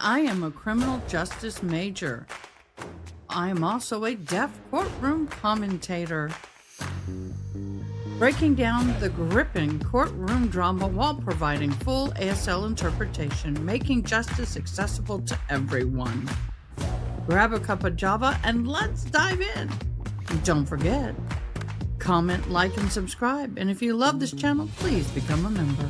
I am a criminal justice major. I am also a deaf courtroom commentator, breaking down the gripping courtroom drama while providing full ASL interpretation, making justice accessible to everyone. Grab a cup of Java and let's dive in. Don't forget, comment, like, and subscribe. And if you love this channel, please become a member.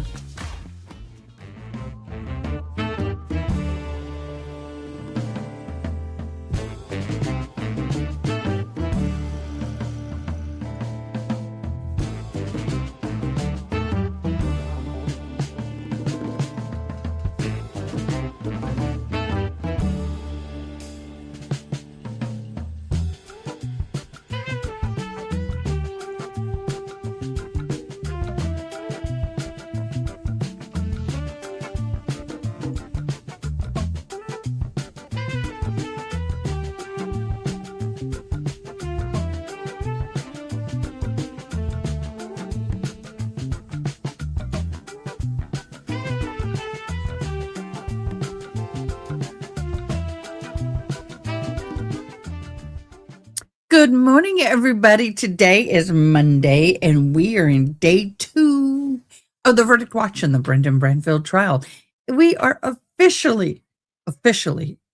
Good morning, everybody. Today is Monday, and we are in day 2 of the verdict watch in the Brendan Banfield trial. We are officially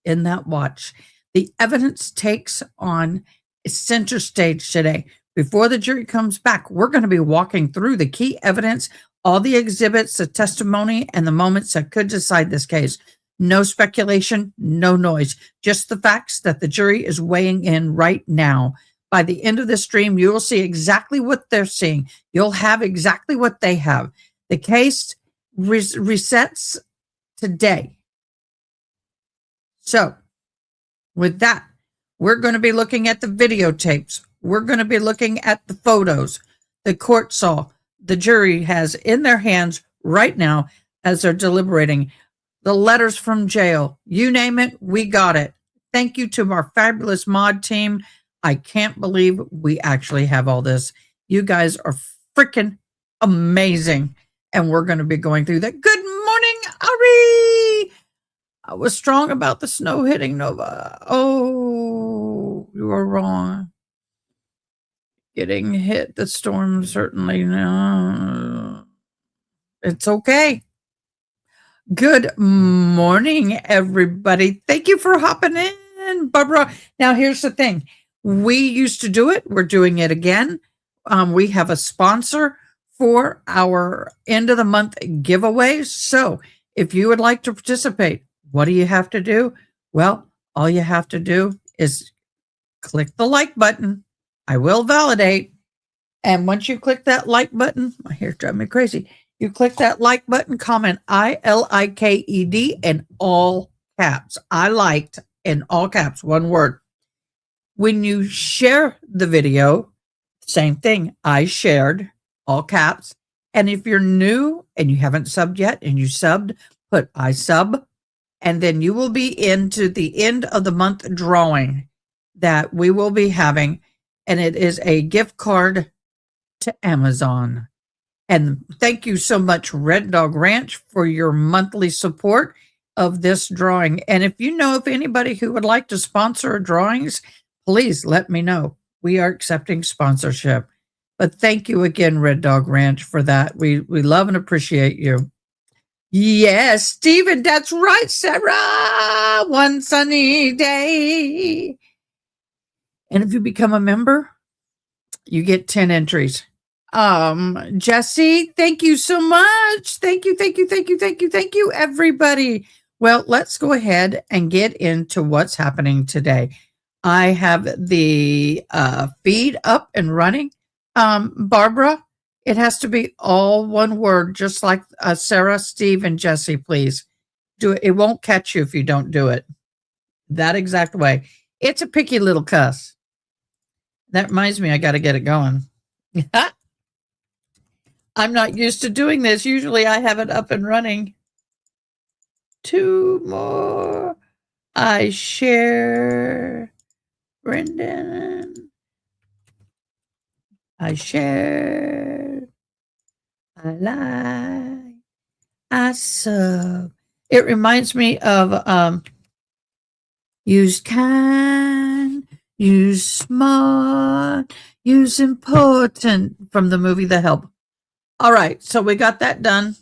in that watch. The evidence takes on center stage today. Before the jury comes back, we're going to be walking through the key evidence, all the exhibits, the testimony, and the moments that could decide this case. No speculation, no noise, just the facts that the jury is weighing in right now. By the end of this stream, you will see exactly what they're seeing. You'll have exactly what they have. The case resets today. So, with that, we're going to be looking at the videotapes. We're going to be looking at the photos the court saw, the jury has in their hands right now as they're deliberating. The letters from jail, you name it, we got it. Thank you to our fabulous mod team. I can't believe we actually have all this. You guys are freaking amazing. And we're going to be going through that. Good morning, Ari. I was strong about the snow hitting Nova. Oh, you were wrong. Getting hit, the storm certainly, no. It's okay. Good morning, everybody. Thank you for hopping in, Barbara. Now, here's the thing. We used to do it. We're doing it again. We have a sponsor for our end of the month giveaways. So if you would like to participate, what do you have to do? Well, all you have to do is click the like button. I will validate. And once you click that like button, my hair's driving me crazy. You click that like button, comment ILIKED in all caps. I liked in all caps, one word. When you share the video, same thing. I shared, all caps. And if you're new and you haven't subbed yet and you subbed, put I sub. And then you will be into the end of the month drawing that we will be having. And it is a gift card to Amazon. And thank you so much, Red Dog Ranch, for your monthly support of this drawing. And if you know of anybody who would like to sponsor drawings, please let me know. We are accepting sponsorship. But thank you again, Red Dog Ranch, for that. We love and appreciate you. Yes, Stephen, that's right, Sarah. One sunny day. And if you become a member, you get 10 entries. Jesse, thank you so much. Thank you, everybody. Well, let's go ahead and get into what's happening today. I have the feed up and running. Barbara, it has to be all one word, just like Sarah, Steve, and Jesse, please. Do it. It won't catch you if you don't do it that exact way. It's a picky little cuss. That reminds me, I got to get it going. I'm not used to doing this. Usually I have it up and running. 2 more. I share. Brendan. I share. I like. I sub. It reminds me of use kind, use smart, use important from the movie The Help. All right, so we got that done.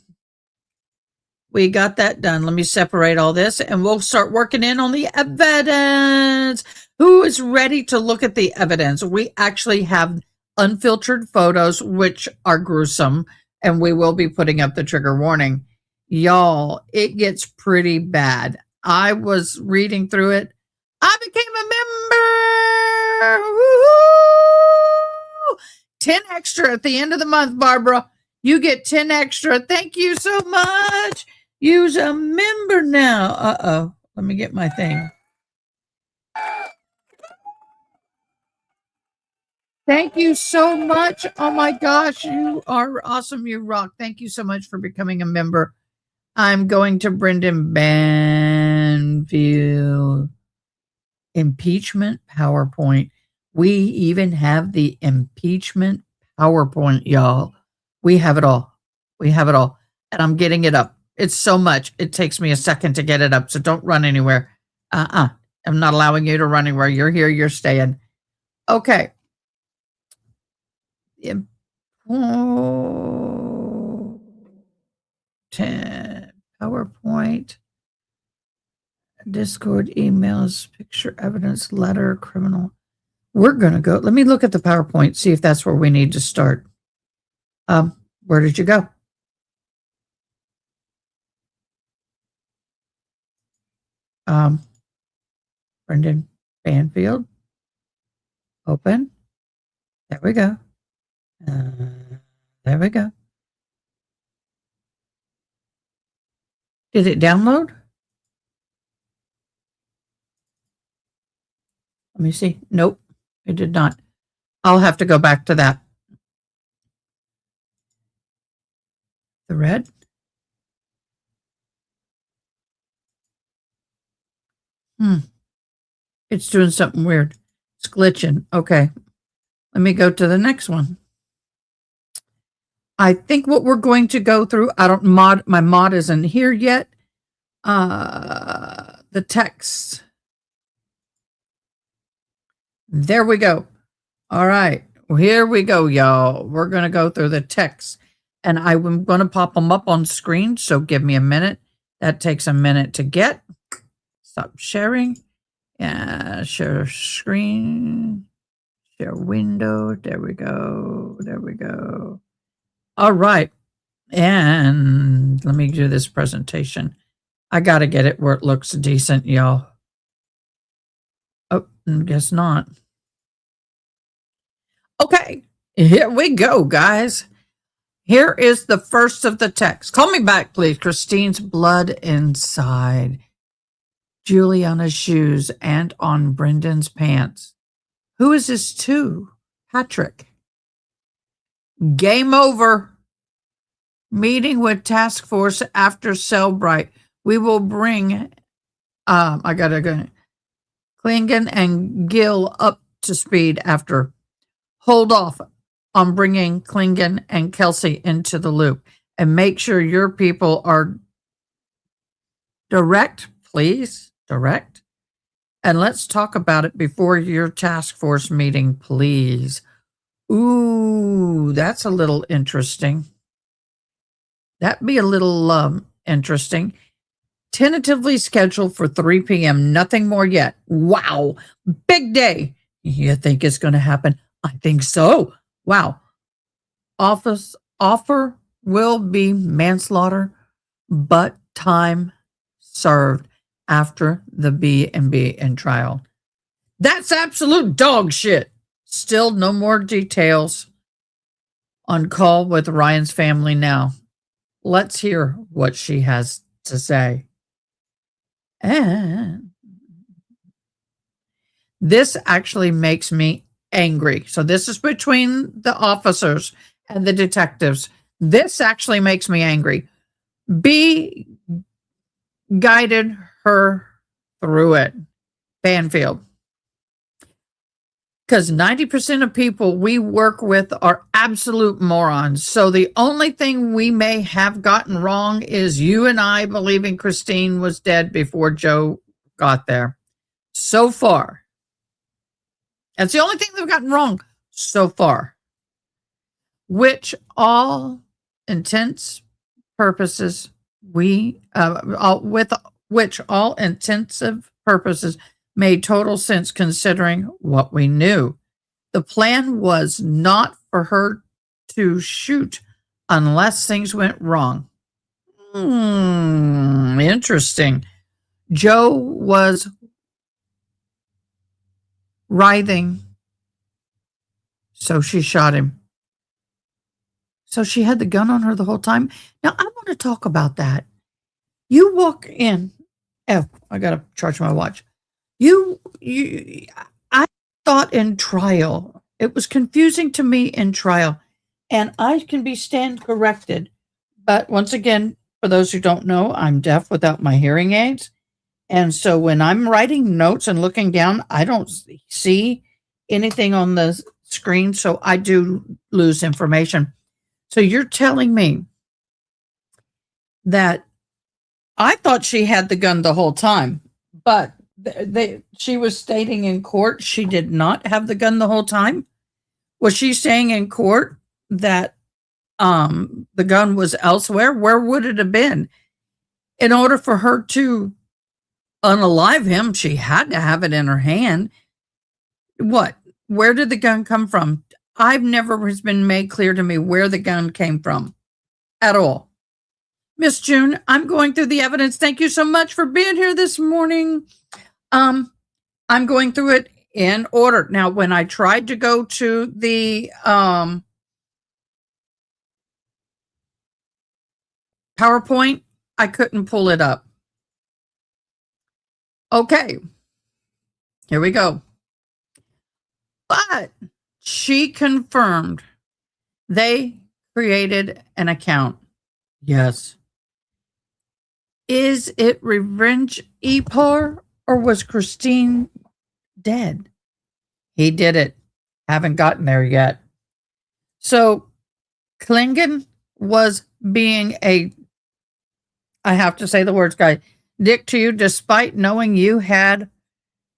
We got that done. Let me separate all this and we'll start working in on the evidence. Who is ready to look at the evidence? We actually have unfiltered photos, which are gruesome, and we will be putting up the trigger warning. Y'all, it gets pretty bad. I was reading through it. I became a member. Woo-hoo! 10 extra at the end of the month, Barbara. You get 10 extra. Thank you so much. Use a member now. Uh-oh. Let me get my thing. Thank you so much. Oh my gosh, you are awesome. You rock. Thank you so much for becoming a member. I'm going to Brendan Banfield. Impeachment PowerPoint. We even have the impeachment PowerPoint, y'all. We have it all. We have it all. And I'm getting it up. It's so much. It takes me a second to get it up. So don't run anywhere. I'm not allowing you to run anywhere. You're here. You're staying. Okay. PowerPoint, Discord, emails, picture, evidence, letter, criminal. We're going to go. Let me look at the PowerPoint, see if that's where we need to start. Where did you go? Brendan Banfield. Open. There we go. There we go. Did it download? Let me see. Nope, it did not. I'll have to go back to that. The red? It's doing something weird. It's glitching. Okay. Let me go to the next one. I think what we're going to go through, my mod isn't here yet. The text. There we go. All right. Well, here we go, y'all. We're going to go through the text and I'm going to pop them up on screen. So give me a minute. That takes a minute to get. Stop sharing. Yeah, share screen. Share window. There we go. There we go. All right. And let me do this presentation. I got to get it where it looks decent, y'all. Oh, guess not. Okay. Here we go, guys. Here is the first of the text. Call me back, please. Christine's blood inside. Juliana's shoes and on Brendan's pants. Who is this to? Patrick. Game over. Meeting with task force after Cellbrite. We will bring, I gotta go. Klingon and Gil up to speed after. Hold off on bringing Klingon and Kelsey into the loop and make sure your people are direct, please. Direct. And let's talk about it before your task force meeting, please. Ooh, that's a little interesting. That'd be a little interesting. Tentatively scheduled for 3 p.m. Nothing more yet. Wow. Big day. You think it's going to happen? I think so. Wow. Offer will be manslaughter, but time served after the B&B and trial. That's absolute dog shit. Still no more details. On call with Ryan's family now. Let's hear what she has to say. And this actually makes me angry. So this is between the officers and the detectives. This actually makes me angry. B guided her through it. Banfield. Because 90% of people we work with are absolute morons. So the only thing we may have gotten wrong is you and I believing Christine was dead before Joe got there. So far. That's the only thing they've gotten wrong so far. Which all intents, purposes, with which all intensive purposes made total sense considering what we knew. The plan was not for her to shoot unless things went wrong. Interesting. Joe was writhing, so she shot him. So she had the gun on her the whole time. Now, I want to talk about that. You walk in. Oh, I got to charge my watch. I thought in trial, it was confusing to me in trial, and I can be stand corrected. But once again, for those who don't know, I'm deaf without my hearing aids. And so when I'm writing notes and looking down, I don't see anything on the screen. So I do lose information. So you're telling me that I thought she had the gun the whole time, but she was stating in court she did not have the gun the whole time. Was she saying in court that the gun was elsewhere? Where would it have been? In order for her to unalive him, she had to have it in her hand. What? Where did the gun come from? I've never has been made clear to me where the gun came from at all. Miss June, I'm going through the evidence. Thank you so much for being here this morning. I'm going through it in order. Now, when I tried to go to the PowerPoint, I couldn't pull it up. Okay, here we go. But she confirmed they created an account. Yes. Is it revenge Epar or was Christine dead? He did it. Haven't gotten there yet. So Klingon was being I have to say the words, guys, dick to you despite knowing you had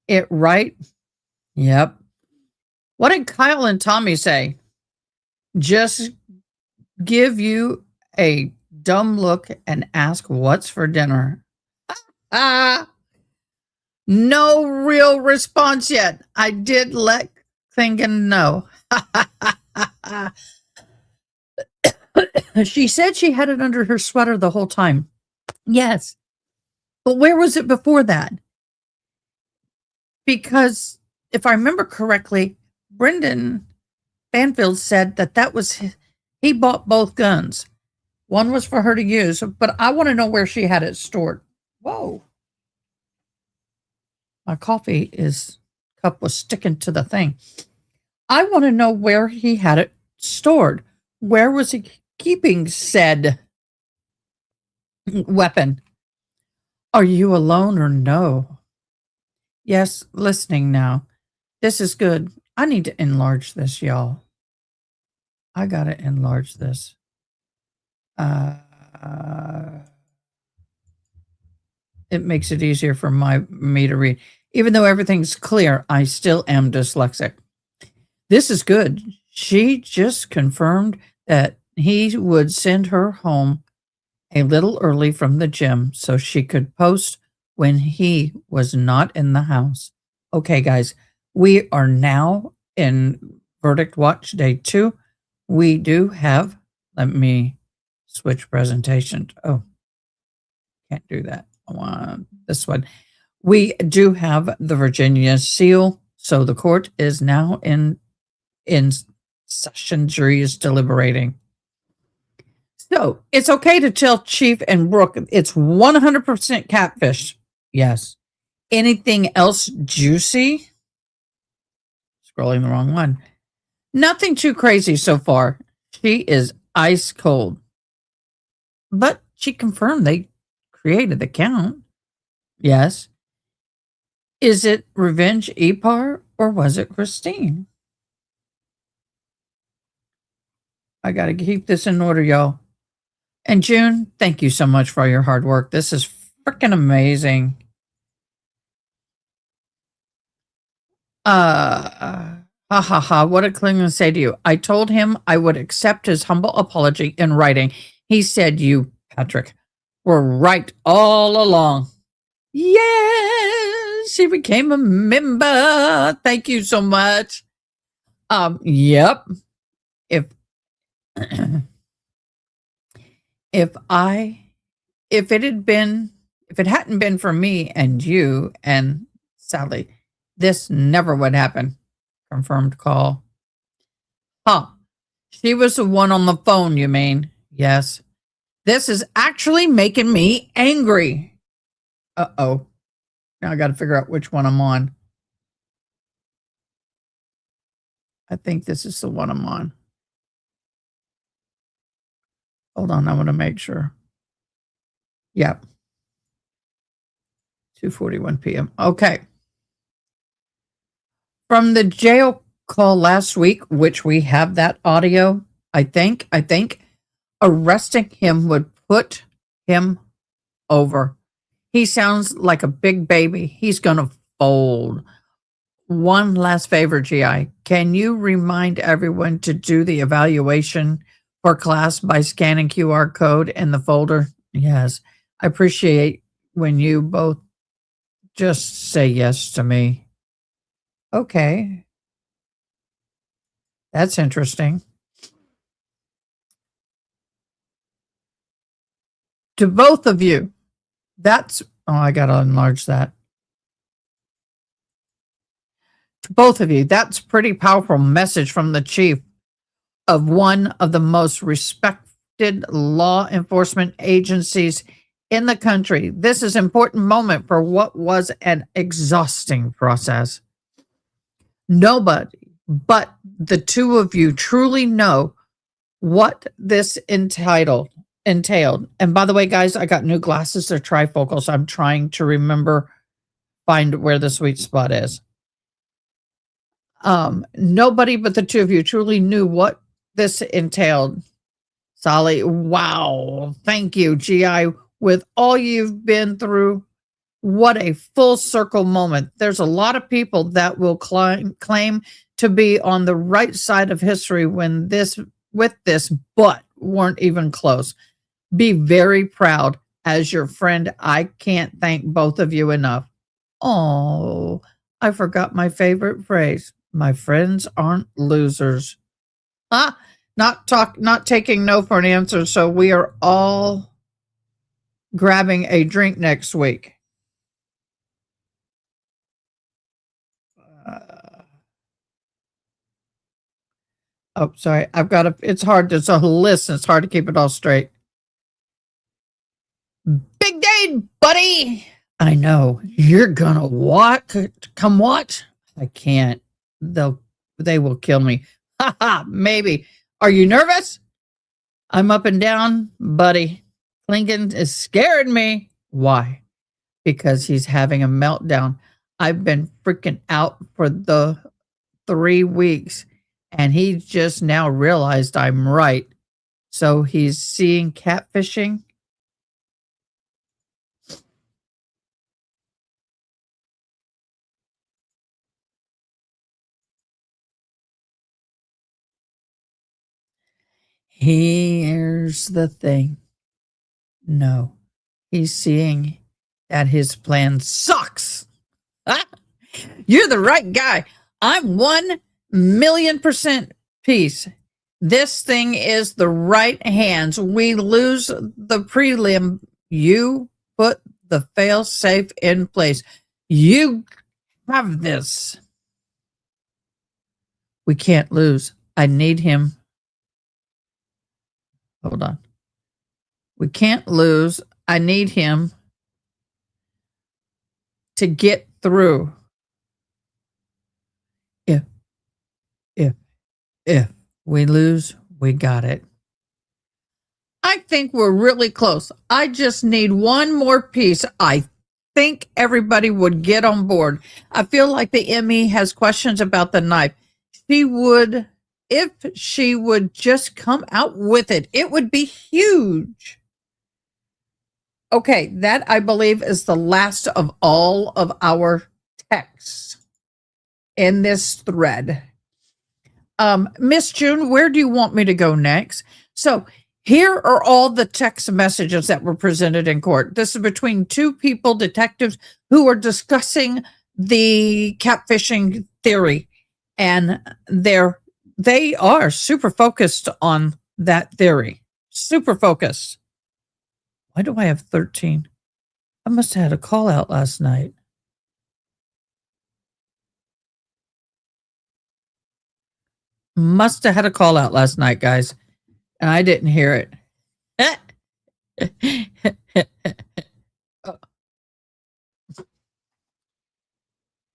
it right. Yep. What did Kyle and Tommy say? Just give you a dumb look and ask what's for dinner. No real response yet. I did let Klingon know. She said she had it under her sweater the whole time. Yes. But where was it before that? Because if I remember correctly, Brendan Banfield said that was he bought both guns. One was for her to use, but I want to know where she had it stored. Whoa. My coffee cup was sticking to the thing. I want to know where he had it stored. Where was he keeping said weapon? Are you alone or no? Yes, listening now. This is good. I need to enlarge this, y'all. I got to enlarge this. It makes it easier for me to read. Even though everything's clear, I still am dyslexic. This is good. She just confirmed that he would send her home a little early from the gym so she could post when he was not in the house. Okay, guys, we are now in Verdict Watch Day 2. We do have, let me switch presentation. Oh, can't do that. I want this one. We do have the Virginia seal. So the court is now in session. Jury is deliberating. So it's okay to tell Chief and Brooke it's 100% catfish. Yes. Anything else juicy? Scrolling the wrong one. Nothing too crazy so far. She is ice cold. But she confirmed they created the count. Yes. Is it revenge Epar Or was it Christine? I got to keep this in order, y'all. And June, thank you so much for all your hard work. This is freaking amazing. Ha ha ha. What did Klingon say to you? I told him I would accept his humble apology in writing. He said, you, Patrick, were right all along. Yes, she became a member. Thank you so much. Yep. If if it hadn't been for me and you and Sally, this never would happen. Confirmed call. Huh. She was the one on the phone, you mean? Yes. This is actually making me angry. Uh-oh. Now I got to figure out which one I'm on. I think this is the one I'm on. Hold on, I want to make sure. Yep. 2:41 p.m. Okay. From the jail call last week, which we have that audio, I think arresting him would put him over. He sounds like a big baby. He's going to fold. One last favor, GI. Can you remind everyone to do the evaluation for class by scanning QR code in the folder? Yes. I appreciate when you both just say yes to me. Okay. That's interesting. To both of you, I got to enlarge that. To both of you, that's pretty powerful message from the chief of one of the most respected law enforcement agencies in the country. This is an important moment for what was an exhausting process. Nobody but the two of you truly know what this entailed. And by the way, guys, I got new glasses. They're trifocals. So I'm trying to find where the sweet spot is. Nobody but the two of you truly knew what this entailed. Sally, wow. Thank you, GI. With all you've been through, what a full circle moment. There's a lot of people that will claim to be on the right side of history with this, but weren't even close. Be very proud. As your friend, I can't thank both of you enough. Oh, I forgot my favorite phrase. My friends aren't losers. Not taking no for an answer. So we are all grabbing a drink next week. Sorry. It's hard. It's a list. It's hard to keep it all straight. Big day, buddy. I know. You're gonna what? Come what? I can't. They will kill me. Ha ha, maybe. Are you nervous? I'm up and down, buddy. Lincoln is scaring me. Why? Because he's having a meltdown. I've been freaking out for the 3 weeks, and he just now realized I'm right. So he's seeing catfishing. Here's the thing. No, he's seeing that his plan sucks. You're the right guy. I'm 1,000,000% peace. This thing is the right hands. We lose the prelim. You put the fail safe in place. You have this. We can't lose. I need him. Hold on. We can't lose. I need him to get through. If we lose, we got it. I think we're really close. I just need one more piece. I think everybody would get on board. I feel like the ME has questions about the knife. She would, if she would just come out with it, it would be huge. Okay, that I believe is the last of all of our texts in this thread. Miss June, where do you want me to go next? So here are all the text messages that were presented in court. This is between two people, detectives, who are discussing the catfishing theory, and they are super focused on that theory. Super focused. Why do I have 13? I must have had a call out last night. Must have had a call out last night, guys, and I didn't hear it.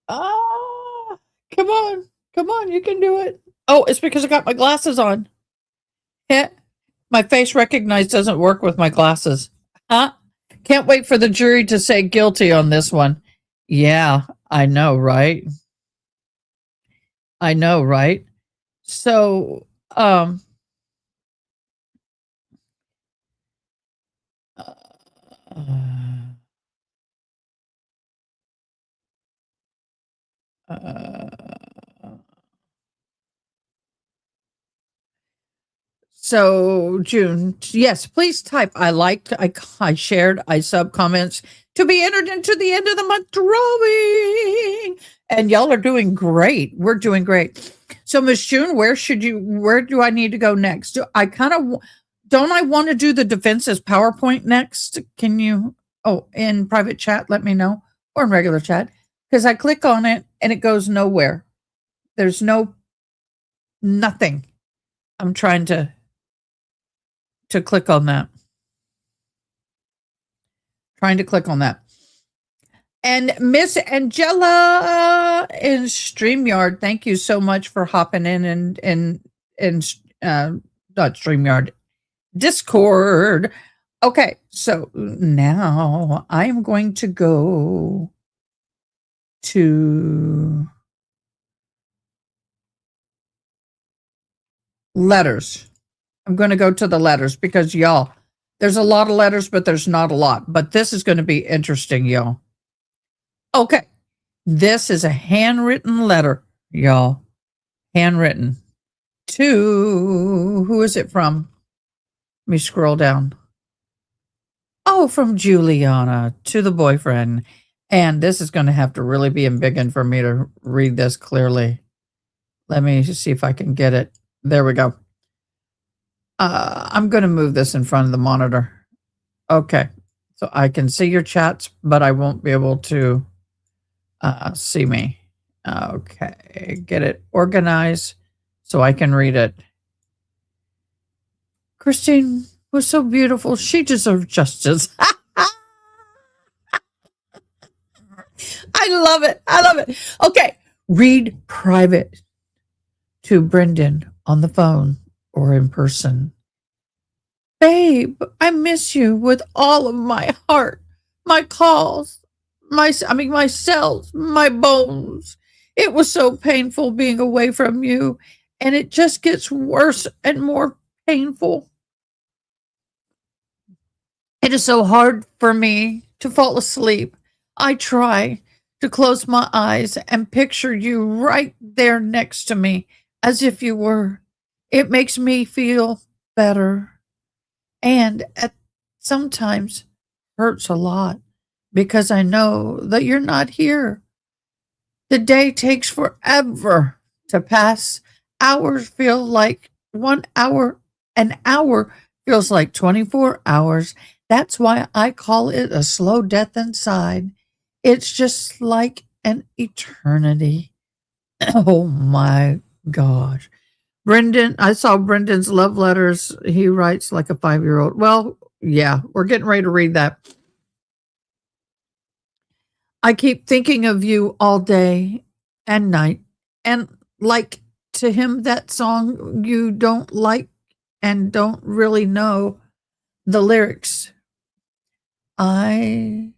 Oh, come on, you can do it. Oh, it's because I got my glasses on. My face recognize doesn't work with my glasses. Huh? Can't wait for the jury to say guilty on this one. Yeah, I know, right? I know, right? So, uh, so June, yes, please type I liked, I shared, I sub comments to be entered into the end of the month drawing. And y'all are doing great. We're doing great. So Miss June, where do I need to go next? Don't I want to do the defense's PowerPoint next? Can you, in private chat, let me know, or in regular chat, because I click on it and it goes nowhere. There's nothing. I'm trying to click on that. Trying to click on that. And Miss Angela in StreamYard, thank you so much for hopping in and not StreamYard, Discord. Okay, so now I am going to go to letters. I'm going to go to the letters because y'all, there's a lot of letters, but there's not a lot. But this is going to be interesting, y'all. Okay. This is a handwritten letter, y'all. Handwritten to, who is it from? Let me scroll down. Oh, from Juliana to the boyfriend. And this is going to have to really be embiggened for me to read this clearly. Let me see if I can get it. There we go. I'm going to move this in front of the monitor. Okay. So I can see your chats, but I won't be able to see me. Okay. Get it organized so I can read it. Christine was so beautiful. She deserved justice. I love it. I love it. Okay. Read private to Brendan on the phone or in person. Babe, I miss you with all of my heart, my calls, my cells, my bones. It was so painful being away from you, and it just gets worse and more painful. It is so hard for me to fall asleep. I try to close my eyes and picture you right there next to me as if you were. It makes me feel better. And sometimes hurts a lot because I know that you're not here. The day takes forever to pass. Hours feel like 1 hour. An hour feels like 24 hours. That's why I call it a slow death inside. It's just like an eternity. Oh my gosh. Brendan, I saw Brendan's love letters. He writes like a 5-year-old. Well, yeah, we're getting ready to read that. I keep thinking of you all day and night. And like to him, that song you don't like and don't really know the lyrics. I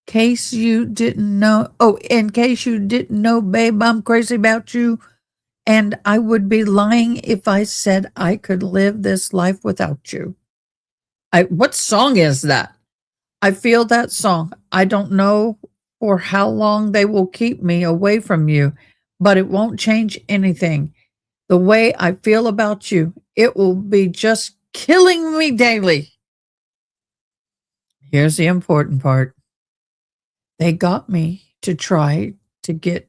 case you didn't know, oh, in case you didn't know, babe, I'm crazy about you. And I would be lying if I said I could live this life without you. What song is that? I feel that song. I don't know for how long they will keep me away from you, but it won't change anything. The way I feel about you, it will be just killing me daily. Here's the important part. They got me to try to get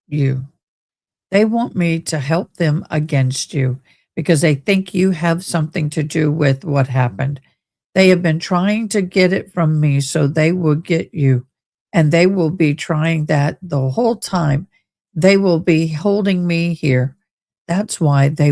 you. They want me to help them against you because they think you have something to do with what happened. They have been trying to get it from me so they will get you. And they will be trying that the whole time. They will be holding me here. That's why they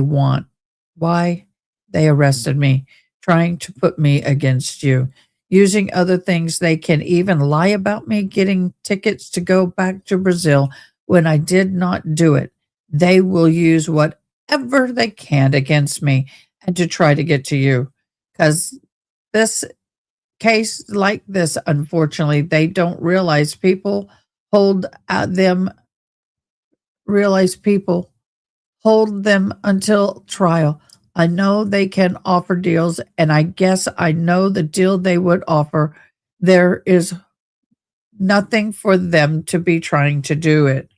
arrested me, trying to put me against you. Using other things, they can even lie about me getting tickets to go back to Brazil when I did not do it. They will use whatever they can against me and to try to get to you. Because this case like this, unfortunately, they don't realize hold them, people hold them until trial. I know they can offer deals, and I guess I know the deal they would offer. There is nothing for them to be trying to do it.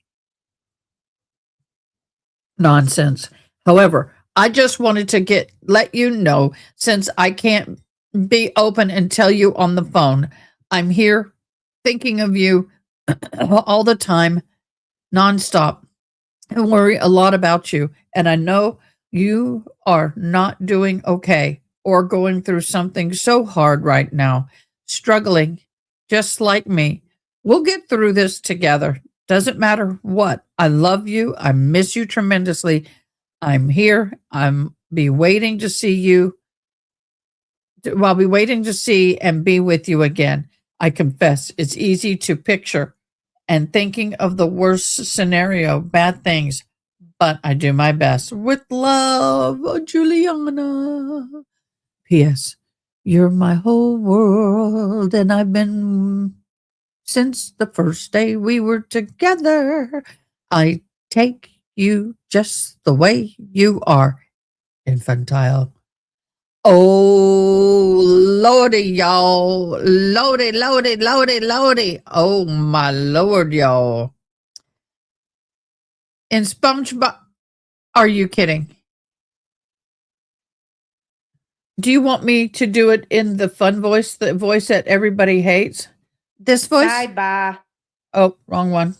Nonsense. However, I just wanted to let you know, since I can't be open and tell you on the phone, I'm here thinking of you all the time, nonstop. I worry a lot about you, and I know you are not doing okay or going through something so hard right now, struggling just like me. We'll get through this together. Doesn't matter what. I love you. I miss you tremendously. I'm here. I'm be waiting to see you. I'll be waiting to see and be with you again. I confess, it's easy to picture and thinking of the worst scenario, bad things, but I do my best. With love, Juliana. P.S. You're my whole world, and I've been since the first day we were together. I take you just the way you are, infantile. Oh, lordy, y'all. Lordy, lordy, lordy, lordy. Oh, my lord, y'all. In SpongeBob, are you kidding? Do you want me to do it in the fun voice, the voice that everybody hates? This voice? Sidebar. Oh, wrong one.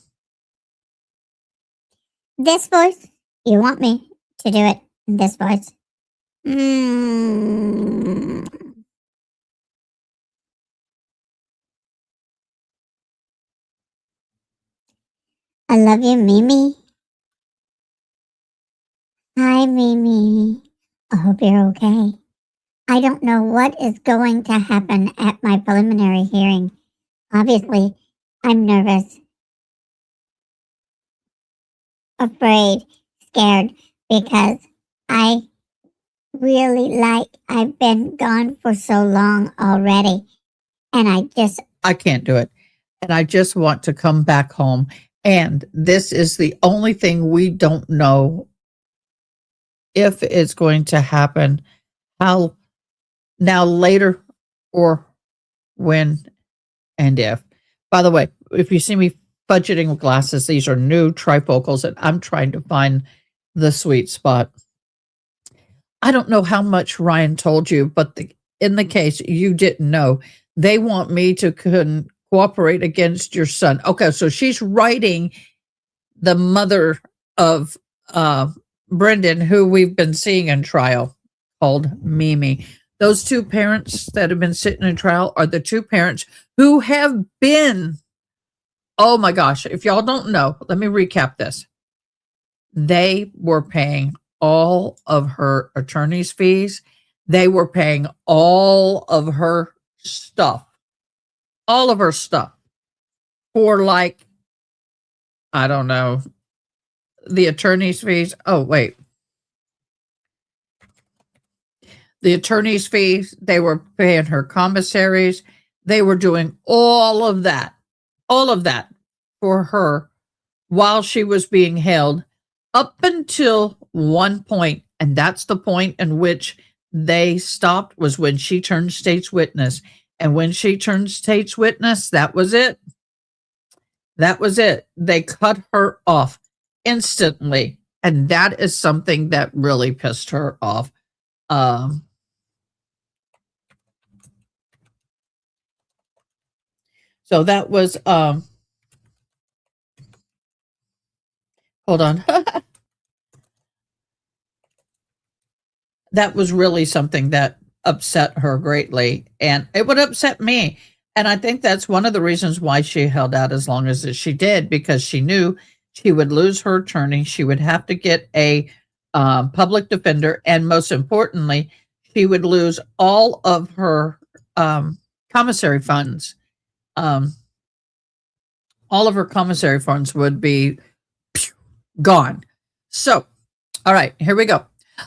This voice? You want me to do it in this voice? I love you, Mimi. Hi, Mimi. I hope you're okay. I don't know what is going to happen at my preliminary hearing. Obviously, I'm nervous, afraid, scared, because I I've been gone for so long already. And I can't do it. And I just want to come back home. And this is the only thing we don't know if it's going to happen, how now later, or when and if. By the way, if you see me budgeting with glasses, these are new trifocals, and I'm trying to find the sweet spot. I don't know how much Ryan told you, but in the case you didn't know, they want me to cooperate against your son. Okay, so she's writing the mother of Brendan, who we've been seeing in trial, called Mimi. Those two parents that have been sitting in trial are the two parents who have been, oh my gosh, if y'all don't know, let me recap this. They were paying all of her attorney's fees. They were paying all of her stuff, for like, I don't know, the attorney's fees. Oh, wait. The attorney's fees, they were paying her commissaries. They were doing all of that. all of that for her while she was being held up until one point, and that's the point in which they stopped, was when she turned state's witness. And when she turned state's witness, that was it. That was it. They cut her off instantly. And that is something that really pissed her off. So that was, hold on. That was really something that upset her greatly, and it would upset me. And I think that's one of the reasons why she held out as long as she did, because she knew she would lose her attorney. She would have to get a public defender, and most importantly, she would lose all of her commissary funds. All of her commissary funds would be gone. So, all right, here we go.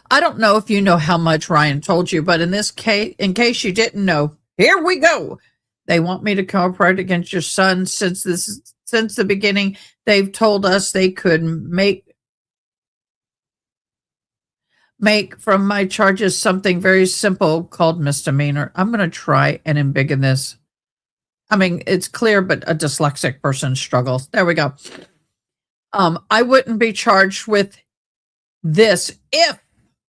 I don't know if you know how much Ryan told you, but in this case, in case you didn't know, here we go. They want me to cooperate against your son since the beginning. They've told us they could make from my charges something very simple called misdemeanor. I'm going to try and embiggen this. I mean, it's clear, but a dyslexic person struggles. There we go. I wouldn't be charged with this if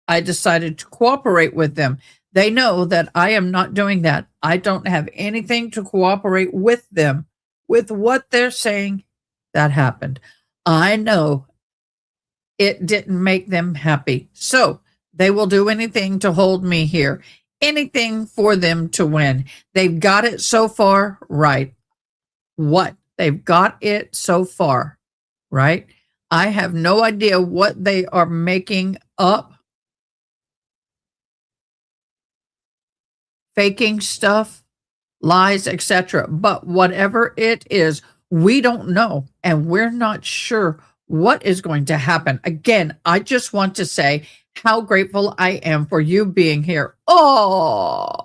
I decided to cooperate with them. They know that I am not doing that. I don't have anything to cooperate with them with what they're saying that happened. I know it didn't make them happy. So they will do anything to hold me here, anything for them to win. They've got it so far right. What? They've got it so far right. I have no idea what they are making up. Faking stuff, lies, etc. But whatever it is, we don't know, and we're not sure what is going to happen. Again, I just want to say how grateful I am for you being here. Oh,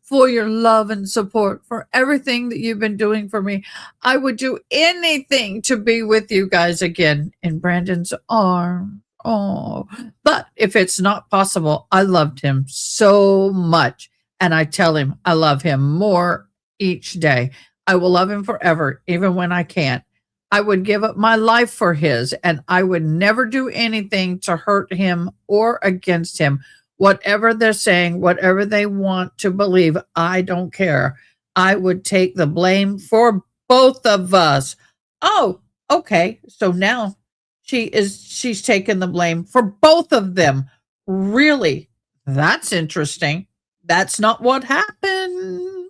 for your love and support, for everything that you've been doing for me. I would do anything to be with you guys again in Brandon's arms. Oh, but if it's not possible, I loved him so much. And I tell him I love him more each day. I will love him forever, even when I can't. I would give up my life for his, and I would never do anything to hurt him or against him. Whatever they're saying, whatever they want to believe, I don't care. I would take the blame for both of us. Oh, okay. So now she's taken the blame for both of them. Really? That's interesting. That's not what happened.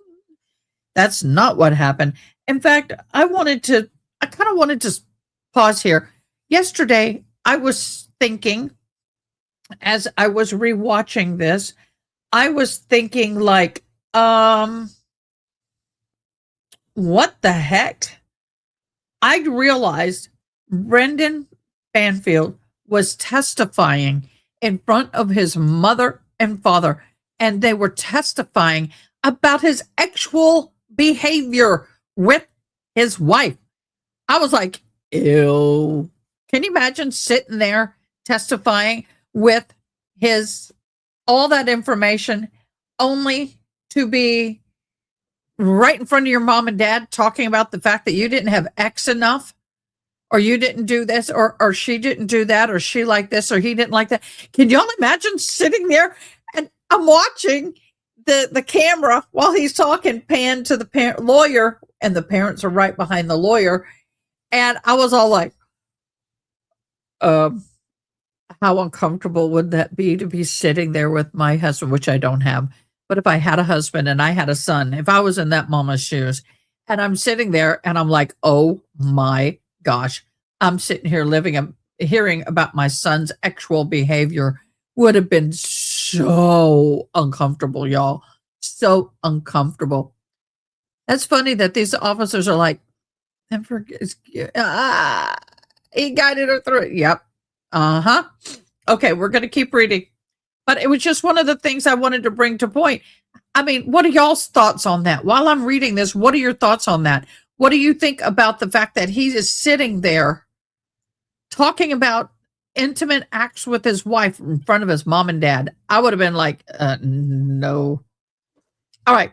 That's not what happened. In fact, I kind of wanted to pause here. Yesterday, I was thinking, as I was rewatching this, I was thinking like, what the heck? I realized Brendan Banfield was testifying in front of his mother and father, and they were testifying about his actual behavior with his wife. I was like, ew. Can you imagine sitting there testifying with all that information only to be right in front of your mom and dad talking about the fact that you didn't have X enough, or you didn't do this, or she didn't do that, or she liked this, or he didn't like that? Can y'all imagine sitting there and I'm watching the camera while he's talking, pan to the lawyer, and the parents are right behind the lawyer. And I was all like, how uncomfortable would that be to be sitting there with my husband, which I don't have. But if I had a husband and I had a son, if I was in that mama's shoes, and I'm sitting there and I'm like, oh my gosh, I'm sitting here hearing about my son's actual behavior, would have been so uncomfortable, y'all. So uncomfortable. That's funny that these officers are like, he guided her through it. Yep. Uh-huh. Okay, we're going to keep reading. But it was just one of the things I wanted to bring to point. I mean, what are y'all's thoughts on that? While I'm reading this, what are your thoughts on that? What do you think about the fact that he is sitting there talking about intimate acts with his wife in front of his mom and dad? I would have been like, no. All right.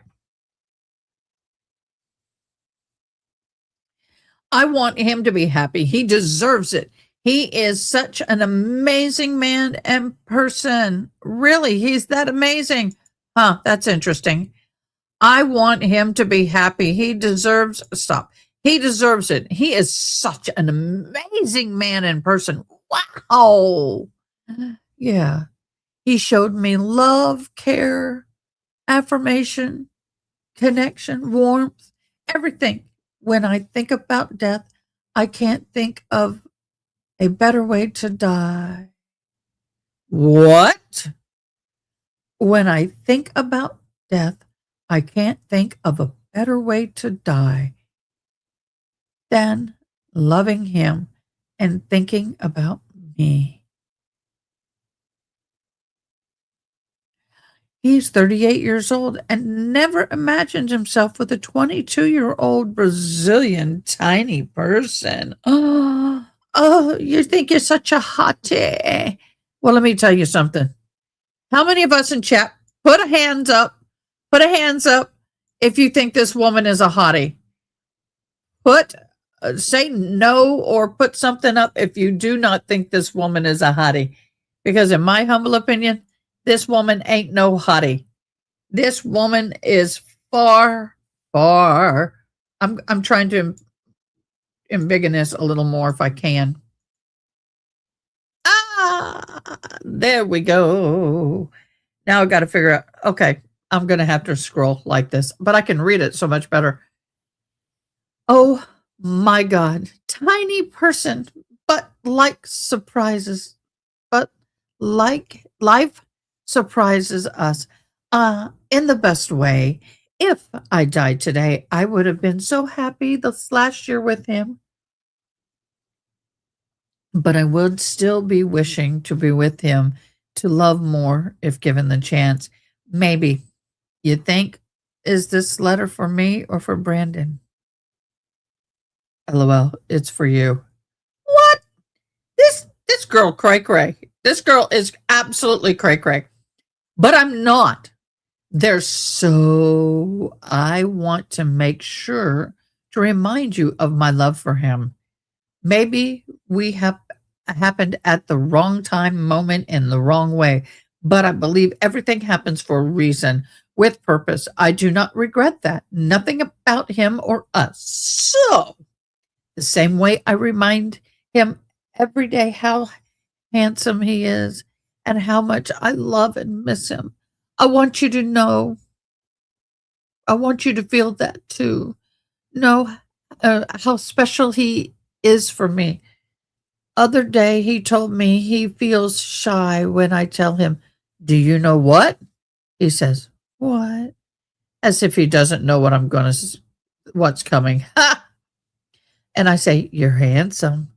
I want him to be happy. He deserves it. He is such an amazing man and person. Really, he's that amazing. Huh, that's interesting. I want him to be happy. He deserves, stop. He deserves it. He is such an amazing man in person. Wow. Yeah. He showed me love, care, affirmation, connection, warmth, everything. When I think about death, I can't think of a better way to die. What? When I think about death, I can't think of a better way to die than loving him and thinking about me. He's 38 years old and never imagined himself with a 22-year-old Brazilian tiny person. Oh, you think you're such a hottie. Well, let me tell you something. How many of us in chat, put a hands up if you think this woman is a hottie. Say no or put something up if you do not think this woman is a hottie. Because in my humble opinion, this woman ain't no hottie. This woman is far. I'm trying to embiggen this a little more if I can. There we go. Now I've got to figure out, okay, I'm going to have to scroll like this, but I can read it so much better. Oh my God. Tiny person, but like life surprises us in the best way. If I died today, I would have been so happy this last year with him. But I would still be wishing to be with him, to love more if given the chance. Maybe. You think, is this letter for me or for Brandon? LOL, it's for you. What? This girl cray. This girl is absolutely cray. But I'm not. I want to make sure to remind you of my love for him. Maybe we have happened at the wrong time, moment, in the wrong way, but I believe everything happens for a reason, with purpose. I do not regret that. Nothing about him or us. So, the same way I remind him every day how handsome he is and how much I love and miss him. I want you to know. I want you to feel that too. Know how special he is for me. Other day, he told me he feels shy when I tell him, do you know what? He says, what? As if he doesn't know what's coming. And I say, you're handsome.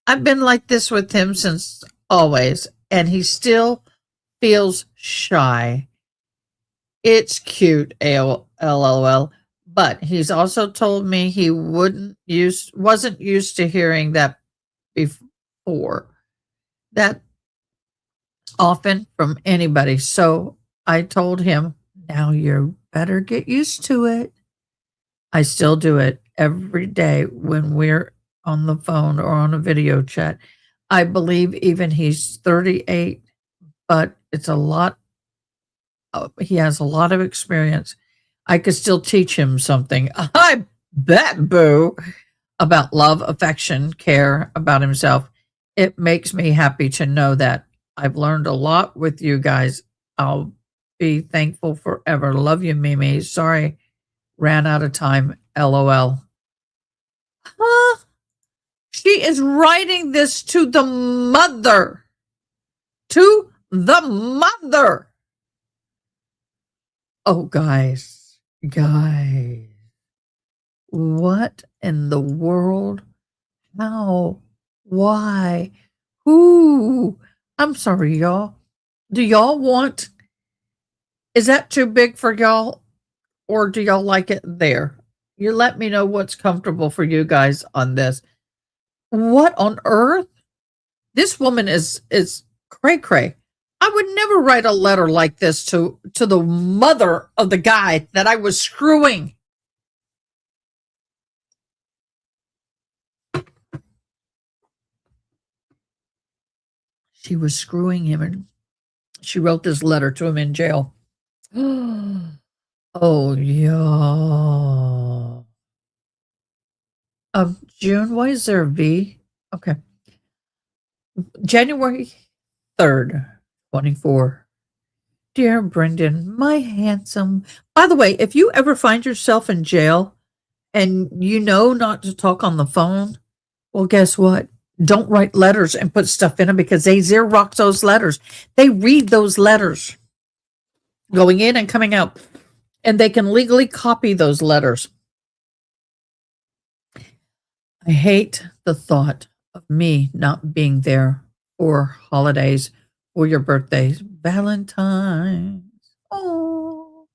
I've been like this with him since always, and he still feels shy. It's cute, LOL. But he's also told me he wasn't used to hearing that before. That often from anybody. So I told him, now you better get used to it. I still do it every day when we're on the phone or on a video chat. I believe even he's 38, but it's a lot. He has a lot of experience. I could still teach him something. I bet, boo, about love, affection, care about himself. It makes me happy to know that I've learned a lot with you guys. I'll be thankful forever. Love you, Mimi. Sorry, ran out of time. LOL. Huh? She is writing this to the mother. To the mother. Oh, guys. What in the world? How? Why? Who? I'm sorry, y'all. Do y'all want? Is that too big for y'all? Or do y'all like it there? You let me know what's comfortable for you guys on this. What on earth? This woman is cray cray. I would never write a letter like this to the mother of the guy that I was screwing. She was screwing him, and she wrote this letter to him in jail. Oh yeah. Of June. Why is there a V? Okay. January 3rd, 24. Dear Brendan, my handsome. By the way, if you ever find yourself in jail and you know not to talk on the phone, well, guess what? Don't write letters and put stuff in them because they Xerox those letters. They read those letters going in and coming out, and they can legally copy those letters. I hate the thought of me not being there for holidays or your birthdays, Valentine's. Oh,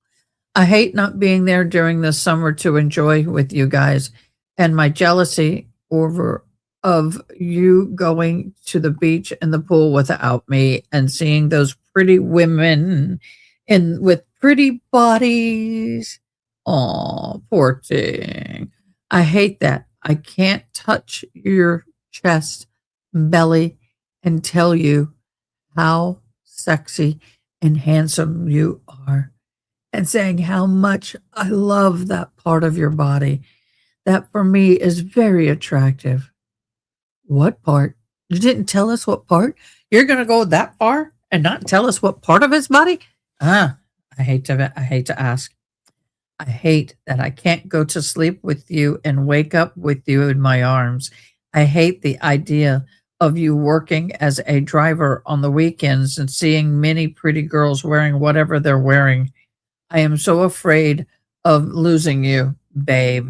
I hate not being there during the summer to enjoy with you guys, and my jealousy over of you going to the beach and the pool without me and seeing those pretty women in with pretty bodies. Oh, poor thing. I hate that. I can't touch your chest, belly, and tell you how sexy and handsome you are, and saying how much I love that part of your body. That for me is very attractive. What part? You didn't tell us what part? You're going to go that far and not tell us what part of his body? I hate to ask. I hate that I can't go to sleep with you and wake up with you in my arms. I hate the idea of you working as a driver on the weekends and seeing many pretty girls wearing whatever they're wearing. I am so afraid of losing you, babe.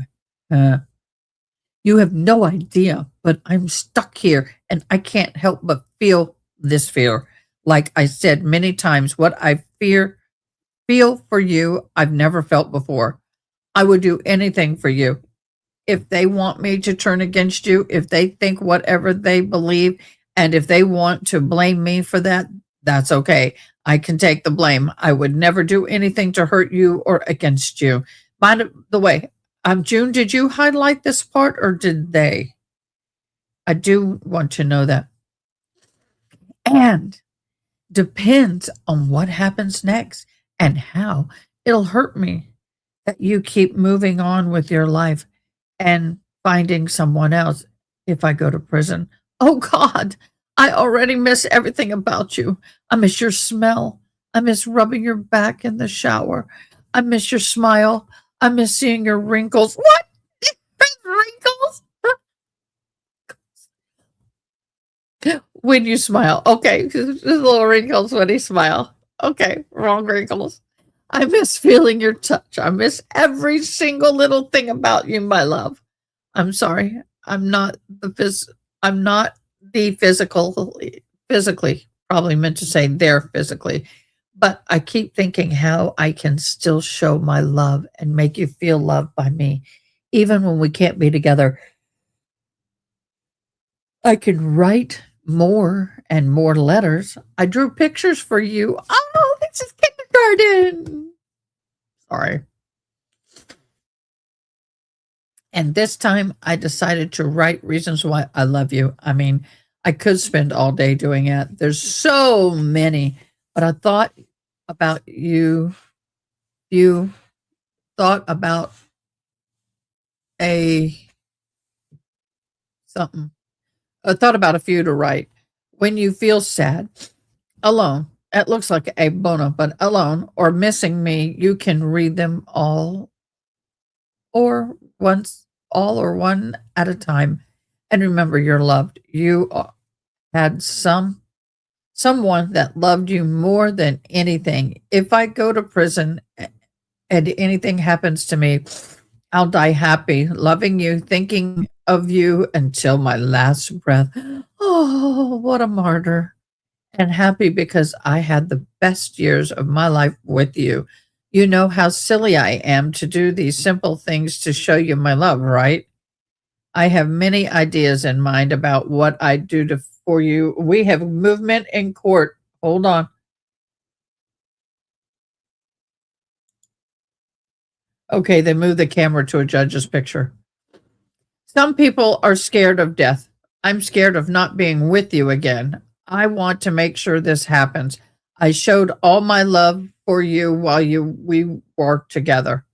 You have no idea, but I'm stuck here and I can't help but feel this fear. Like I said many times, what I feel for you, I've never felt before. I would do anything for you. If they want me to turn against you, if they think whatever they believe, and if they want to blame me for that, that's okay. I can take the blame. I would never do anything to hurt you or against you. By the way, June, did you highlight this part or did they? I do want to know that. And depends on what happens next and how it'll hurt me that you keep moving on with your life and finding someone else if I go to prison. Oh God, I already miss everything about you. I miss your smell. I miss rubbing your back in the shower. I miss your smile. I miss seeing your wrinkles. What? Wrinkles? When you smile. Okay, just little wrinkles when he smile. Okay, wrong wrinkles. I miss feeling your touch. I miss every single little thing about you, my love. I'm sorry. I'm not the physically, probably meant to say there physically. But I keep thinking how I can still show my love and make you feel loved by me, even when we can't be together. I can write more and more letters. I drew pictures for you. Oh, this is kindergarten. Sorry. And this time I decided to write reasons why I love you. I mean, I could spend all day doing it. There's so many, but I thought about you. You thought about a something. I thought about a few to write. When you feel sad, alone, it looks like a bono, but alone or missing me, you can read them all or once, all or one at a time. And remember, you're loved. You had someone that loved you more than anything. If I go to prison and anything happens to me, I'll die happy, loving you, thinking of you until my last breath. Oh, what a martyr. And happy because I had the best years of my life with you. You know how silly I am to do these simple things to show you my love, right? I have many ideas in mind about what I'd do for you. We have movement in court. Hold on. Okay, they moved the camera to a judge's picture. Some people are scared of death. I'm scared of not being with you again. I want to make sure this happens. I showed all my love for you while we worked together.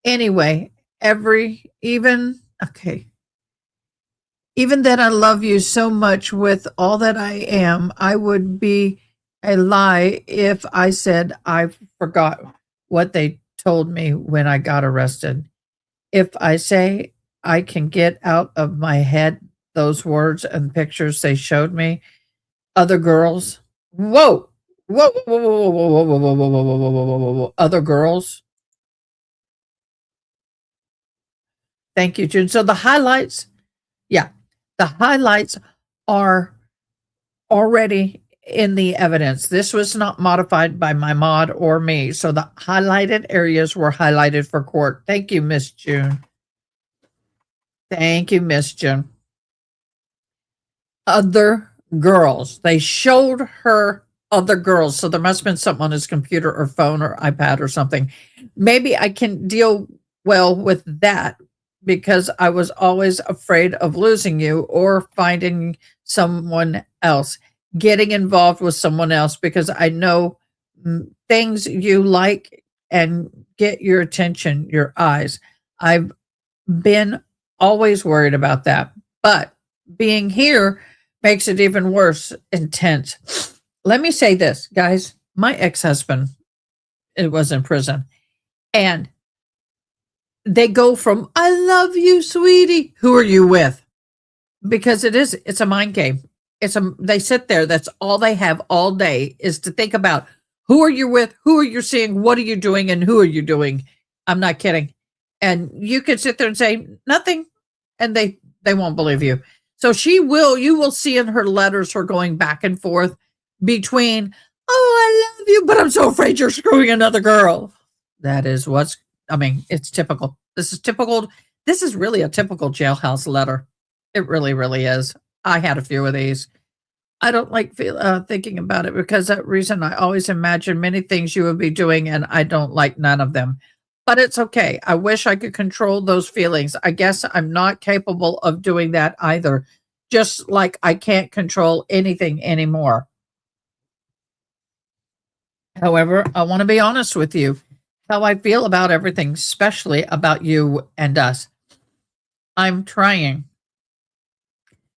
Anyway, even that I love you so much with all that I am, I would be a lie if I said I forgot what they told me when I got arrested. If I say I can get out of my head those words and pictures they showed me, other girls, whoa, whoa, whoa, whoa, whoa, whoa, whoa, whoa, whoa, whoa, whoa, whoa, whoa, whoa, whoa, other girls. Thank you, June. So the highlights, yeah, the highlights are already in the evidence. This was not modified by my mod or me. So the highlighted areas were highlighted for court. Thank you, Miss June. Thank you, Miss June. Other girls. They showed her other girls. So there must have been something on his computer or phone or iPad or something. Maybe I can deal well with that because I was always afraid of losing you or finding someone else, getting involved with someone else because I know things you like and get your attention, your eyes. I've been always worried about that. But being here makes it even worse, intense. Let me say this, guys. My ex-husband, it was in prison, and they go from "I love you, sweetie." Who are you with? Because it's a mind game. They sit there. That's all they have all day is to think about who are you with, who are you seeing, what are you doing, and who are you doing. I'm not kidding. And you could sit there and say nothing, and they won't believe you. So you will see in her letters her going back and forth between, oh, I love you, but I'm so afraid you're screwing another girl. That is it's typical. This is typical. This is really a typical jailhouse letter. It really, really is. I had a few of these. I don't like thinking about it because that reason I always imagine many things you would be doing, and I don't like none of them. But it's okay. I wish I could control those feelings. I guess I'm not capable of doing that either, just like I can't control anything anymore. However, I want to be honest with you how I feel about everything, especially about you and us. I'm trying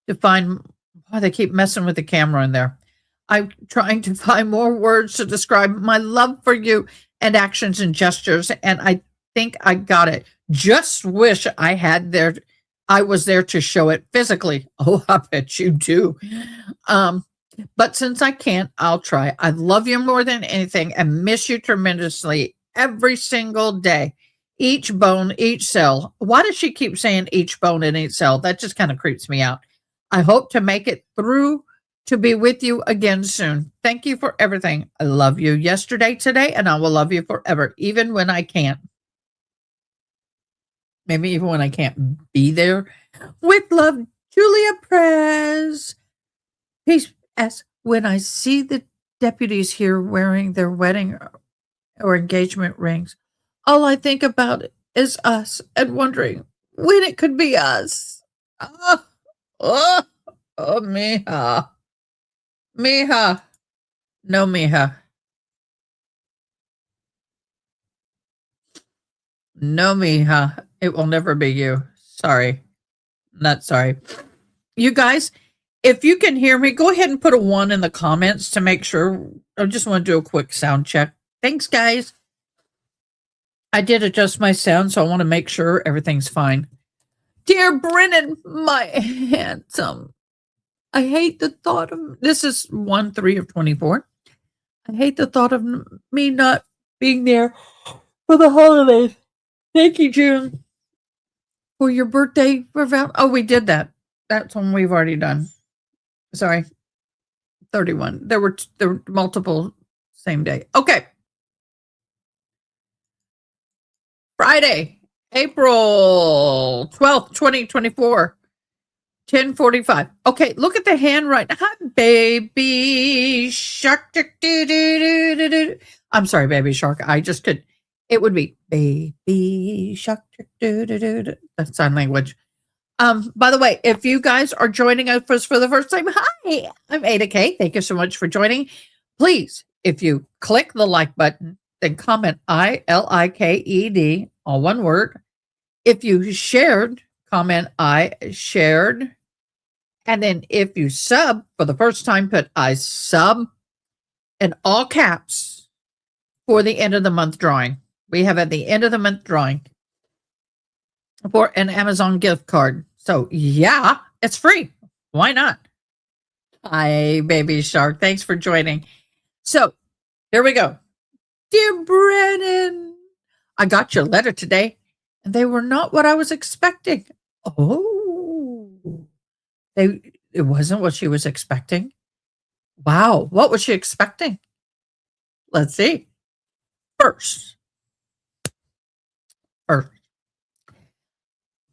to find, oh, they keep messing with the camera in there. I'm trying to find more words to describe my love for you and actions and gestures, and I think I got it. Just wish I was there to show it physically. Oh, I bet you do. But since I can't, I'll try. I love you more than anything and miss you tremendously every single day. Each bone, each cell. Why does she keep saying each bone and each cell? That just kind of creeps me out. I hope to make it through to be with you again soon. Thank you for everything. I love you yesterday, today, and I will love you forever, even when I can't. Maybe even when I can't be there. With love, Julia Prez. Peace. As when I see the deputies here wearing their wedding or engagement rings, all I think about is us and wondering when it could be us. Oh, oh, oh, mija. Mija. No, mija. No, mija. It will never be you. Sorry. Not sorry. You guys, if you can hear me, go ahead and put a 1 in the comments to make sure. I just want to do a quick sound check. Thanks, guys. I did adjust my sound, so I want to make sure everything's fine. Dear Brennan, my handsome, I hate the thought of this is 1/3 of 24. I hate the thought of me not being there for the holidays. Thank you, June, for your birthday. Oh, we did that. That's one we've already done. Sorry, 31. There were multiple same day. Okay. Friday, April 12th, 2024, 10:45. Okay, look at the handwriting. Hi, baby shark. I'm sorry, baby shark. I just could. It would be baby shark. That's sign language. By the way, if you guys are joining us for the first time, hi, I'm Ada K. Thank you so much for joining. Please, if you click the like button, then comment ILIKED, all one word. If you shared, comment I shared. And then if you sub for the first time, put I sub in all caps for the end of the month drawing. We have at the end of the month drawing for an Amazon gift card. So yeah, it's free. Why not? Hi, baby shark. Thanks for joining. So here we go. Dear Brennan, I got your letter today, and they were not what I was expecting. Oh, it wasn't what she was expecting. Wow, what was she expecting? Let's see. First,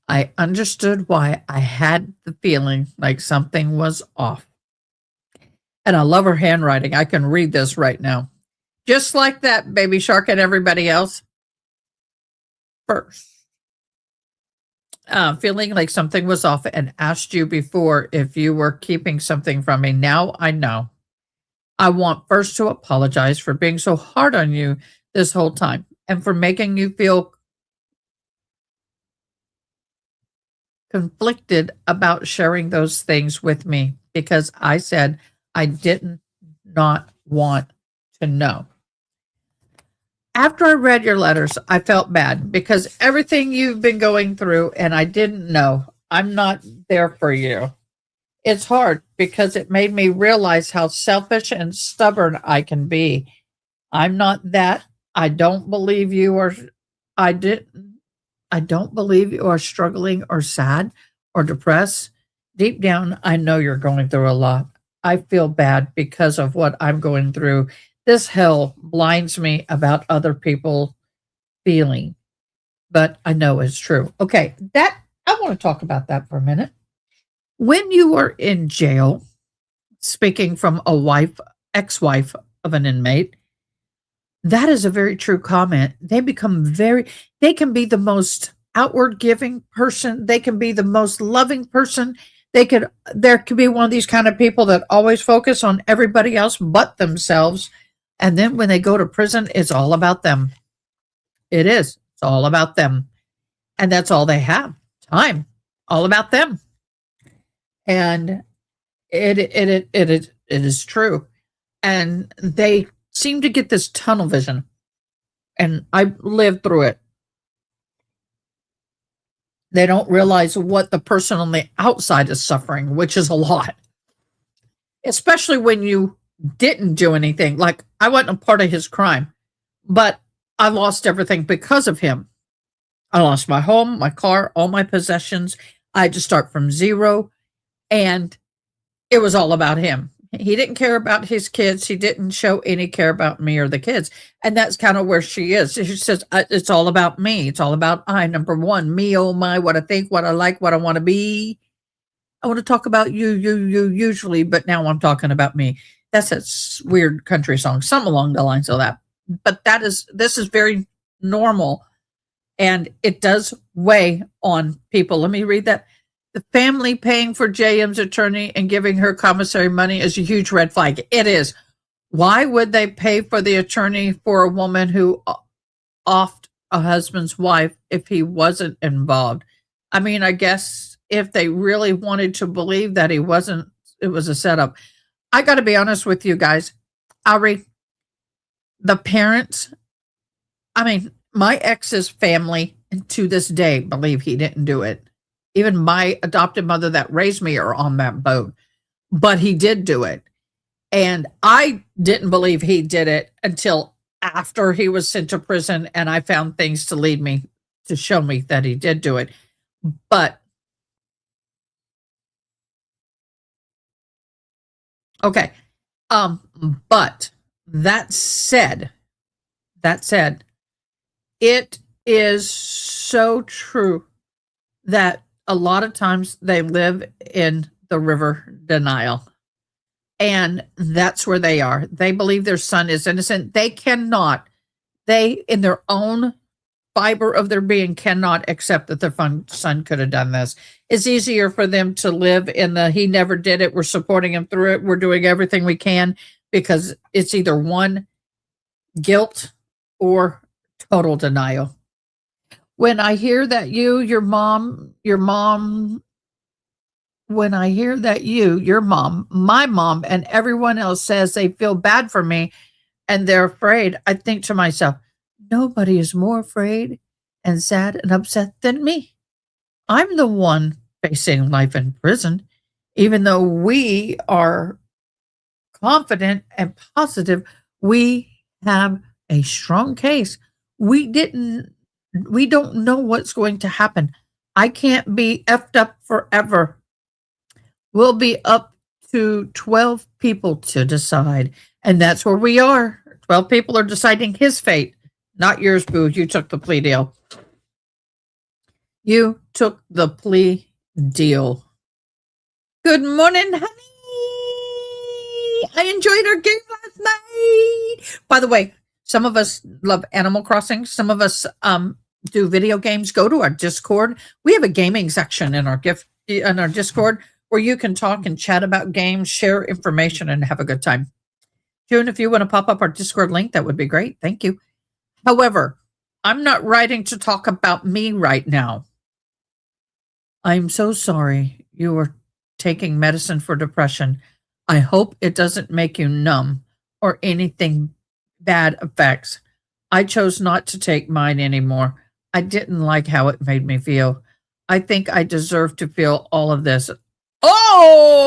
I understood why I had the feeling like something was off. And I love her handwriting. I can read this right now. Just like that, baby shark and everybody else. First, feeling like something was off and asked you before if you were keeping something from me. Now I know. I want first to apologize for being so hard on you this whole time and for making you feel conflicted about sharing those things with me because I said I didn't not want to know. After I read your letters, I felt bad because everything you've been going through and I didn't know. I'm not there for you. It's hard because it made me realize how selfish and stubborn I can be. I'm not that. I don't believe you are. I didn't. I don't believe you are struggling or sad or depressed. Deep down, I know you're going through a lot. I feel bad because of what I'm going through. This hell blinds me about other people feeling, but I know it's true. Okay, that I want to talk about that for a minute. When you were in jail, speaking from a ex-wife of an inmate, that is a very true comment. They can be the most outward giving person. They can be the most loving person. There could be one of these kind of people that always focus on everybody else but themselves. And then when they go to prison, it's all about them. It is. It's all about them. And that's all they have. Time. All about them. And it is true. And they seem to get this tunnel vision. And I lived through it. They don't realize what the person on the outside is suffering, which is a lot. Especially when you didn't do anything. Like I wasn't a part of his crime, but I lost everything because of him. I lost my home, my car, all my possessions. I had to start from zero. And it was all about him. He didn't care about his kids. He didn't show any care about me or the kids. And that's kind of where she is. She says, it's all about me. It's all about number one, me, oh my, what I think, what I like, what I want to be. I want to talk about you usually, but now I'm talking about me. That's a weird country song, something along the lines of that. But this is very normal. And it does weigh on people. Let me read that. The family paying for JM's attorney and giving her commissary money is a huge red flag. It is. Why would they pay for the attorney for a woman who offed a husband's wife if he wasn't involved? I mean, I guess if they really wanted to believe that he wasn't, it was a setup. I got to be honest with you guys. Ari, the parents, I mean, my ex's family, and to this day, believe he didn't do it. Even my adopted mother that raised me are on that boat, but he did do it. And I didn't believe he did it until after he was sent to prison and I found things to lead me to show me that he did do it. But okay. But that said, it is so true that a lot of times they live in the river denial. And that's where they are. They believe their son is innocent. They cannot, they, in their own fiber of their being, cannot accept that their son could have done this. It's easier for them to live in the he never did it. We're supporting him through it. We're doing everything we can, because it's either one, guilt, or total denial. When I hear that your mom, when I hear that your mom, my mom, and everyone else says they feel bad for me and they're afraid, I think to myself, nobody is more afraid and sad and upset than me. I'm the one facing life in prison, even though we are confident and positive we have a strong case. We don't know what's going to happen. I can't be effed up forever. We'll be up to 12 people to decide. And that's where we are. 12 people are deciding his fate, not yours, boo. You took the plea deal. You took the plea deal. Good morning, honey. I enjoyed our game last night. By the way, some of us love Animal Crossing. Some of us do video games. Go to our Discord. We have a gaming section in our Discord where you can talk and chat about games, share information, and have a good time. June, if you want to pop up our Discord link, that would be great. Thank you. However, I'm not writing to talk about me right now. I'm so sorry you were taking medicine for depression. I hope it doesn't make you numb or anything bad effects. I chose not to take mine anymore. I didn't like how it made me feel. I think I deserve to feel all of this. Oh,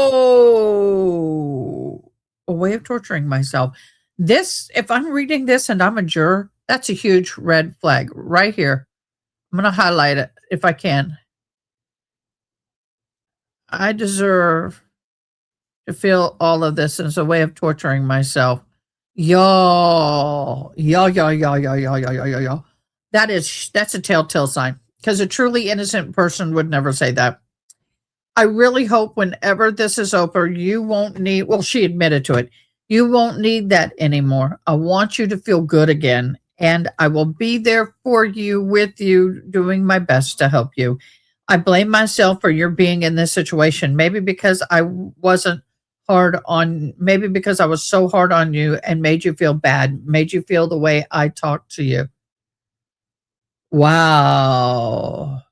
a way of torturing myself. This, if I'm reading this and I'm a juror, that's a huge red flag right here. I'm going to highlight it if I can. I deserve to feel all of this as a way of torturing myself. Y'all. That's a telltale sign, because a truly innocent person would never say that. I really hope whenever this is over, you won't need, well, she admitted to it. You won't need that anymore. I want you to feel good again, and I will be there for you, with you, doing my best to help you. I blame myself for your being in this situation. Maybe because I was so hard on you and made you feel bad, made you feel the way I talked to you. Wow.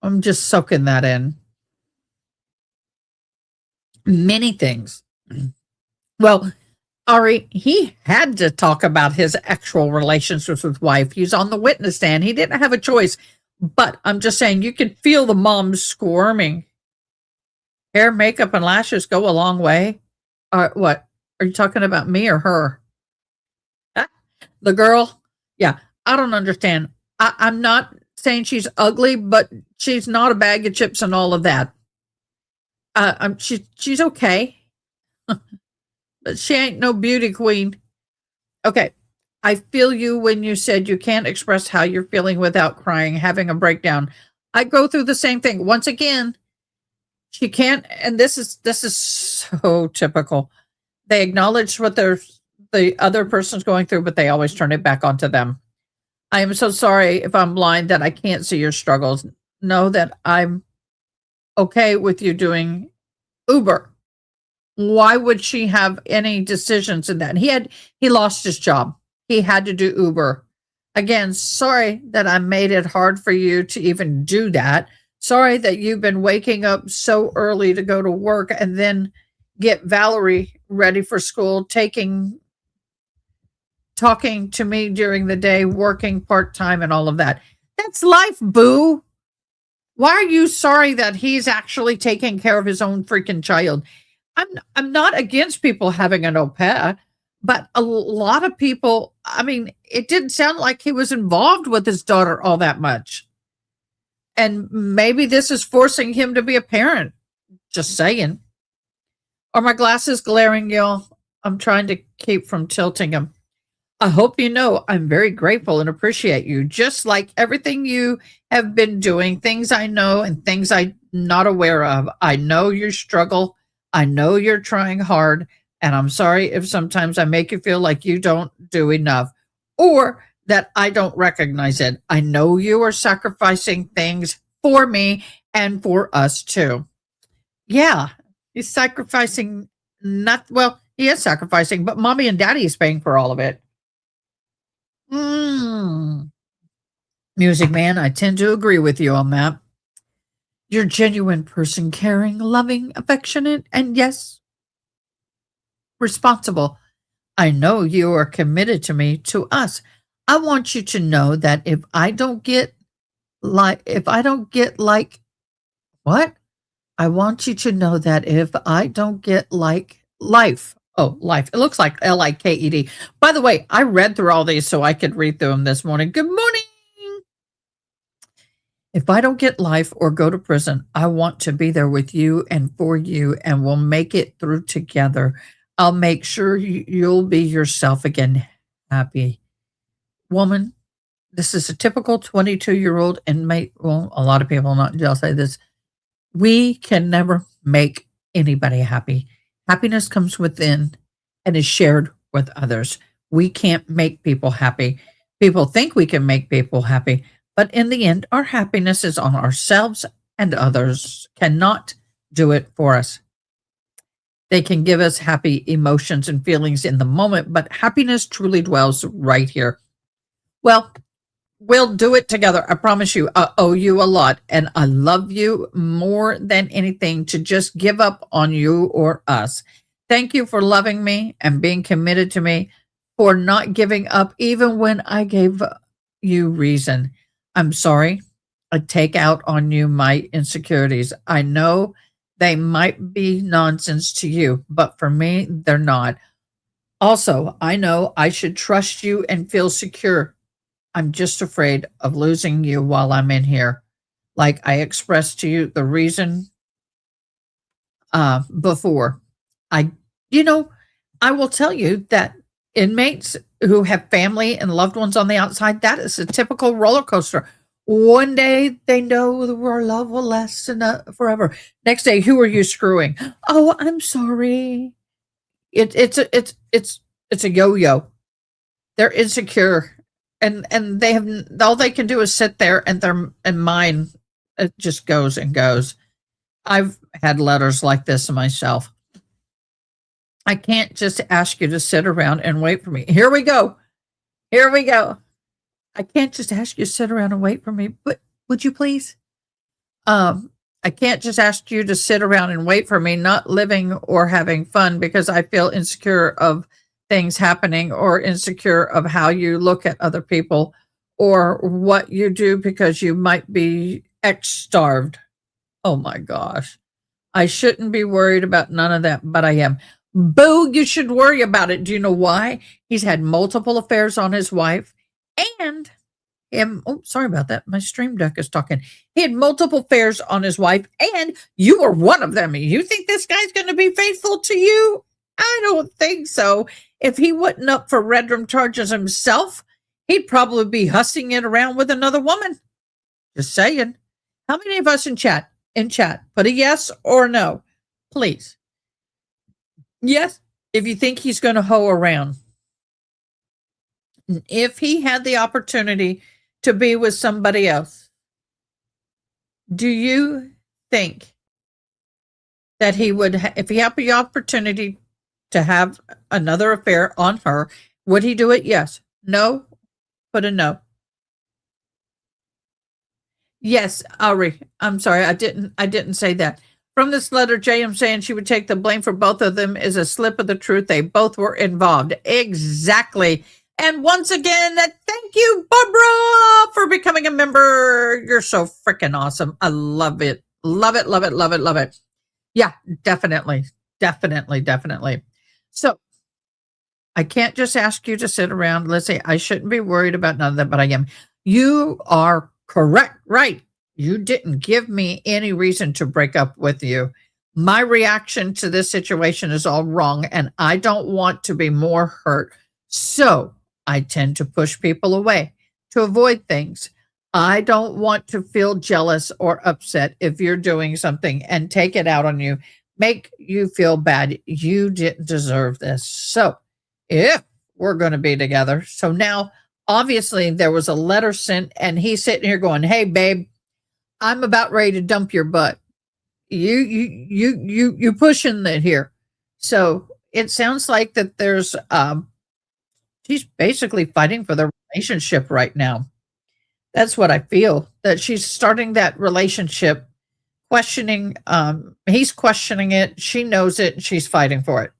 I'm just soaking that in. Many things. Well, Ari, he had to talk about his actual relationships with wife. He's on the witness stand. He didn't have a choice. But I'm just saying, you can feel the mom squirming. Hair, makeup, and lashes go a long way. What? Are you talking about me or her? The girl? Yeah, I don't understand. I'm not saying she's ugly, but she's not a bag of chips and all of that. She's okay. But she ain't no beauty queen. Okay. I feel you when you said you can't express how you're feeling without crying, having a breakdown. I go through the same thing. Once again, she can't, and this is so typical. They acknowledge what the other person's going through, but they always turn it back onto them. I am so sorry if I'm blind that I can't see your struggles. Know that I'm okay with you doing Uber. Why would she have any decisions in that? He lost his job. He had to do Uber. Again, sorry that I made it hard for you to even do that. Sorry that you've been waking up so early to go to work and then get Valerie ready for school, talking to me during the day, working part-time and all of that. That's life, boo. Why are you sorry that he's actually taking care of his own freaking child? I'm not against people having an au pair, but a lot of people, I mean, it didn't sound like he was involved with his daughter all that much. And maybe this is forcing him to be a parent. Just saying. Are my glasses glaring, y'all? I'm trying to keep from tilting him. I hope you know I'm very grateful and appreciate you, just like everything you have been doing, things I know and things I'm not aware of. I know your struggle. I know you're trying hard, and I'm sorry if sometimes I make you feel like you don't do enough or that I don't recognize it. I know you are sacrificing things for me and for us too. Yeah, he's sacrificing not well, he is sacrificing, but mommy and daddy is paying for all of it. Mm. Music man, I tend to agree with you on that. You're a genuine person, caring, loving, affectionate, and yes, responsible. I know you are committed to me, to us. I want you to know that if I don't get like, what? I want you to know that if I don't get like life, oh, life, it looks like Liked. By the way, I read through all these so I could read through them this morning. Good morning. If I don't get life or go to prison, I want to be there with you and for you, and we'll make it through together. I'll make sure you'll be yourself again. Happy woman. This is a typical 22-year-old inmate. Well, a lot of people not in jail say this. We can never make anybody happy. Happiness comes within and is shared with others. We can't make people happy. People think we can make people happy, but in the end, our happiness is on ourselves, and others cannot do it for us. They can give us happy emotions and feelings in the moment, but happiness truly dwells right here. Well, we'll do it together. I promise you. I owe you a lot, and I love you more than anything to just give up on you or us. Thank you for loving me and being committed to me, for not giving up even when I gave you reason. I'm sorry. I take out on you my insecurities. I know they might be nonsense to you, but for me, they're not. Also, I know I should trust you and feel secure. I'm just afraid of losing you while I'm in here. Like I expressed to you the reason before. I, you know, I will tell you that inmates who have family and loved ones on the outside, that is a typical roller coaster. One day they know that our love will last forever. Next day, who are you screwing? Oh, I'm sorry. It's a yo-yo. They're insecure, and they have all they can do is sit there, and mine it just goes and goes. I've had letters like this myself. I can't just ask you to sit around and wait for me. Here we go. Here we go. I can't just ask you to sit around and wait for me, but would you please? I can't just ask you to sit around and wait for me, not living or having fun because I feel insecure of things happening, or insecure of how you look at other people, or what you do because you might be starved. Oh my gosh. I shouldn't be worried about none of that, but I am. Boo, you should worry about it. Do you know why? He's had multiple affairs on his wife, and oh, sorry about that. My stream deck is talking. He had multiple affairs on his wife, and you were one of them. You think this guy's going to be faithful to you? I don't think so. If he wasn't up for red room charges himself, he'd probably be hussing it around with another woman. Just saying. How many of us in chat, put a yes or no, please? Yes, if you think he's going to hoe around. If he had the opportunity to be with somebody else, do you think that he would, if he had the opportunity to have another affair on her, would he do it? Yes. No? Put a no. Yes, Ari. I'm sorry. I didn't say that. From this letter, JM saying she would take the blame for both of them is a slip of the truth. They both were involved. Exactly. And once again, thank you, Barbara, for becoming a member. You're so freaking awesome. I love it. Love it, love it, love it, love it. Yeah, definitely. Definitely, definitely. So I can't just ask you to sit around. Let's say I shouldn't be worried about none of that, but I am. You are correct. Right. You didn't give me any reason to break up with you. My reaction to this situation is all wrong, and I don't want to be more hurt. So I tend to push people away to avoid things. I don't want to feel jealous or upset if you're doing something and take it out on you, make you feel bad. You didn't deserve this. So if we're going to be together, so now obviously there was a letter sent, and he's sitting here going, "Hey, babe, I'm about ready to dump your butt. You pushing it here." So it sounds like that there's she's basically fighting for the relationship right now. That's what I feel. That she's starting that relationship, questioning he's questioning it, she knows it, and she's fighting for it.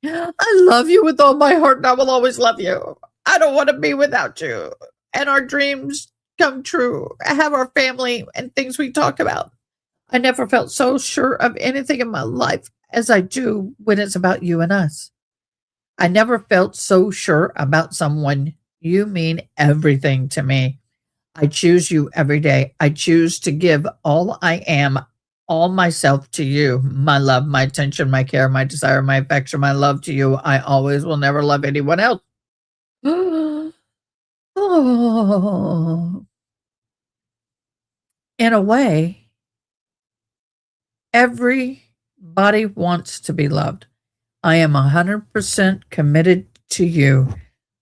I love you with all my heart, and I will always love you. I don't want to be without you. And our dreams come true. I have our family and things we talk about. I never felt so sure of anything in my life as I do when it's about you and us. I never felt so sure about someone. You mean everything to me. I choose you every day. I choose to give all I am, all myself to you. My love, my attention, my care, my desire, my affection, my love to you. I always will never love anyone else. Oh, in a way, everybody wants to be loved. I am 100% committed to you.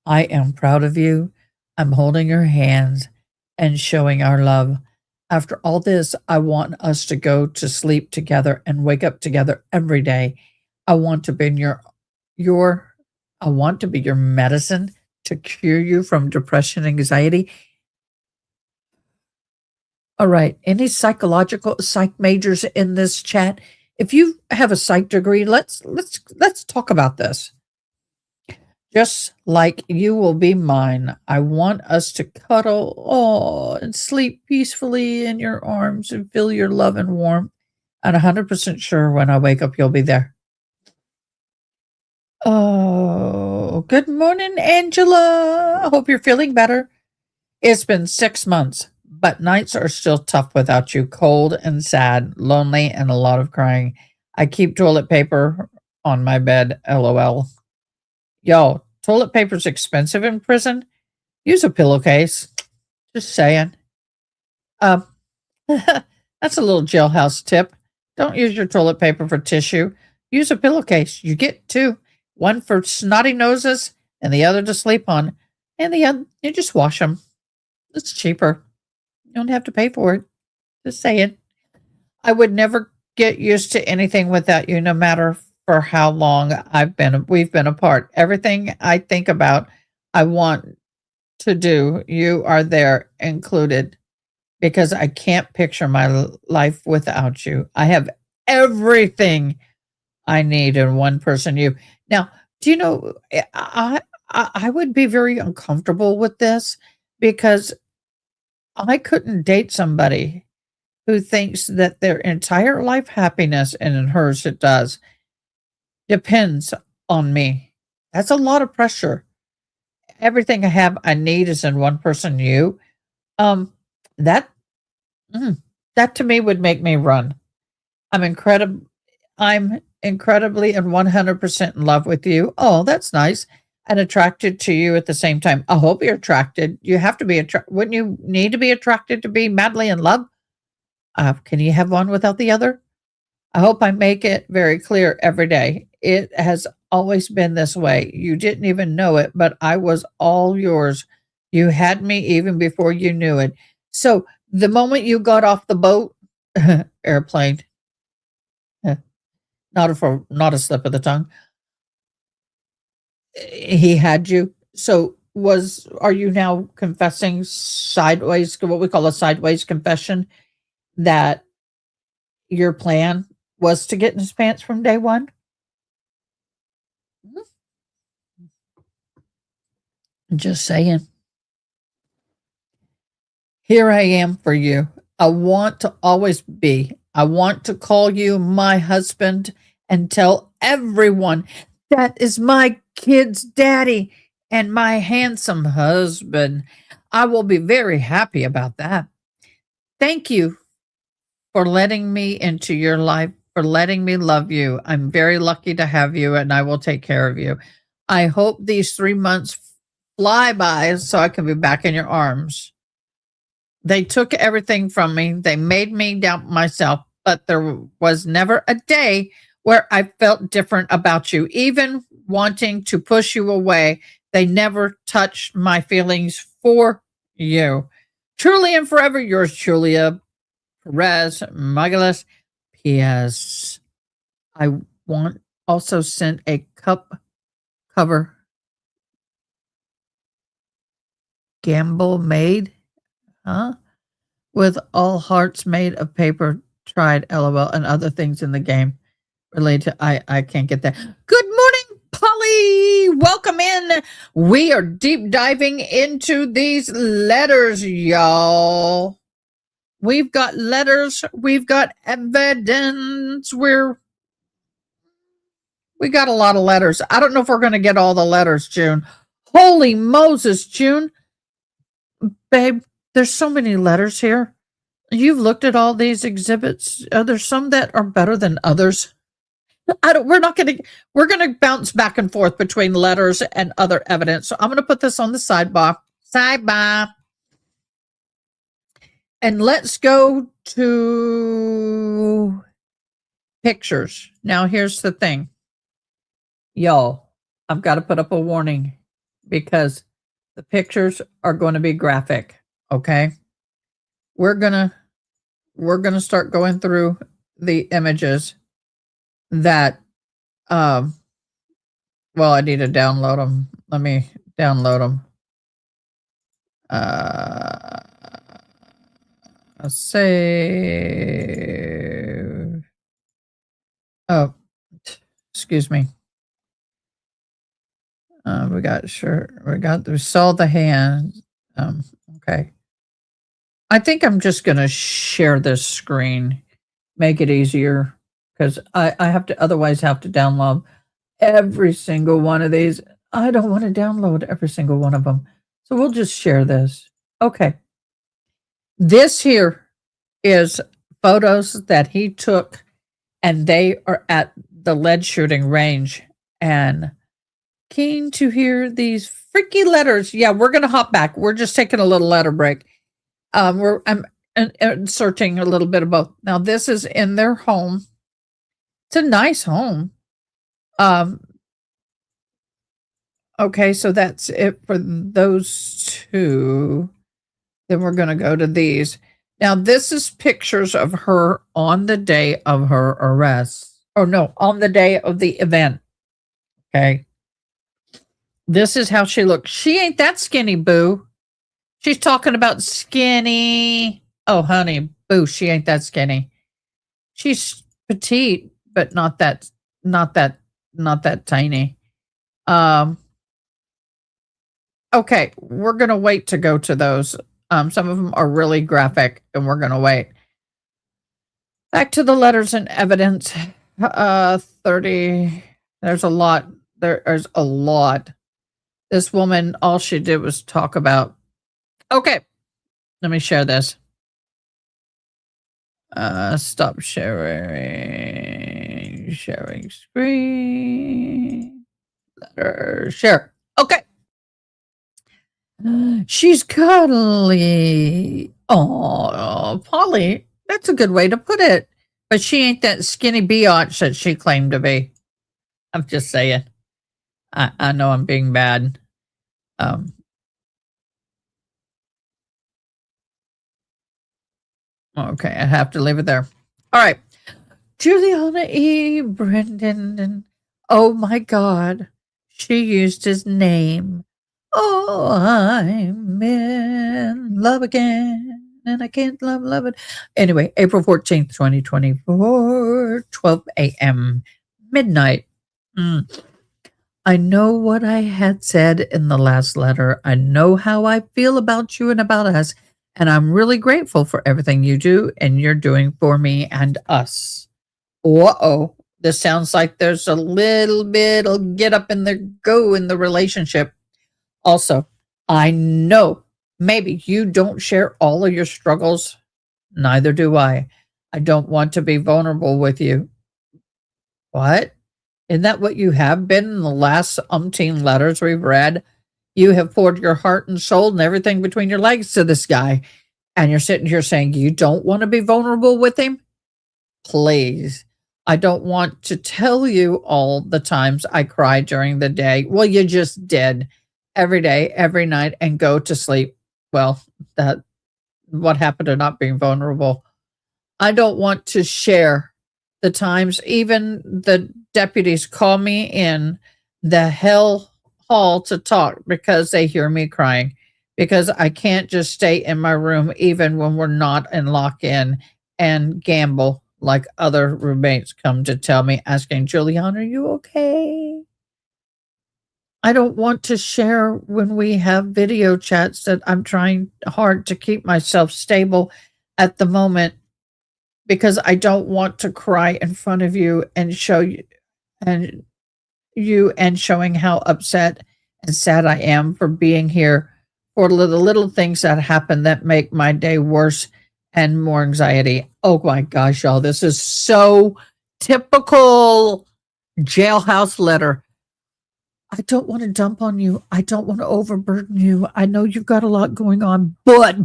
I am proud of you. I'm holding your hands and showing our love. After all this, I want us to go to sleep together and wake up together every day. I want to be your I want to be your medicine to cure you from depression, anxiety. All right. Any psych majors in this chat? If you have a psych degree, let's talk about this. Just like you will be mine, I want us to cuddle, and sleep peacefully in your arms and feel your love and warmth. I'm 100% sure when I wake up, you'll be there. Oh, good morning, Angela. I hope you're feeling better. It's been 6 months, but nights are still tough without you. Cold and sad, lonely, and a lot of crying. I keep toilet paper on my bed, lol. Yo, toilet paper's expensive in prison. Use a pillowcase. Just saying. Um, that's a little jailhouse tip. Don't use your toilet paper for tissue. Use a pillowcase. You get two. One for snotty noses and the other to sleep on. And the other, you just wash them. It's cheaper. You don't have to pay for it. Just saying. I would never get used to anything without you, no matter for how long we've been apart. Everything I think about, I want to do, you are there included, because I can't picture my life without you. I have everything I need in one person, you. Now, do you know, I would be very uncomfortable with this, because I couldn't date somebody who thinks that their entire life happiness, and in hers it does, depends on me. That's a lot of pressure. Everything I have, I need is in one person, you. Um, that that to me would make me run. I'm incredible. I'm incredibly and 100% in love with you. Oh, that's nice. And attracted to you at the same time. I hope you're attracted. You have to be attracted. Wouldn't you need to be attracted to be madly in love? Can you have one without the other? I hope I make it very clear every day. It has always been this way. You didn't even know it, but I was all yours. You had me even before you knew it. So the moment you got off the boat, airplane, not a slip of the tongue, he had you. So are you now confessing sideways, what we call a sideways confession, that your plan was to get in his pants from day one? Just saying. Here I am for you. I want to always be. I want to call you my husband and tell everyone that is my kid's daddy and my handsome husband. I will be very happy about that. Thank you for letting me into your life for letting me love you. I'm very lucky to have you, and I will take care of you. I hope these 3 months fly by so I can be back in your arms. They took everything from me. They made me doubt myself, but there was never a day where I felt different about you. Even wanting to push you away, they never touched my feelings for you. Truly and forever yours, Julia Perez Magalhaes. P.S. I want also sent a cup cover gamble made, with all hearts made of paper, tried, LOL, and other things in the game related to, I can't get that. Good morning, Polly. Welcome in. We are deep diving into these letters, y'all. We've got letters. We've got evidence. We got a lot of letters. I don't know if we're going to get all the letters, June. Holy Moses, June. Babe, there's so many letters here. You've looked at all these exhibits. There's some that are better than others. We're going to bounce back and forth between letters and other evidence. So I'm going to put this on the sidebar. And let's go to pictures. Now, here's the thing. Y'all, I've got to put up a warning because the pictures are going to be graphic. Okay. We're going to start going through the images that, well, I need to download them. Let me download them. Let's say, oh, excuse me. We saw the hand. Okay. I think I'm just going to share this screen, make it easier, because I otherwise have to download every single one of these. I don't want to download every single one of them. So we'll just share this. Okay. This here is photos that he took, and they are at the lead shooting range. And keen to hear these freaky letters. Yeah, we're going to hop back. We're just taking a little letter break. I'm inserting a little bit of both. Now, this is in their home. It's a nice home. Okay, so that's it for those two. Then we're going to go to these. Now, this is pictures of her on the day of her arrest. Oh, no, on the day of the event. Okay. This is how she looks. She ain't that skinny, boo. She's talking about skinny. Oh, honey, boo, she ain't that skinny. She's petite, but not that tiny. Okay, we're going to wait to go to those. Some of them are really graphic, and we're going to wait. Back to the letters and evidence. 30. There's a lot. There's a lot. This woman, all she did was talk about. Okay, let me share this. Stop sharing. Sharing screen. Letter share. Okay. She's cuddly. Oh, Polly, that's a good way to put it. But she ain't that skinny biatch that she claimed to be. I'm just saying. I know I'm being bad. Okay, I have to leave it there. All right. Juliana E. Brendan. Oh my God. She used his name. Oh, I'm in love again. And I can't love it. Anyway, April 14th, 2024, 12 a.m. midnight. I know what I had said in the last letter. I know how I feel about you and about us. And I'm really grateful for everything you do and you're doing for me and us. Uh-oh. This sounds like there's a little bit of get up and go in the relationship. Also, I know maybe you don't share all of your struggles. Neither do I. I don't want to be vulnerable with you. What? Isn't that what you have been in the last umpteen letters we've read? You have poured your heart and soul and everything between your legs to this guy. And you're sitting here saying you don't want to be vulnerable with him? Please. I don't want to tell you all the times I cry during the day. Well, you just did every day, every night, and go to sleep. Well, that what happened to not being vulnerable? I don't want to share the times even the deputies call me in the hell hall to talk because they hear me crying, because I can't just stay in my room even when we're not in lock-in and gamble like other roommates come to tell me, asking, Julian, are you okay? I don't want to share when we have video chats that I'm trying hard to keep myself stable at the moment, because I don't want to cry in front of you and show you and showing how upset and sad I am for being here for the little things that happen that make my day worse and more anxiety. Oh my gosh, y'all, this is so typical jailhouse letter. I don't want to dump on you. I don't want to overburden you. I know you've got a lot going on, but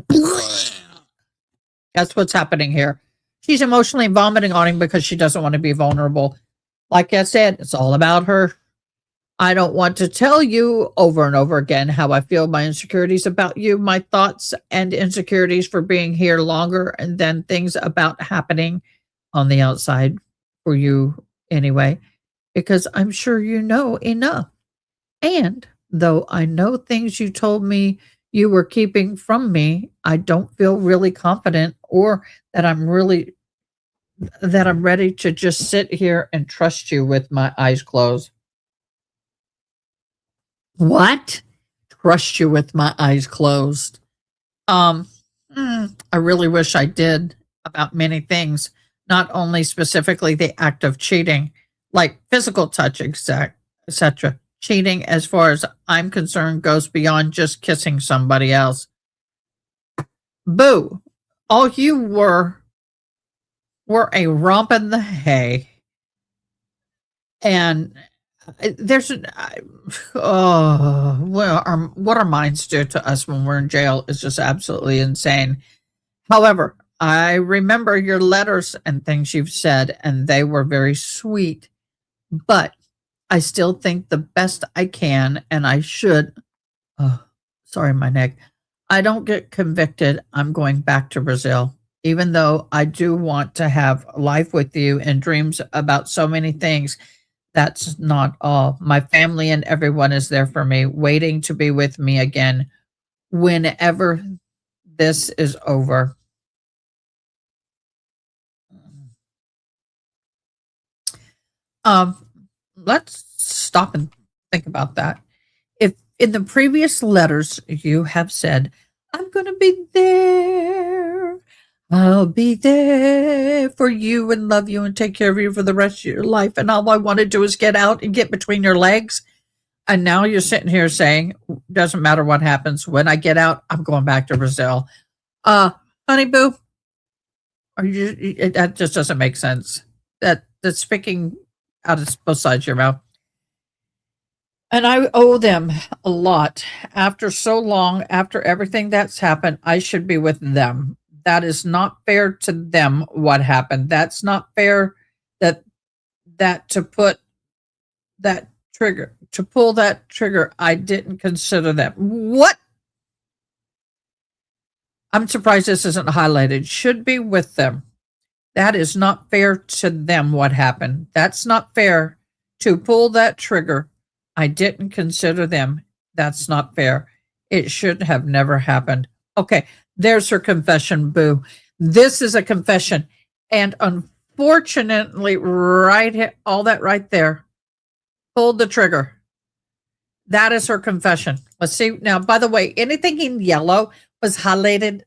that's what's happening here. She's emotionally vomiting on him because she doesn't want to be vulnerable. Like I said, it's all about her. I don't want to tell you over and over again how I feel, my insecurities about you, my thoughts and insecurities for being here longer, and then things about happening on the outside for you anyway, because I'm sure you know enough. And though I know things you told me you were keeping from me, I don't feel really confident or that I'm ready to just sit here and trust you with my eyes closed. What? Trust you with my eyes closed. I really wish I did about many things, not only specifically the act of cheating, like physical touch, etc. Cheating, as far as I'm concerned, goes beyond just kissing somebody else. Boo! All you were a romp in the hay, and there's what our minds do to us when we're in jail is just absolutely insane. However, I remember your letters and things you've said, and they were very sweet, but I still think the best I can, and I should. Oh, sorry, my neck. I don't get convicted. I'm going back to Brazil, even though I do want to have life with you and dreams about so many things. That's not all. My family and everyone is there for me, waiting to be with me again whenever this is over. Let's stop and think about that. If in the previous letters you have said, I'm going to be there, I'll be there for you and love you and take care of you for the rest of your life, and all I want to do is get out and get between your legs. And now you're sitting here saying, doesn't matter what happens. When I get out, I'm going back to Brazil. Honey boo, that just doesn't make sense. That's speaking out of both sides of your mouth. And I owe them a lot. After so long, after everything that's happened, I should be with them. That is not fair to them what happened. That's not fair that to pull that trigger, I didn't consider that. What? I'm surprised this isn't highlighted. Should be with them. That is not fair to them what happened. That's not fair to pull that trigger. I didn't consider them. That's not fair. It should have never happened. Okay, there's her confession, boo. This is a confession. And unfortunately, all that right there, pulled the trigger. That is her confession. Let's see. Now, by the way, anything in yellow was highlighted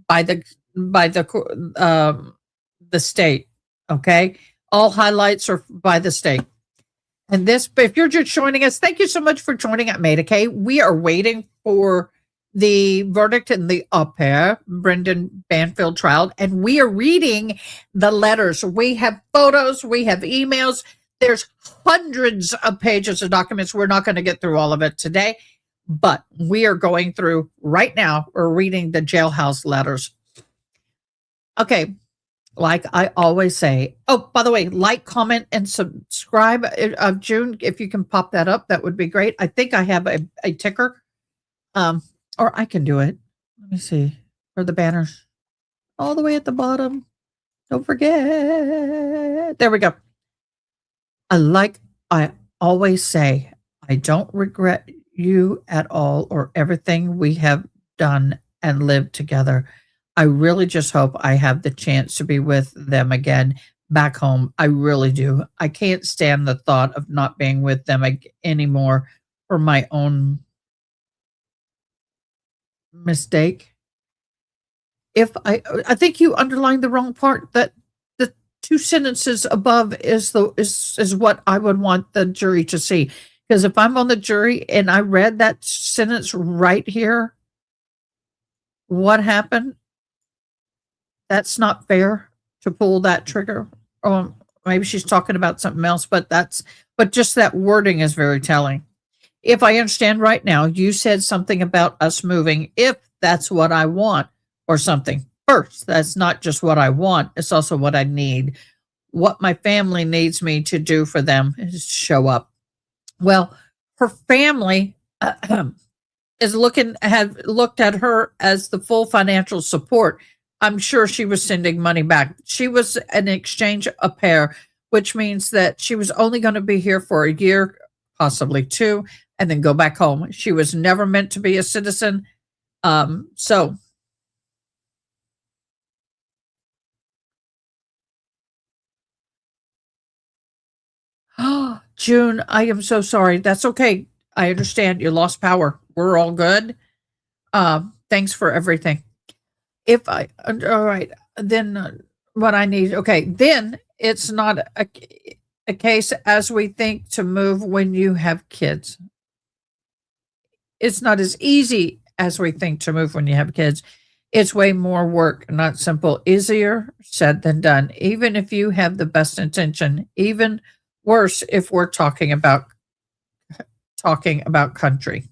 by the state. Okay, all highlights are by the state. And this, if you're just joining us, thank you so much for joining at Made. Okay, we are waiting for the verdict in the au pair, Brendan Banfield trial, and we are reading the letters. We have photos, we have emails. There's hundreds of pages of documents. We're not going to get through all of it today, but we are going through right now. We're reading the jailhouse letters. Okay. Like I always say, oh, by the way, like, comment, and subscribe. June, if you can pop that up, that would be great. I think I have a ticker. Or I can do it. Let me see. For the banners. All the way at the bottom. Don't forget. There we go. I always say, I don't regret you at all or everything we have done and lived together. I really just hope I have the chance to be with them again back home. I really do. I can't stand the thought of not being with them anymore for my own mistake. If I think you underlined the wrong part, that the two sentences above is what I would want the jury to see. Because if I'm on the jury and I read that sentence right here, what happened? That's not fair to pull that trigger. Or maybe she's talking about something else, but just that wording is very telling. If I understand right now, you said something about us moving if that's what I want or something. First, that's not just what I want, it's also what I need. What my family needs me to do for them is show up. Well, her family have looked at her as the full financial support. I'm sure she was sending money back. She was an exchange au pair, which means that she was only going to be here for a year, possibly two, and then go back home. She was never meant to be a citizen. So June, I am so sorry. That's okay. I understand you lost power. We're all good. Thanks for everything. All right, then what I need, okay, then it's not a case as we think to move when you have kids. It's not as easy as we think to move when you have kids. It's way more work, not simple. Easier said than done, even if you have the best intention. Even worse if we're talking about country.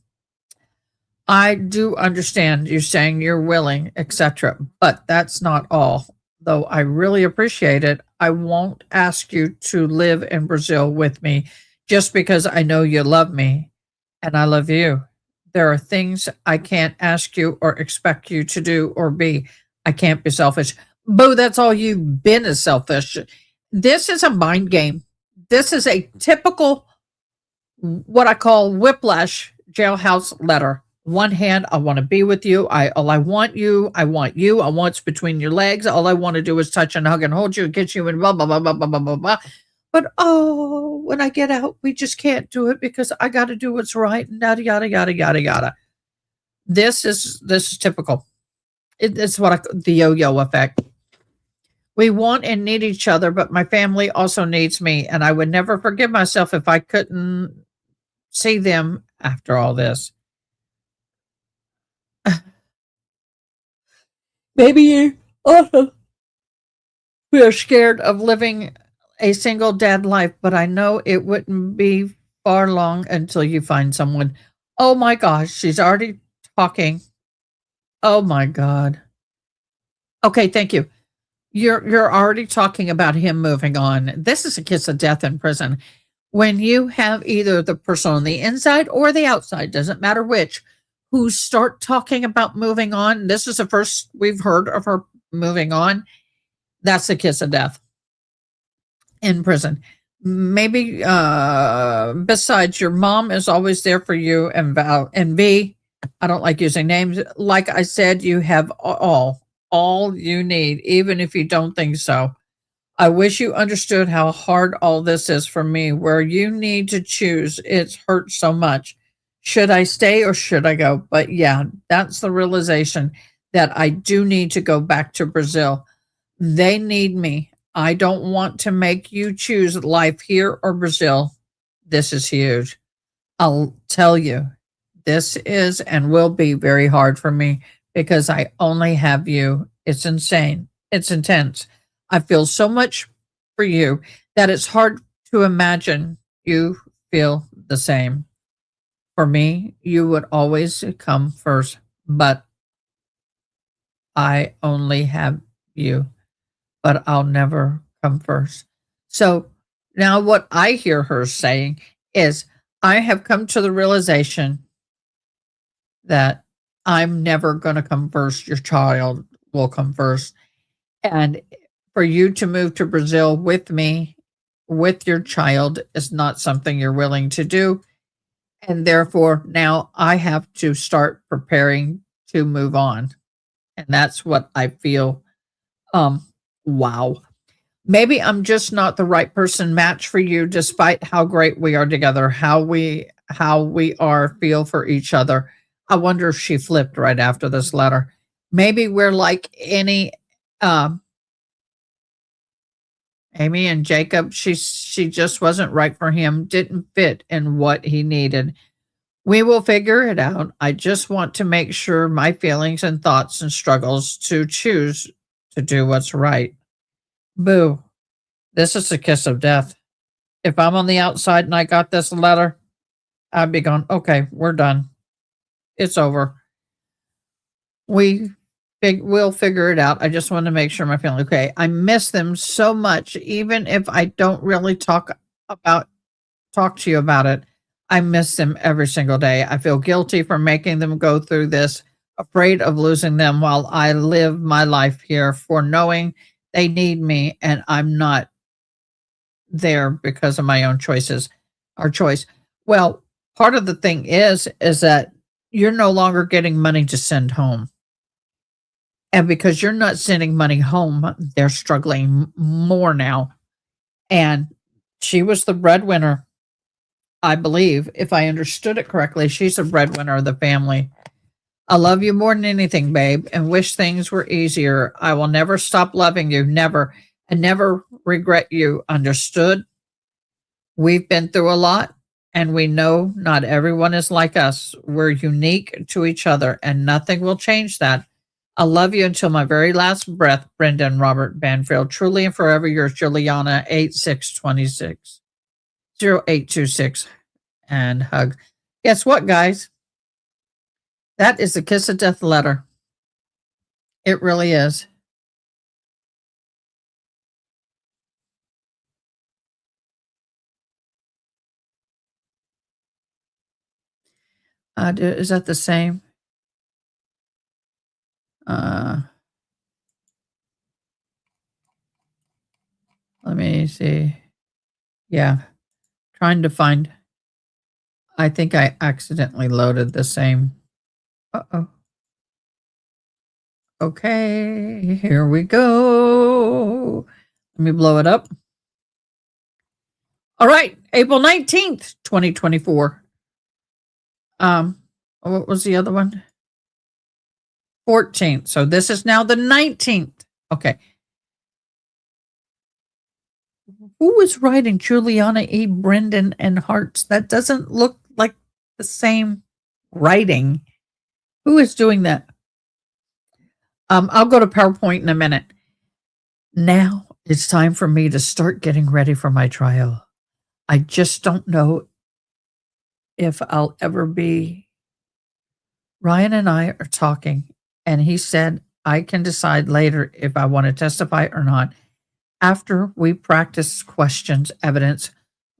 I do understand you saying you're willing, etc., but that's not all. Though I really appreciate it, I won't ask you to live in Brazil with me just because I know you love me and I love you. There are things I can't ask you or expect you to do or be. I can't be selfish. Boo, that's all you've been is selfish. This is a mind game. This is a typical, what I call whiplash jailhouse letter. One hand, I want to be with you. I want you. I want you. I want what's between your legs. All I want to do is touch and hug and hold you and kiss you and blah, blah, blah, blah, blah, blah, blah, blah. But when I get out, we just can't do it because I got to do what's right and yada, yada, yada, yada, yada. This is typical. It's the yo-yo effect. We want and need each other, but my family also needs me, and I would never forgive myself if I couldn't see them after all this. Maybe you also are scared of living a single dad life, but I know it wouldn't be far long until you find someone. Oh my gosh, she's already talking. Oh my God. Okay, thank you. You're already talking about him moving on. This is a kiss of death in prison. When you have either the person on the inside or the outside, doesn't matter which, who start talking about moving on. This is the first we've heard of her moving on. That's a kiss of death in prison. Maybe besides, your mom is always there for you, and Val and B. I don't like using names. Like I said, you have all you need, even if you don't think so. I wish you understood how hard all this is for me, where you need to choose. It hurts so much. Should I stay or should I go? But yeah, that's the realization that I do need to go back to Brazil. They need me. I don't want to make you choose life here or Brazil. This is huge. I'll tell you, this is and will be very hard for me because I only have you. It's insane. It's intense. I feel so much for you that it's hard to imagine you feel the same. For me, you would always come first, but I only have you, but I'll never come first. So now what I hear her saying is, I have come to the realization that I'm never going to come first. Your child will come first. And for you to move to Brazil with me, with your child, is not something you're willing to do. And therefore, now I have to start preparing to move on. And that's what I feel. Wow. Maybe I'm just not the right person match for you, despite how great we are together, how we are feel for each other. I wonder if she flipped right after this letter. Maybe we're like any Amy and Jacob. She just wasn't right for him, didn't fit in what he needed. We will figure it out. I just want to make sure my feelings and thoughts and struggles to choose to do what's right. Boo. This is the kiss of death. If I'm on the outside and I got this letter, I'd be going, okay, we're done. It's over. We'll figure it out. I just want to make sure my family okay. I miss them so much, even if I don't really talk to you about it. I miss them every single day. I feel guilty for making them go through this, afraid of losing them while I live my life here, for knowing they need me and I'm not there because of my own choices or choice. Well, part of the thing is that you're no longer getting money to send home. And because you're not sending money home, they're struggling more now. And she was the breadwinner, I believe, if I understood it correctly. She's the breadwinner of the family. I love you more than anything, babe, and wish things were easier. I will never stop loving you, never, and never regret you. Understood? We've been through a lot, and we know not everyone is like us. We're unique to each other, and nothing will change that. I love you until my very last breath, Brendan Robert Banfield. Truly and forever yours, Juliana, 8626 0826. And hug. Guess what, guys? That is the kiss of death letter. It really is. Is that the same? Let me see. Yeah. Trying to find. I think I accidentally loaded the same. Uh-oh. Okay, here we go. Let me blow it up. All right, April 19th, 2024. What was the other one? 14th. So this is now the 19th. Okay. Who was writing Juliana E. Brendan and Hearts? That doesn't look like the same writing. Who is doing that? I'll go to PowerPoint in a minute. Now it's time for me to start getting ready for my trial. I just don't know if I'll ever be. Ryan and I are talking, and he said I can decide later if I want to testify or not. After we practice questions, evidence,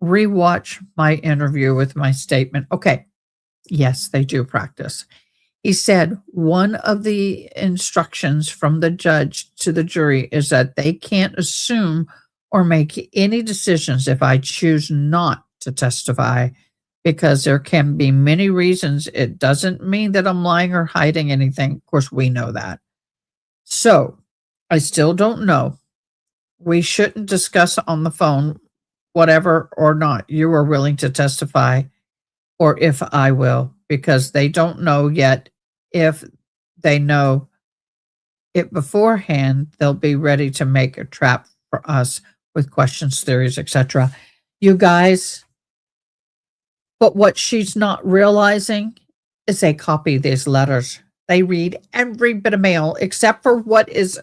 rewatch my interview with my statement. Okay. Yes, they do practice. He said one of the instructions from the judge to the jury is that they can't assume or make any decisions if I choose not to testify, because there can be many reasons. It doesn't mean that I'm lying or hiding anything. Of course, we know that. So I still don't know. We shouldn't discuss on the phone whatever or not you are willing to testify, or if I will, because they don't know yet. If they know it beforehand, they'll be ready to make a trap for us with questions, theories, etc. You guys, but what she's not realizing is they copy these letters. They read every bit of mail except for what is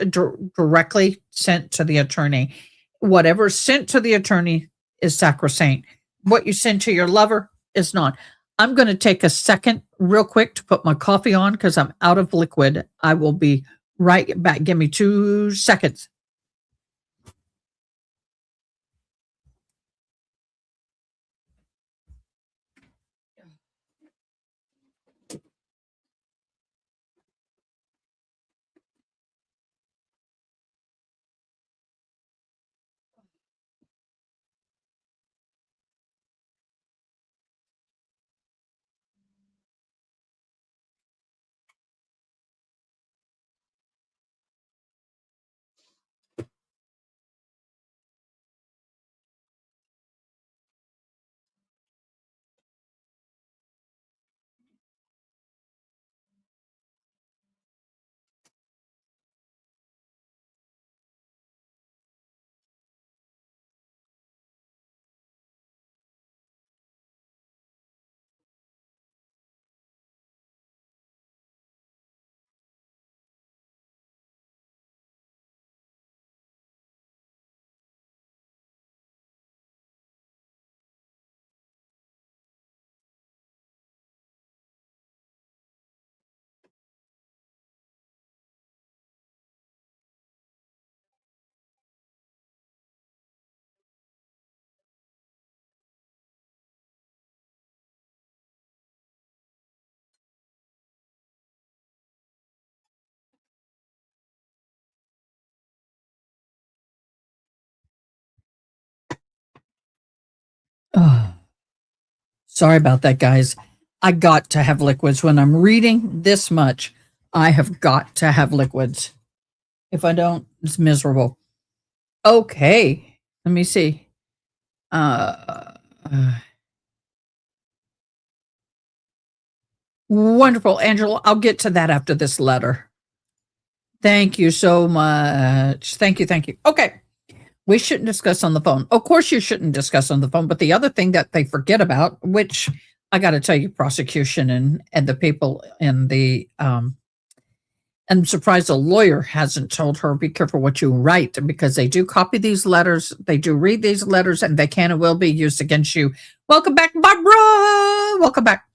directly sent to the attorney. Whatever's sent to the attorney is sacrosanct. What you send to your lover is not. I'm going to take a second real quick to put my coffee on because I'm out of liquid. I will be right back. Give me 2 seconds. Oh, sorry about that, guys. I got to have liquids when I'm reading this much. I have got to have liquids. If I don't, it's miserable. Okay, let me see. Uh, Wonderful, Angela. I'll get to that after this letter. Thank you so much. Thank you. Thank you. Okay. We shouldn't discuss on the phone. Of course, you shouldn't discuss on the phone. But the other thing that they forget about, which I got to tell you, prosecution and the people in the I'm surprised a lawyer hasn't told her be careful what you write because they do copy these letters, they do read these letters, and they can and will be used against you. Welcome back, Barbara. Welcome back.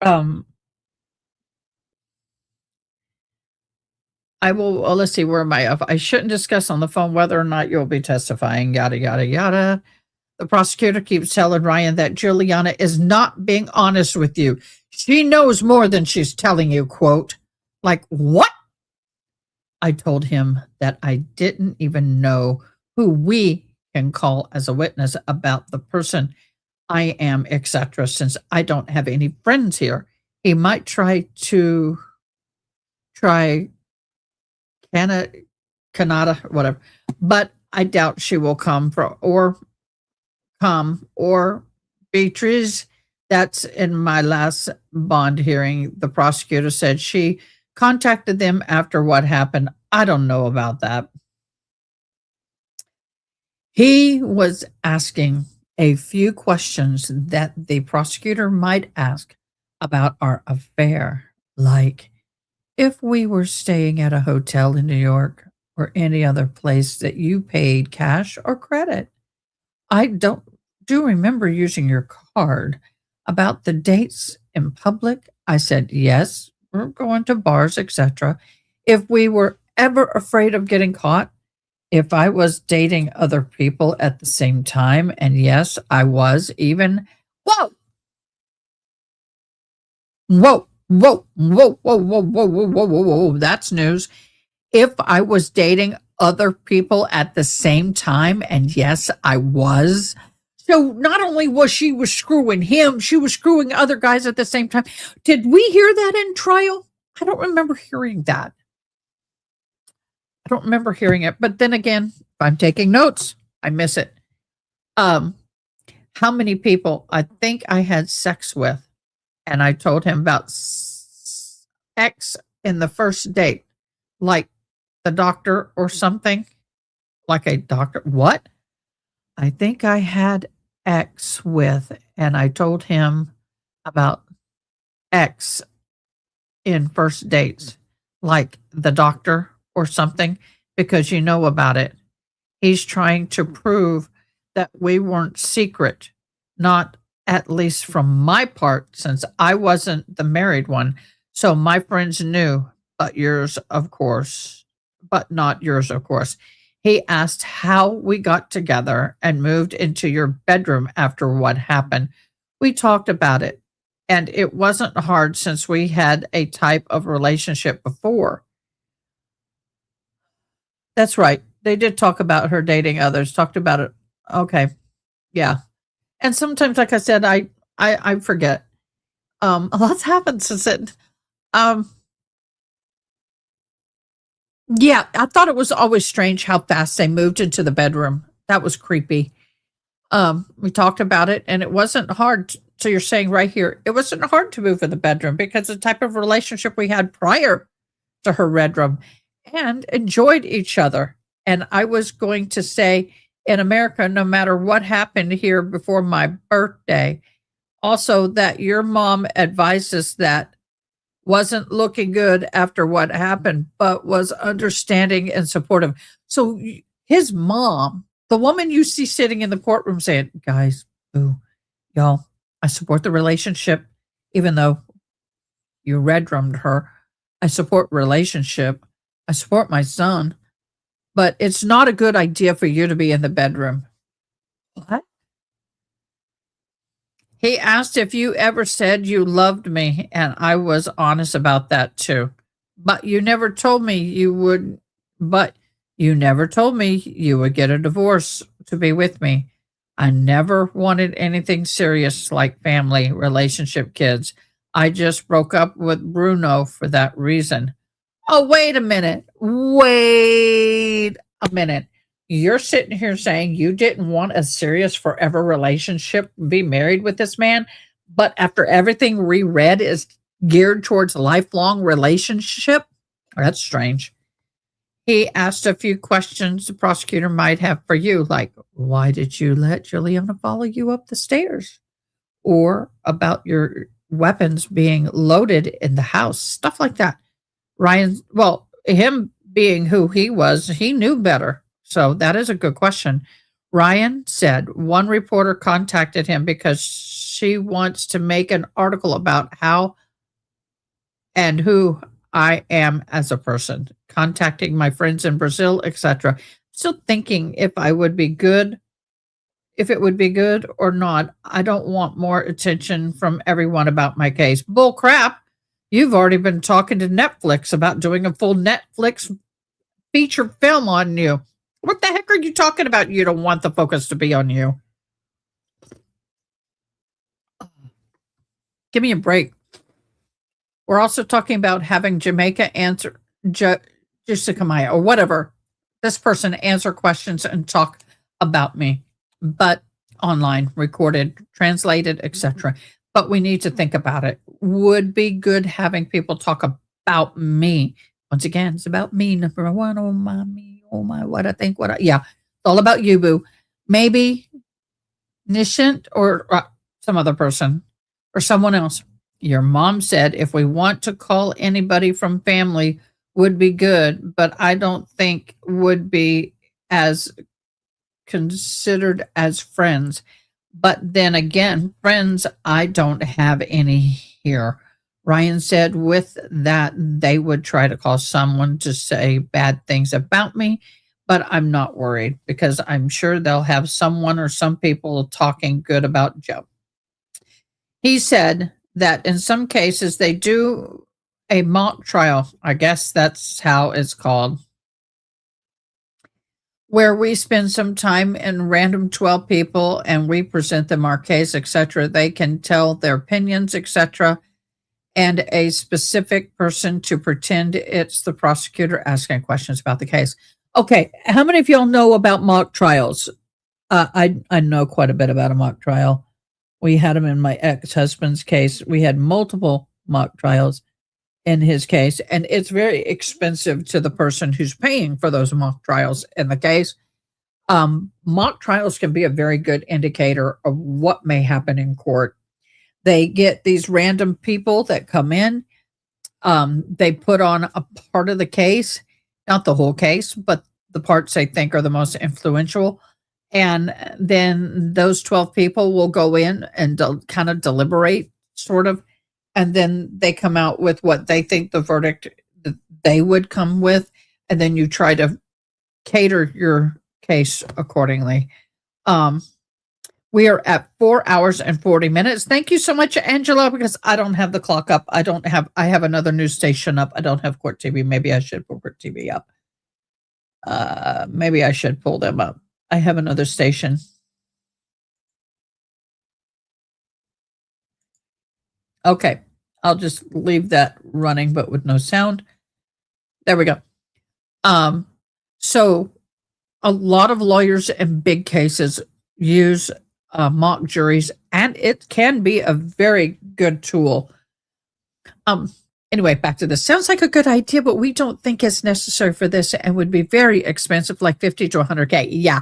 Um, I will. Well, let's see. Where am I? I shouldn't discuss on the phone whether or not you'll be testifying. Yada yada yada. The prosecutor keeps telling Ryan that Juliana is not being honest with you. She knows more than she's telling you. Quote, like what? I told him that I didn't even know who we can call as a witness about the person I am, etc. Since I don't have any friends here, he might try Canada, whatever. But I doubt she will come or Beatrice. That's in my last bond hearing. The prosecutor said she contacted them after what happened. I don't know about that. He was asking a few questions that the prosecutor might ask about our affair, like if we were staying at a hotel in New York or any other place that you paid cash or credit. I don't do remember using your card. About the dates in public, I said yes, we're going to bars, etc. If we were ever afraid of getting caught, if I was dating other people at the same time, and yes, I was even. Whoa, whoa, whoa, whoa, whoa, whoa, whoa, whoa, whoa, whoa, whoa. That's news. If I was dating other people at the same time, and yes, I was. So not only was screwing him, she was screwing other guys at the same time. Did we hear that in trial? I don't remember hearing that. I don't remember hearing it. But then again, if I'm taking notes, I miss it. Um, how many people I think I had sex with, and I told him about X in the first date, like the doctor or something, like a doctor. What? I think I had X with, and I told him about ex in first dates, like the doctor or something, because you know about it. He's trying to prove that we weren't secret, not at least from my part, since I wasn't the married one. So my friends knew, but yours, of course, but not yours, of course. He asked how we got together and moved into your bedroom after what happened. We talked about it, and it wasn't hard since we had a type of relationship before. That's right. They did talk about her dating others, talked about it. Okay. Yeah. And sometimes, like I said, I forget. A lot's happened since it. Um, yeah, I thought it was always strange how fast they moved into the bedroom. That was creepy. We talked about it, and it wasn't hard. So you're saying right here, it wasn't hard to move in the bedroom because the type of relationship we had prior to her bedroom and enjoyed each other. And I was going to say, in America, no matter what happened here before my birthday, also that your mom advised us that wasn't looking good after what happened, but was understanding and supportive. So his mom, the woman you see sitting in the courtroom saying, guys, boo, y'all, I support the relationship, even though you red drummed her. I support relationship. I support my son, but it's not a good idea for you to be in the bedroom. What? He asked if you ever said you loved me, and I was honest about that too. But you never told me you would, but you never told me you would get a divorce to be with me. I never wanted anything serious like family, relationship, kids. I just broke up with Bruno for that reason. Oh, wait a minute. Wait a minute. You're sitting here saying you didn't want a serious forever relationship, be married with this man, but after everything reread is geared towards a lifelong relationship? That's strange. He asked a few questions the prosecutor might have for you, like, why did you let Juliana follow you up the stairs? Or about your weapons being loaded in the house, stuff like that. Ryan, well, him being who he was, he knew better. So that is a good question. Ryan said one reporter contacted him because she wants to make an article about how and who I am as a person, contacting my friends in Brazil, etc. Still thinking if it would be good or not. I don't want more attention from everyone about my case. Bull crap. You've already been talking to Netflix about doing a full Netflix feature film on you. What the heck are you talking about? You don't want the focus to be on you. Give me a break. We're also talking about having Jamaica answer, Jessica Maya, or whatever, this person answer questions and talk about me, but online, recorded, translated, etc. But we need to think about it. Would be good having people talk about me. Once again, it's about me, number one. Oh my, me, oh my, what I think, yeah, it's all about you, boo. Maybe Nishant or some other person or someone else. Your mom said if we want to call anybody from family would be good, but I don't think would be as considered as friends. But then again, friends, I don't have any here. Ryan said with that, they would try to call someone to say bad things about me, but I'm not worried because I'm sure they'll have someone or some people talking good about Joe. He said that in some cases they do a mock trial. I guess that's how it's called, where we spend some time in random 12 people and we present them our case, etc. They can tell their opinions, etc. And a specific person to pretend it's the prosecutor asking questions about the case. Okay, how many of y'all know about mock trials? I know quite a bit about a mock trial. We had them in my ex-husband's case. We had multiple mock trials in his case, and it's very expensive to the person who's paying for those mock trials in the case. Mock trials can be a very good indicator of what may happen in court. They get these random people that come in. They put on a part of the case, not the whole case, but the parts they think are the most influential. And then those 12 people will go in and kind of deliberate, sort of. And then they come out with what they think the verdict that they would come with. And then you try to cater your case accordingly. We are at 4 hours and 40 minutes. Thank you so much, Angela, because I don't have the clock up. I have another news station up. I don't have Court TV. Maybe I should pull Court TV up. Maybe I should pull them up. I have another station. Okay. I'll just leave that running, but with no sound. There we go. So a lot of lawyers in big cases use mock juries, and it can be a very good tool. Anyway, back to this. Sounds like a good idea, but we don't think it's necessary for this and would be very expensive, like 50 to 100K. Yeah.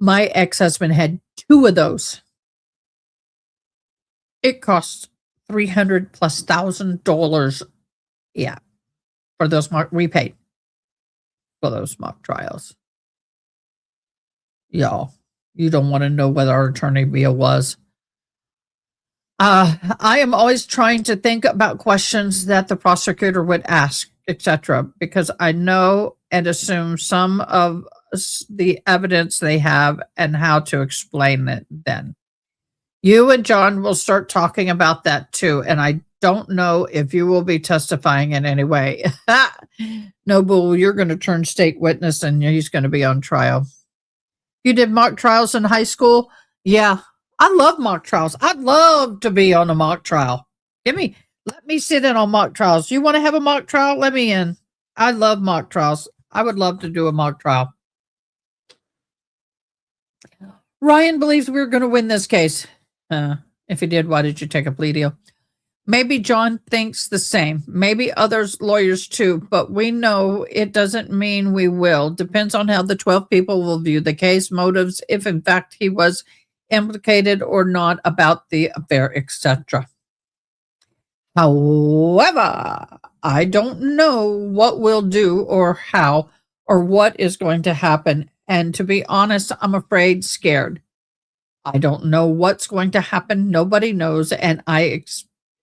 My ex-husband had 2 of those. It costs $300,000+. Yeah. For those we paid for those mock trials. Y'all, you don't want to know what our attorney bill was. I am always trying to think about questions that the prosecutor would ask, etc., because I know and assume some of the evidence they have and how to explain it then. You and John will start talking about that too, and I don't know if you will be testifying in any way. Noble, you're going to turn state witness and he's going to be on trial. You did mock trials in high school? Yeah. I love mock trials. I'd love to be on a mock trial. Let me sit in on mock trials. You want to have a mock trial? Let me in. I love mock trials. I would love to do a mock trial. Ryan believes we're going to win this case. If he did, why did you take a plea deal? Maybe John thinks the same. Maybe others lawyers too, but we know it doesn't mean we will. Depends on how the 12 people will view the case, motives, if in fact he was implicated or not about the affair, etc. However, I don't know what we'll do or how or what is going to happen. And to be honest, I'm afraid scared. I don't know what's going to happen. Nobody knows. And I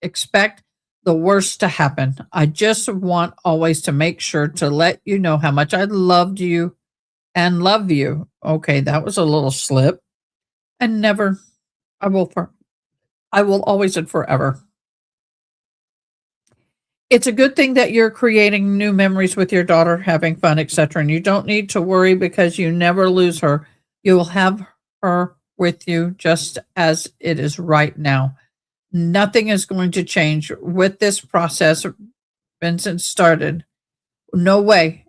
expect the worst to happen. I just want always to make sure to let you know how much I loved you and love you. Okay, that was a little slip. And never, I will always and forever. It's a good thing that you're creating new memories with your daughter, having fun, etc. And you don't need to worry because you never lose her. You will have her with you just as it is right now. Nothing is going to change with this process. Vincent started. No way.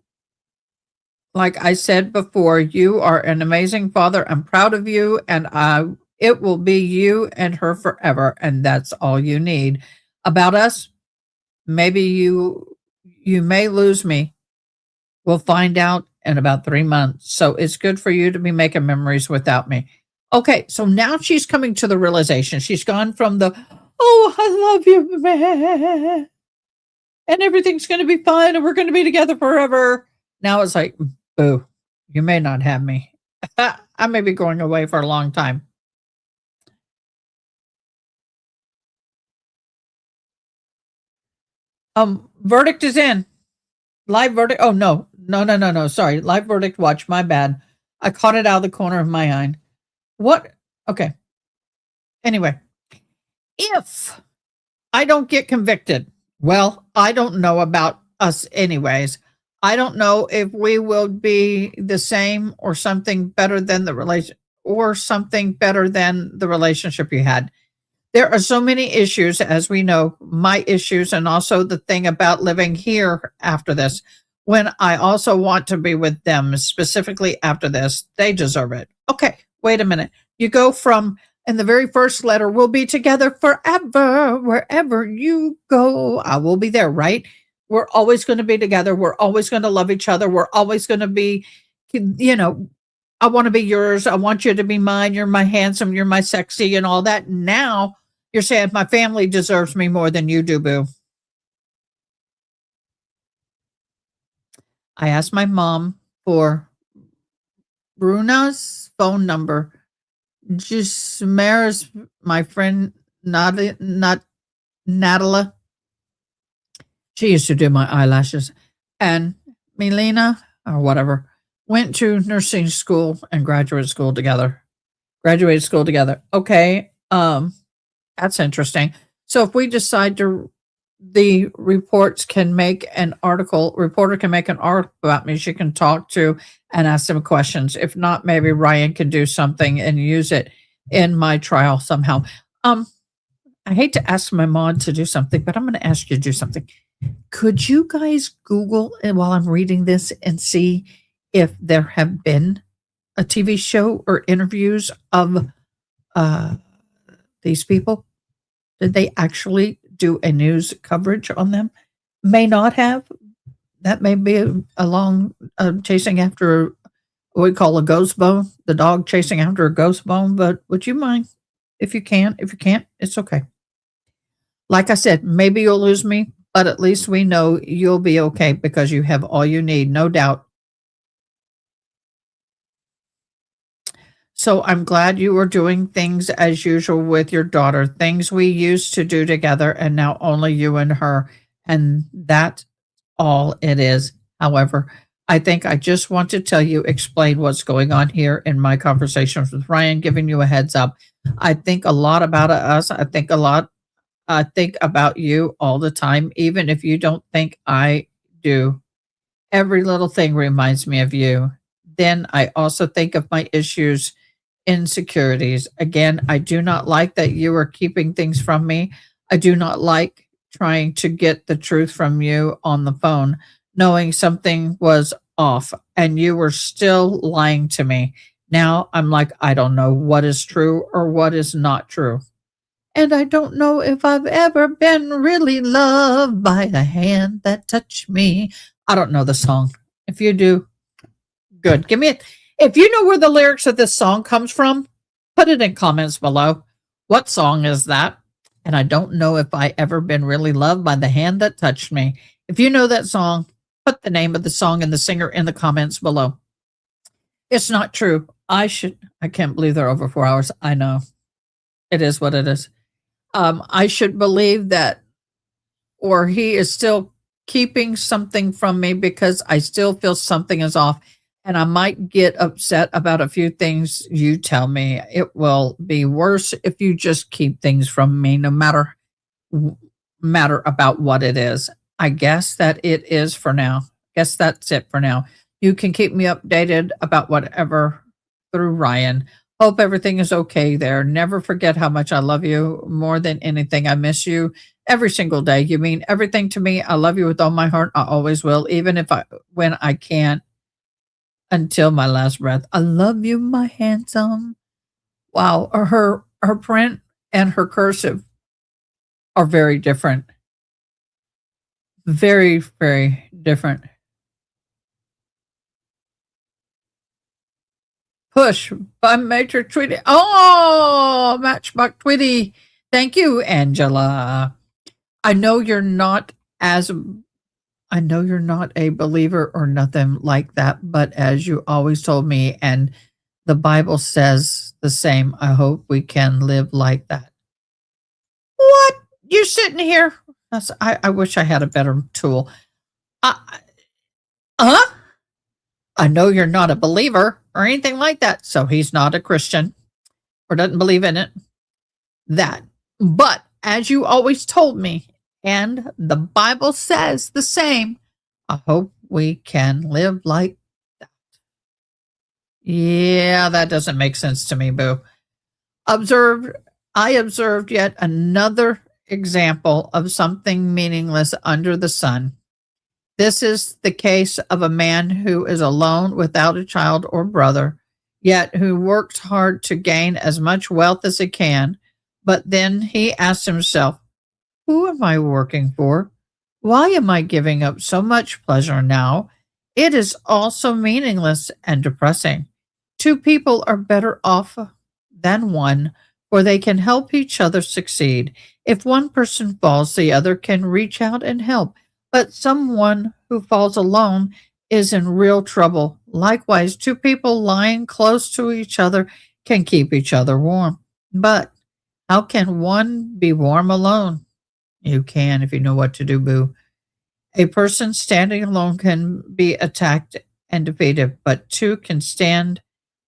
Like I said before, you are an amazing father. I'm proud of you, and it will be you and her forever, and that's all you need. About us, maybe you may lose me. We'll find out in about 3 months. So it's good for you to be making memories without me. Okay, so now she's coming to the realization. She's gone from the, oh, I love you, man, and everything's going to be fine, and we're going to be together forever. Now it's like, boo, you may not have me. I may be going away for a long time. Verdict is in. Live verdict. Oh, no. Sorry. Live verdict watch. My bad. I caught it out of the corner of my eye. What? Okay. Anyway, if I don't get convicted, well, I don't know about us anyways. I don't know if we will be the same or something better than the relationship you had. There are so many issues, as we know, my issues, and also the thing about living here after this, when I also want to be with them, specifically after this. They deserve it. Okay, wait a minute. You go from, in the very first letter, we'll be together forever. Wherever you go, I will be there, right? We're always going to be together. We're always going to love each other. We're always going to be, I want to be yours. I want you to be mine. You're my handsome. You're my sexy and all that. Now You're saying my family deserves me more than you do, boo. I asked my mom for Bruna's phone number. Just Mara's my friend Natalia. She used to do my eyelashes. And Melina, or whatever, went to nursing school and graduate school together. Graduated school together. Okay. That's interesting. So if we decide to the reports can make an article, reporter can make an article about me, she can talk to and ask them questions. If not, maybe Ryan can do something and use it in my trial somehow. I hate to ask my mom to do something, but I'm going to ask you to do something. Could you guys Google while I'm reading this and see if there have been a TV show or interviews of these people? Did they actually do a news coverage on them? May not have. That may be along chasing after what we call a ghost bone, the dog chasing after a ghost bone. But would you mind if you can? If you can't, it's okay. Like I said, maybe you'll lose me, but at least we know you'll be okay because you have all you need, no doubt. So I'm glad you are doing things as usual with your daughter, things we used to do together, and now only you and her. And that's all it is. However, I think I just want to tell you, explain what's going on here in my conversations with Ryan, giving you a heads up. I think a lot about us. I think about you all the time, even if you don't think I do. Every little thing reminds me of you. Then I also think of my issues, insecurities. Again, I do not like that you are keeping things from me. I do not like trying to get the truth from you on the phone, knowing something was off and you were still lying to me. Now I'm like, I don't know what is true or what is not true. And I don't know if I've ever been really loved by a hand that touched me. I don't know the song. If you do, good. Give me it. If you know where the lyrics of this song comes from, put it in comments below. What song is that? And I don't know if I ever been really loved by the hand that touched me. If you know that song, put the name of the song and the singer in the comments below. It's not true. I can't believe they're over 4 hours. I know. It is what it is. I should believe that, or he is still keeping something from me because I still feel something is off. And I might get upset about a few things you tell me. It will be worse if you just keep things from me, no matter about what it is. I guess that it is for now. Guess that's it for now. You can keep me updated about whatever through Ryan. Hope everything is okay there. Never forget how much I love you more than anything. I miss you every single day. You mean everything to me. I love you with all my heart. I always will, even when I can't, until my last breath. I love you, my handsome. Wow, her print and her cursive are very different. Very, very different. Push by Major Tweety. Oh, Matchbox Tweety. Thank you, Angela. I know you're not a believer or nothing like that, but as you always told me, and the Bible says the same, I hope we can live like that. What? You're sitting here? I wish I had a better tool. I know you're not a believer or anything like that, so he's not a Christian or doesn't believe in it. That. But as you always told me, and the Bible says the same, I hope we can live like that. Yeah, that doesn't make sense to me, boo. I observed yet another example of something meaningless under the sun. This is the case of a man who is alone without a child or brother, yet who works hard to gain as much wealth as he can. But then he asks himself, who am I working for? Why am I giving up so much pleasure now? It is all so meaningless and depressing. Two people are better off than one, for they can help each other succeed. If one person falls, the other can reach out and help. But someone who falls alone is in real trouble. Likewise, two people lying close to each other can keep each other warm. But how can one be warm alone? You can if you know what to do, boo. A person standing alone can be attacked and defeated, but two can stand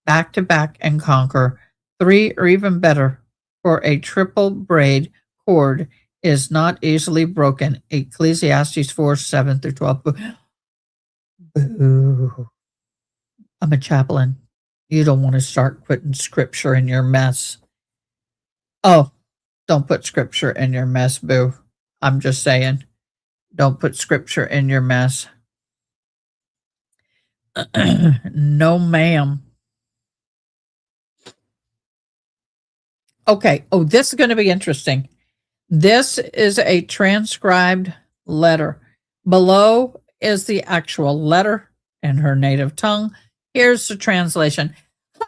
back to back and conquer. Three or even better, for a triple braid cord is not easily broken. Ecclesiastes 4:7 through 12. Boo. I'm a chaplain. You don't want to start putting scripture in your mess. Oh, don't put scripture in your mess, boo. I'm just saying. Don't put scripture in your mess. No, ma'am. Okay. Oh, this is going to be interesting. This is a transcribed letter. Below is the actual letter in her native tongue. Here's the translation. Hi,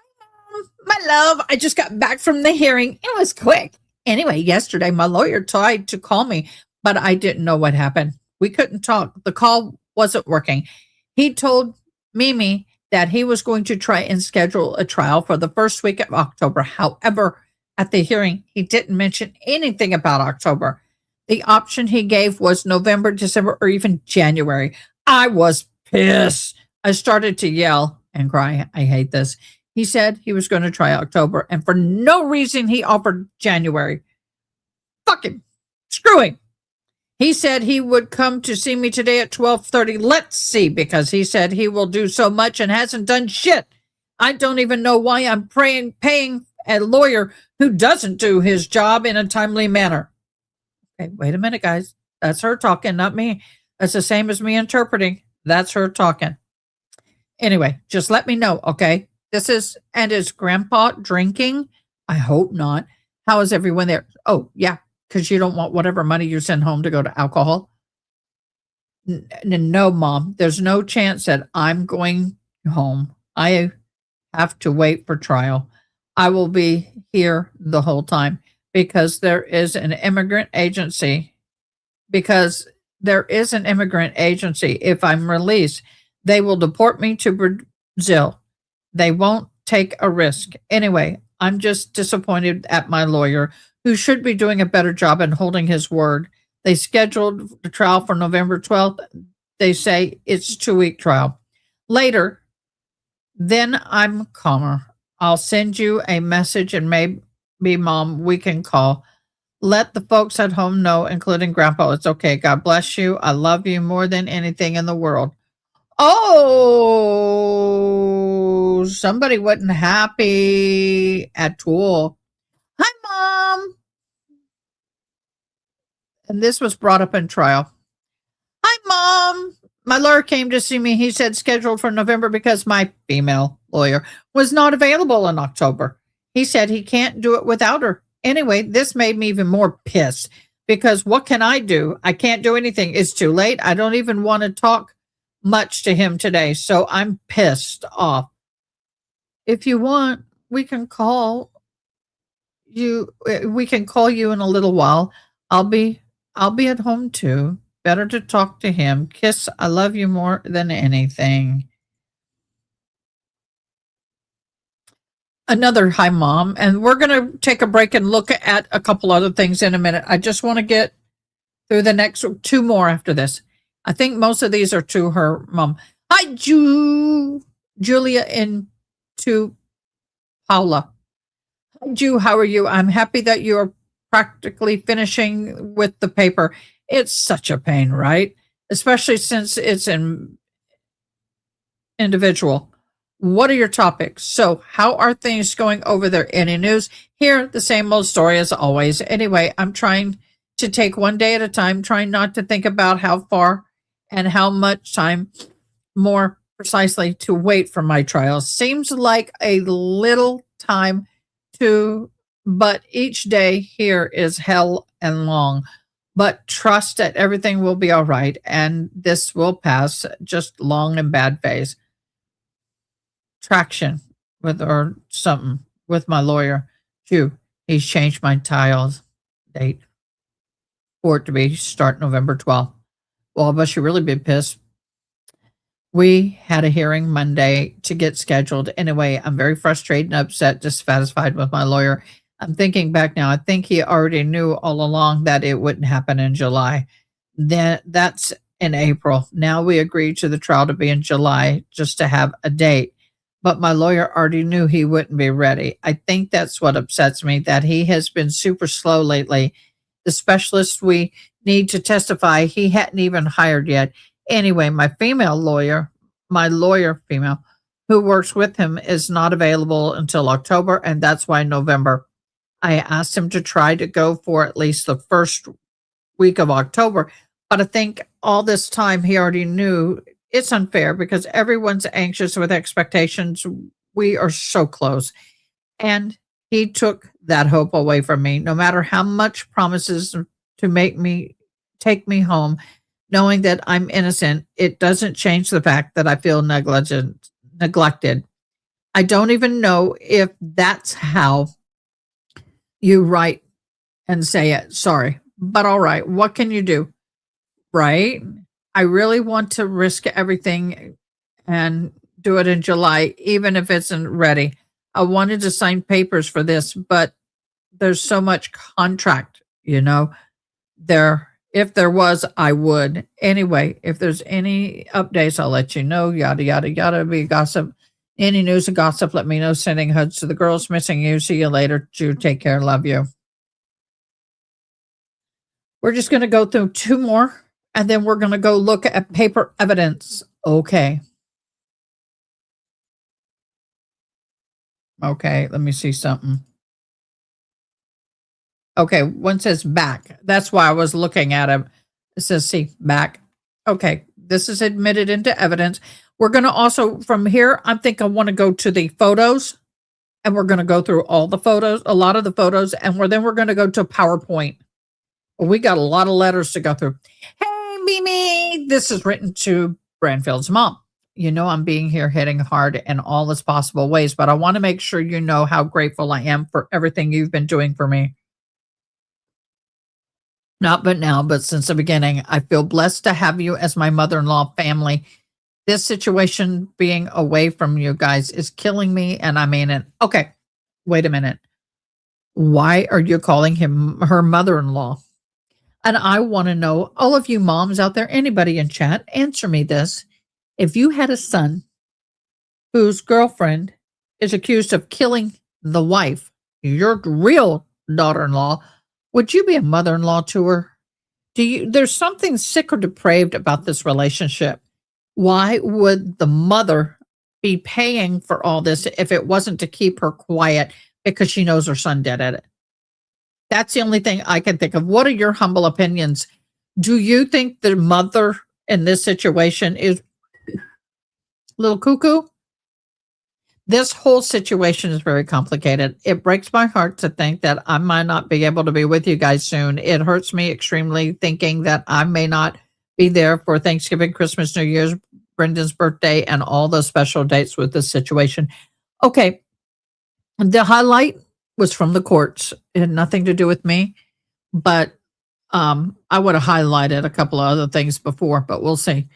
Mom. My love, I just got back from the hearing. It was quick. Anyway, yesterday my lawyer tried to call me, but I didn't know what happened. We couldn't talk. The call wasn't working. He told Mimi that he was going to try and schedule a trial for the first week of October. However, at the hearing, he didn't mention anything about October. The option he gave was November, December, or even January. I was pissed. I started to yell and cry. I hate this. He said he was going to try October, and for no reason he offered January. Fuck him. Screw him. He said he would come to see me today at 12:30. Let's see, because he said he will do so much and hasn't done shit. I don't even know why I'm paying a lawyer who doesn't do his job in a timely manner. Okay, wait a minute, guys. That's her talking, not me. That's the same as me interpreting. That's her talking. Anyway, just let me know, okay? And is Grandpa drinking? I hope not. How is everyone there? Oh, yeah, because you don't want whatever money you send home to go to alcohol. No, Mom, there's no chance that I'm going home. I have to wait for trial. I will be here the whole time because there is an immigrant agency. Because there is an immigrant agency. If I'm released, they will deport me to Brazil. They won't take a risk. Anyway, I'm just disappointed at my lawyer, who should be doing a better job in holding his word. They scheduled the trial for November 12th. They say it's a 2-week trial. Later, then I'm calmer. I'll send you a message and maybe, Mom, we can call. Let the folks at home know, including Grandpa, it's okay. God bless you. I love you more than anything in the world. Oh, somebody wasn't happy at all. Hi, Mom. And this was brought up in trial. Hi, Mom. My lawyer came to see me. He said scheduled for November because my female lawyer was not available in October. He said he can't do it without her. Anyway, this made me even more pissed because what can I do? I can't do anything. It's too late. I don't even want to talk much to him today, so I'm pissed off. If you want, we can call you. We can call you in a little while. I'll be at home too. Better to talk to him. Kiss, I love you more than anything. Another hi, Mom. And we're going to take a break and look at a couple other things in a minute. I just want to get through the next 2 more after this. I think most of these are to her mom. Hi, Julia and to Paula. Hi, Ju, how are you? I'm happy that you're practically finishing with the paper. It's such a pain, right? Especially since it's an individual. What are your topics? So, how are things going over there? Any news? Here, the same old story as always. Anyway, I'm trying to take one day at a time, trying not to think about how far and how much time more precisely to wait for my trial. Seems like a little time but each day here is hell and long. But trust that everything will be all right and this will pass, just long and bad phase. Traction with or something with my lawyer. Jew, He's changed my trials date for it to be start November 12th. Well, but she really be pissed. We had a hearing Monday to get scheduled. Anyway, I'm very frustrated and upset, dissatisfied with my lawyer. I'm thinking back now. I think he already knew all along that it wouldn't happen in July. Then that's in April. Now we agreed to the trial to be in July just to have a date. But my lawyer already knew he wouldn't be ready. I think that's what upsets me, that he has been super slow lately. The specialist we need to testify, he hadn't even hired yet. Anyway, my lawyer female, who works with him is not available until October, and that's why November. I asked him to try to go for at least the first week of October, but I think all this time he already knew it's unfair because everyone's anxious with expectations. We are so close. And he took that hope away from me. No matter how much promises to take me home, knowing that I'm innocent, it doesn't change the fact that I feel neglected. I don't even know if that's how you write and say it. Sorry. But all right, what can you do? Right? I really want to risk everything and do it in July, even if it isn't ready. I wanted to sign papers for this, but there's so much contract, if there was, I would. Anyway, if there's any updates, I'll let you know. Yada, yada, yada. Be gossip. Any news of gossip, let me know. Sending hugs to the girls. Missing you. See you later. Jude, take care. Love you. We're just going to go through two more, and then we're going to go look at paper evidence. Okay. Okay, let me see something. Okay, one says back. That's why I was looking at him. It says, see, back. Okay, this is admitted into evidence. We're going to also, from here, I think I want to go to the photos, and we're going to go through all the photos, a lot of the photos, and then we're going to go to PowerPoint. We got a lot of letters to go through. Hey, Mimi, this is written to Banfield's mom. I'm being here hitting hard in all as possible ways, but I want to make sure you know how grateful I am for everything you've been doing for me. Not but now, but since the beginning, I feel blessed to have you as my mother-in-law family. This situation being away from you guys is killing me, and I mean it. Okay, wait a minute. Why are you calling him her mother-in-law? And I want to know, all of you moms out there, anybody in chat, answer me this. If you had a son whose girlfriend is accused of killing the wife, your real daughter-in-law, would you be a mother-in-law to her? There's something sick or depraved about this relationship. Why would the mother be paying for all this if it wasn't to keep her quiet because she knows her son did it? That's the only thing I can think of. What are your humble opinions? Do you think the mother in this situation is a little cuckoo? This whole situation is very complicated. It breaks my heart to think that I might not be able to be with you guys soon. It hurts me extremely thinking that I may not be there for Thanksgiving, Christmas, New Year's, Brendan's birthday, and all those special dates with this situation. Okay. The highlight was from the courts. It had nothing to do with me, but I would have highlighted a couple of other things before, but we'll see.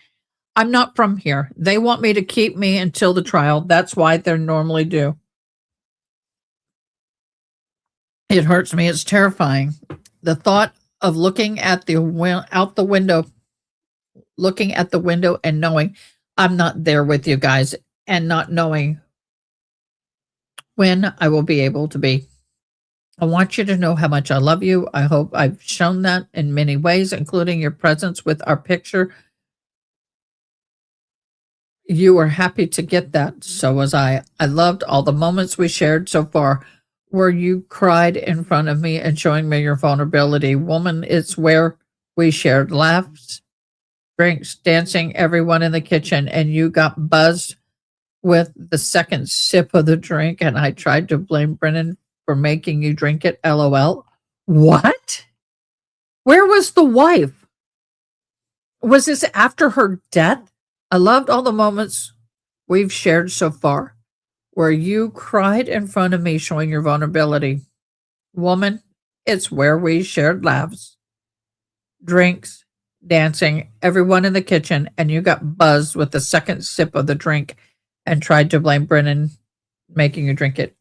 I'm not from here. They want me to keep me until the trial. That's why they normally do. It hurts me. It's terrifying. The thought of looking at out the window, looking at the window and knowing I'm not there with you guys and not knowing when I will be able to be. I want you to know how much I love you. I hope I've shown that in many ways, including your presence with our picture. You were happy to get that. So was I. I loved all the moments we shared so far where you cried in front of me and showing me your vulnerability. Woman, it's where we shared laughs, drinks, dancing, everyone in the kitchen, and you got buzzed with the second sip of the drink, and I tried to blame Brennan for making you drink it. LOL. What? Where was the wife? Was this after her death? I loved all the moments we've shared so far where you cried in front of me showing your vulnerability. Woman, it's where we shared laughs, drinks, dancing, everyone in the kitchen, and you got buzzed with the second sip of the drink and tried to blame Brennan making you drink it.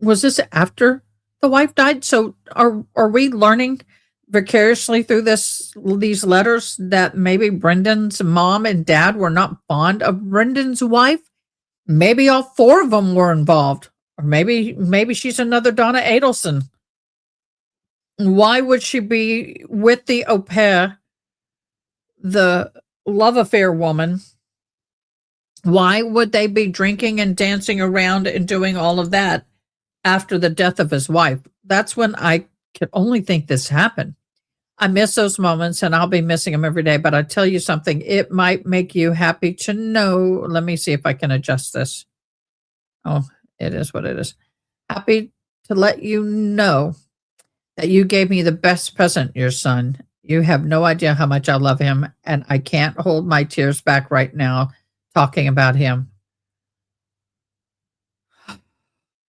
Was this after the wife died? So are we learning vicariously through these letters that maybe Brendan's mom and dad were not fond of Brendan's wife? Maybe all four of them were involved. Or maybe she's another Donna Adelson. Why would she be with the au pair, the love affair woman? Why would they be drinking and dancing around and doing all of that after the death of his wife? That's when I could only think this happened. I miss those moments and I'll be missing them every day. But I tell you something, it might make you happy to know. Let me see if I can adjust this. Oh, it is what it is. Happy to let you know that you gave me the best present, your son. You have no idea how much I love him, and I can't hold my tears back right now talking about him.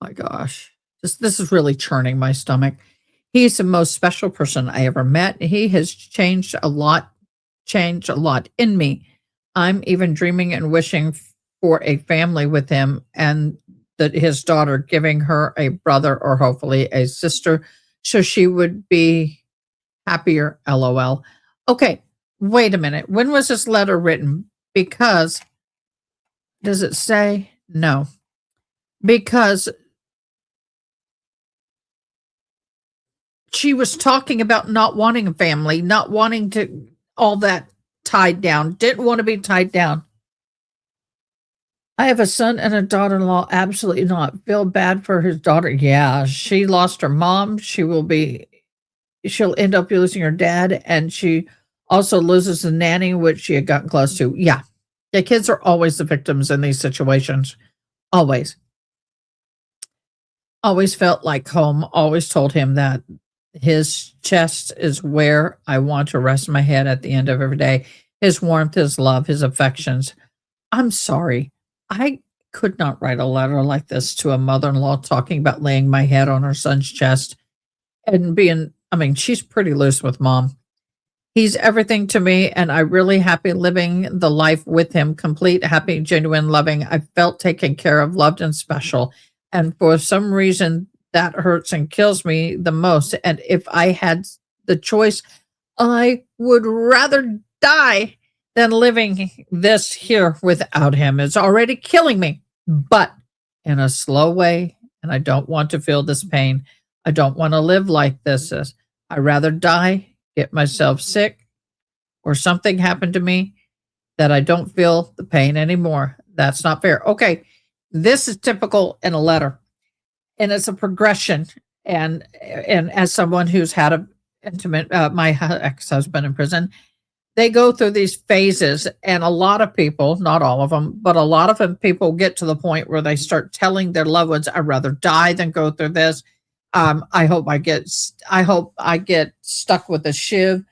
My gosh, this is really churning my stomach. He's the most special person I ever met. He has changed a lot in me. I'm even dreaming and wishing for a family with him and that his daughter, giving her a brother or hopefully a sister so she would be happier. LOL. Okay, wait a minute. When was this letter written? Because, does it say? No. Because she was talking about not wanting a family, not wanting to all that tied down, didn't want to be tied down. I have a son and a daughter-in-law. Absolutely not. Feel bad for his daughter. Yeah, she lost her mom. She'll end up losing her dad, and she also loses the nanny, which she had gotten close to. Yeah. The kids are always the victims in these situations. Always. Always felt like home. Always told him that his chest is where I want to rest my head at the end of every day. His warmth, his love, his affections. I'm sorry. I could not write a letter like this to a mother-in-law talking about laying my head on her son's chest and she's pretty loose with mom. He's everything to me, and I'm really happy living the life with him. Complete, happy, genuine, loving. I felt taken care of, loved, and special. And for some reason, that hurts and kills me the most. And if I had the choice, I would rather die than living this here without him. It's already killing me, but in a slow way. And I don't want to feel this pain. I don't want to live like this. I'd rather die, get myself sick, or something happen to me that I don't feel the pain anymore. That's not fair. Okay, this is typical in a letter, and it's a progression. And as someone who's had a intimate, my ex-husband in prison, they go through these phases, and a lot of people, not all of them, but a lot of them, people get to the point where they start telling their loved ones, "I'd rather die than go through this. I hope I get stuck with a shiv."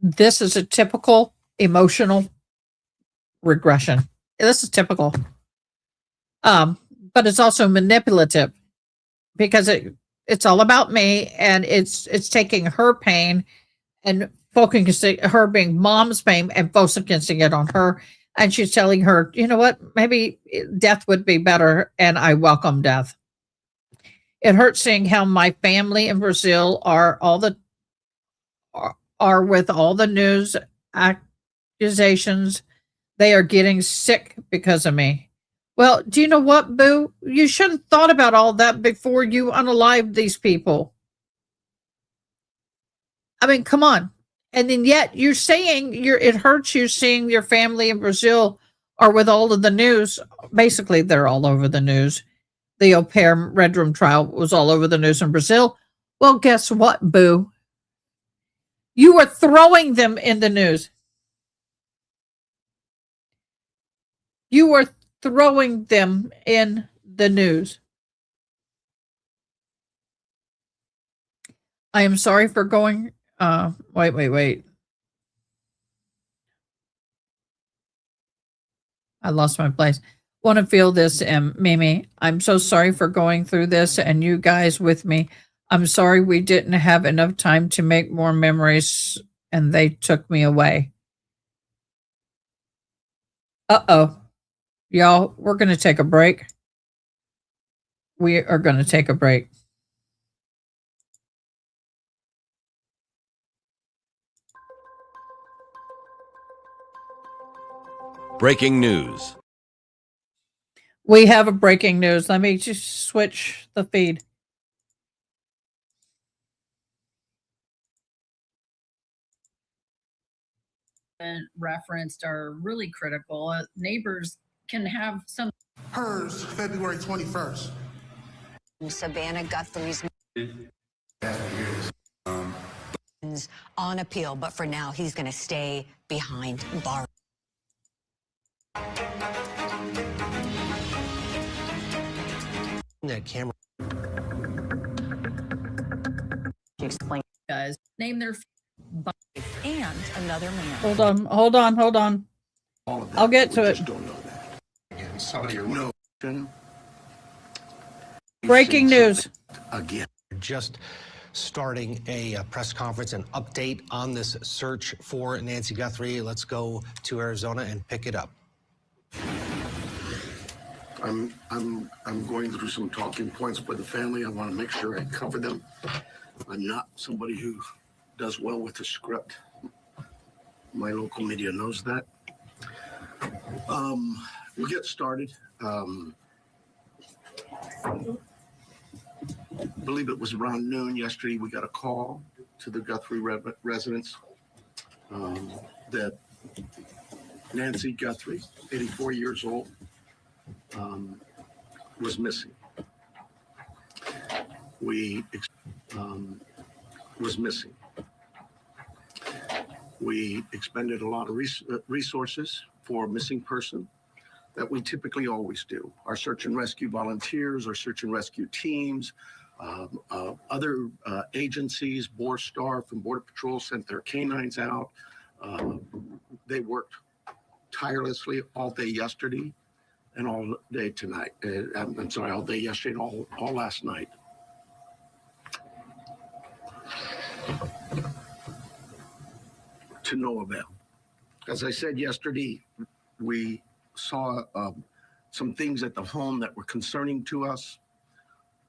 This is a typical emotional regression. This is typical, but it's also manipulative because it's all about me, and it's taking her pain and focusing her being mom's pain and focusing it on her. And she's telling her, you know what, maybe death would be better, and I welcome death. It hurts seeing how my family in Brazil are with all the news accusations. They are getting sick because of me. Well, do you know what, Boo? You should have thought about all that before you unalived these people. Come on. And then yet you're saying it hurts you seeing your family in Brazil are with all of the news. Basically, they're all over the news. The au pair Red Room trial was all over the news in Brazil. Well, guess what, Boo? You were throwing them in the news. You were throwing them in the news. I am sorry for going. Wait. I lost my place. Want to feel this, Mimi. I'm so sorry for going through this and you guys with me. I'm sorry we didn't have enough time to make more memories and they took me away. Uh-oh. Y'all, we're going to take a break. We are going to take a break. Breaking news. We have a breaking news. Let me just switch the feed. Referenced are really critical. Neighbors can have some. Hers, February 21st. Savannah Guthrie's on appeal, but for now he's going to stay behind bars. That camera. Explain, guys. Name their and another man. Hold on. I'll get to it. Don't know that. Again, somebody or no. Breaking news. Again. Just starting a press conference, an update on this search for Nancy Guthrie. Let's go to Arizona and pick it up. I'm going through some talking points with the family. I want to make sure I cover them. I'm not somebody who does well with the script. My local media knows that. We'll get started. I believe it was around noon yesterday. We got a call to the Guthrie residence that Nancy Guthrie, 84 years old, was missing. We expended a lot of resources for a missing person that we typically always do. Our search and rescue volunteers, our search and rescue teams, other agencies, Borstar from Border Patrol sent their canines out. They worked tirelessly all day yesterday and all day tonight. I'm sorry, all day yesterday and all last night. To no avail. As I said yesterday, we saw some things at the home that were concerning to us.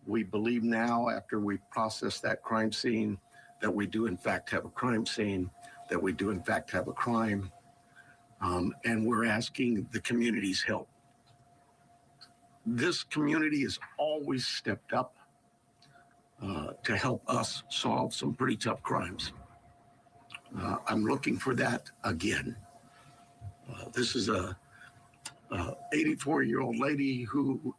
We believe now, after we processed that crime scene, that we do in fact have a crime scene, that we do in fact have a crime, and we're asking the community's help. This community has always stepped up to help us solve some pretty tough crimes. I'm looking for that again. This is a 84-year-old lady who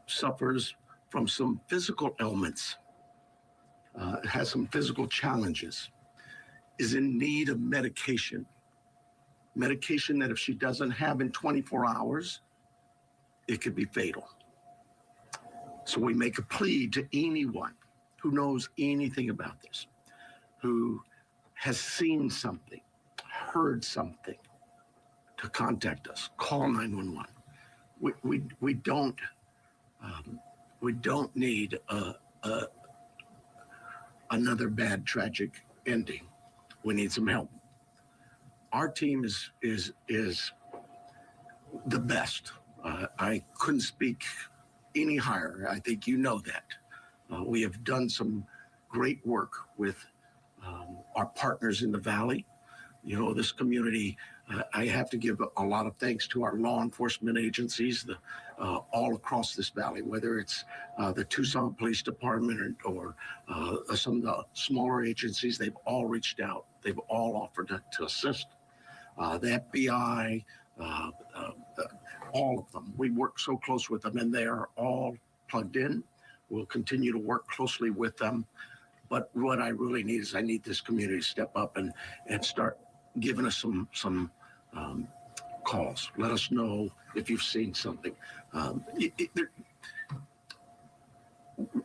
suffers from some physical ailments, has some physical challenges, is in need of medication that if she doesn't have in 24 hours, it could be fatal. So we make a plea to anyone who knows anything about this, who has seen something, heard something, to contact us. Call 911. We don't need another bad tragic ending. We need some help. Our team is the best. I couldn't speak any higher. I think you know that. We have done some great work with our partners in the Valley. You know, this community, I have to give a lot of thanks to our law enforcement agencies all across this valley, whether it's the Tucson Police Department or some of the smaller agencies. They've all reached out. They've all offered to assist. The FBI, all of them. We work so close with them, and they are all plugged in. We'll continue to work closely with them. But what I really need is I need this community to step up and start giving us some calls. Let us know if you've seen something.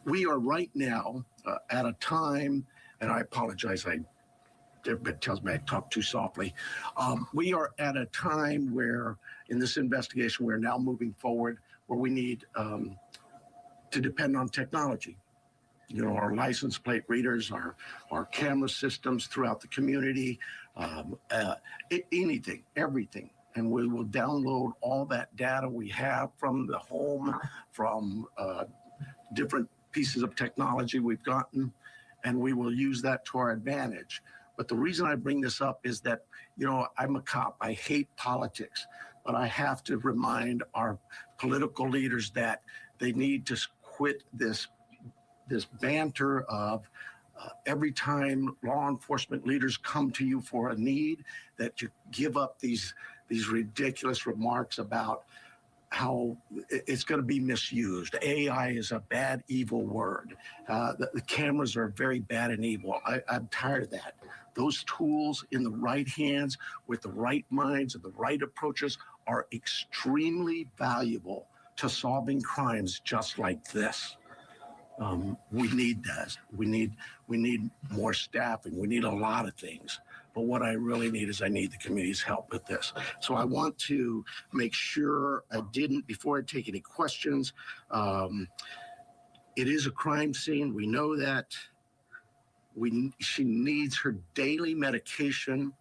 We are right now at a time, and I apologize, everybody tells me I talk too softly. We are at a time where, in this investigation, we're now moving forward where we need to depend on technology. You know, our license plate readers, our camera systems throughout the community, anything, everything. And we will download all that data we have from the home, from different pieces of technology we've gotten, and we will use that to our advantage. But the reason I bring this up is that, you know, I'm a cop. I hate politics, but I have to remind our political leaders that they need to quit this banter of every time law enforcement leaders come to you for a need, that you give up these ridiculous remarks about how it's going to be misused. AI is a bad, evil word. The cameras are very bad and evil. I'm tired of that. Those tools in the right hands, with the right minds and the right approaches, are extremely valuable to solving crimes just like this. We need that. We need more staffing. We need a lot of things. But what I really need is I need the community's help with this. So I want to make sure before I take any questions, it is a crime scene. We know that. She needs her daily medication.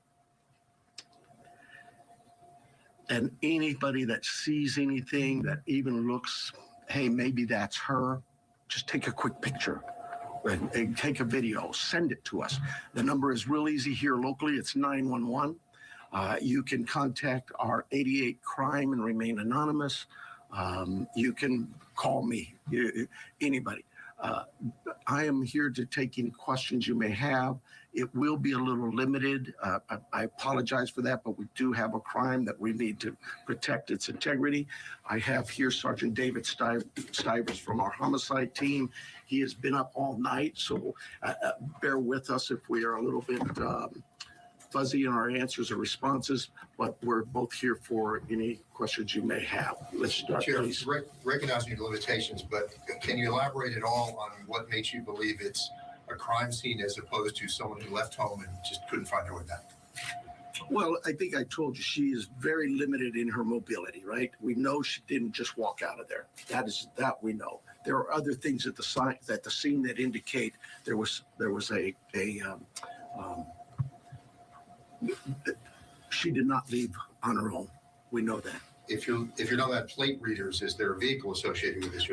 And anybody that sees anything that even looks, hey, maybe that's her, just take a quick picture and take a video, send it to us. The number is real easy here locally. It's 911. You can contact our 88 Crime and remain anonymous. You can call me, anybody. I am here to take any questions you may have. It will be a little limited. I apologize for that, but we do have a crime that we need to protect its integrity. I have here Sergeant David Stivers from our homicide team. He has been up all night, so bear with us if we are a little bit fuzzy in our answers or responses, but we're both here for any questions you may have. Let's start, Chair, please. Recognizing your limitations, but can you elaborate at all on what makes you believe it's a crime scene as opposed to someone who left home and just couldn't find their way back? Well, I think I told you she is very limited in her mobility, right? We know she didn't just walk out of there. That we know. There are other things at the scene that indicate there was she did not leave on her own. We know that. If you're not at plate readers, is there a vehicle associated with this?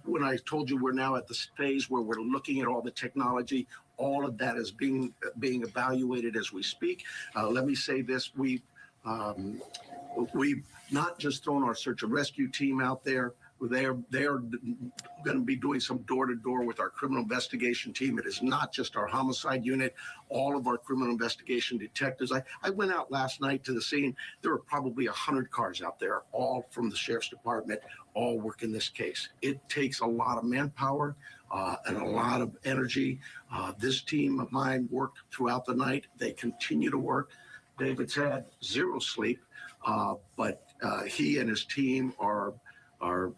When I told you we're now at the phase where we're looking at all the technology, all of that is being evaluated as we speak. Let me say this: we've not just thrown our search and rescue team out there. They're going to be doing some door-to-door with our criminal investigation team. It is not just our homicide unit. All of our criminal investigation detectives. I went out last night to the scene. There were probably 100 cars out there, all from the sheriff's department, all working this case. It takes a lot of manpower and a lot of energy. This team of mine worked throughout the night. They continue to work. David's had zero sleep, but he and his team are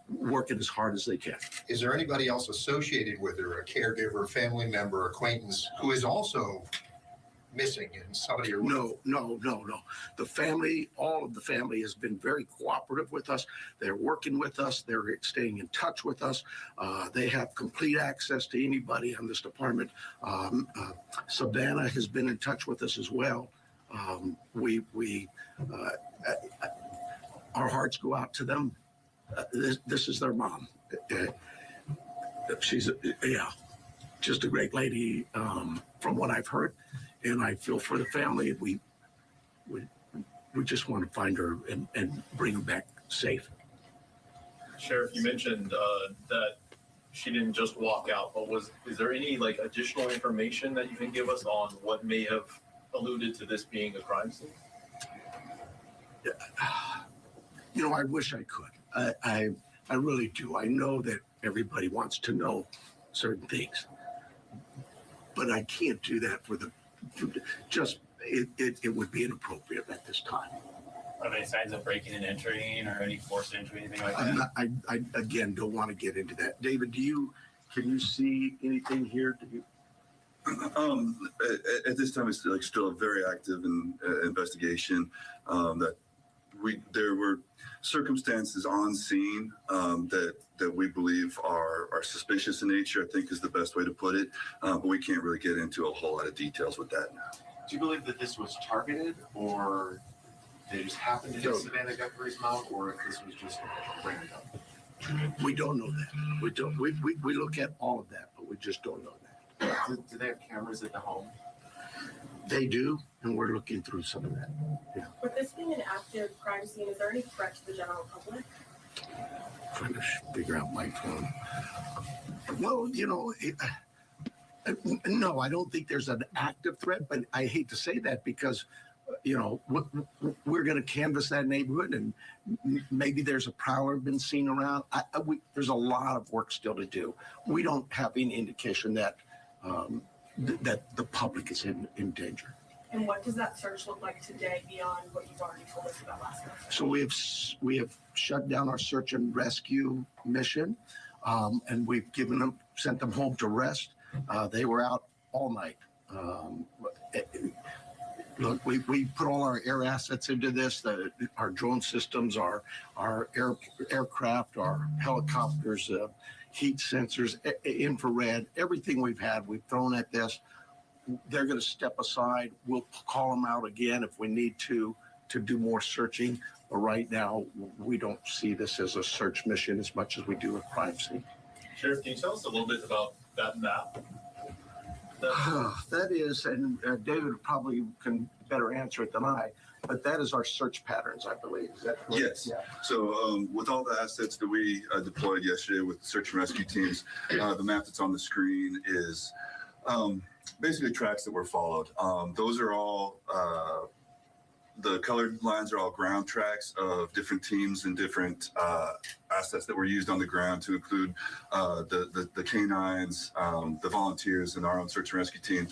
working as hard as they can. Is there anybody else associated with her, a caregiver, family member, acquaintance, who is also missing and somebody? No. The family, all of the family has been very cooperative with us. They're working with us. They're staying in touch with us. They have complete access to anybody on this department. Savannah has been in touch with us as well. Our hearts go out to them. This is their mom. She's just a great lady from what I've heard, and I feel for the family. We just want to find her and bring her back safe. Sheriff, you mentioned that she didn't just walk out, but is there any additional information that you can give us on what may have alluded to this being a crime scene? I wish I could. I really do. I know that everybody wants to know certain things, but I can't do that it would be inappropriate at this time. Are there any signs of breaking and entering or any forced entry, anything like that? I again don't want to get into that. David, can you see anything here? At this time, it's like still a very active investigation. That there were circumstances on scene that we believe are suspicious in nature, I think is the best way to put it. But we can't really get into a whole lot of details with that now. Do you believe that this was targeted, or they just happened to hit Savannah Guthrie's mouth, or if this was just random? We don't know that. We don't. We look at all of that, but we just don't know that. Do they have cameras at the home? They do, and we're looking through some of that. Yeah. With this being an active crime scene, is there any threat to the general public? Trying to figure out my phone. Well, no, I don't think there's an active threat, but I hate to say that because, we're going to canvass that neighborhood, and maybe there's a prowler been seen around. There's a lot of work still to do. We don't have any indication that that the public is in danger. And what does that search look like today beyond what you've already told us about last night? So we have shut down our search and rescue mission, and we've sent them home to rest. They were out all night. Look, we put all our air assets into this. Our drone systems, our aircraft, our helicopters, heat sensors, infrared, everything we've thrown at this. They're going to step aside. We'll call them out again if we need to do more searching. But right now, we don't see this as a search mission as much as we do a crime scene. Sheriff, can you tell us a little bit about that map? That is, and David probably can better answer it than I, but that is our search patterns, I believe. Is that correct? Yes. Yeah. So with all the assets that we deployed yesterday with search and rescue teams, the map that's on the screen is basically tracks that were followed. Those are all, the colored lines are all ground tracks of different teams and different assets that were used on the ground, to include the canines, the volunteers, and our own search and rescue team.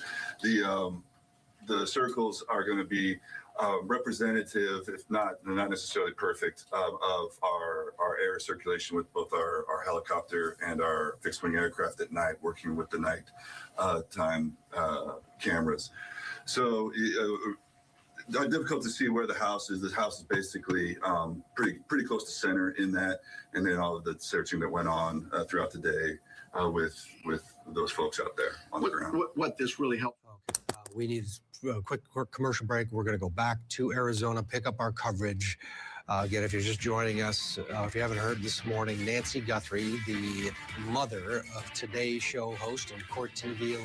The circles are going to be representative, if not necessarily perfect, of our air circulation with both our helicopter and our fixed wing aircraft at night, working with the night time cameras. So difficult to see where the house is. The house is basically pretty close to center in that, and then all of the searching that went on throughout the day with those folks out there on the ground. What this really helped. We need a quick commercial break. We're going to go back to Arizona, pick up our coverage. Again, if you're just joining us, if you haven't heard this morning, Nancy Guthrie, the mother of Today's Show host and Court TV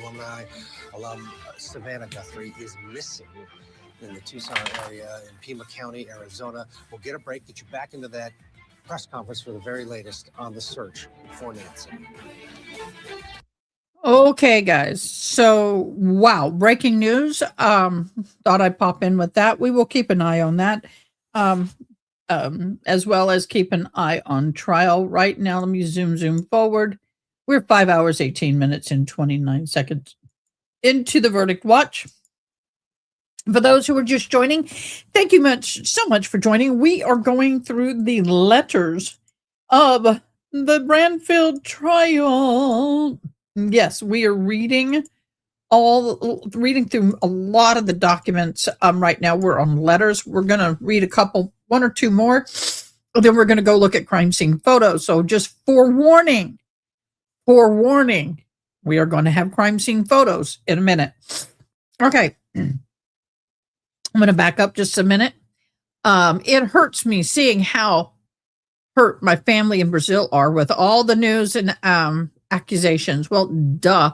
alum Savannah Guthrie, is missing in the Tucson area in Pima County, Arizona. We'll get a break, get you back into that press conference for the very latest on the search for Nancy. Okay, guys. So, wow, breaking news. Thought I'd pop in with that. We will keep an eye on that, as well as keep an eye on trial. Right now, let me zoom forward. We're 5 hours, 18 minutes, and 29 seconds into the verdict watch. For those who are just joining, thank you so much for joining. We are going through the letters of the Banfield trial. Yes, we are reading through a lot of the documents. Right now we're on letters. We're going to read one or two more, and then we're going to go look at crime scene photos. So just forewarning, we are going to have crime scene photos in a minute. Okay. I'm going to back up just a minute. It hurts me seeing how hurt my family in Brazil are with all the news and accusations. Well, duh.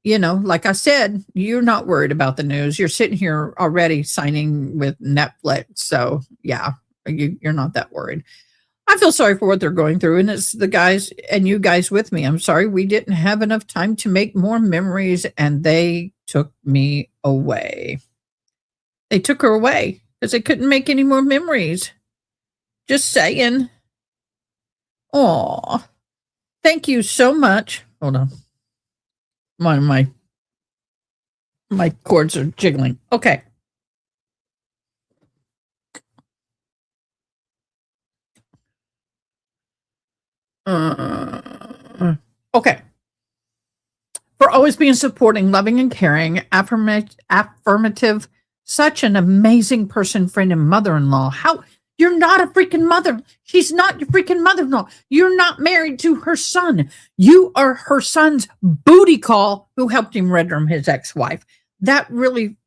Like I said, you're not worried about the news. You're sitting here already signing with Netflix. So, yeah, you're not that worried. I feel sorry for what they're going through, and it's the guys and you guys with me. I'm sorry we didn't have enough time to make more memories, and they took me away. They took her away because they couldn't make any more memories. Just saying. Aw. Thank you so much. Hold on. My cords are jiggling. Okay. Okay. for always being supporting, loving, and caring, affirmative, such an amazing person, friend, and mother-in-law. How you're not a freaking mother. She's not your freaking mother-in-law. You're not married to her son. You are her son's booty call who helped him render him his ex-wife. That really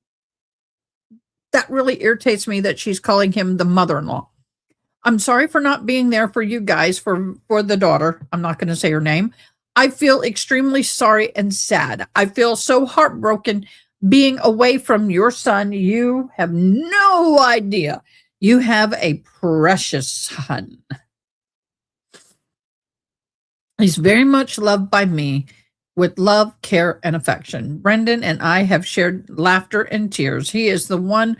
irritates me that she's calling him the mother-in-law. I'm sorry for not being there for you guys, for the daughter. I'm not going to say her name. I feel extremely sorry and sad. I feel so heartbroken being away from your son. You have no idea. You have a precious son. He's very much loved by me with love, care, and affection. Brendan and I have shared laughter and tears. He is the one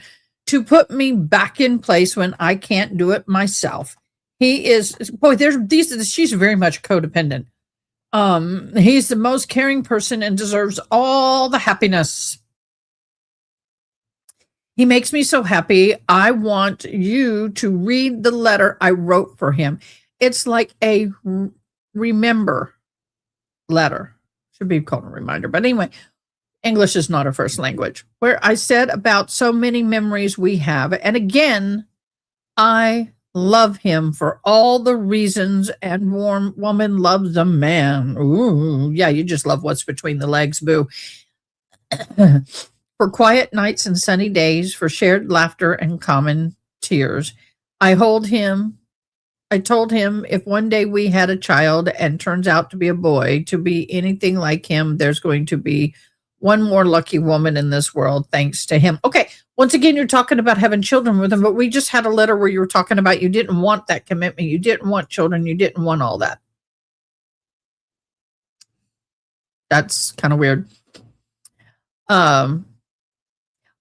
to put me back in place when I can't do it myself. He is, boy, she's very much codependent. He's the most caring person and deserves all the happiness. He makes me so happy. I want you to read the letter I wrote for him. It's like a remember letter. Should be called a reminder. But anyway, English is not our first language. Where I said about so many memories we have. And again, I love him for all the reasons and warm woman loves a man. Ooh, yeah, you just love what's between the legs, boo. For quiet nights and sunny days, for shared laughter and common tears. I told him if one day we had a child and turns out to be a boy, to be anything like him, there's going to be one more lucky woman in this world, thanks to him. Okay, once again, you're talking about having children with him, but we just had a letter where you were talking about you didn't want that commitment. You didn't want children. You didn't want all that. That's kind of weird.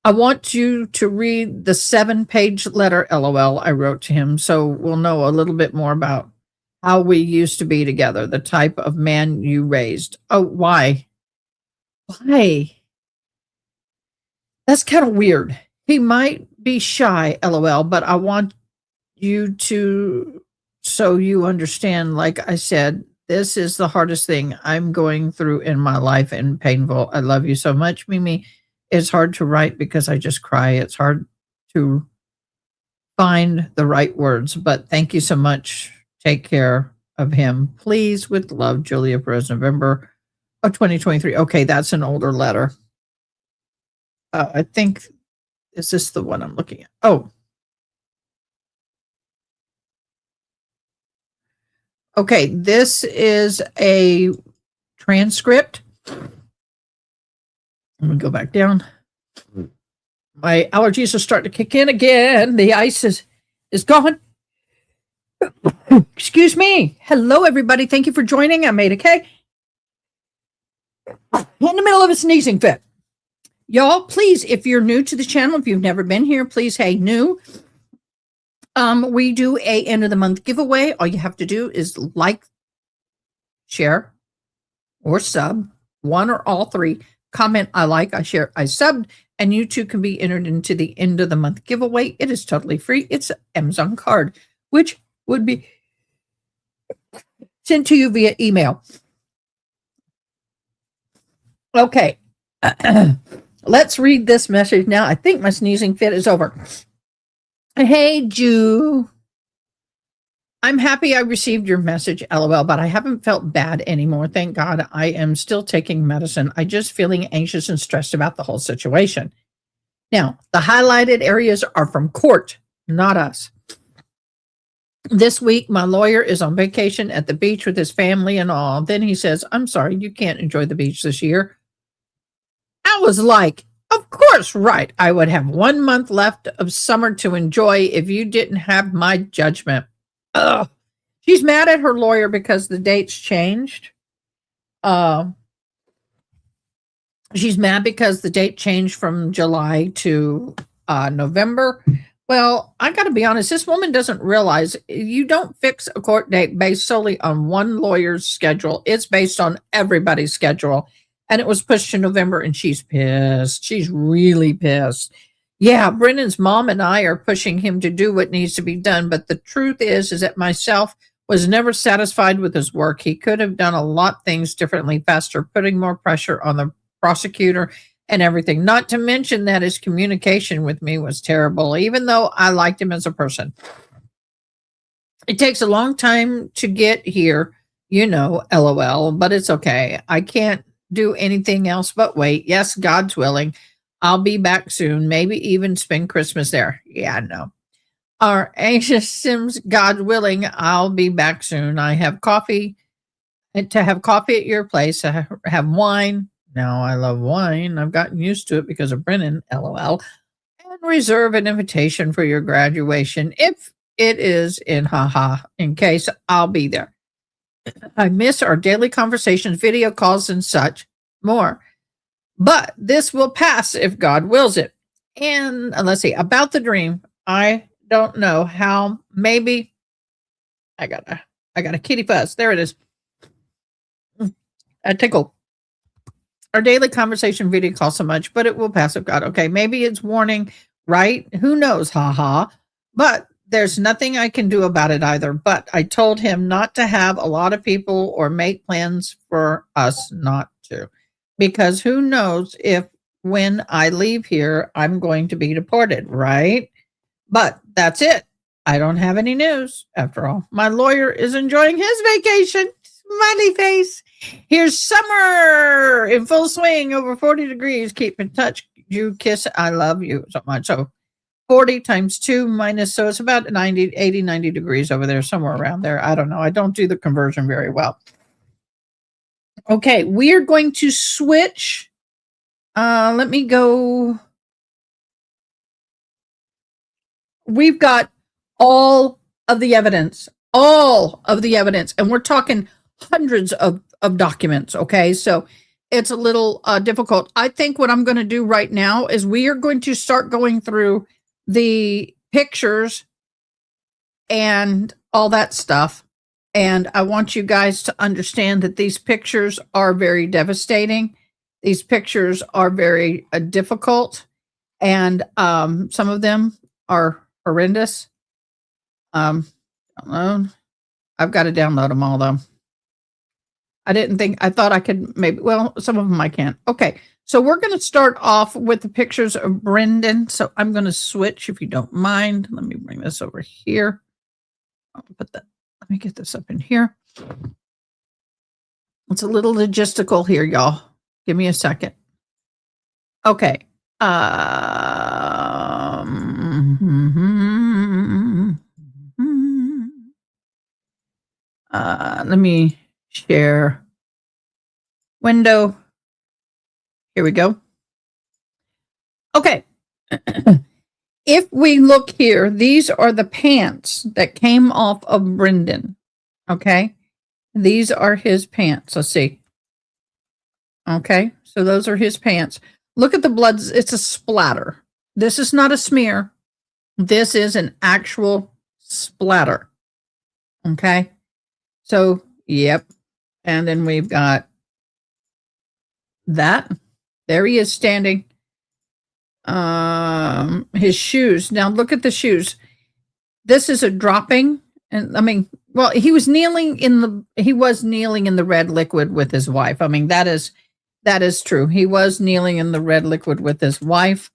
I want you to read the 7-page letter, LOL, I wrote to him, so we'll know a little bit more about how we used to be together, the type of man you raised. Oh, why? Why? That's kind of weird. He might be shy, LOL, but I want you to, so you understand, like I said, this is the hardest thing I'm going through in my life and painful. I love you so much, Mimi. It's hard to write because I just cry. It's hard to find the right words, but thank you so much. Take care of him. Please, with love, Julia Perez, November of 2023. Okay, that's an older letter. I think, is this the one I'm looking at? Oh. Okay, this is a transcript. Let me go back down. My allergies are starting to kick in again. The ice is gone. Excuse me. Hello, everybody. Thank you for joining. I'm Ada K. In the middle of a sneezing fit. Y'all, please, if you're new to the channel, if you've never been here, please, hey, new. We do a end of the month giveaway. All you have to do is like, share, or sub, one or all three. Comment, I like, I share, I subbed, and you too can be entered into the end of the month giveaway. It is totally free. It's an Amazon card, which would be sent to you via email. Okay. Let's read this message now. I think my sneezing fit is over. Hey, Jew. I'm happy I received your message, LOL, but I haven't felt bad anymore. Thank God. I am still taking medicine. I just feeling anxious and stressed about the whole situation. Now, the highlighted areas are from court, not us. This week, my lawyer is on vacation at the beach with his family and all. Then he says, I'm sorry, you can't enjoy the beach this year. I was like, of course, right. I would have 1 month left of summer to enjoy if you didn't have my judgment. Ugh. She's mad at her lawyer because the dates changed. She's mad because the date changed from July to November. Well, I got to be honest, this woman doesn't realize you don't fix a court date based solely on one lawyer's schedule. It's based on everybody's schedule. And it was pushed to November, and she's pissed. She's really pissed. Yeah, Brendan's mom and I are pushing him to do what needs to be done. But the truth is that myself, was never satisfied with his work. He could have done a lot things differently, faster, putting more pressure on the prosecutor and everything. Not to mention that his communication with me was terrible, even though I liked him as a person. It takes a long time to get here, LOL, but it's okay. I can't do anything else but wait. Yes, God's willing. I'll be back soon, maybe even spend Christmas there. Yeah, no. Our anxious Sims, God willing, I'll be back soon. I have coffee to have coffee at your place. I have wine. Now I love wine. I've gotten used to it because of Brennan, LOL. And reserve an invitation for your graduation if it is in case I'll be there. I miss our daily conversations, video calls, and such more. But this will pass if God wills it. And let's see, about the dream, I don't know how. Maybe I got a kitty fuzz. There it is. A tickle. Our daily conversation video call so much, but it will pass if God. Okay, maybe it's warning, right? Who knows? But there's nothing I can do about it either. But I told him not to have a lot of people or make plans for us not to. Because who knows if when I leave here, I'm going to be deported, right? But that's it. I don't have any news. After all, my lawyer is enjoying his vacation. Smiley face. Here's summer in full swing, over 40 degrees. Keep in touch. You kiss. I love you so much. So 40 times 2 minus, so it's about 90 degrees over there, somewhere around there. I don't know. I don't do the conversion very well. Okay, we are going to switch. Let me go. We've got all of the evidence, and we're talking hundreds of documents. Okay, so it's a little difficult. I think what I'm going to do right now is we are going to start going through the pictures and all that stuff. And I want you guys to understand that these pictures are very devastating. These pictures are very difficult. And some of them are horrendous. I don't know. I've got to download them all, though. I thought I could maybe, well, some of them I can't. Okay. So we're going to start off with the pictures of Brendan. So I'm going to switch, if you don't mind. Let me bring this over here. I'll put that. Let me get this up in here. It's a little logistical here, y'all. Give me a second. Okay. Let me share window. Here we go. Okay. If we look here, these are the pants that came off of Brendan. Okay. These are his pants. Let's see. Okay. So those are his pants. Look at the blood. It's a splatter. This is not a smear. This is an actual splatter. Okay. So, yep. And then we've got that. There he is standing. His shoes. Now look at the shoes. This is a dropping. And I mean, well, he was kneeling in the red liquid with his wife. I mean, that is true. He was kneeling in the red liquid with his wife.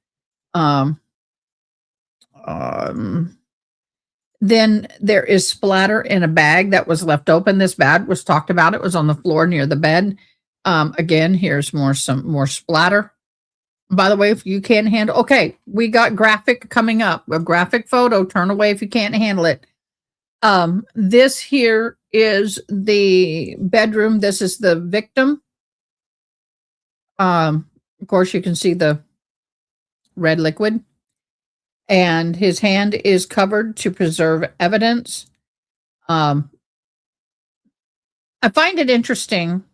Then there is splatter in a bag that was left open. This bag was talked about. It was on the floor near the bed. Again, here's some more splatter. By the way, if you can't handle, okay, we got graphic coming up. A graphic photo. Turn away if you can't handle it. This here is the bedroom. This is the victim. Of course, you can see the red liquid. And his hand is covered to preserve evidence. I find it interesting.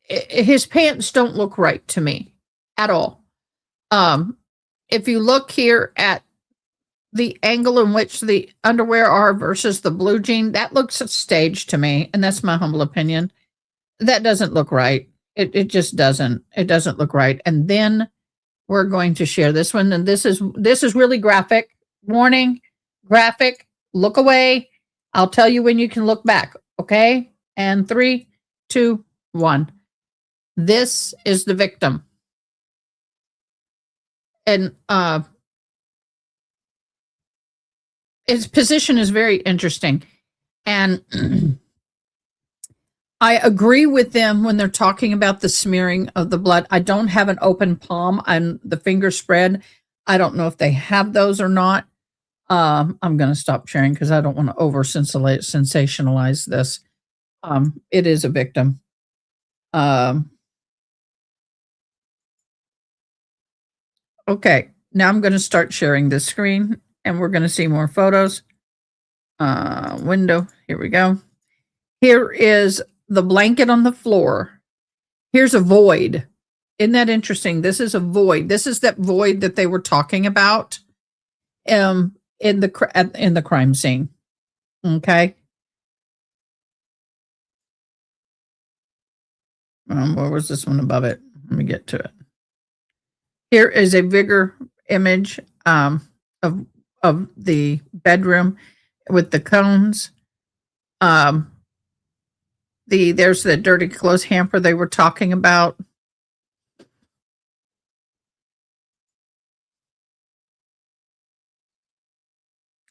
His pants don't look right to me at all. If you look here at the angle in which the underwear are versus the blue jean, that looks staged to me, and that's my humble opinion. That doesn't look right. It just doesn't. It doesn't look right. And then we're going to share this one, and this is really graphic. Warning, graphic, look away. I'll tell you when you can look back. Okay. And 3, 2, 1. This is the victim. And his position is very interesting. And I agree with them when they're talking about the smearing of the blood. I don't have an open palm and the finger spread. I don't know if they have those or not. I'm going to stop sharing because I don't want to over sensationalize this. It is a victim. Okay, now I'm going to start sharing this screen and we're going to see more photos. Window, here we go. Here is the blanket on the floor. Here's a void. Isn't that interesting? This is a void. This is that void that they were talking about in the crime scene. Okay. Where was this one above it? Let me get to it. Here is a bigger image of the bedroom with the cones. There's the dirty clothes hamper they were talking about.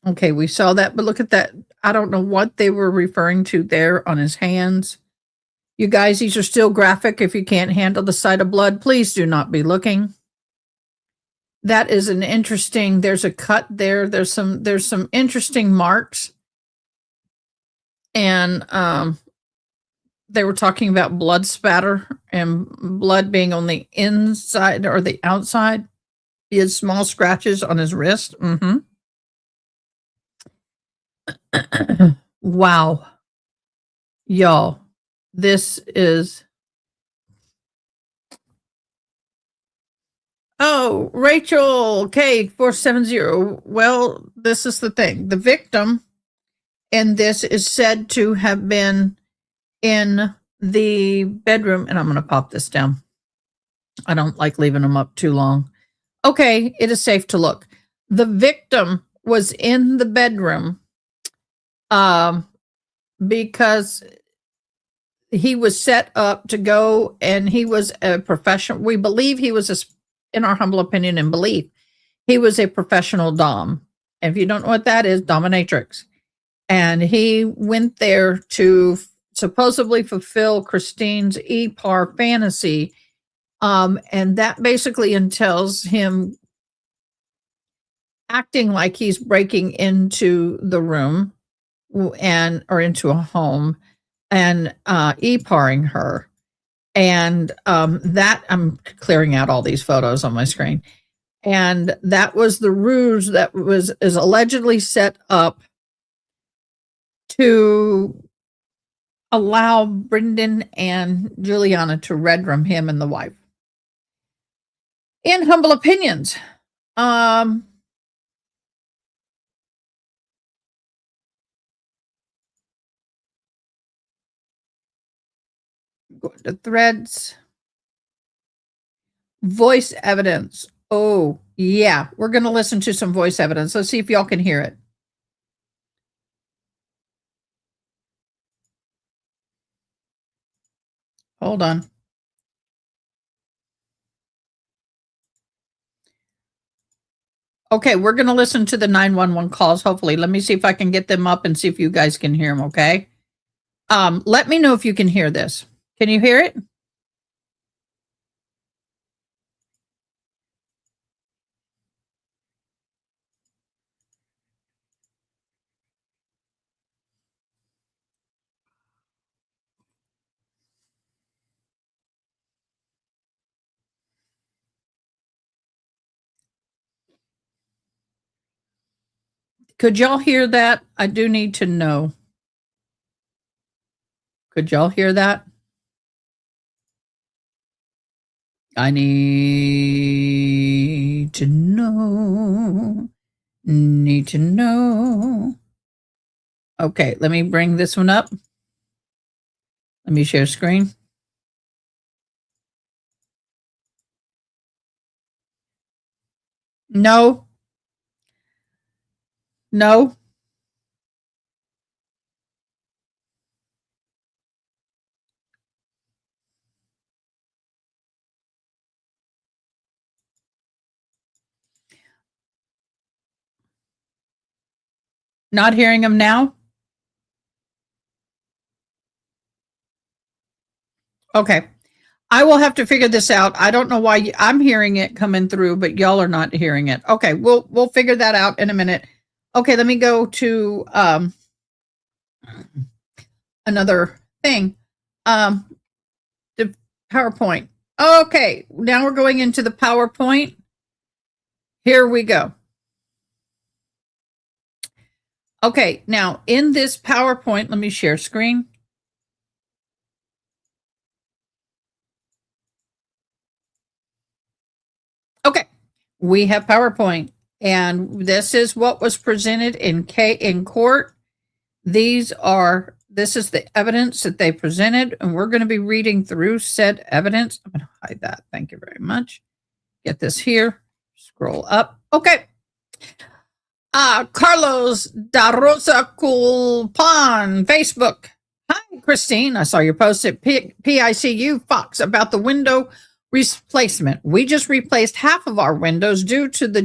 Okay, we saw that, but look at that. I don't know what they were referring to there on his hands. You guys, these are still graphic. If you can't handle the sight of blood, please do not be looking. That is an interesting, there's a cut there. There's some interesting marks. And they were talking about blood spatter and blood being on the inside or the outside. He had small scratches on his wrist. Wow. Y'all, this is... Oh, Rachel K470. Well, this is the thing. The victim in this is said to have been in the bedroom, and I'm going to pop this down. I don't like leaving them up too long. Okay, it is safe to look. The victim was in the bedroom because he was set up to go, and he was a professional. We believe he was, in our humble opinion and belief, he was a professional dom. If you don't know what that is, dominatrix. And he went there to supposedly fulfill Christine's EPAR fantasy. And that basically entails him acting like he's breaking into the room or into a home and EPARing her. And that, I'm clearing out all these photos on my screen. And that was the ruse that is allegedly set up to allow Brendan and Juliana to red room him and the wife. In humble opinions, going to threads, voice evidence. Oh, yeah, we're going to listen to some voice evidence. Let's see if y'all can hear it. Hold on. Okay, we're going to listen to the 911 calls, hopefully. Let me see if I can get them up and see if you guys can hear them, okay? Let me know if you can hear this. Can you hear it? Could y'all hear that? I do need to know. Could y'all hear that? I need to know. Need to know. Okay, let me bring this one up. Let me share screen. No. No. Not hearing him now? Okay. I will have to figure this out. I don't know why I'm hearing it coming through, but y'all are not hearing it. Okay, we'll figure that out in a minute. Okay, let me go to another thing. The PowerPoint. Okay, now we're going into the PowerPoint. Here we go. Okay, now in this PowerPoint, let me share screen. Okay, we have PowerPoint, and this is what was presented in court. This is the evidence that they presented, and we're going to be reading through said evidence. I'm going to hide that. Thank you very much. Get this here. Scroll up. Okay. Carlos Da Rosa Culpan, Facebook. Hi, Christine. I saw your post at PICU Fox about the window replacement. We just replaced half of our windows due to the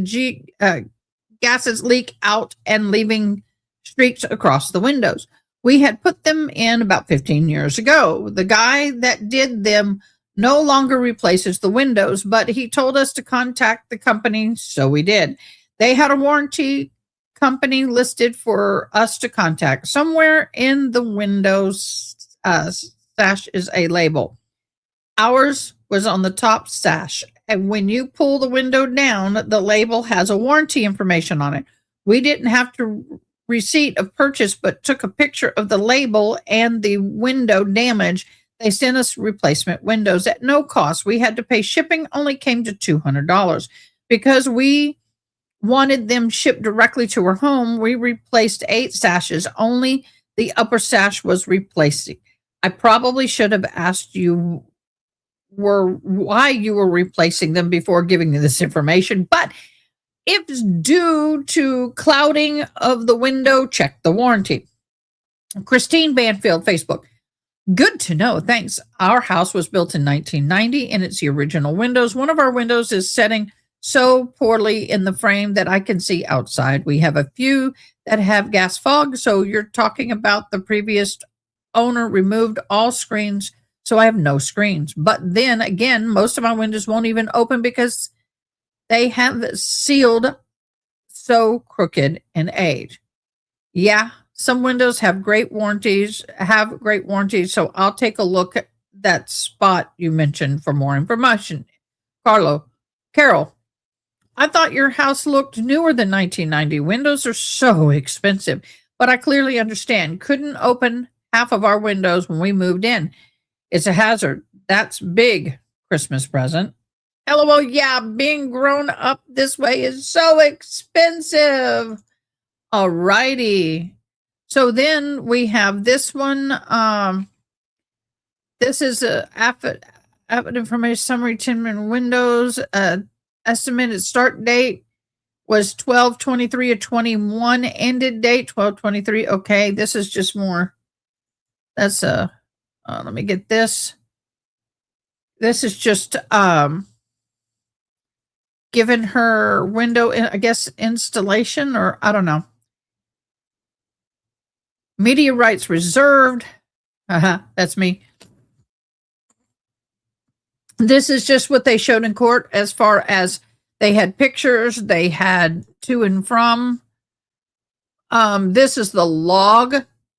gases leak out and leaving streaks across the windows. We had put them in about 15 years ago. The guy that did them no longer replaces the windows, but he told us to contact the company, so we did. They had a warranty company listed for us to contact. Somewhere in the windows sash is a label. Ours was on the top sash, and when you pull the window down, the label has a warranty information on it. We didn't have to receipt of purchase, but took a picture of the label and the window damage. They sent us replacement windows at no cost. We had to pay shipping, only came to $200. Because we wanted them shipped directly to her home, we replaced 8 sashes. Only the upper sash was replaced. I probably should have asked you why you were replacing them before giving me this information, but if it's due to clouding of the window, check the warranty. Christine Banfield, Facebook. Good to know. Thanks. Our house was built in 1990 and it's the original windows. One of our windows is setting so poorly in the frame that I can see outside. We have a few that have gas fog. So you're talking about the previous owner removed all screens. So I have no screens. But then again, most of my windows won't even open because they have sealed so crooked in age. Yeah, some windows have great warranties, So I'll take a look at that spot you mentioned for more information. Carol, I thought your house looked newer than 1990. Windows are so expensive, but I clearly understand. Couldn't open half of our windows when we moved in. It's a hazard. That's big Christmas present. LOL, yeah, being grown up this way is so expensive. All righty. So then we have this one. This is a AFID information summary 10-minute windows. Estimated start date was 12/23 of 21. Ended date 12/23. Okay, this is just more. That's let me get this. This is just given her window, I guess, installation, or I don't know. Media rights reserved. That's me. This is just what they showed in court as far as they had pictures, they had to and from. This is the log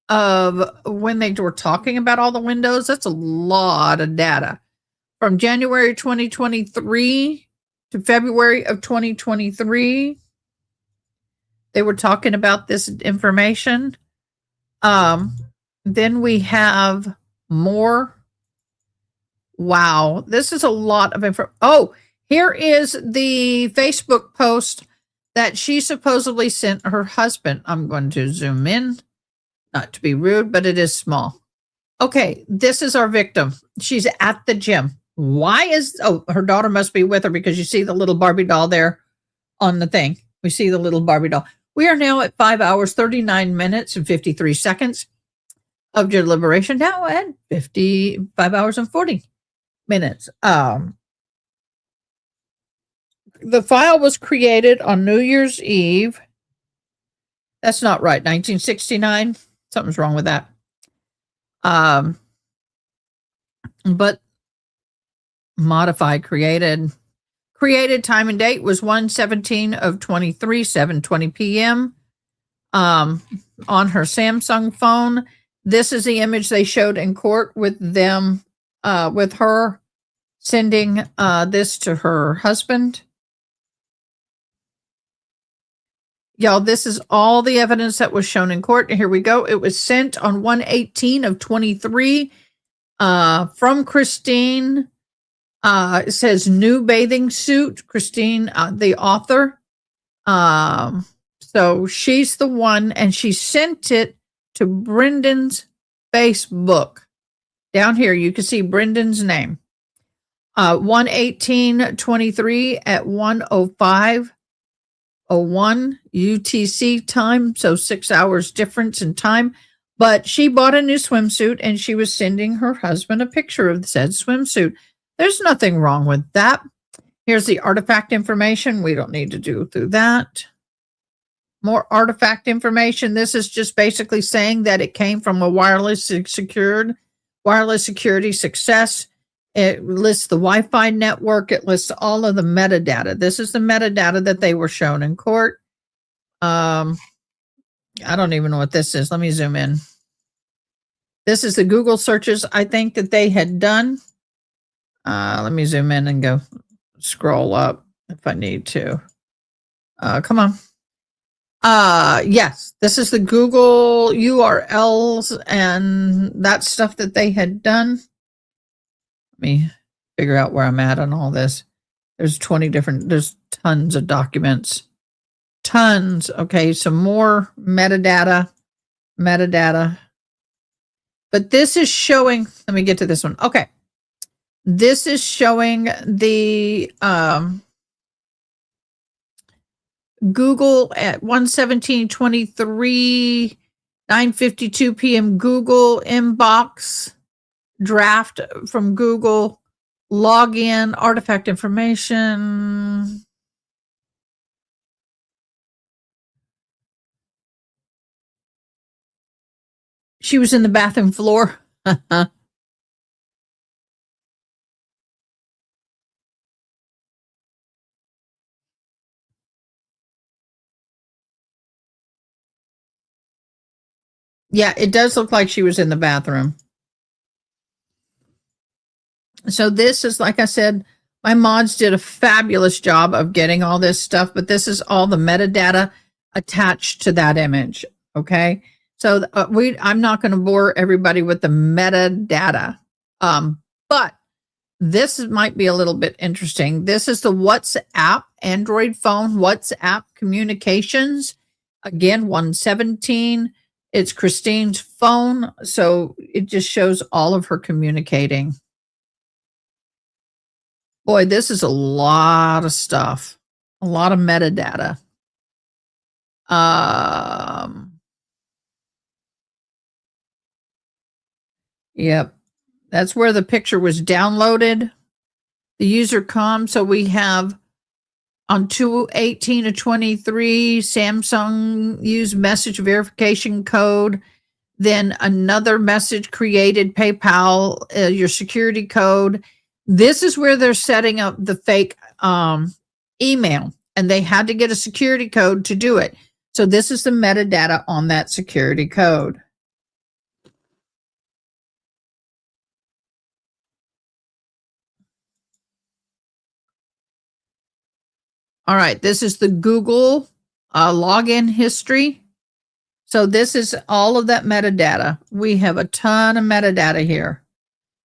of when they were talking about all the windows. That's a lot of data. From January 2023 to February of 2023, they were talking about this information. Then we have more. Wow, this is a lot of info. Oh, here is the Facebook post that she supposedly sent her husband. I'm going to zoom in, not to be rude, but it is small. Okay, this is our victim. She's at the gym. Her daughter must be with her because you see the little Barbie doll there on the thing. We see the little Barbie doll. We are now at 5 hours, 39 minutes, and 53 seconds of deliberation, now at 5 hours and 40 minutes. The file was created on New Year's Eve. That's not right. 1969. Something's wrong with that. But modified, created time and date was 1/17 of 23, 7:20 p.m. On her Samsung phone. This is the image they showed in court with them, with her sending this to her husband. Y'all, this is all the evidence that was shown in court. Here we go. It was sent on 1/18 of 23 from Christine. It says new bathing suit. Christine, the author. So she's the one, and she sent it to Brendan's Facebook. Down here, you can see Brendan's name. 1/18/23 at 1:05:01 UTC time, so 6 hours difference in time. But she bought a new swimsuit, and she was sending her husband a picture of the said swimsuit. There's nothing wrong with that. Here's the artifact information. We don't need to do through that. More artifact information. This is just basically saying that it came from a wireless security success. It lists the Wi-Fi network. It lists all of the metadata. This is the metadata that they were shown in court. I don't even know what this is. Let me zoom in. This is the Google searches I think that they had done. Let me zoom in and go scroll up if I need to. Come on. Yes, this is the Google URLs and that stuff that they had done. Let me figure out where I'm at on all this. There's tons of documents. Tons. Okay, some more metadata. But this is showing, let me get to this one. Okay. This is showing the Google at 1/17/23, 9:52 p.m. Google inbox draft from Google login artifact information. She was in the bathroom floor. Yeah, it does look like she was in the bathroom. So this is, like I said, my mods did a fabulous job of getting all this stuff, but this is all the metadata attached to that image. Okay. So I'm not going to bore everybody with the metadata. But this might be a little bit interesting. This is the WhatsApp Android phone, WhatsApp communications. Again, 1/17. It's Christine's phone, so it just shows all of her communicating. Boy, this is a lot of stuff, a lot of metadata. Yep, that's where the picture was downloaded. The user comm, so we have on 2/18/23, Samsung used message verification code. Then another message created, PayPal, your security code. This is where they're setting up the fake email, and they had to get a security code to do it. So this is the metadata on that security code. All right, this is the Google login history. So this is all of that metadata. We have a ton of metadata here.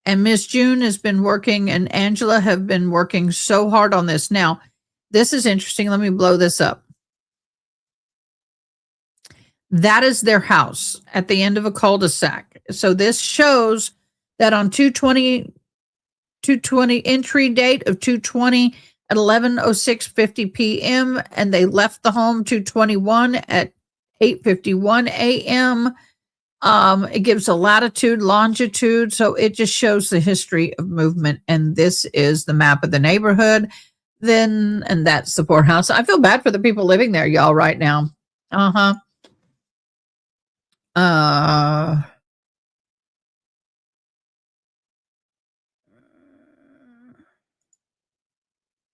And Miss June has been working, and Angela have been working so hard on this. Now, this is interesting. Let me blow this up. That is their house at the end of a cul-de-sac. So this shows that on 2/20 entry date of 2/20 at 11:06:50 p.m. and they left the home 221 at 8:51 a.m. It gives a latitude, longitude, so it just shows the history of movement. And this is the map of the neighborhood. And that's the poorhouse. I feel bad for the people living there, y'all, right now. Uh-huh.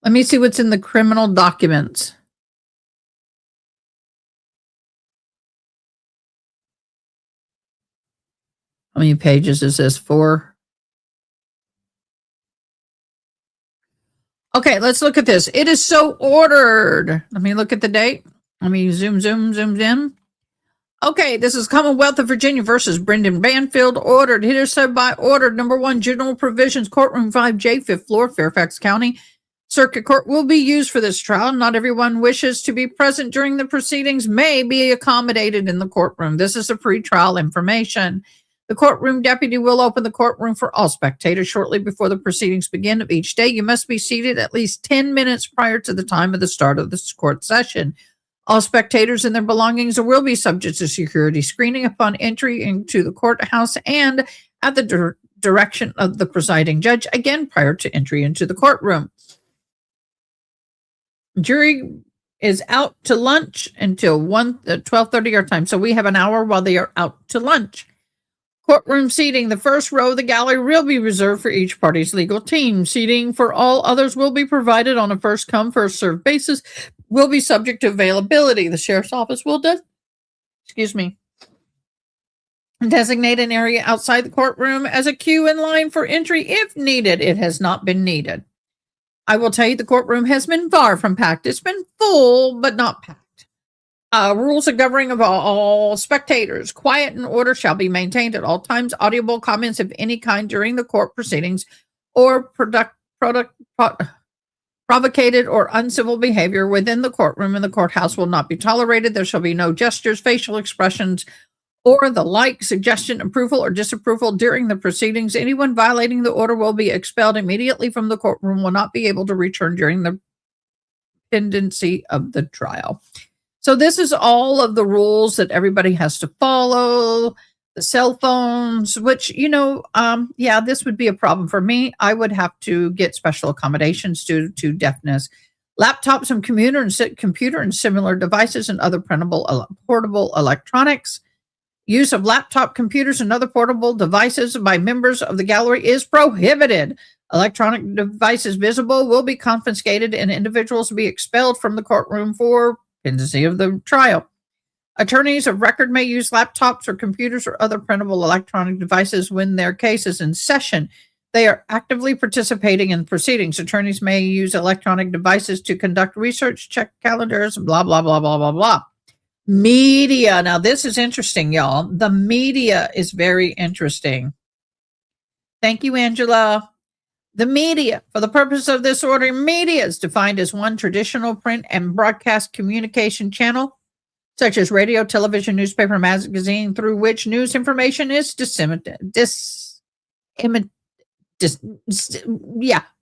Let me see what's in the criminal documents. How many pages is this? 4? Okay, let's look at this. It is so ordered. Let me look at the date. Let me zoom in. Okay, this is Commonwealth of Virginia versus Brendan Banfield. Ordered. Here so by ordered. Number 1, General Provisions, Courtroom 5J, 5th floor, Fairfax County Circuit Court will be used for this trial. Not everyone wishes to be present during the proceedings may be accommodated in the courtroom. This is a pre-trial information. The courtroom deputy will open the courtroom for all spectators shortly before the proceedings begin of each day. You must be seated at least 10 minutes prior to the time of the start of this court session. All spectators and their belongings will be subject to security screening upon entry into the courthouse and at the direction of the presiding judge, again prior to entry into the courtroom. Jury is out to lunch until 12:30 our time, so we have an hour while they are out to lunch. Courtroom seating. The first row of the gallery will be reserved for each party's legal team. Seating for all others will be provided on a first-come, first-served basis, will be subject to availability. The sheriff's office will designate an area outside the courtroom as a queue in line for entry if needed. It has not been needed. I will tell you the courtroom has been far from packed. It's been full, but not packed. Rules of governing of all spectators. Quiet and order shall be maintained at all times. Audible comments of any kind during the court proceedings or provocated or uncivil behavior within the courtroom and the courthouse will not be tolerated. There shall be no gestures, facial expressions, or the like suggestion, approval, or disapproval during the proceedings. Anyone violating the order will be expelled immediately from the courtroom, will not be able to return during the pendency of the trial. So this is all of the rules that everybody has to follow. The cell phones, which, this would be a problem for me. I would have to get special accommodations due to deafness. Laptops and computer and similar devices and other portable electronics. Use of laptop computers and other portable devices by members of the gallery is prohibited. Electronic devices visible will be confiscated and individuals will be expelled from the courtroom for pendency of the trial. Attorneys of record may use laptops or computers or other printable electronic devices when their case is in session. They are actively participating in proceedings. Attorneys may use electronic devices to conduct research, check calendars, blah, blah, blah, blah, blah, blah. Media. Now, this is interesting, y'all. The media is very interesting. Thank you, Angela. The media. For the purpose of this order, media is defined as one traditional print and broadcast communication channel, such as radio, television, newspaper, magazine, through which news information is disseminated.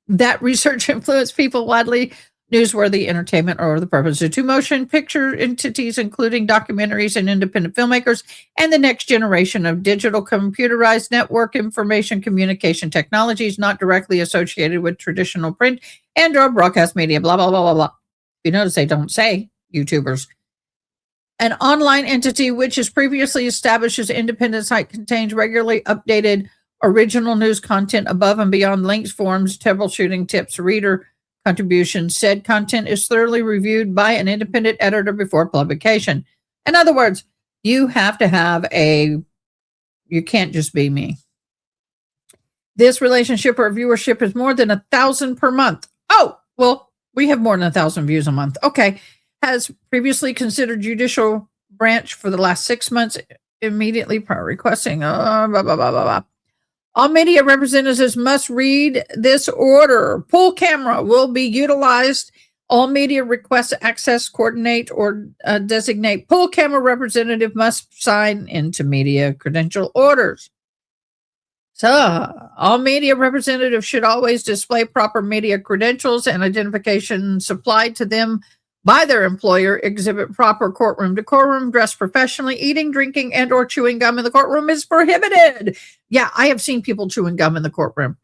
That research influenced people widely, newsworthy entertainment, or the purpose of two motion picture entities, including documentaries and independent filmmakers, and the next generation of digital computerized network information communication technologies not directly associated with traditional print and or broadcast media, blah, blah, blah, blah, blah. You notice they don't say YouTubers. An online entity which is previously established as an independent site contains regularly updated original news content above and beyond links, forums, troubleshooting tips, reader contributions. Said content is thoroughly reviewed by an independent editor before publication. In other words, you have to have you can't just be me. This relationship or viewership is more than 1,000 per month. Oh, well, we have more than 1,000 views a month. Okay. Has previously considered judicial branch for the last 6 months immediately prior requesting. Blah, blah, blah, blah, blah. All media representatives must read this order. Pool camera will be utilized. All media requests access, coordinate, or designate pool camera representative must sign into media credential orders. So, all media representatives should always display proper media credentials and identification supplied to them by their employer, exhibit proper courtroom decorum, dress professionally, eating, drinking, and or chewing gum in the courtroom is prohibited. Yeah, I have seen people chewing gum in the courtroom.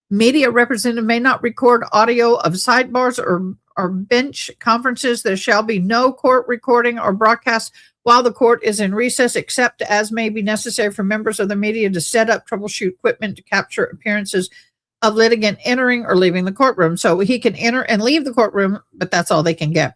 Media representative may not record audio of sidebars or bench conferences. There shall be no court recording or broadcast while the court is in recess, except as may be necessary for members of the media to set up troubleshoot equipment to capture appearances of litigant entering or leaving the courtroom. So he can enter and leave the courtroom, but that's all they can get.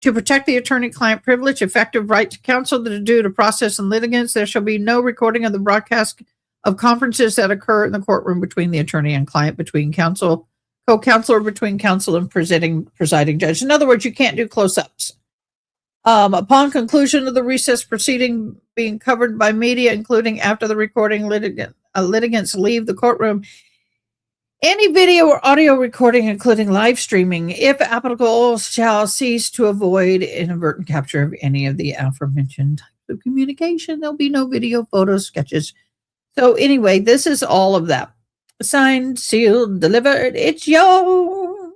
To protect the attorney-client privilege, effective right to counsel, the due to process and litigants, there shall be no recording of the broadcast of conferences that occur in the courtroom between the attorney and client, between counsel, co-counsel, or between counsel and presiding judge. In other words, you can't do close-ups. Upon conclusion of the recess proceeding being covered by media, including after the recording, litigants leave the courtroom. Any video or audio recording, including live streaming, if applicable, shall cease to avoid inadvertent capture of any of the aforementioned types of communication. There'll be no video, photos, sketches. So anyway, this is all of that. Signed, sealed, delivered. It's yours.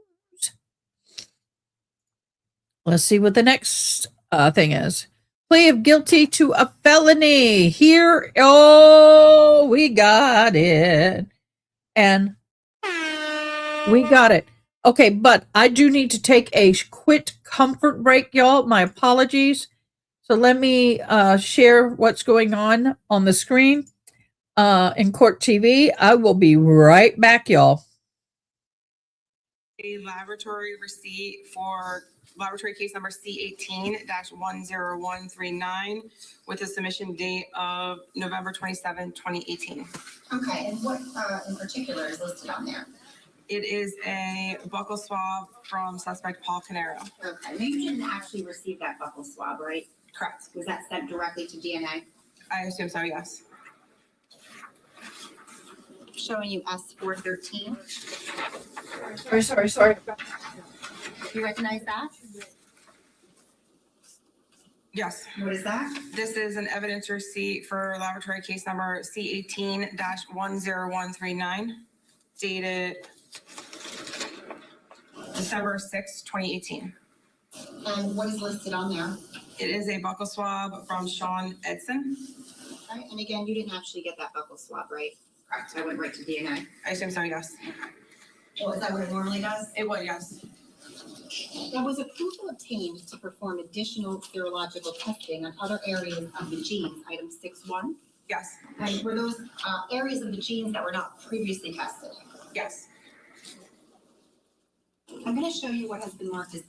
Let's see what the next thing is. Plea of guilty to a felony. Here, oh, we got it. And we got it. Okay, but I do need to take a quick comfort break, y'all. My apologies. So let me share what's going on the screen in court TV. I will be right back, y'all. A laboratory receipt for laboratory case number C18-10139 with a submission date of November 27, 2018. Okay, and what in particular is listed on there? It is a buccal swab from suspect Paul Canero. Okay, maybe you didn't actually receive that buccal swab, right? Correct. Was that sent directly to DNA? I assume so, yes. Showing you S413. Sorry. You recognize that? Yes. What is that? This is an evidence receipt for laboratory case number C18-10139, dated December 6, 2018. And what is listed on there? It is a buccal swab from Sean Edson. Okay, and again, you didn't actually get that buccal swab, right? Correct. I went right to DNA. I assume so, yes. Well, is that what it normally does? It would, yes. Now, was approval obtained to perform additional serological testing on other areas of the genes, item 6.1? Yes. And were those areas of the genes that were not previously tested? Yes. I'm going to show you what has been marked as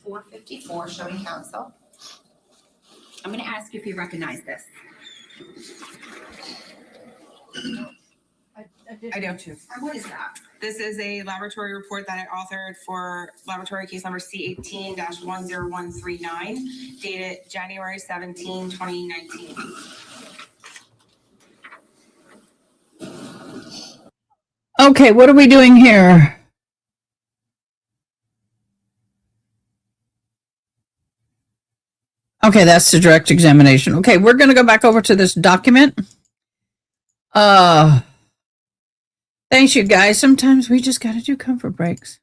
S454, showing counsel. I'm going to ask you if you recognize this. I do too. And what is that? This is a laboratory report that I authored for laboratory case number C18-10139, dated January 17, 2019. Okay, what are we doing here? Okay, that's the direct examination. Okay, we're going to go back over to this document. Thanks, you guys. Sometimes we just got to do comfort breaks.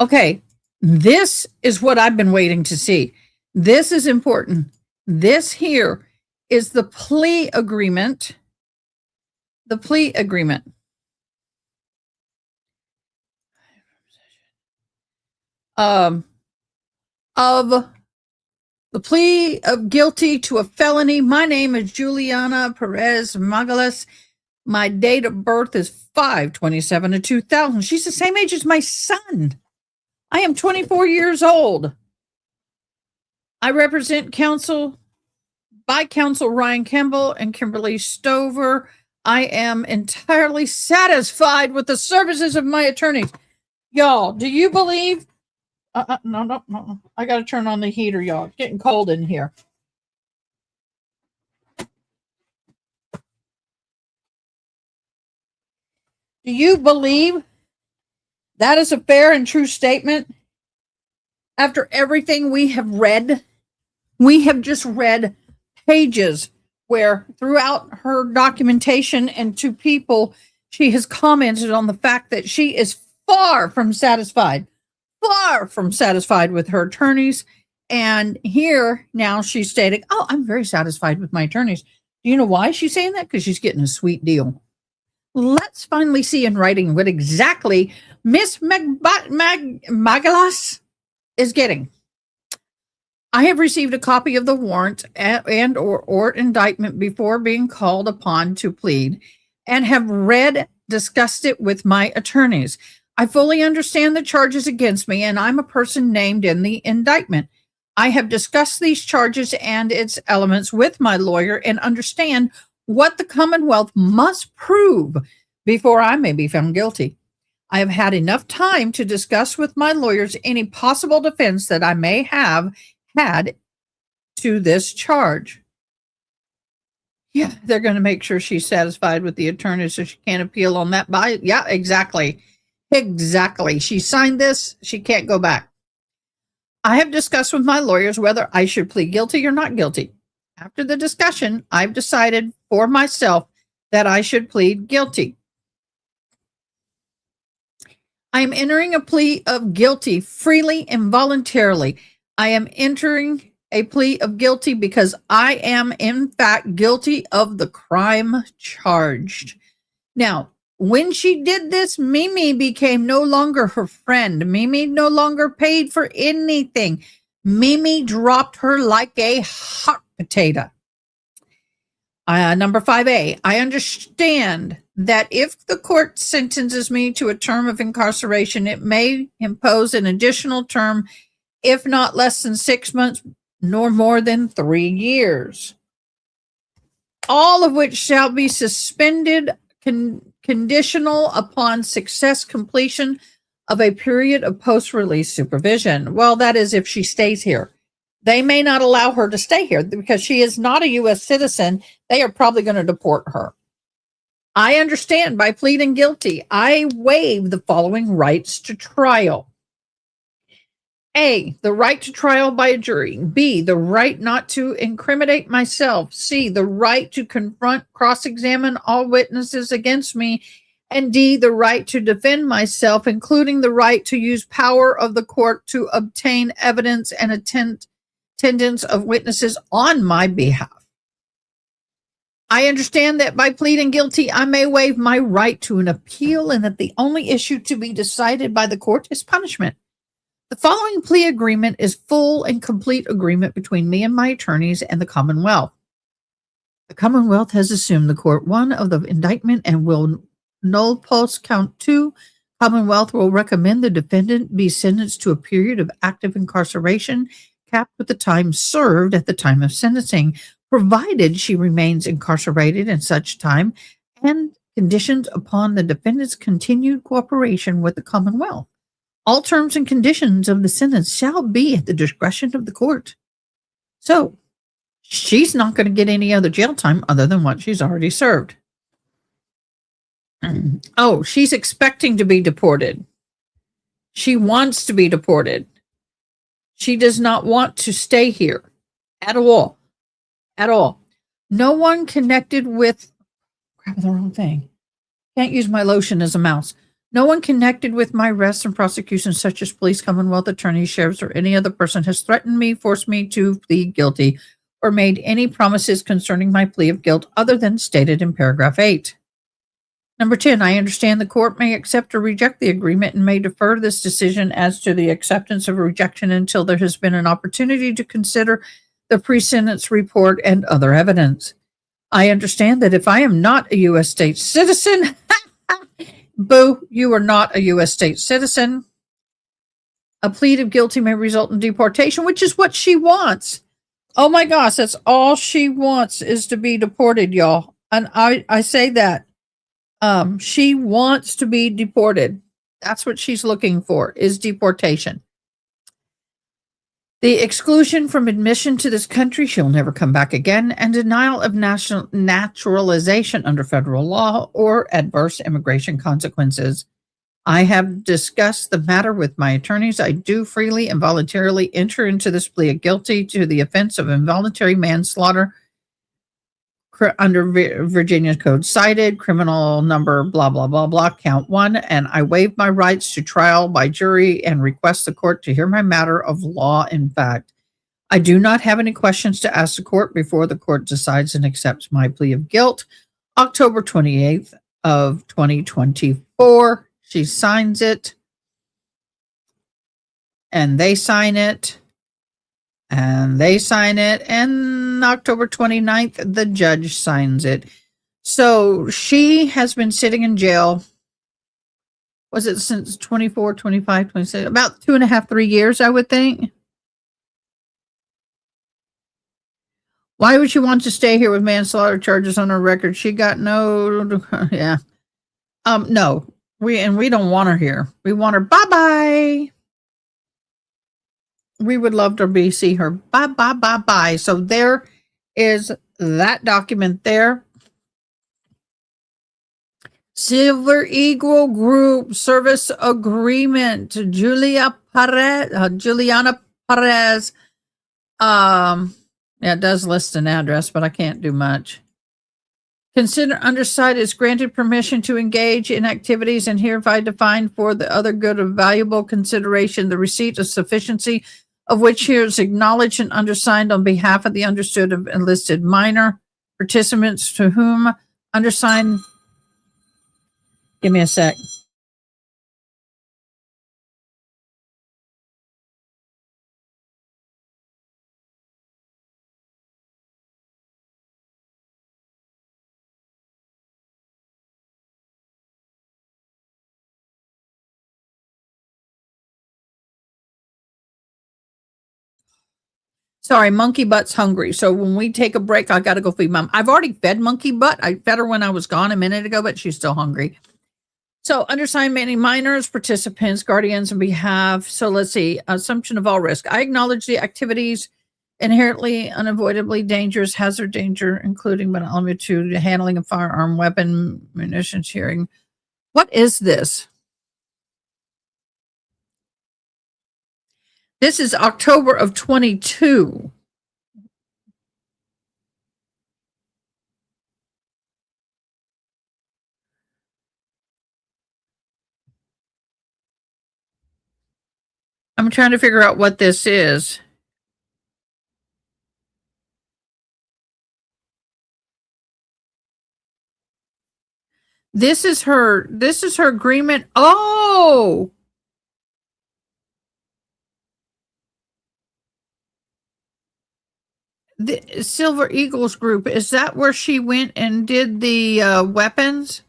Okay, this is what I've been waiting to see. This is important. This here is the plea agreement. The plea agreement. Of the plea of guilty to a felony. My name is Juliana Perez Magalas. My date of birth is 5/27/2000. She's the same age as my son. I am 24 years old. I represent counsel Ryan Kimball and Kimberly Stover. I am entirely satisfied with the services of my attorneys. Y'all, do you believe? No. I got to turn on the heater, y'all. It's getting cold in here. Do you believe that is a fair and true statement? After everything we have read, we have just read pages where throughout her documentation and to people, she has commented on the fact that she is far from satisfied with her attorneys. And here now she's stating, oh, I'm very satisfied with my attorneys. Do you know why she's saying that? Because she's getting a sweet deal. Let's finally see in writing what exactly Miss Magalas is getting. I have received a copy of the warrant and or indictment before being called upon to plead and have discussed it with my attorneys. I fully understand the charges against me, and I'm a person named in the indictment. I have discussed these charges and its elements with my lawyer and understand what the Commonwealth must prove before I may be found guilty. I have had enough time to discuss with my lawyers any possible defense that I may have had to this charge. Yeah, they're going to make sure she's satisfied with the attorney so she can't appeal on that. Yeah, exactly. Exactly. She signed this. She can't go back. I have discussed with my lawyers whether I should plead guilty or not guilty. After the discussion, I've decided for myself that I should plead guilty. I am entering a plea of guilty freely and voluntarily. I am entering a plea of guilty because I am, in fact, guilty of the crime charged. Now, when she did this, Mimi became no longer her friend. Mimi no longer paid for anything. Mimi dropped her like a hot potato. Number 5A, I understand that if the court sentences me to a term of incarceration, it may impose an additional term, if not less than 6 months, nor more than 3 years. All of which shall be suspended conditional upon success completion of a period of post-release supervision. Well, that is if she stays here. They may not allow her to stay here because she is not a U.S. citizen. They are probably going to deport her. I understand by pleading guilty, I waive the following rights to trial. A, the right to trial by a jury. B, the right not to incriminate myself. C, the right to confront, cross-examine all witnesses against me. And D, the right to defend myself, including the right to use power of the court to obtain evidence and attendance of witnesses on my behalf. I understand that by pleading guilty, I may waive my right to an appeal and that the only issue to be decided by the court is punishment. The following plea agreement is full and complete agreement between me and my attorneys and the Commonwealth. The Commonwealth has assumed the court 1 of the indictment and will null post count 2. Commonwealth will recommend the defendant be sentenced to a period of active incarceration capped with the time served at the time of sentencing, provided she remains incarcerated in such time and conditions upon the defendant's continued cooperation with the Commonwealth. All terms and conditions of the sentence shall be at the discretion of the court. So, she's not going to get any other jail time other than what she's already served. Oh, she's expecting to be deported. She wants to be deported. She does not want to stay here at all. At all. No one connected with, grabbing the wrong thing. Can't use my lotion as a mouse. No one connected with my arrest and prosecution, such as police, Commonwealth attorneys, sheriffs, or any other person, has threatened me, forced me to plead guilty, or made any promises concerning my plea of guilt other than stated in paragraph 8. Number 10, I understand the court may accept or reject the agreement and may defer this decision as to the acceptance of rejection until there has been an opportunity to consider the pre-sentence report and other evidence. I understand that if I am not a U.S. state citizen, boo, you are not a U.S. state citizen, a plea of guilty may result in deportation, which is what she wants. Oh my gosh, that's all she wants is to be deported, y'all. And I say that. She wants to be deported. That's what she's looking for, is deportation. The exclusion from admission to this country, she'll never come back again, and denial of naturalization under federal law or adverse immigration consequences. I have discussed the matter with my attorneys. I do freely and voluntarily enter into this plea of guilty to the offense of involuntary manslaughter under Virginia code cited, criminal number, blah, blah, blah, blah, count 1. And I waive my rights to trial by jury and request the court to hear my matter of law in fact. I do not have any questions to ask the court before the court decides and accepts my plea of guilt. October 28th of 2024. She signs it. And they sign it. And they sign it. And October 29th, the judge signs it. So she has been sitting in jail. Was it since 24, 25, 26? About 2.5, 3 years, I would think. Why would she want to stay here with manslaughter charges on her record? She got no, yeah. No, we don't want her here. We want her. Bye-bye. We would love to see her. Bye, bye, bye, bye. So there is that document there. Silver Eagle Group Service Agreement. Juliana Perez. Yeah, it does list an address, but I can't do much. Consider undersigned is granted permission to engage in activities and hereby defined for the other good of valuable consideration, the receipt of sufficiency of which here is acknowledged and undersigned on behalf of the understood of enlisted minor participants to whom undersigned. Give me a sec. Sorry, Monkey Butt's hungry. So when we take a break, I got to go feed Mom. I've already fed Monkey Butt. I fed her when I was gone a minute ago, but she's still hungry. So undersigned many minors, participants, guardians on behalf. So let's see. Assumption of all risk. I acknowledge the activities inherently, unavoidably dangerous, hazard danger, including but not limited to the handling of firearm, weapon, munitions, hearing. What is this? This is October of 22. I'm trying to figure out what this is. This is her agreement. Oh, the Silver Eagles Group. Is that where she went and did the weapons?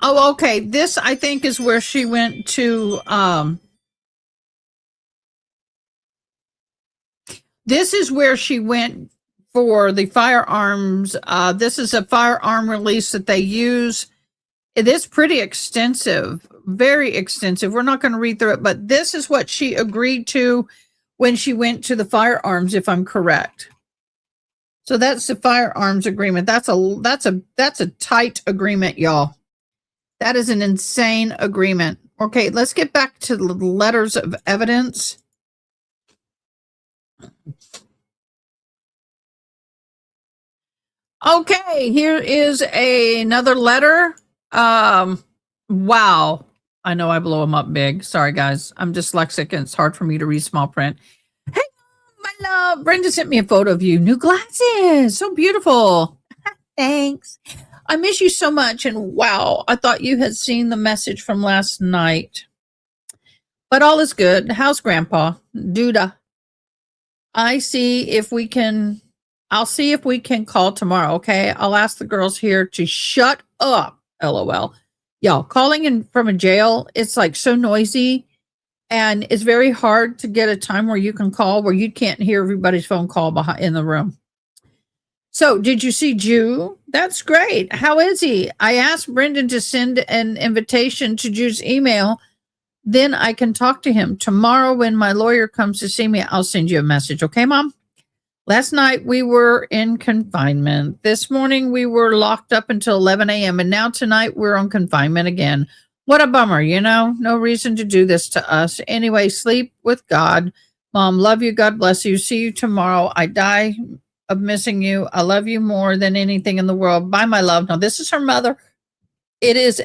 Oh, okay. This, I think, is where she went to, this is where she went for the firearms. This is a firearm release that they use. It is pretty extensive, very extensive. We're not going to read through it, but this is what she agreed to when she went to the firearms, if I'm correct. So that's the firearms agreement. That's a tight agreement, y'all. That is an insane agreement. Okay, let's get back to the letters of evidence. Okay, here is another letter. Wow. I know I blow them up big. Sorry, guys. I'm dyslexic and it's hard for me to read small print. Hey, my love. Brenda sent me a photo of you. New glasses. So beautiful. Thanks. I miss you so much. And wow, I thought you had seen the message from last night. But all is good. How's Grandpa? Duda. I'll see if we can call tomorrow, okay? I'll ask the girls here to shut up. LOL. Y'all, calling in from a jail, it's like so noisy. And it's very hard to get a time where you can call where you can't hear everybody's phone call behind in the room. So, did you see Jew? That's great. How is he? I asked Brendan to send an invitation to Jew's email. Then I can talk to him. Tomorrow when my lawyer comes to see me, I'll send you a message. Okay, Mom? Last night we were in confinement. This morning we were locked up until 11 a.m. And now tonight we're on confinement again. What a bummer, you know? No reason to do this to us. Anyway, sleep with God. Mom, love you. God bless you. See you tomorrow. I die of missing you. I love you more than anything in the world. Bye, my love. Now, this is her mother. It is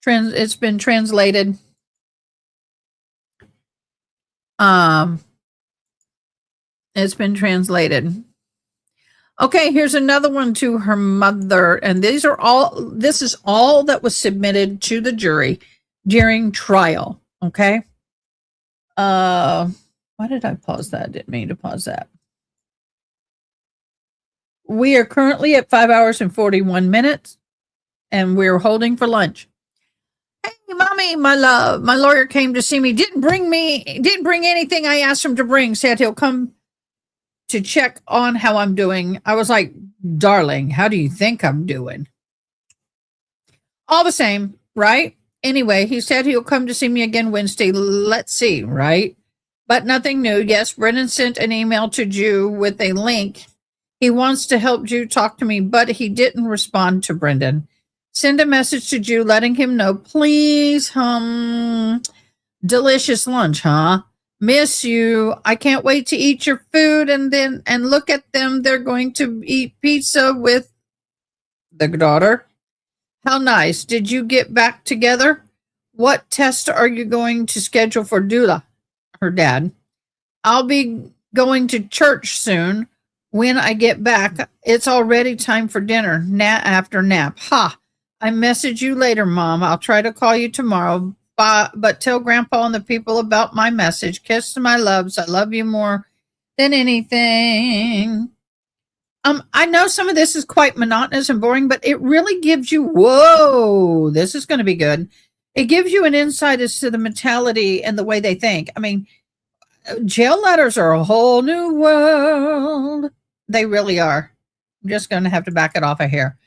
it's been translated. It's been translated. Okay, here's another one to her mother. And this is all that was submitted to the jury during trial. Okay. Why did I pause that? I didn't mean to pause that. We are currently at 5 hours and 41 minutes, and we're holding for lunch. Hey, mommy, my love, my lawyer came to see me. Didn't bring anything I asked him to bring. Said he'll come to check on how I'm doing. I was like, darling, how do you think I'm doing? All the same, right? Anyway, he said he'll come to see me again Wednesday. Let's see, right? But nothing new. Yes, Brendan sent an email to Jew with a link. He wants to help Jew talk to me, but he didn't respond to Brendan. Send a message to Jew letting him know, please, delicious lunch, huh? Miss you. I can't wait to eat your food and look at them. They're going to eat pizza with the daughter. How nice. Did you get back together? What test are you going to schedule for Dula, her dad? I'll be going to church soon. When I get back, it's already time for dinner, after nap. Ha! I message you later, Mom. I'll try to call you tomorrow. But tell Grandpa and the people about my message. Kiss to my loves. I love you more than anything. I know some of this is quite monotonous and boring, but it really gives you, whoa, this is going to be good. It gives you an insight as to the mentality and the way they think. I mean, jail letters are a whole new world. They really are. I'm just going to have to back it off of here.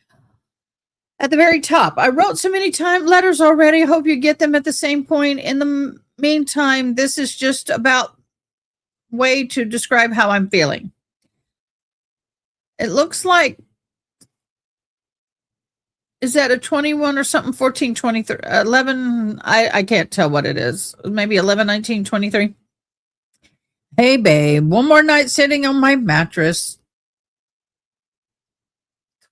At the very top, I wrote so many letters already. I hope you get them at the same point. In the meantime, this is just about way to describe how I'm feeling. It looks like, is that a 21 or something? 14, 23, 11. I can't tell what it is. Maybe 11, 19, 23. Hey, babe, one more night sitting on my mattress.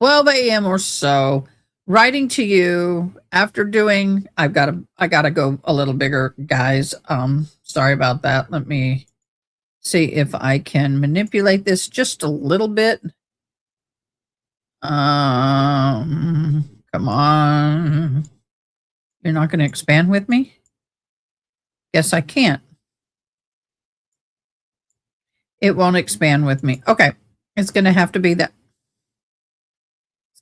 12 a.m. or so. Writing to you after doing, I gotta go a little bigger, guys. Sorry about that. Let me see if I can manipulate this just a little bit. Come on. You're not going to expand with me? Guess I can't. It won't expand with me. Okay. It's going to have to be that.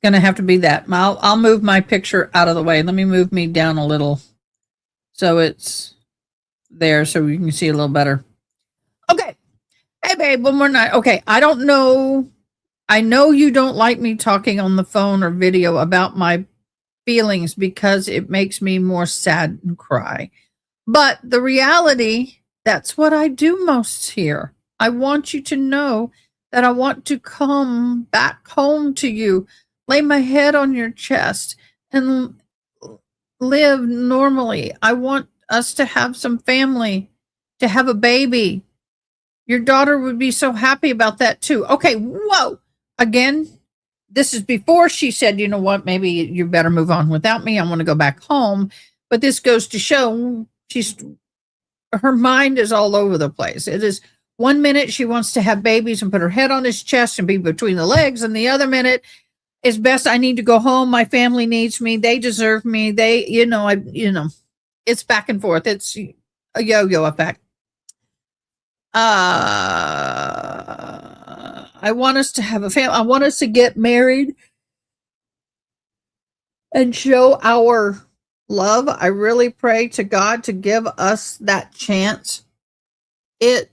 Going to have to be that. I'll move my picture out of the way. Let me move me down a little so it's there so you can see a little better. Okay. Hey, babe, one more night. Okay. I don't know. I know you don't like me talking on the phone or video about my feelings because it makes me more sad and cry. But the reality, that's what I do most here. I want you to know that I want to come back home to you. Lay my head on your chest and live normally. I want us to have some family, to have a baby. Your daughter would be so happy about that too. Okay, whoa. Again, this is before she said, you know what, maybe you better move on without me. I want to go back home. But this goes to show her mind is all over the place. It is 1 minute she wants to have babies and put her head on his chest and be between the legs, and the other minute, it's best I need to go home. My family needs me. They deserve me. It's back and forth. It's a yo-yo effect. I want us to have a family. I want us to get married and show our love. I really pray to God to give us that chance. It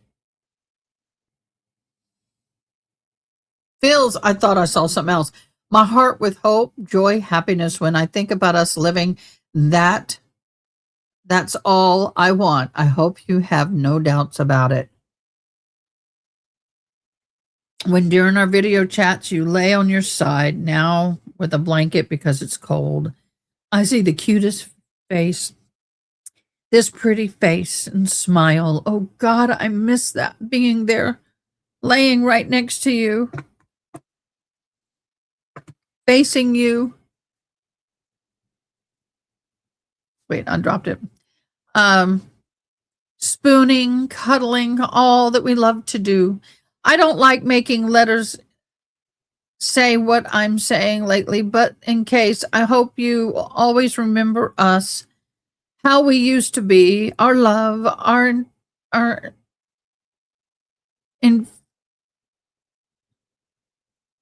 feels, I thought I saw something else. My heart with hope, joy, happiness. When I think about us living that's all I want. I hope you have no doubts about it. When during our video chats, you lay on your side now with a blanket because it's cold. I see the cutest face. This pretty face and smile. Oh God, I miss that being there, laying right next to you, facing you. Wait, I dropped it. Spooning, cuddling, all that we love to do. I don't like making letters say what I'm saying lately, but in case, I hope you always remember us, how we used to be, our love, our in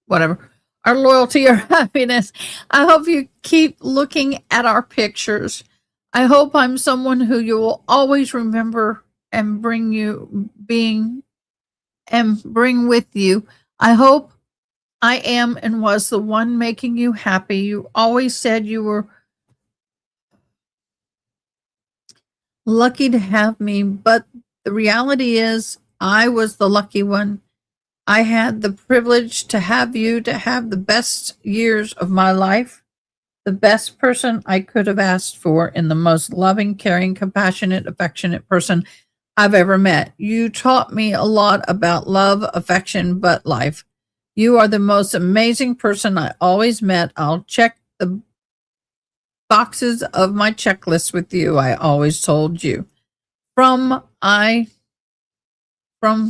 whatever, our loyalty, our happiness. I hope you keep looking at our pictures. I hope I'm someone who you will always remember and bring with you. I hope I am and was the one making you happy. You always said you were lucky to have me, but the reality is I was the lucky one. I had the privilege to have you, to have the best years of my life, the best person I could have asked for, and the most loving, caring, compassionate, affectionate person I've ever met. You taught me a lot about love, affection, but life. You are the most amazing person I always met. I'll check the boxes of my checklist with you. I always told you. From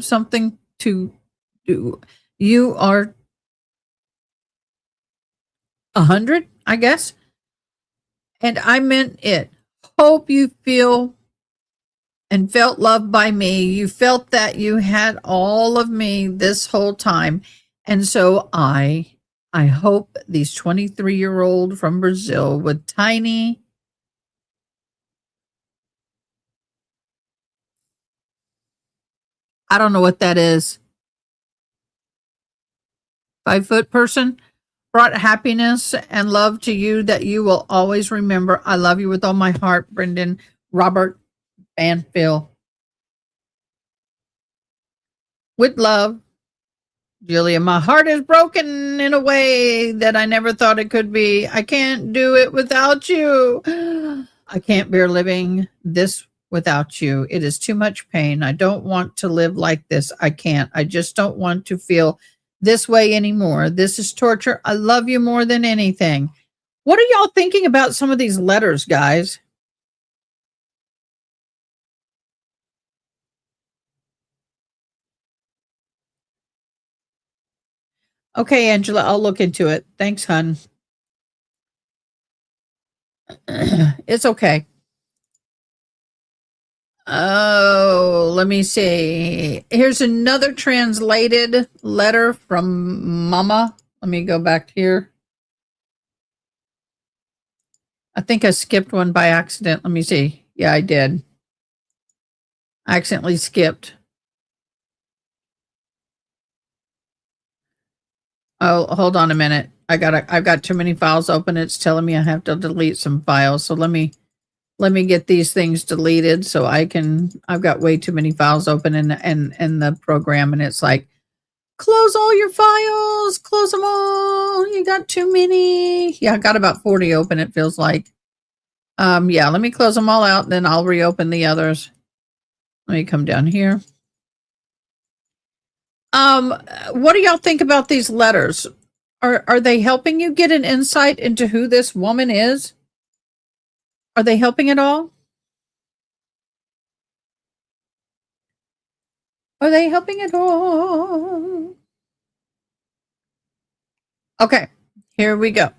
something to do. You are 100, I guess. And I meant it. Hope you feel and felt loved by me. You felt that you had all of me this whole time. And so I hope these 23-year-old from Brazil with tiny I don't know what that is. 5-foot person brought happiness and love to you that you will always remember. I love you with all my heart, Brendan Robert Banfield. With love, Julia. My heart is broken in a way that I never thought it could be. I can't do it without you. I can't bear living this without you. It is too much pain. I don't want to live like this. I can't. I just don't want to feel this way anymore. This is torture. I love you more than anything. What are y'all thinking about some of these letters, guys? Okay, Angela, I'll look into it. Thanks, hon. It's okay. Oh, let me see. Here's another translated letter from Mama. Let me go back here. I think I skipped one by accident. Let me see. Yeah, I did. I accidentally skipped. Oh, hold on a minute. I've got too many files open. It's telling me I have to delete some files. So let me get these things deleted so I've got way too many files open in the program, and it's like, close all your files, close them all. You got too many. Yeah, I got about 40 open, it feels like. Yeah, let me close them all out, then I'll reopen the others. Let me come down here. What do y'all think about these letters? Are they helping you get an insight into who this woman is? Are they helping at all? Are they helping at all? Okay, here we go.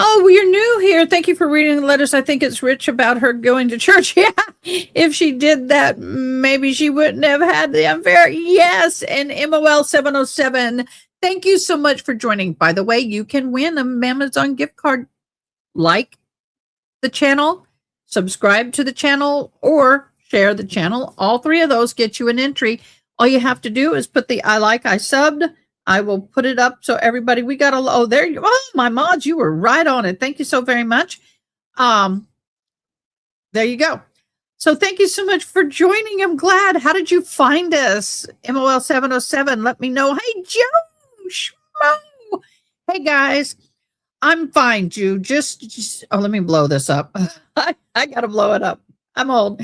Oh, well, you're new here. Thank you for reading the letters. I think it's rich about her going to church. Yeah, if she did that, maybe she wouldn't have had the affair. Yes, and MOL 707. Thank you so much for joining. By the way, you can win an Amazon gift card. Like the channel, subscribe to the channel, or share the channel. All three of those get you an entry. All you have to do is put the I like, I subbed. I will put it up so everybody, we got oh, there you, oh, my mods, you were right on it. Thank you so very much. There you go. So thank you so much for joining. I'm glad. How did you find us? MOL 707, let me know. Hey, Josh, no. Hey guys, I'm fine, Jew. Just let me blow this up. I gotta blow it up. I'm old.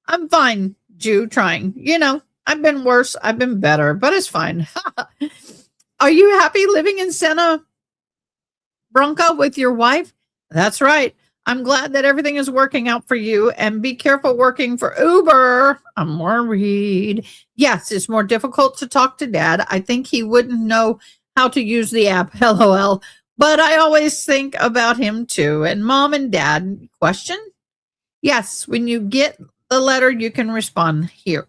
I'm fine, Jew, trying. I've been worse, I've been better, but it's fine. Are you happy living in Santa Bronca with your wife? That's right. I'm glad that everything is working out for you, and be careful working for Uber. I'm worried. Yes, it's more difficult to talk to Dad. I think he wouldn't know how to use the app, LOL. But I always think about him too. And Mom and Dad, question? Yes, when you get the letter, you can respond here.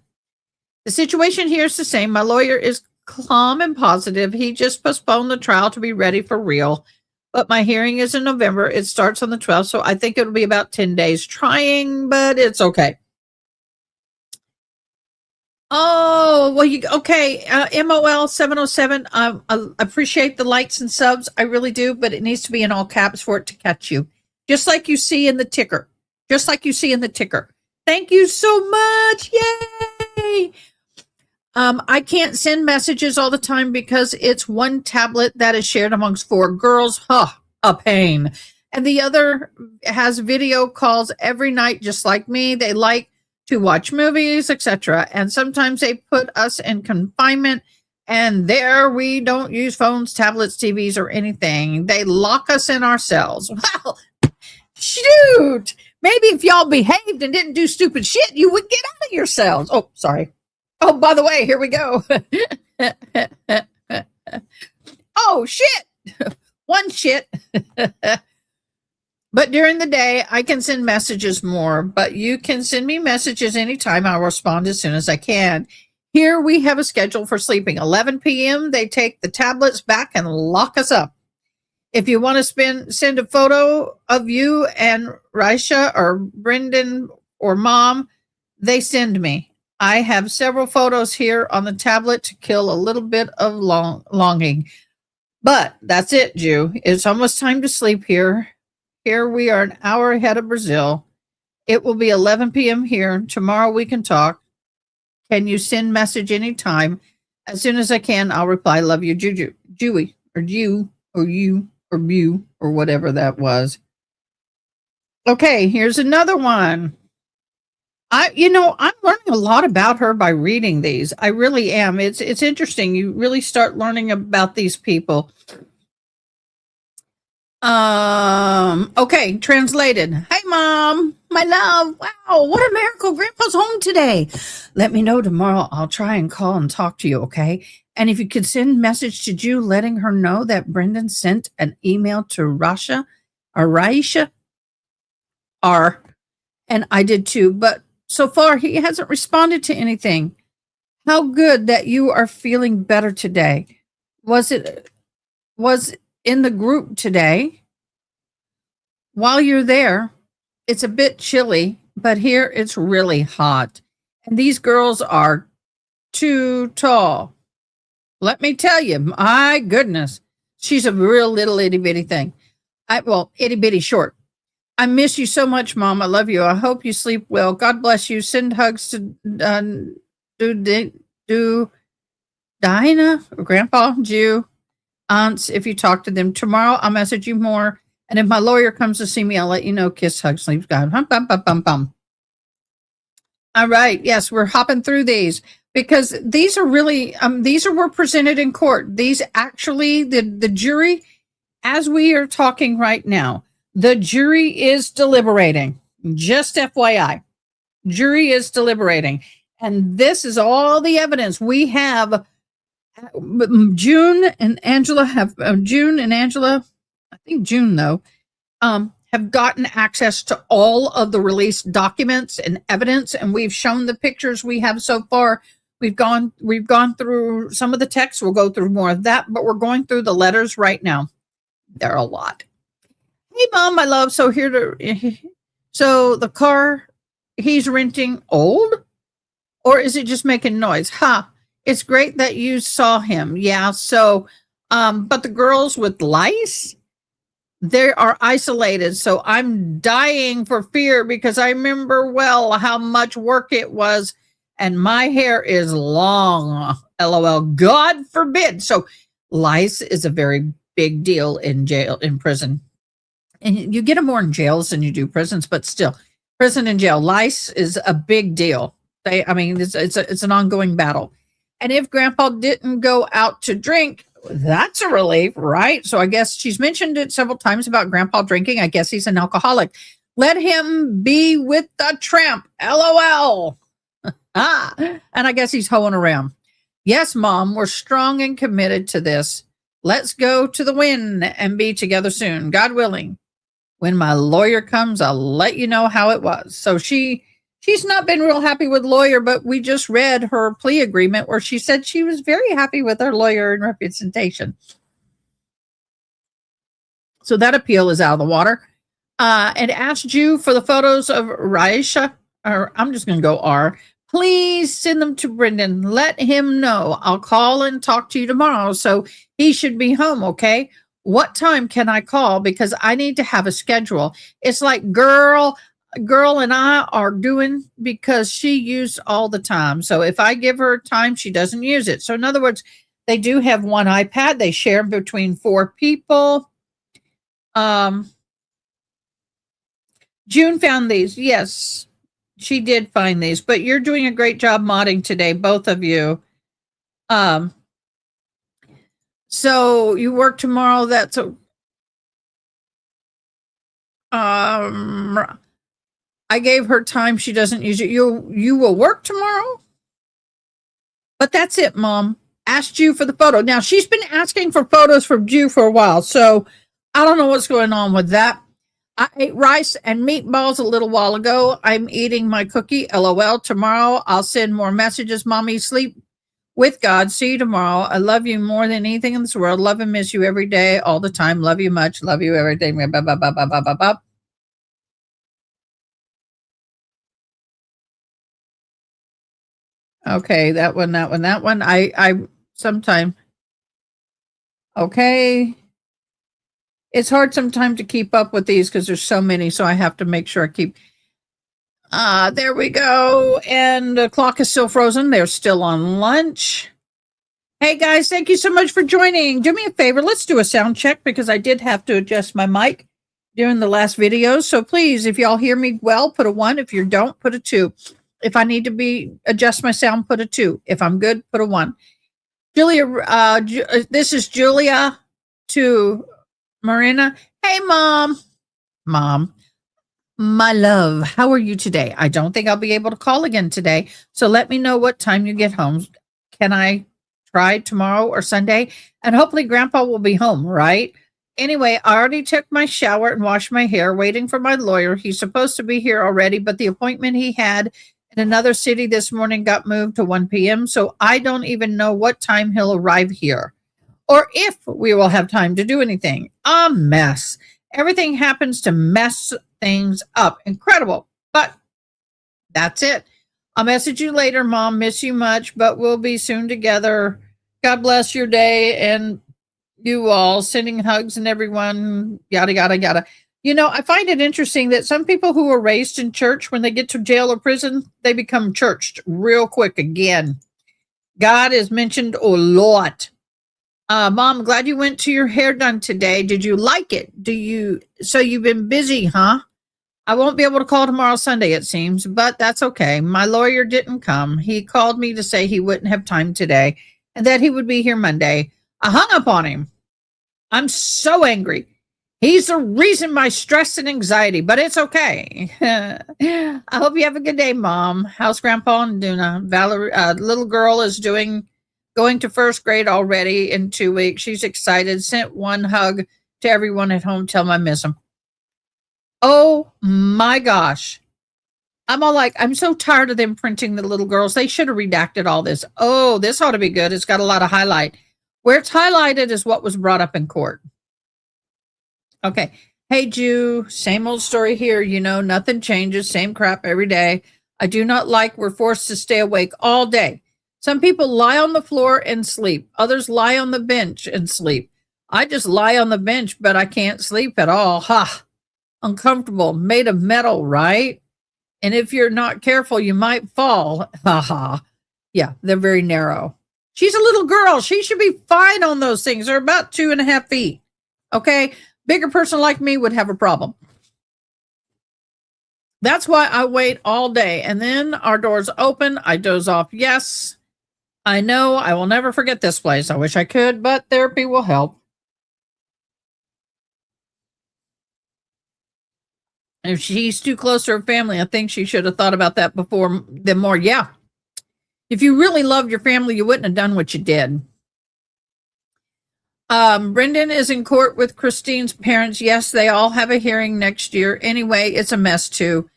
The situation here is the same. My lawyer is calm and positive. He just postponed the trial to be ready for real. But my hearing is in November. It starts on the 12th, so I think it'll be about 10 days trying, but it's okay. Oh, well, okay. MOL 707. I appreciate the likes and subs. I really do, but it needs to be in all caps for it to catch you. Just like you see in the ticker. Thank you so much. Yay! I can't send messages all the time because it's one tablet that is shared amongst 4 girls. A pain. And the other has video calls every night, just like me. They like to watch movies, etc. And sometimes they put us in confinement, and there we don't use phones, tablets, TVs, or anything. They lock us in our cells. Well, shoot. Maybe if y'all behaved and didn't do stupid shit, you would get out of your cells. Oh, sorry. Oh, by the way, here we go. Oh, shit. One shit. But during the day, I can send messages more, but you can send me messages anytime. I'll respond as soon as I can. Here we have a schedule for sleeping. 11 p.m., they take the tablets back and lock us up. If you want to send a photo of you and Raisha or Brendan or Mom, they send me. I have several photos here on the tablet to kill a little bit of longing. But that's it, Jew. It's almost time to sleep here. Here we are an hour ahead of Brazil. It will be 11 p.m. here. Tomorrow we can talk. Can you send message anytime? As soon as I can, I'll reply. Love you, Jewy, or you, or you, or whatever that was. Okay, here's another one. I'm learning a lot about her by reading these. I really am. It's interesting. You really start learning about these people. Okay, translated. Hi, Mom. My love. Wow, what a miracle. Grandpa's home today. Let me know tomorrow. I'll try and call and talk to you, okay? And if you could send a message to Ju letting her know that Brendan sent an email to Raisha, and I did too, but so far he hasn't responded to anything. How good that you are feeling better today. Was in the group today. While you're there, it's a bit chilly, but here it's really hot. And these girls are too tall. Let me tell you, my goodness, she's a real little itty bitty thing. Itty bitty short. I miss you so much, Mom. I love you. I hope you sleep well. God bless you. Send hugs to Dinah, Grandpa, Jew, aunts, if you talk to them. Tomorrow, I'll message you more. And if my lawyer comes to see me, I'll let you know. Kiss, hug, sleep, God. Hum, bum, bum, bum, bum. All right. Yes, we're hopping through these because these are really, were presented in court. These actually, the jury, as we are talking right now, the jury is deliberating. Just FYI, jury is deliberating. And this is all the evidence. We have June and Angela, I think June though, have gotten access to all of the released documents and evidence. And we've shown the pictures we have so far. We've gone through some of the text. We'll go through more of that, but we're going through the letters right now. There are a lot. Hey, Mom, my love. So the car he's renting old, or is it just making noise? It's great that you saw him. Yeah. So, but the girls with lice, they are isolated. So I'm dying for fear because I remember well how much work it was, and my hair is long. LOL. God forbid. So Lice is a very big deal in prison. And you get them more in jails than you do prisons, but still, prison and jail, lice is a big deal. It's an ongoing battle. And if Grandpa didn't go out to drink, that's a relief, right? So I guess she's mentioned it several times about Grandpa drinking. I guess he's an alcoholic. Let him be with the tramp. LOL. And I guess he's hoeing around. Yes, Mom, we're strong and committed to this. Let's go to the win and be together soon, God willing. When my lawyer comes, I'll let you know how it was. So she's not been real happy with lawyer, but we just read her plea agreement where she said she was very happy with her lawyer and representation. So that appeal is out of the water. And asked you for the photos of Raisha, or I'm just going to go R. Please send them to Brendan. Let him know. I'll call and talk to you tomorrow. So he should be home, okay? What time can I call? Because I need to have a schedule. It's like girl and I are doing because she used all the time. So if I give her time, she doesn't use it. So in other words, they do have one iPad. They share between 4 people. June found these. Yes, she did find these, but you're doing a great job modding today, both of you. So you work tomorrow. That's I gave her time. She doesn't use it. You will work tomorrow, but that's it, Mom. Asked you for the photo. Now she's been asking for photos from Jew for a while, so I don't know what's going on with that. I ate rice and meatballs a little while ago. I'm eating my cookie. LOL. Tomorrow I'll send more messages. Mommy, sleep with God. See you tomorrow. I love you more than anything in this world. Love and miss you every day, all the time. Love you much. Love you every day. Blah, blah, blah, blah, blah, blah, blah. Okay, that one. I sometime. Okay. It's hard sometimes to keep up with these because there's so many, so I have to make sure I keep. There we go. And the clock is still frozen. They're still on lunch. Hey guys, thank you so much for joining. Do me a favor. Let's do a sound check because I did have to adjust my mic during the last video. So please, if y'all hear me well, put a 1. If you don't, put a 2. If I need to adjust my sound, put a 2. If I'm good, put a 1. Julia, this is Julia to Marina. Hey, Mom. Mom, my love, how are you today? I don't think I'll be able to call again today. So let me know what time you get home. Can I try tomorrow or Sunday? And hopefully Grandpa will be home, right? Anyway, I already took my shower and washed my hair, waiting for my lawyer. He's supposed to be here already, but the appointment he had in another city this morning got moved to 1 p.m. So I don't even know what time he'll arrive here or if we will have time to do anything. A mess. Everything happens to mess things up. Incredible. But that's it. I'll message you later, Mom. Miss you much, but we'll be soon together. God bless your day and you all. Sending hugs and everyone. Yada, yada, yada. You know, I find it interesting that some people who are raised in church, when they get to jail or prison, they become churched real quick again. God is mentioned a lot. Mom, glad you went to your hair done today. Did you like it? So you've been busy, huh? I won't be able to call tomorrow Sunday, it seems, but that's okay. My lawyer didn't come. He called me to say he wouldn't have time today and that he would be here Monday. I hung up on him. I'm so angry. He's the reason my stress and anxiety, but it's okay. I hope you have a good day, Mom. How's Grandpa and Duna? Valerie, little girl is going to first grade already in 2 weeks. She's excited. Sent one hug to everyone at home. Tell them I miss them. Oh my gosh. I'm all like, I'm so tired of them printing the little girls. They should have redacted all this. Oh, this ought to be good. It's got a lot of highlight. Where it's highlighted is what was brought up in court. Okay. Hey, Jew, same old story here. You know, nothing changes. Same crap every day. I do not like we're forced to stay awake all day. Some people lie on the floor and sleep. Others lie on the bench and sleep. I just lie on the bench, but I can't sleep at all. Ha! Uncomfortable, made of metal, right? And if you're not careful, you might fall. Ha ha. Yeah, they're very narrow. She's a little girl. She should be fine on those things. They're about 2.5 feet. Okay. Bigger person like me would have a problem. That's why I wait all day. And then our doors open. I doze off. Yes, I know I will never forget this place. I wish I could, but therapy will help. If she's too close to her family, I think she should have thought about that before then more. Yeah. If you really loved your family, you wouldn't have done what you did. Brendan is in court with Christine's parents. Yes, they all have a hearing next year. Anyway, it's a mess too.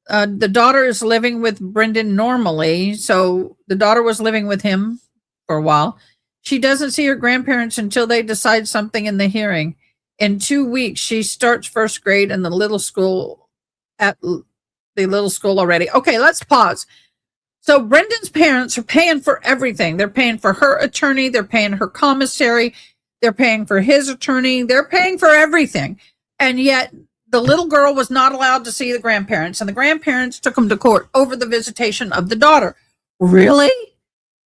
The daughter is living with Brendan normally. So the daughter was living with him for a while. She doesn't see her grandparents until they decide something in the hearing. In 2 weeks, she starts first grade in the little school already. Okay, let's pause. So Brendan's parents are paying for everything. They're paying for her attorney. They're paying her commissary. They're paying for his attorney. They're paying for everything. And yet the little girl was not allowed to see the grandparents, and the grandparents took them to court over the visitation of the daughter. Really?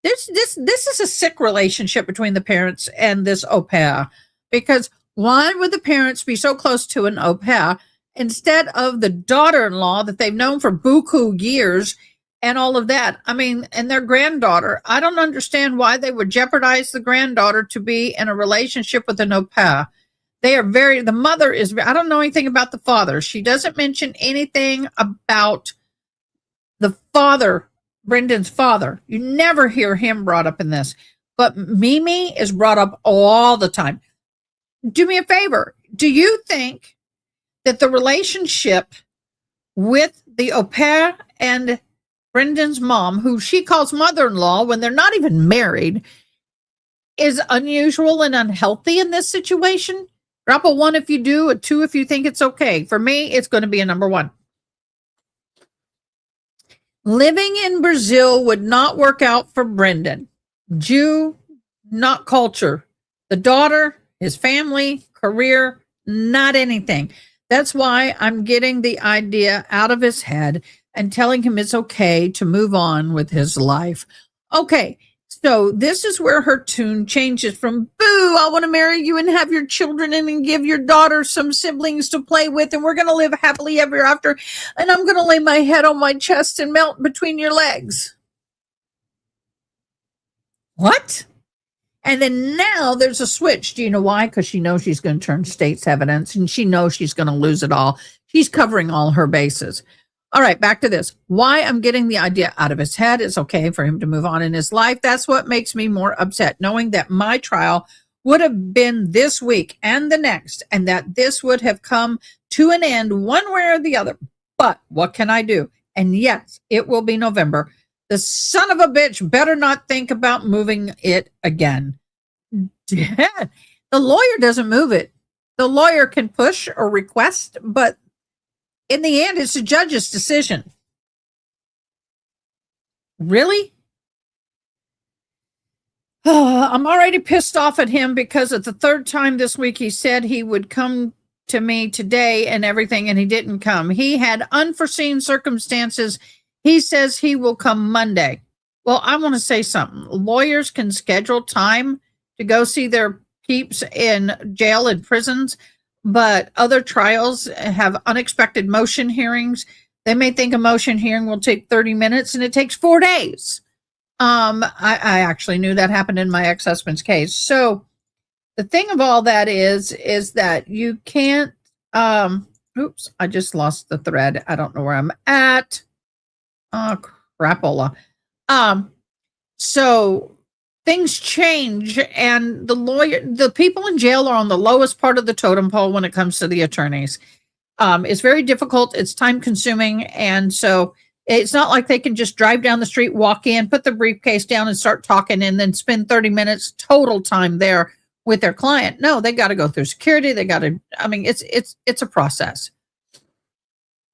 This is a sick relationship between the parents and this au pair, because why would the parents be so close to an au pair instead of the daughter-in-law that they've known for buku years and all of that? I mean, and their granddaughter. I don't understand why they would jeopardize the granddaughter to be in a relationship with an au pair. The mother is, I don't know anything about the father. She doesn't mention anything about the father, Brendan's father. You never hear him brought up in this. But Mimi is brought up all the time. Do me a favor. Do you think that the relationship with the au pair and Brendan's mom, who she calls mother-in-law when they're not even married, is unusual and unhealthy in this situation? Drop a 1 if you do, a 2 if you think it's okay. For me, it's going to be a number 1. Living in Brazil would not work out for Brendan. Jew, not culture. The daughter, his family, career, not anything. That's why I'm getting the idea out of his head and telling him it's okay to move on with his life. Okay, so this is where her tune changes from, boo, I want to marry you and have your children and give your daughter some siblings to play with, and we're going to live happily ever after, and I'm going to lay my head on my chest and melt between your legs. What? And then now there's a switch. Do you know why? Because she knows she's going to turn state's evidence, and she knows she's going to lose it all. She's covering all her bases. All right, back to this. Why I'm getting the idea out of his head. It's okay for him to move on in his life. That's what makes me more upset, knowing that my trial would have been this week and the next, and that this would have come to an end one way or the other. But what can I do? And yes, it will be November. The son of a bitch better not think about moving it again. The lawyer doesn't move it. The lawyer can push or request, but in the end, it's the judge's decision. Really? I'm already pissed off at him because it's the 3rd time this week he said he would come to me today and everything, and he didn't come. He had unforeseen circumstances. He says he will come Monday. Well, I want to say something. Lawyers can schedule time to go see their peeps in jail and prisons, but other trials have unexpected motion hearings. They may think a motion hearing will take 30 minutes and it takes 4 days. I actually knew that happened in my ex-husband's case. So the thing of all that is that you can't, oops, I just lost the thread. I don't know where I'm at. Oh, crapola. So things change, and the people in jail are on the lowest part of the totem pole when it comes to the attorneys. It's very difficult. It's time consuming. And so it's not like they can just drive down the street, walk in, put the briefcase down and start talking and then spend 30 minutes total time there with their client. No, they got to go through security. It's a process.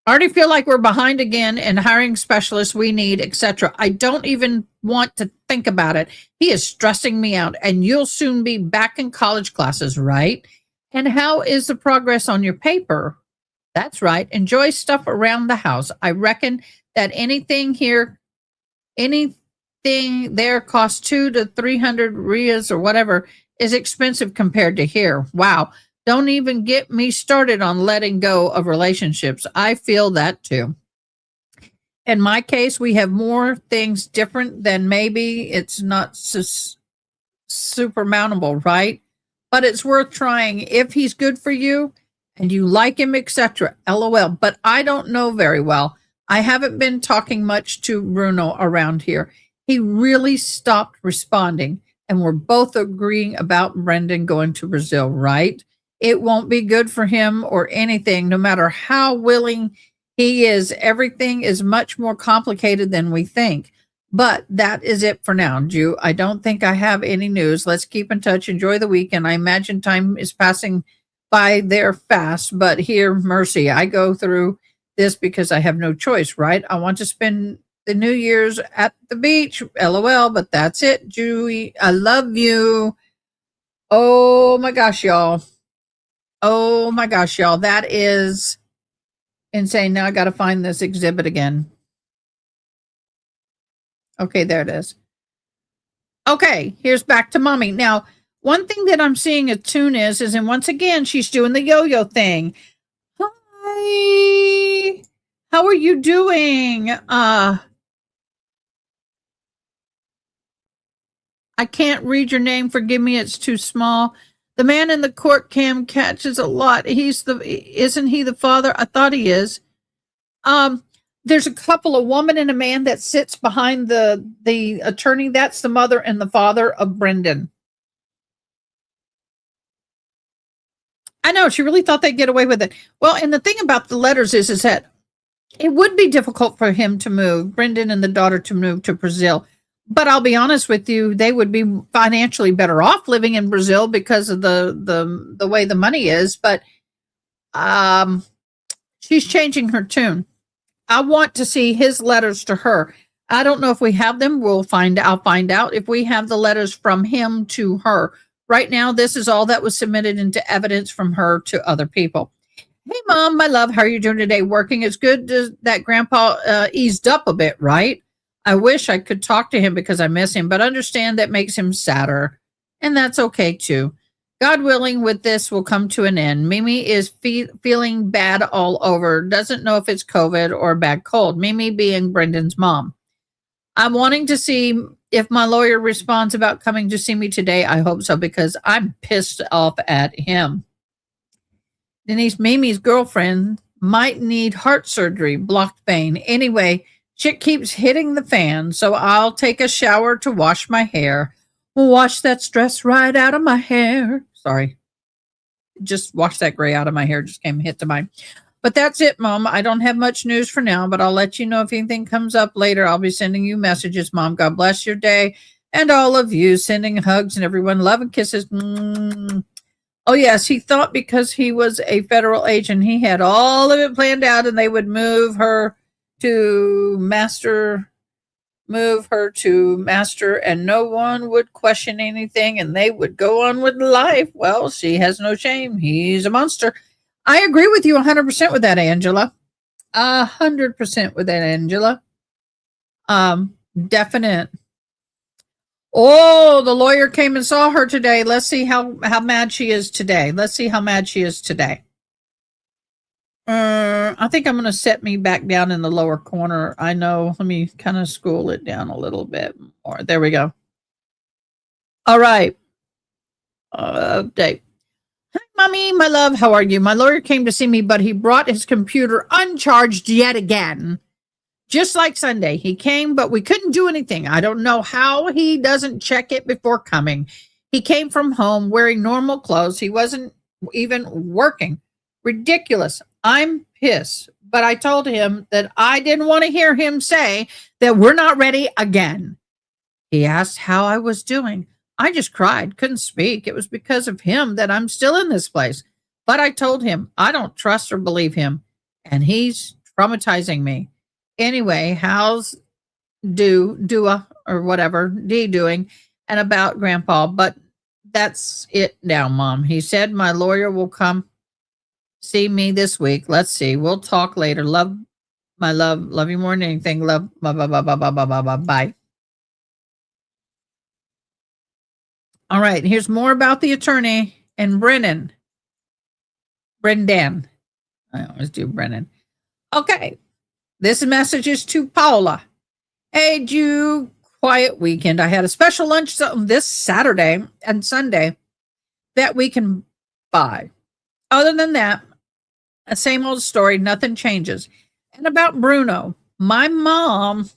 I already feel like we're behind again in hiring specialists we need, etc. I don't even want to think about it. He is stressing me out, and you'll soon be back in college classes, right? And how is the progress on your paper? That's right. Enjoy stuff around the house. I reckon that anything thing there costs 200 to 300 rias or whatever is expensive compared to here. Wow. Don't even get me started on letting go of relationships. I feel that too. In my case, we have more things different than maybe it's not supermountable, right? But it's worth trying if he's good for you and you like him, etc. LOL. But I don't know very well. I haven't been talking much to Bruno around here. He really stopped responding, and we're both agreeing about Brendan going to Brazil, right? It won't be good for him or anything, no matter how willing he is. Everything is much more complicated than we think. But that is it for now, Jew. I don't think I have any news. Let's keep in touch. Enjoy the weekend. I imagine time is passing by there fast, but here, mercy. I go through this because I have no choice, right? I want to spend the New Year's at the beach. LOL, but that's it, Jewy. I love you. Oh my gosh, y'all. Oh my gosh, y'all. That is insane. Now I got to find this exhibit again. Okay, there it is. Okay, here's back to mommy. Now, one thing that I'm seeing a tune is, and once again, she's doing the yo-yo thing. Hi, how are you doing? I can't read your name. Forgive me, it's too small. The man in the court cam catches a lot. Isn't he the father? I thought he is. There's a couple, a woman and a man that sits behind the attorney. That's the mother and the father of Brendan. I know, she really thought they'd get away with it. Well, and the thing about the letters is that it would be difficult for him to move, Brendan and the daughter to move to Brazil. But I'll be honest with you, they would be financially better off living in Brazil because of the way the money is. But she's changing her tune. I want to see his letters to her. I don't know if we have them. I'll find out if we have the letters from him to her. Right now, this is all that was submitted into evidence from her to other people. Hey, Mom, my love, how are you doing today? Working? It's good that Grandpa eased up a bit, right? I wish I could talk to him because I miss him, but understand that makes him sadder. And that's okay, too. God willing, with this will come to an end. Mimi is feeling bad all over. Doesn't know if it's COVID or a bad cold. Mimi being Brendan's mom. I'm wanting to see if my lawyer responds about coming to see me today. I hope so, because I'm pissed off at him. Denise, Mimi's girlfriend, might need heart surgery, blocked vein. Anyway, shit keeps hitting the fan, so I'll take a shower to wash my hair. Wash that stress right out of my hair. Sorry. Just wash that gray out of my hair. Just came hit to mine. But that's it, Mom. I don't have much news for now, but I'll let you know if anything comes up later. I'll be sending you messages, Mom. God bless your day. And all of you, sending hugs and everyone. Love and kisses. Oh, yes. He thought because he was a federal agent, he had all of it planned out and they would move her to master and no one would question anything and they would go on with life. Well, she has no shame. He's a monster. I agree with you 100% with that, Angela. 100% with that, Angela. Definite. Oh, the lawyer came and saw her today. Let's see how mad she is today. I think I'm going to set me back down in the lower corner. I know. Let me kind of scroll it down a little bit more. There we go. All right. Update. Hi, Mommy, my love. How are you? My lawyer came to see me, but he brought his computer uncharged yet again. Just like Sunday. He came, but we couldn't do anything. I don't know how he doesn't check it before coming. He came from home wearing normal clothes. He wasn't even working. Ridiculous. I'm pissed, but I told him that I didn't want to hear him say that we're not ready again. He asked how I was doing. I just cried, couldn't speak. It was because of him that I'm still in this place. But I told him I don't trust or believe him, and he's traumatizing me. Anyway, how's Dua or whatever D doing and about Grandpa? But that's it now, Mom. He said my lawyer will come see me this week. Let's see. We'll talk later. Love, my love. Love you more than anything. Love. Bye. All right, here's more about the attorney and Brendan. I always do Brendan. Okay, this message is to Paula. Hey, Jew, quiet weekend. I had a special lunch this Saturday and Sunday that we can buy. Other than that, a same old story, nothing changes. And about Bruno, my mom,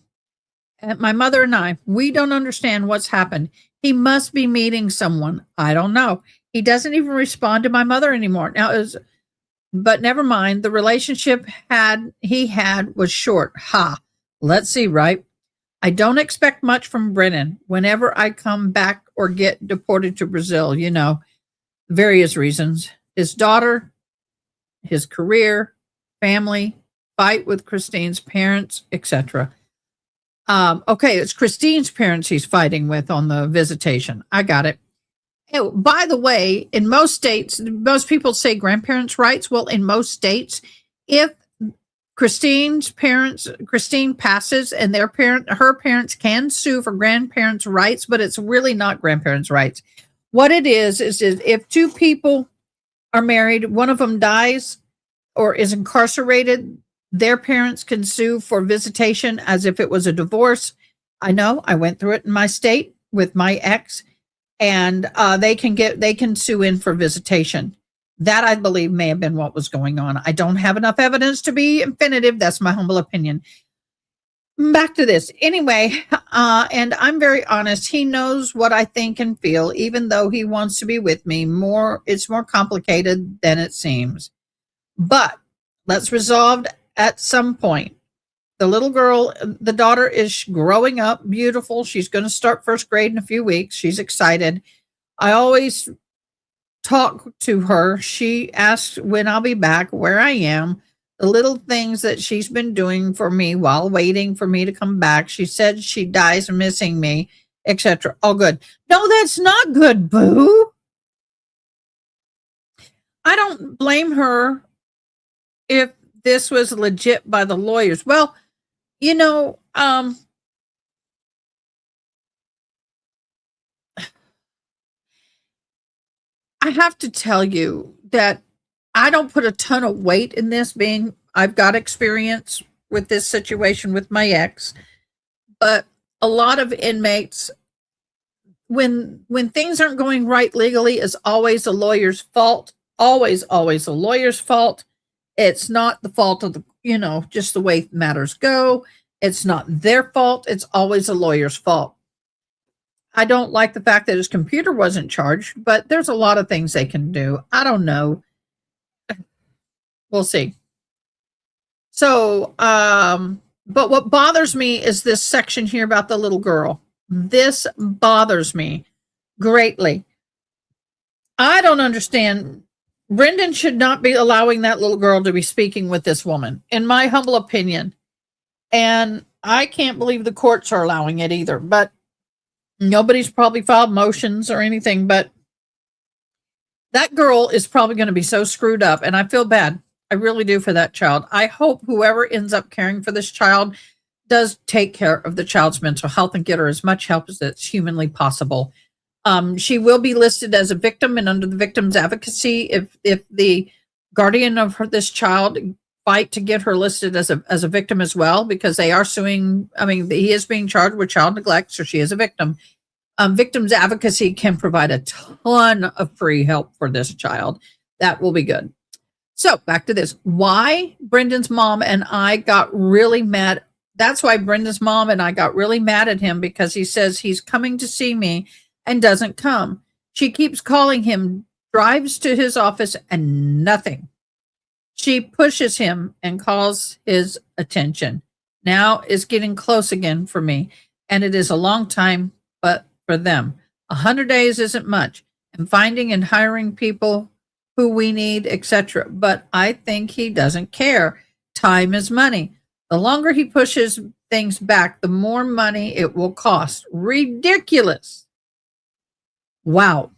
my mother and I, we don't understand what's happened. He must be meeting someone. I don't know. He doesn't even respond to my mother anymore. But never mind. The relationship he had was short. Ha. Let's see, right? I don't expect much from Brennan whenever I come back or get deported to Brazil, various reasons. His daughter, his career, family, fight with Christine's parents, etc. Okay, it's Christine's parents he's fighting with on the visitation. I got it. Oh, by the way, in most states, most people say grandparents' rights. Well, in most states, if Christine passes and her parents can sue for grandparents' rights, but it's really not grandparents' rights. What it is if two people are married, one of them dies or is incarcerated, their parents can sue for visitation as if it was a divorce. I know, I went through it in my state with my ex, and they can sue in for visitation. That, I believe, may have been what was going on. I don't have enough evidence to be definitive. That's my humble opinion. Back to this. Anyway, and I'm very honest. He knows what I think and feel, even though he wants to be with me. It's more complicated than it seems. But let's resolve at some point. The little girl, the daughter, is growing up, beautiful. She's going to start first grade in a few weeks. She's excited. I always talk to her. She asks when I'll be back, where I am, the little things that she's been doing for me while waiting for me to come back. She said she dies missing me, etc. All good. No, that's not good, boo. I don't blame her if this was legit by the lawyers. Well, I have to tell you that I don't put a ton of weight in this, being I've got experience with this situation with my ex, but a lot of inmates, when things aren't going right legally, is always a lawyer's fault. Always a lawyer's fault. It's not the fault of just the way matters go. It's not their fault. It's always a lawyer's fault. I don't like the fact that his computer wasn't charged, but there's a lot of things they can do. I don't know. We'll see. So, but what bothers me is this section here about the little girl. This bothers me greatly. I don't understand. Brendan should not be allowing that little girl to be speaking with this woman, in my humble opinion. And I can't believe the courts are allowing it either, but nobody's probably filed motions or anything, but that girl is probably going to be so screwed up, and I feel bad. I really do for that child. I hope whoever ends up caring for this child does take care of the child's mental health and get her as much help as it's humanly possible. She will be listed as a victim, and under the victim's advocacy, if the guardian of this child fight to get her listed as a victim as well, because they are suing. I mean, he is being charged with child neglect, so she is a victim. Victims advocacy can provide a ton of free help for this child. That will be good. So back to this. Why Brendan's mom and I got really mad. That's why Brendan's mom and I got really mad at him, because he says he's coming to see me and doesn't come. She keeps calling him, drives to his office, and nothing. She pushes him and calls his attention. Now is getting close again for me, and it is a long time, but for them, 100 days isn't much, and finding and hiring people who we need, etc. But I think he doesn't care. Time is money. The longer he pushes things back, the more money it will cost. Ridiculous. Wow.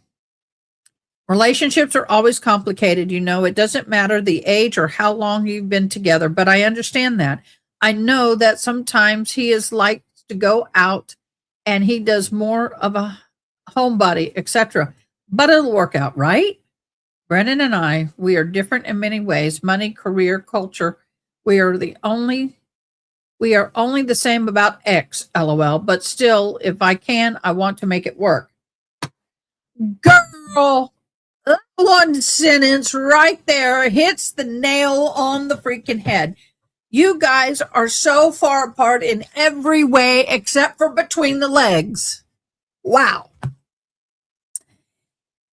Relationships are always complicated. It doesn't matter the age or how long you've been together, but I understand that. I know that sometimes he is likes to go out and he does more of a homebody, etc. But it'll work out, right? Brendan and I, we are different in many ways. Money, career, culture. We are only the same about X, LOL. But still, if I can, I want to make it work. Girl, that one sentence right there hits the nail on the freaking head. You guys are so far apart in every way except for between the legs. Wow.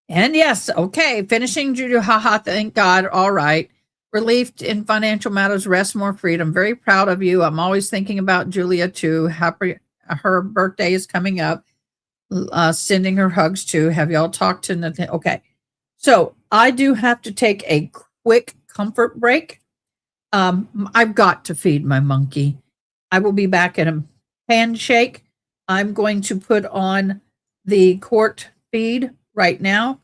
And yes, okay, finishing Judy, haha, thank God, all right. Relief in financial matters, rest, more freedom. Very proud of you. I'm always thinking about Julia too. Happy, her birthday is coming up. Sending her hugs too. Have y'all talked to Nathan? Okay, so I do have to take a quick comfort break. I've got to feed my monkey. I will be back in a handshake. I'm going to put on the court feed right now.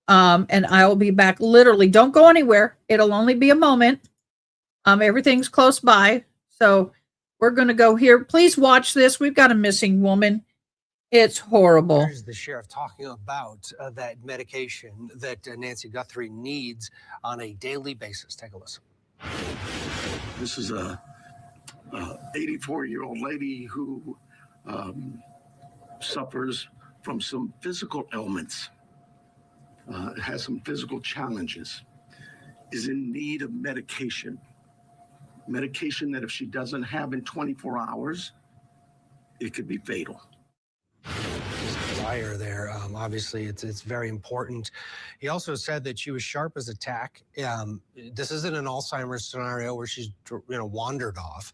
And I will be back literally. Don't go anywhere. It'll only be a moment. Everything's close by. So we're going to go here. Please watch this. We've got a missing woman. It's horrible. There's the sheriff talking about that medication that Nancy Guthrie needs on a daily basis. Take a listen. This is a 84-year-old lady who suffers from some physical ailments, has some physical challenges, is in need of medication that if she doesn't have in 24 hours, it could be fatal. Desire there. Obviously, it's very important. He also said that she was sharp as a tack. This isn't an Alzheimer's scenario where she's wandered off.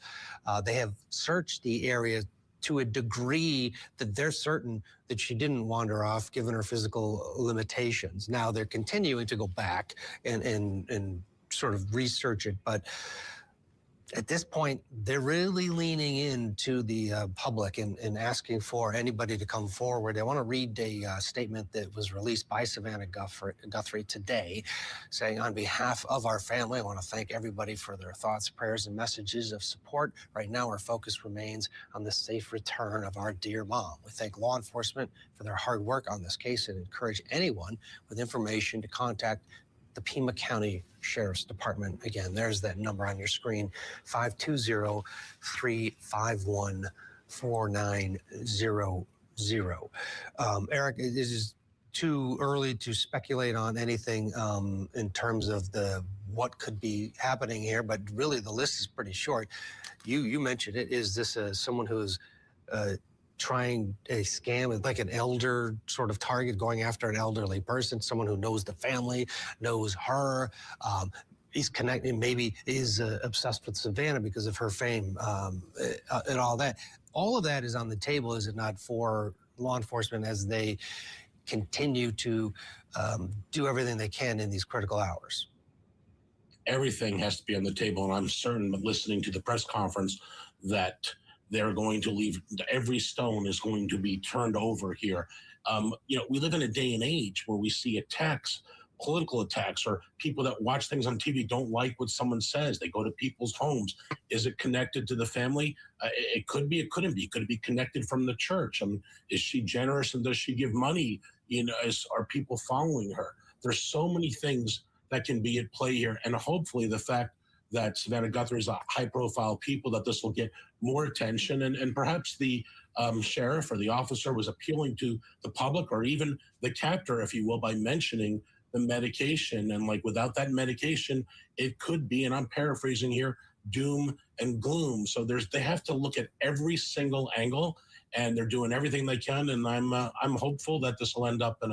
They have searched the area to a degree that they're certain that she didn't wander off given her physical limitations. Now they're continuing to go back and sort of research it, but at this point, they're really leaning into the public and asking for anybody to come forward. I want to read a statement that was released by Savannah Guthrie today, saying, on behalf of our family, I want to thank everybody for their thoughts, prayers, and messages of support. Right now, our focus remains on the safe return of our dear mom. We thank law enforcement for their hard work on this case and encourage anyone with information to contact the Pima County Sheriff's Department. Again, there's that number on your screen, 520-351-4900. Eric, it is too early to speculate on anything in terms of what could be happening here, but really the list is pretty short. You mentioned it. Is this someone who's trying a scam, like an elder sort of target, going after an elderly person, someone who knows the family, knows her, he's connected, maybe is obsessed with Savannah because of her fame, and all that. All of that is on the table, is it not, for law enforcement as they continue to do everything they can in these critical hours? Everything has to be on the table, and I'm certain, listening to the press conference, that they're going to leave, every stone is going to be turned over here. We live in a day and age where we see attacks, political attacks, or people that watch things on TV don't like what someone says. They go to people's homes. Is it connected to the family? It could be, it couldn't be. Could it be connected from the church? Is she generous and does she give money? Are people following her? There's so many things that can be at play here. And hopefully the fact that Savannah Guthrie is a high-profile people, that this will get more attention, and perhaps the sheriff or the officer was appealing to the public, or even the captor, if you will, by mentioning the medication. And without that medication, it could be, and I'm paraphrasing here, doom and gloom. So they have to look at every single angle, and they're doing everything they can. And I'm hopeful that this will end up in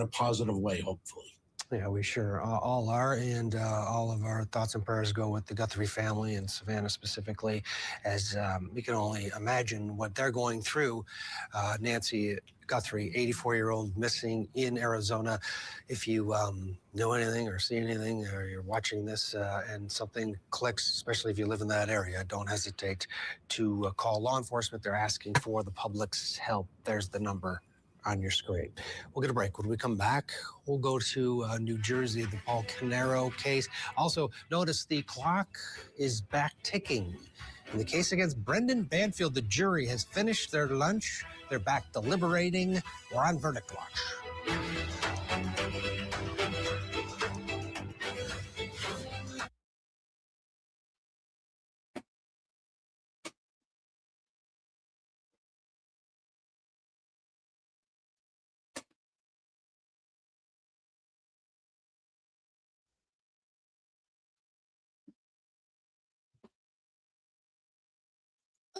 a positive way, hopefully. Yeah, we sure all are, and all of our thoughts and prayers go with the Guthrie family and Savannah specifically, as we can only imagine what they're going through. Nancy Guthrie, 84-year-old, missing in Arizona. If you know anything or see anything, or you're watching this and something clicks, especially if you live in that area, don't hesitate to call law enforcement. They're asking for the public's help. There's the number on your screen. We'll get a break. When we come back, we'll go to New Jersey, the Paul Canero case. Also, notice the clock is back ticking In the case against Brendan Banfield, the jury has finished their lunch. They're back deliberating. We're on verdict watch.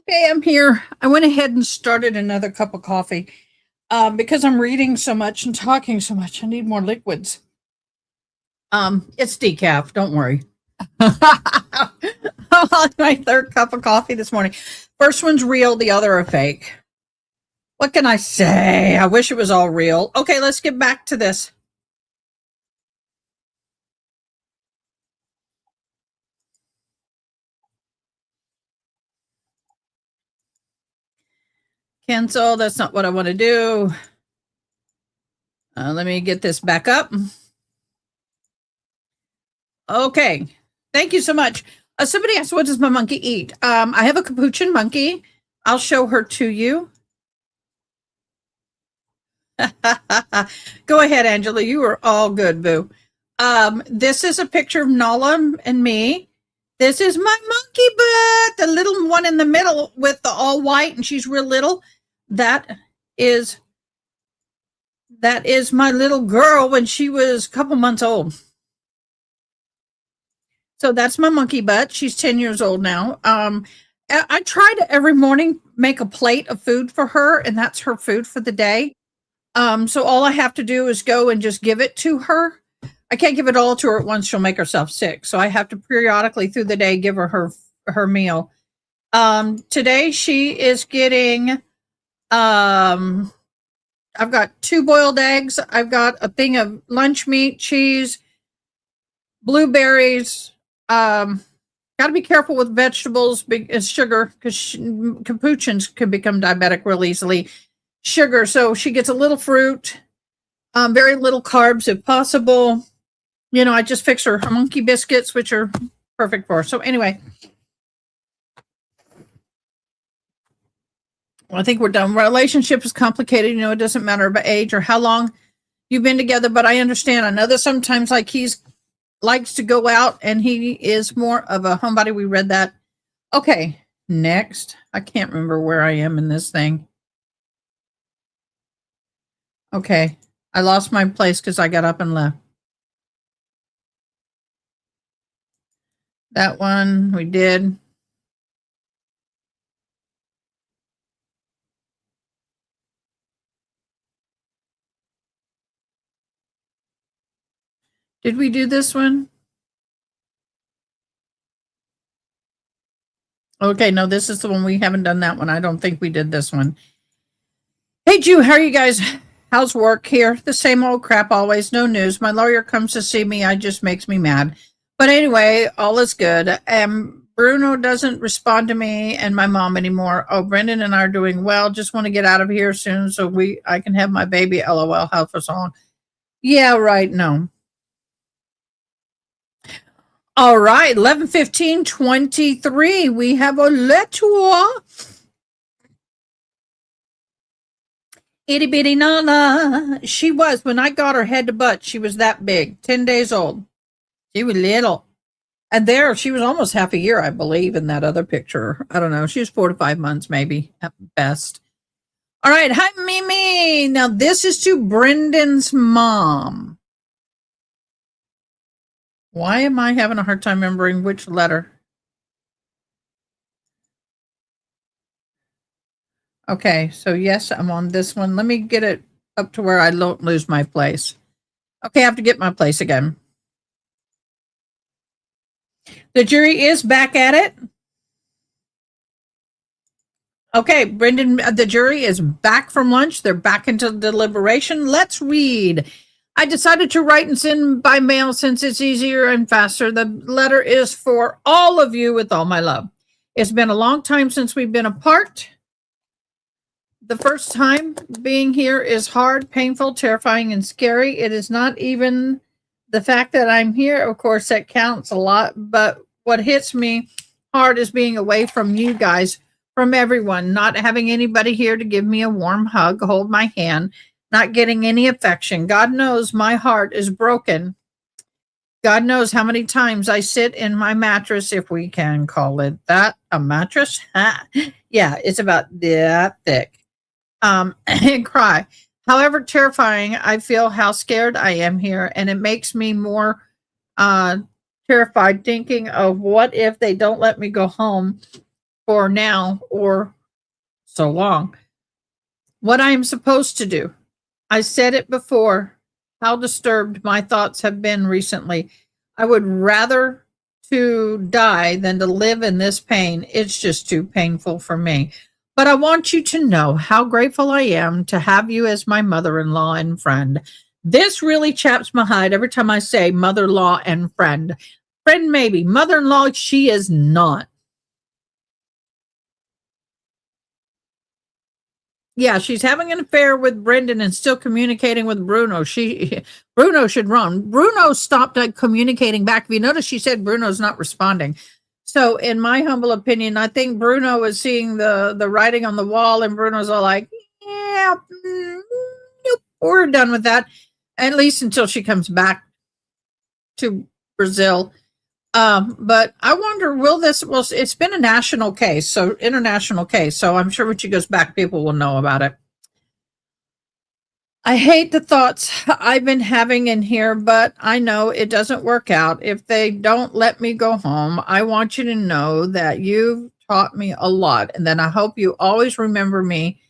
Okay, I'm here. I went ahead and started another cup of coffee because I'm reading so much and talking so much. I need more liquids. It's decaf. Don't worry. I'm on my third cup of coffee this morning. First one's real, the other a fake. What can I say? I wish it was all real. Okay, let's get back to this. Cancel. That's not what I want to do. Let me get this back up. Okay. Thank you so much. Somebody asked, what does my monkey eat? I have a capuchin monkey. I'll show her to you. Go ahead, Angela. You are all good, boo. This is a picture of Nala and me. This is my monkey butt, the little one in the middle with the all white, and she's real little. That is my little girl when she was a couple months old. So that's my monkey butt. She's 10 years old now. I try to every morning make a plate of food for her, and that's her food for the day. So all I have to do is go and just give it to her. I can't give it all to her at once. She'll make herself sick. So I have to periodically through the day give her meal. Today she is getting, I've got 2 boiled eggs. I've got a thing of lunch meat, cheese, blueberries. Got to be careful with vegetables and sugar because capuchins can become diabetic real easily. Sugar, so she gets a little fruit, very little carbs if possible. You know, I just fix her monkey biscuits, which are perfect for her. So anyway, I think we're done. Relationship is complicated. You know, it doesn't matter about age or how long you've been together, but I understand. I know that sometimes like he's likes to go out and he is more of a homebody. We read that. Okay, next. I can't remember where I am in this thing. Okay, I lost my place because I got up and left. That one we did. Did we do this one? Okay, no, this is the one we haven't done that one. I don't think we did this one. Hey, Jew, how are you guys? How's work here? The same old crap always. No news. My lawyer comes to see me. It just makes me mad. But anyway, all is good. Bruno doesn't respond to me and my mom anymore. Oh, Brendan and I are doing well. Just want to get out of here soon so I can have my baby. LOL. Help us all. Yeah, right. No. All right, 11:15:23. We have a letter. Itty bitty Nana. She was, when I got her head to butt, she was that big, 10 days old. She was little. And there, she was almost half a year, I believe, in that other picture. I don't know. She was 4 to 5 months, maybe, at best. All right, hi, Mimi. Now, this is to Brendan's mom. Why am I having a hard time remembering which letter? Okay, so yes, I'm on this one. Let me get it up to where I don't lose my place. Okay, I have to get my place again. The jury is back at it. Okay, Brendan, the jury is back from lunch. They're back into deliberation. Let's read. I decided to write and send by mail since it's easier and faster. The letter is for all of you with all my love. It's been a long time since we've been apart. The first time being here is hard, painful, terrifying, and scary. It is not even the fact that I'm here. Of course, that counts a lot. But what hits me hard as being away from you guys, from everyone, not having anybody here to give me a warm hug, hold my hand, not getting any affection. God knows my heart is broken. God knows how many times I sit in my mattress, if we can call it that, a mattress. Yeah, it's about that thick. And cry. However terrifying I feel, how scared I am here, and it makes me more terrified thinking of what if they don't let me go home for now or so long. What I am supposed to do. I said it before, how disturbed my thoughts have been recently. I would rather to die than to live in this pain. It's just too painful for me. But I want you to know how grateful I am to have you as my mother-in-law and friend. This really chaps my hide every time I say mother-in-law and friend. Friend maybe, mother-in-law she is not. Yeah, she's having an affair with Brendan and still communicating with Bruno. Bruno should run. Bruno stopped communicating back. If you notice, she said Bruno's not responding. So, in my humble opinion, I think Bruno is seeing the writing on the wall, and Bruno's all like, "Yeah, nope, we're done with that." At least until she comes back to Brazil. But I wonder, it's been a national case, so international case. So I'm sure when she goes back, people will know about it. I hate the thoughts I've been having in here, but I know it doesn't work out. If they don't let me go home, I want you to know that you've taught me a lot, and that I hope you always remember me.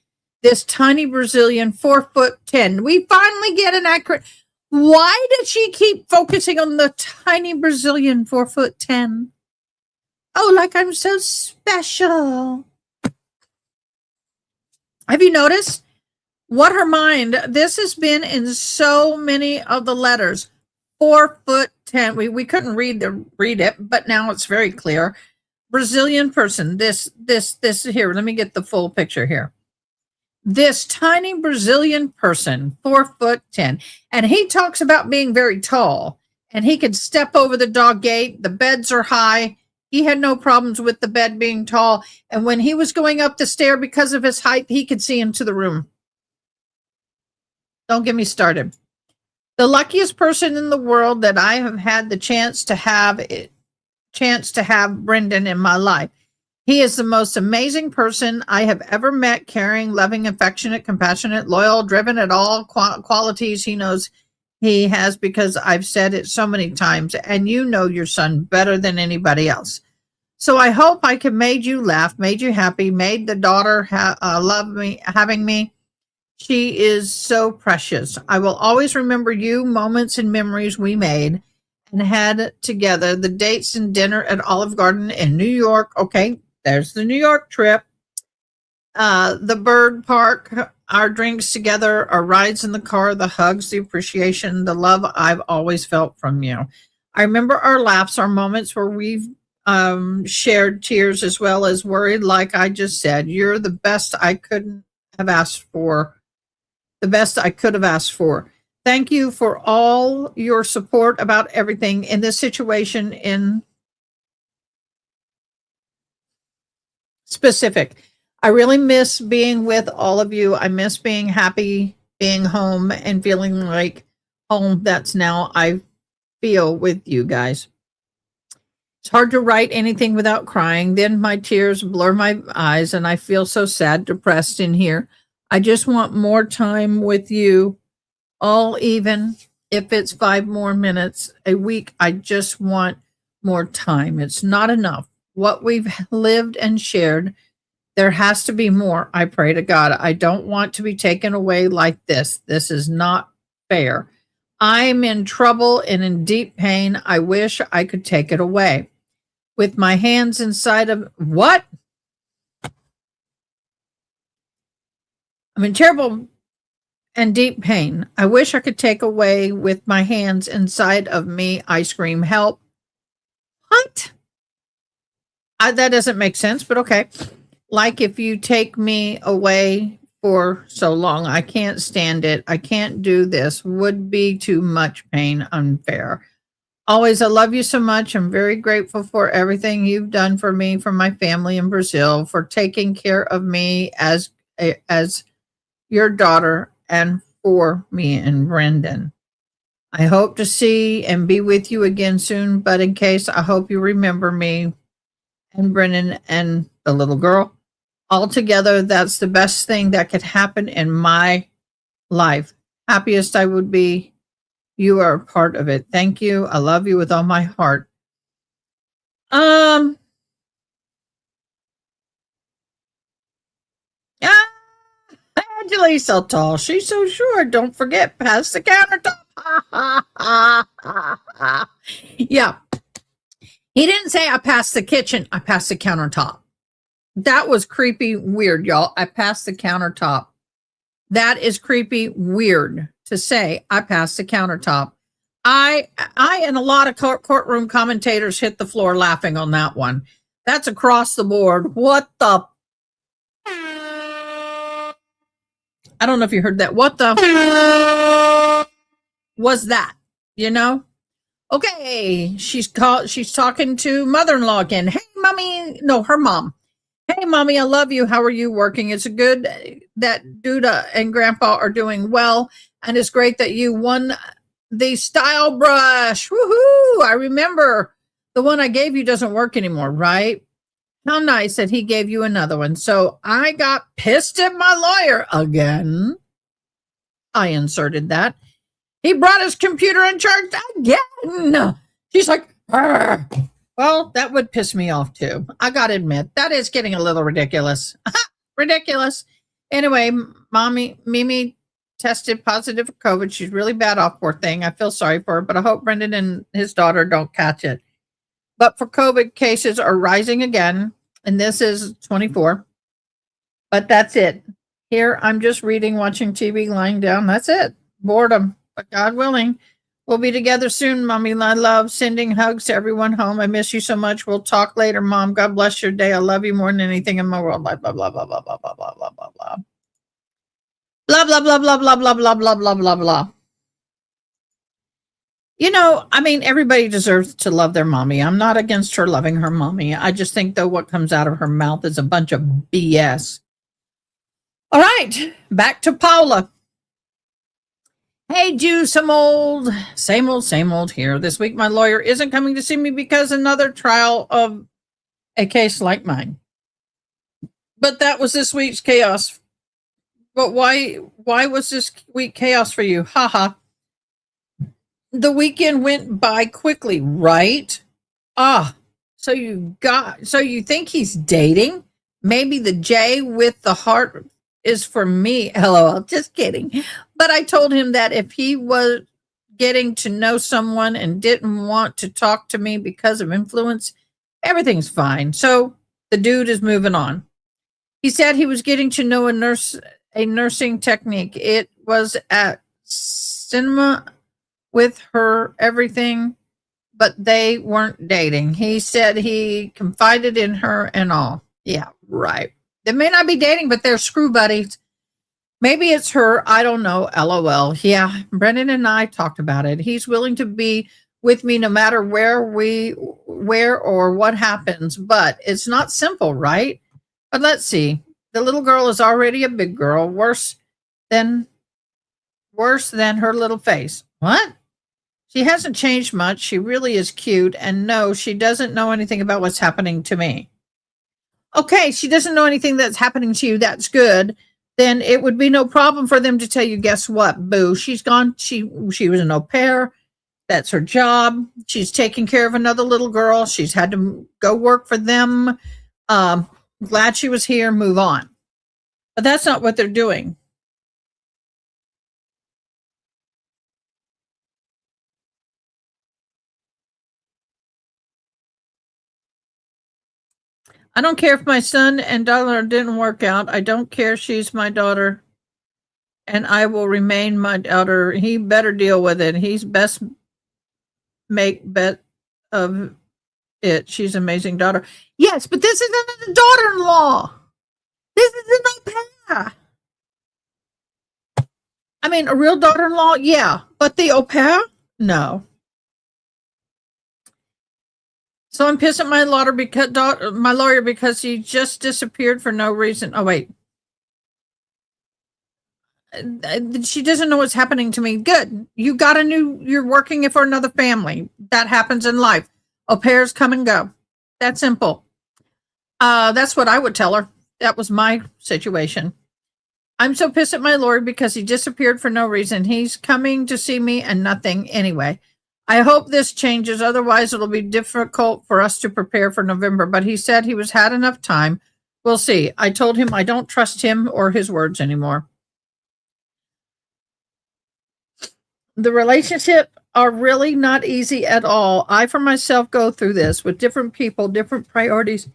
This tiny Brazilian, 4'10". We finally get an accurate. Why did she keep focusing on the tiny Brazilian 4'10"? Oh, like I'm so special. Have you noticed what her mind? This has been in so many of the letters. 4'10". We couldn't read it, but now it's very clear. Brazilian person. This here. Let me get the full picture here. This tiny Brazilian person, 4'10", and he talks about being very tall, and he could step over the dog gate. The beds are high. He had no problems with the bed being tall, and when he was going up the stair because of his height, he could see into the room. Don't get me started. The luckiest person in the world that I have had the chance to have Brendan in my life. He is the most amazing person I have ever met, caring, loving, affectionate, compassionate, loyal, driven at all qualities he knows he has, because I've said it so many times, and you know your son better than anybody else. So I hope I can made you laugh, made you happy, made the daughter love me, having me. She is so precious. I will always remember you, moments and memories we made and had together, the dates and dinner at Olive Garden in New York. Okay. There's the New York trip, the bird park, our drinks together, our rides in the car, the hugs, the appreciation, the love I've always felt from you. I remember our laughs, our moments where we've shared tears as well as worried. Like I just said, you're the best I couldn't have asked for, the best I could have asked for. Thank you for all your support about everything in this situation in specific. I really miss being with all of you. I miss being happy, being home, and feeling like home. That's now I feel with you guys. It's hard to write anything without crying. Then my tears blur my eyes and I feel so sad, depressed in here. I just want more time with you all, even if it's 5 more minutes a week. I just want more time. It's not enough. What we've lived and shared, there has to be more. I pray to God. I don't want to be taken away like this. This is not fair. I'm in trouble and in deep pain. I wish I could take it away. With my hands inside of what? I'm in terrible and deep pain. I wish I could take away with my hands inside of me. I scream, help. What? That doesn't make sense, but okay. Like if you take me away for so long, I can't stand it. I can't do this. Would be too much pain, unfair. Always, I love you so much. I'm very grateful for everything you've done for me, for my family in Brazil, for taking care of me as your daughter, and for me and Brendan. I hope to see and be with you again soon, but in case, I hope you remember me and Brendan and the little girl. Altogether, that's the best thing that could happen in my life. Happiest I would be. You are a part of it. Thank you. I love you with all my heart. Um, ah, Angela's so tall. She's so short. Don't forget, pass the countertop. Yeah. He didn't say I passed the kitchen. I passed the countertop. That was creepy weird, y'all. I passed the countertop. That is creepy weird to say I passed the countertop. I and a lot of courtroom commentators hit the floor laughing on that one. That's across the board. What the? I don't know if you heard that. What the was that? You know? Okay, she's talking to mother-in-law again. Hey, mommy. No, her mom. Hey, mommy, I love you. How are you working? It's good that Duda and Grandpa are doing well, and it's great that you won the style brush. Woohoo! I remember the one I gave you doesn't work anymore, right? How nice that he gave you another one. So I got pissed at my lawyer again. I inserted that. He brought his computer in charge again. She's like, argh. Well, that would piss me off too. I got to admit, that is getting a little ridiculous. Ridiculous. Anyway, Mimi tested positive for COVID. She's really bad off, poor thing. I feel sorry for her, but I hope Brendan and his daughter don't catch it. But for COVID, cases are rising again, and this is 24. But that's it. Here, I'm just reading, watching TV, lying down. That's it. Boredom. But God willing, we'll be together soon, Mommy. I love sending hugs to everyone home. I miss you so much. We'll talk later, Mom. God bless your day. I love you more than anything in my world. Blah, blah, blah, blah, blah, blah, blah, blah, blah, blah, blah. Blah, blah, blah, blah, blah, blah, blah, blah, blah, blah, blah. You know, I mean, everybody deserves to love their mommy. I'm not against her loving her mommy. I just think, though, what comes out of her mouth is a bunch of BS. All right, back to Paula. Hey, Jew, same old here. This week, my lawyer isn't coming to see me because another trial of a case like mine. But that was this week's chaos. But why was this week chaos for you? Haha. The weekend went by quickly, right? So you think he's dating? Maybe the J with the heart is for me. LOL. Just kidding. But I told him that if he was getting to know someone and didn't want to talk to me because of influence, everything's fine. So the dude is moving on. He said he was getting to know a nursing technique. It was at cinema with her, everything, but they weren't dating. He said he confided in her and all. Yeah, right. They may not be dating, but they're screw buddies. Maybe it's her. I don't know. LOL. Yeah, Brendan and I talked about it. He's willing to be with me no matter where or what happens, but it's not simple, right? But let's see. The little girl is already a big girl, worse than her little face. What? She hasn't changed much. She really is cute. And no, she doesn't know anything about what's happening to me. Okay, she doesn't know anything that's happening to you. That's good. Then it would be no problem for them to tell you, guess what, boo? She's gone. She was an au pair. That's her job. She's taking care of another little girl. She's had to go work for them. Glad she was here. Move on. But that's not what they're doing. I don't care if my son and daughter didn't work out. I don't care. She's my daughter, and I will remain my daughter. He better deal with it. He's best make bet of it. She's an amazing daughter. Yes, but this isn't a daughter-in-law. This is an au pair. I mean, a real daughter-in-law, yeah, but the au pair, no. So I'm pissed at my lawyer because he just disappeared for no reason. Oh, wait. She doesn't know what's happening to me. Good. You're working for another family. That happens in life. Au pairs come and go. That's simple. That's what I would tell her. That was my situation. I'm so pissed at my lawyer because he disappeared for no reason. He's coming to see me and nothing anyway. I hope this changes. Otherwise, it'll be difficult for us to prepare for November. But he said he was had enough time. We'll see. I told him I don't trust him or his words anymore. The relationship are really not easy at all. I, for myself, go through this with different people, different priorities.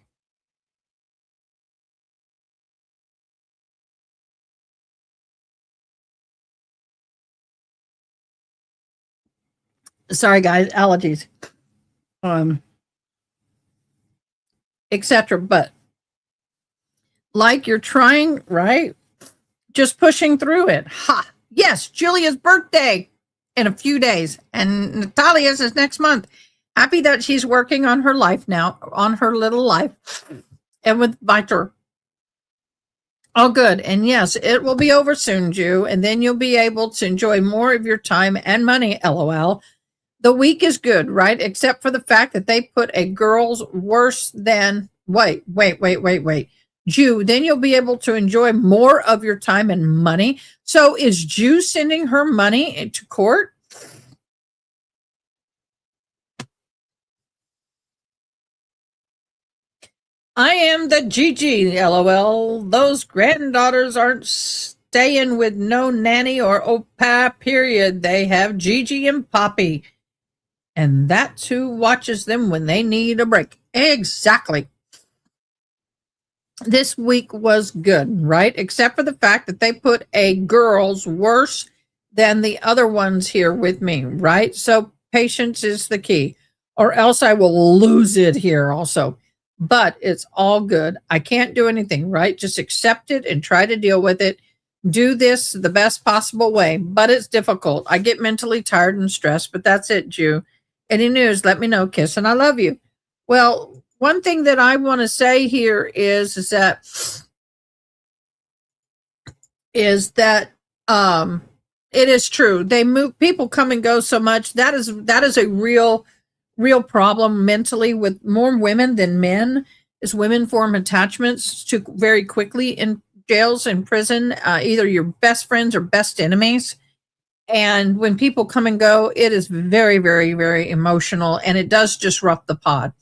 Sorry, guys, allergies, etc. But like you're trying, right? Just pushing through it. Ha! Yes, Julia's birthday in a few days, and Natalia's is next month. Happy that she's working on her life now, on her little life, and with Vitor. All good. And yes, it will be over soon, Jew, and then you'll be able to enjoy more of your time and money, LOL. The week is good, right? Except for the fact that they put a girl's worse than, wait. Jew, then you'll be able to enjoy more of your time and money. So is Jew sending her money into court? I am the Gigi, LOL. Those granddaughters aren't staying with no nanny or opa, period. They have Gigi and Poppy. And that's who watches them when they need a break. Exactly. This week was good, right? Except for the fact that they put a girl's worse than the other ones here with me, right? So patience is the key, or else I will lose it here also. But it's all good. I can't do anything, right? Just accept it and try to deal with it. Do this the best possible way, but it's difficult. I get mentally tired and stressed, but that's it, Jew. Any news, let me know. Kiss and I love you. Well, one thing that I want to say here is that it is true. They move, people come and go so much. That is a real problem mentally with more women than men. Is women form attachments to very quickly in jails and prison, either your best friends or best enemies. And when people come and go, it is very, very, very emotional, and it does disrupt the pod.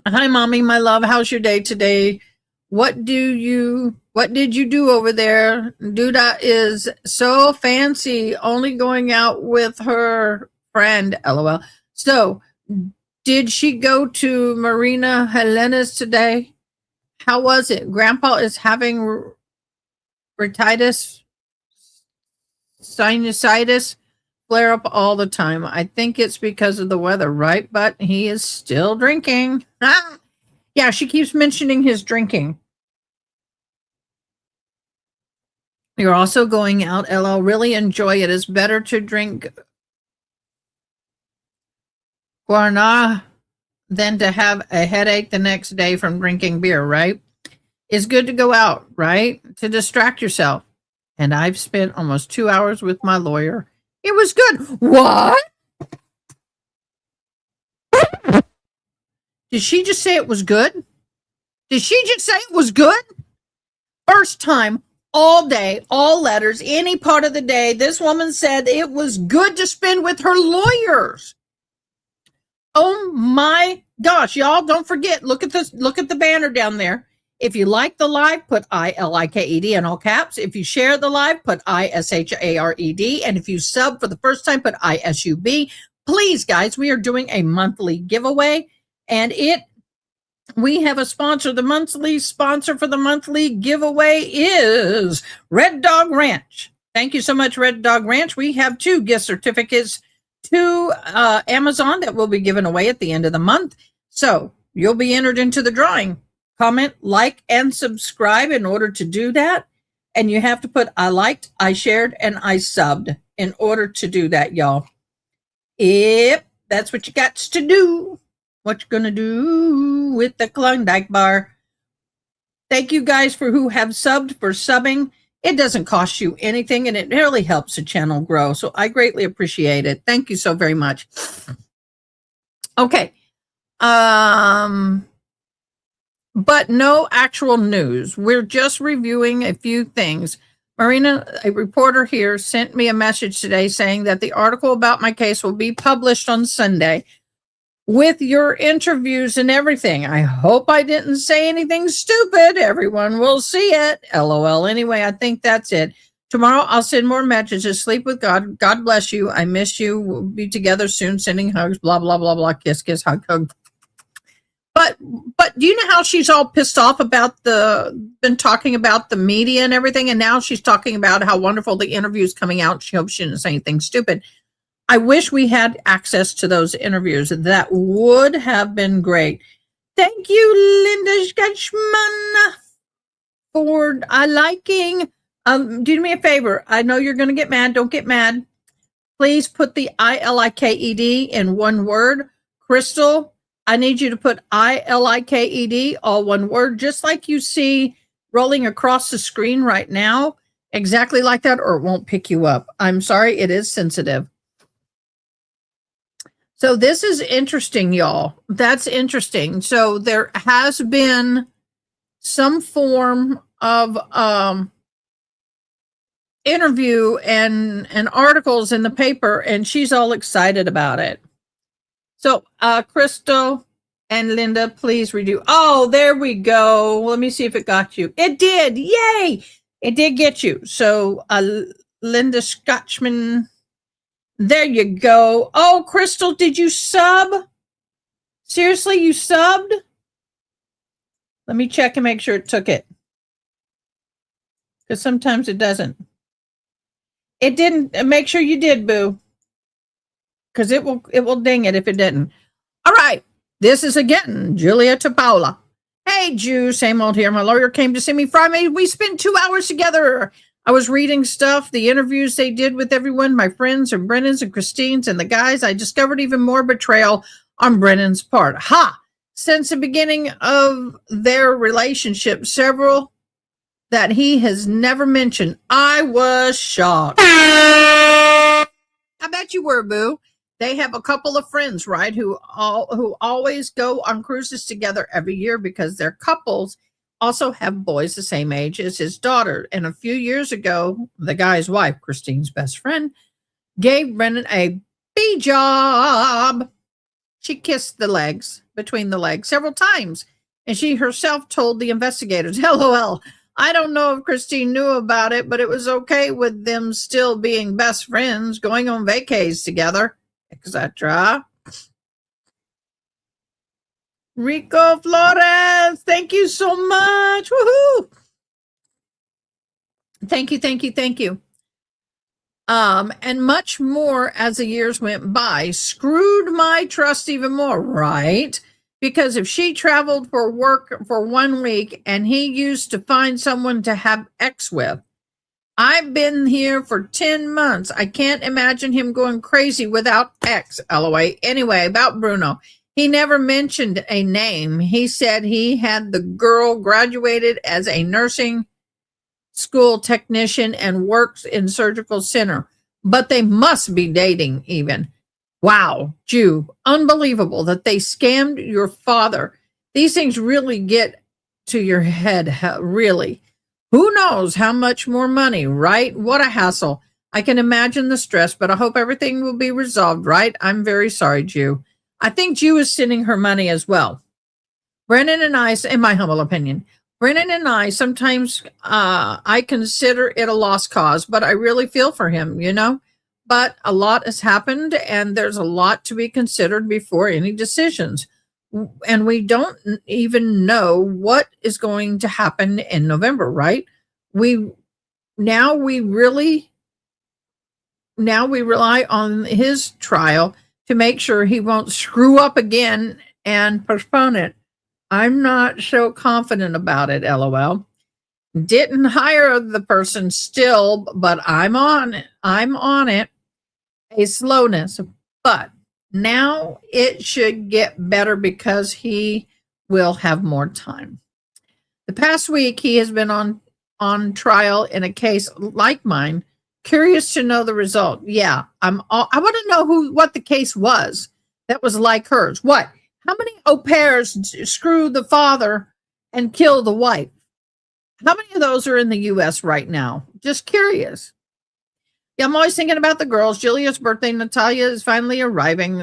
Hi, mommy, my love. How's your day today? What did you do over there? Duda is so fancy, only going out with her friend, LOL. So, did she go to Marina Helena's today? How was it? Grandpa is having rhinitis, sinusitis flare up all the time. I think it's because of the weather, right? But he is still drinking. Yeah, she keeps mentioning his drinking. You're also going out, LL. Really enjoy it. It's better to drink guarana than to have a headache the next day from drinking beer, right? It's good to go out, right? To distract yourself. And I've spent almost 2 hours with my lawyer. It was good. What? Did she just say it was good? Did she just say it was good? First time, all day, all letters, any part of the day, this woman said it was good to spend with her lawyers. Oh my gosh, y'all, don't forget, look at this, look at the banner down there. If you like the live, put ILIKED in all caps. If you share the live, put ISHARED. And if you sub for the first time, put ISUB. Please, guys, we are doing a monthly giveaway, and we have a sponsor. The monthly sponsor for the monthly giveaway is Red Dog Ranch. Thank you so much, Red Dog Ranch. We have 2 gift certificates to Amazon that will be given away at the end of the month. So you'll be entered into the drawing. Comment, like, and subscribe in order to do that. And you have to put I liked, I shared, and I subbed in order to do that, y'all. Yep, that's what you got to do. What you gonna do with the Klondike bar? Thank you guys for who have subbed for subbing. It doesn't cost you anything, and it really helps the channel grow. So I greatly appreciate it. Thank you so very much. Okay. But no actual news. We're just reviewing a few things. Marina, a reporter here, sent me a message today saying that the article about my case will be published on Sunday with your interviews and everything. I hope I didn't say anything stupid. Everyone will see it. LOL. Anyway, I think that's it. Tomorrow I'll send more messages. Sleep with God. God bless you. I miss you. We'll be together soon. Sending hugs. Blah, blah, blah, blah. Kiss, kiss, hug, hug. But do you know how she's all pissed off about been talking about the media and everything, and now she's talking about how wonderful the interview is coming out. She hopes she didn't say anything stupid. I wish we had access to those interviews. That would have been great. Thank you, Linda Sketchman, for liking. Do me a favor. I know you're going to get mad. Don't get mad. Please put the ILIKED in one word. Crystal, I need you to put ILIKED, all one word, just like you see rolling across the screen right now. Exactly like that, or it won't pick you up. I'm sorry, it is sensitive. So this is interesting, y'all. That's interesting. So there has been some form of interview and articles in the paper, and she's all excited about it. So, Crystal and Linda, please redo. Oh, there we go. Let me see if it got you. It did. Yay. It did get you. So, Linda Scotchman, there you go. Oh, Crystal, did you sub? Seriously, you subbed? Let me check and make sure it took it. Because sometimes it doesn't. It didn't. Make sure you did, boo. Because it will ding it if it didn't. All right. This is again Julia Paula. Hey, Jew, same old here. My lawyer came to see me Friday. We spent 2 hours together. I was reading stuff, the interviews they did with everyone, my friends and Brennan's and Christine's and the guys. I discovered even more betrayal on Brennan's part. Ha! Since the beginning of their relationship, several that he has never mentioned. I was shocked. I bet you were, boo. They have a couple of friends, right, who always go on cruises together every year because their couples also have boys the same age as his daughter. And a few years ago, the guy's wife, Christine's best friend, gave Brendan a B job. She kissed the legs, between the legs, several times. And she herself told the investigators, LOL, I don't know if Christine knew about it, but it was okay with them still being best friends, going on vacays together, etc. Rico Flores, thank you so much. Woohoo! Thank you, thank you, thank you. And much more as the years went by, screwed my trust even more, right? Because if she traveled for work for 1 week and he used to find someone to have X with, I've been here for 10 months. I can't imagine him going crazy without X, LOA. Anyway, about Bruno, he never mentioned a name. He said he had the girl graduated as a nursing school technician and works in surgical center, but they must be dating even. Wow, Jew, unbelievable that they scammed your father. These things really get to your head, really. Who knows how much more money, right? What a hassle. I can imagine the stress, but I hope everything will be resolved, right? I'm very sorry, Jew. I think Jew is sending her money as well. Brennan and I, in my humble opinion, Brennan and I, sometimes I consider it a lost cause, but I really feel for him, you know? But a lot has happened, and there's a lot to be considered before any decisions. And we don't even know what is going to happen in November, right? We rely on his trial to make sure he won't screw up again and postpone it. I'm not so confident about it, LOL. Didn't hire the person still, but I'm on it. A slowness, but Now it should get better because he will have more time. The past week, he has been on trial in a case like mine. Curious to know the result. Yeah, I want to know what the case was that was like hers. What? How many au pairs screw the father and kill the wife? How many of those are in the U.S. right now? Just curious. Yeah, I'm always thinking about the girls. Julia's birthday, Natalia is finally arriving.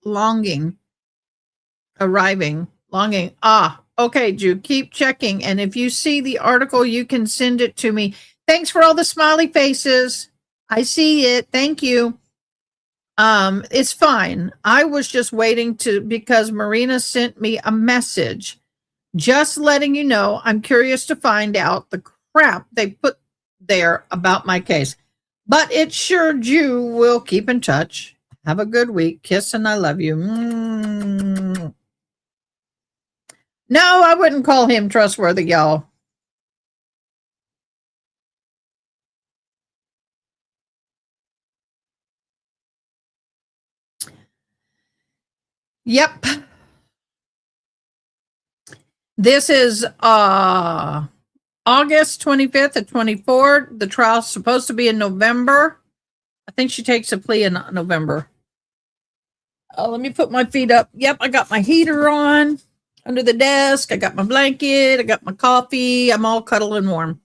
Longing. Ah, okay, Ju, keep checking. And if you see the article, you can send it to me. Thanks for all the smiley faces. I see it. Thank you. It's fine. I was just waiting because Marina sent me a message. Just letting you know, I'm curious to find out the crap they put there about my case. But it's sure Ju will keep in touch. Have a good week. Kiss and I love you. No, I wouldn't call him trustworthy, y'all. Yep. This is August 25th and 24th. The trial's supposed to be in November. I think she takes a plea in November. Let me put my feet up. Yep, I got my heater on under the desk. I got my blanket. I got my coffee. I'm all cuddled and warm.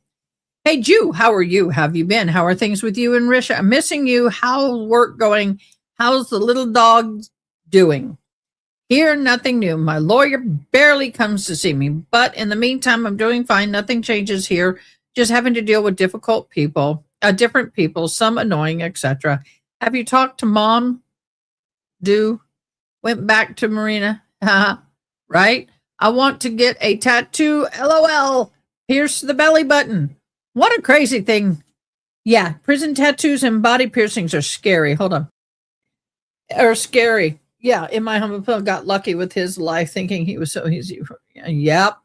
Hey, Ju, how are you? How have you been? How are things with you and Risha? I'm missing you. How's work going? How's the little dog doing? Here, nothing new. My lawyer barely comes to see me, but in the meantime, I'm doing fine. Nothing changes here. Just having to deal with difficult people, different people, some annoying, etc. Have you talked to Mom? Went back to Marina, right? I want to get a tattoo. LOL. Pierce the belly button. What a crazy thing. Yeah, prison tattoos and body piercings are scary. Hold on. Are scary. Yeah, in my humble opinion, got lucky with his life thinking he was so easy. Yep.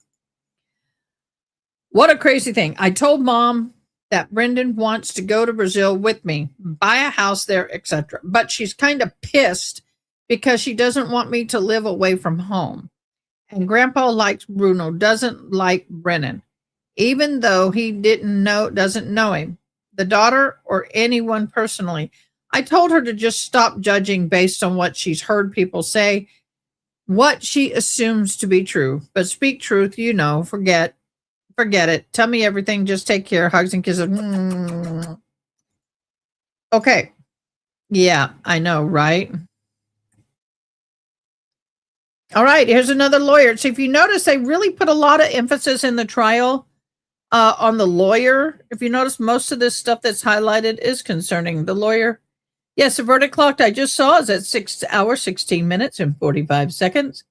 What a crazy thing. I told Mom that Brendan wants to go to Brazil with me, buy a house there, etc. But she's kind of pissed because she doesn't want me to live away from home. And Grandpa likes Bruno, doesn't like Brennan, even though he doesn't know him, the daughter, or anyone personally. I told her to just stop judging based on what she's heard people say, what she assumes to be true. But speak truth, forget it. Tell me everything. Just take care. Hugs and kisses. Okay. Yeah, I know, right? All right, here's another lawyer. So if you notice, they really put a lot of emphasis in the trial on the lawyer. If you notice, most of this stuff that's highlighted is concerning the lawyer. Yes, the verdict clock I just saw is at 6 hours, 16 minutes, and 45 seconds.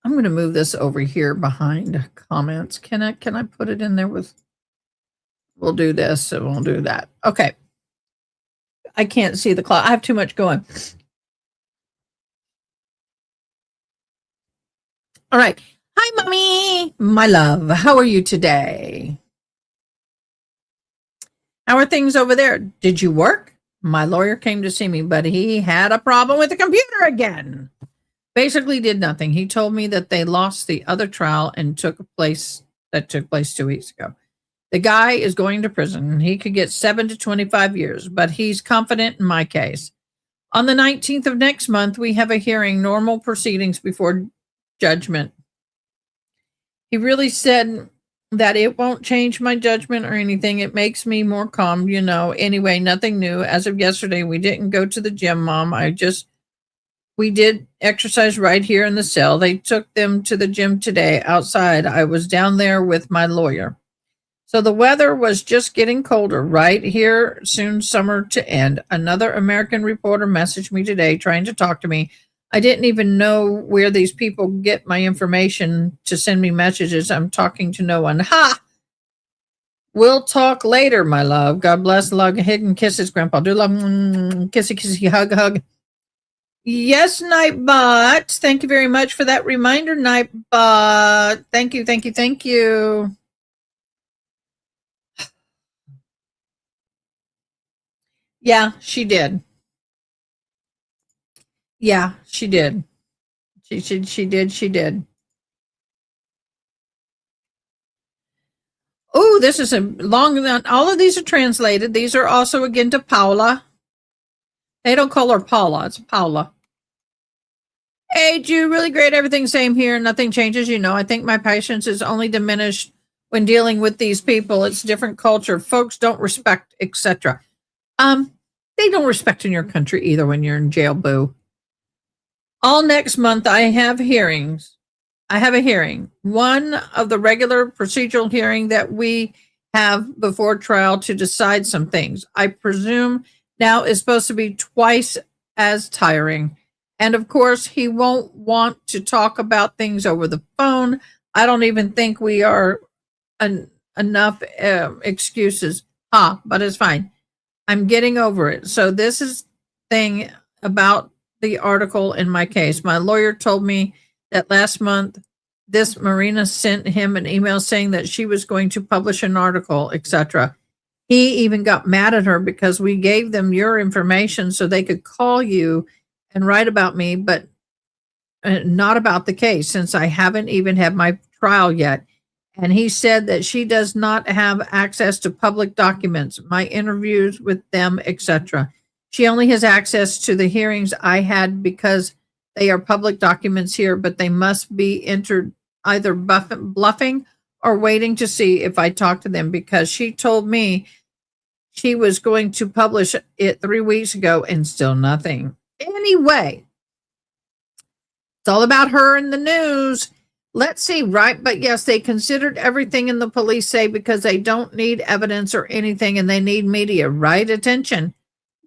I'm going to move this over here behind comments. Can I put it in there with, we'll do this and we'll do that. Okay. I can't see the clock. I have too much going. All right. Hi, Mommy. My love. How are you today? How are things over there? Did you work? My lawyer came to see me, but he had a problem with the computer again. Basically did nothing. He told me that they lost the other trial and took place 2 weeks ago. The guy is going to prison. He could get 7 to 25 years, but he's confident in my case. On the 19th of next month, we have a hearing, normal proceedings before judgment. He really said that it won't change my judgment or anything. It makes me more calm, Anyway, nothing new. As of yesterday, we didn't go to the gym, Mom. We did exercise right here in the cell. They took them to the gym today outside. I was down there with my lawyer. So the weather was just getting colder right here, soon summer to end. Another American reporter messaged me today trying to talk to me. I didn't even know where these people get my information to send me messages. I'm talking to no one. Ha! We'll talk later, my love. God bless. Love, hidden kisses, Grandpa. Do love. Kissy, kissy, hug, hug. Yes, Nightbot. Thank you very much for that reminder, Nightbot. Thank you, thank you, thank you. Yeah, she did. Yeah, she did. She did. Oh, this is a long, all of these are translated. These are also again to Paula. They don't call her Paula, it's Paula. Hey, Jew, really great. Everything same here. Nothing changes. You know, I think my patience is only diminished when dealing with these people. It's different culture. Folks don't respect, etc. They don't respect in your country either when you're in jail, boo. All next month, I have hearings. I have a hearing. One of the regular procedural hearing that we have before trial to decide some things. I presume now is supposed to be twice as tiring. And of course, he won't want to talk about things over the phone. I don't even think we are enough excuses. But it's fine. I'm getting over it. So this is thing about the article in my case. My lawyer told me that last month, this Marina sent him an email saying that she was going to publish an article, etc. He even got mad at her because we gave them your information so they could call you and write about me, but not about the case since I haven't even had my trial yet. And he said that she does not have access to public documents, my interviews with them, etc. She only has access to the hearings I had because they are public documents here, but they must be entered either bluffing or waiting to see if I talk to them because she told me she was going to publish it 3 weeks ago and still nothing. Anyway, it's all about her in the news. Let's see, right? But yes, they considered everything in the police say because they don't need evidence or anything and they need media, right? Attention.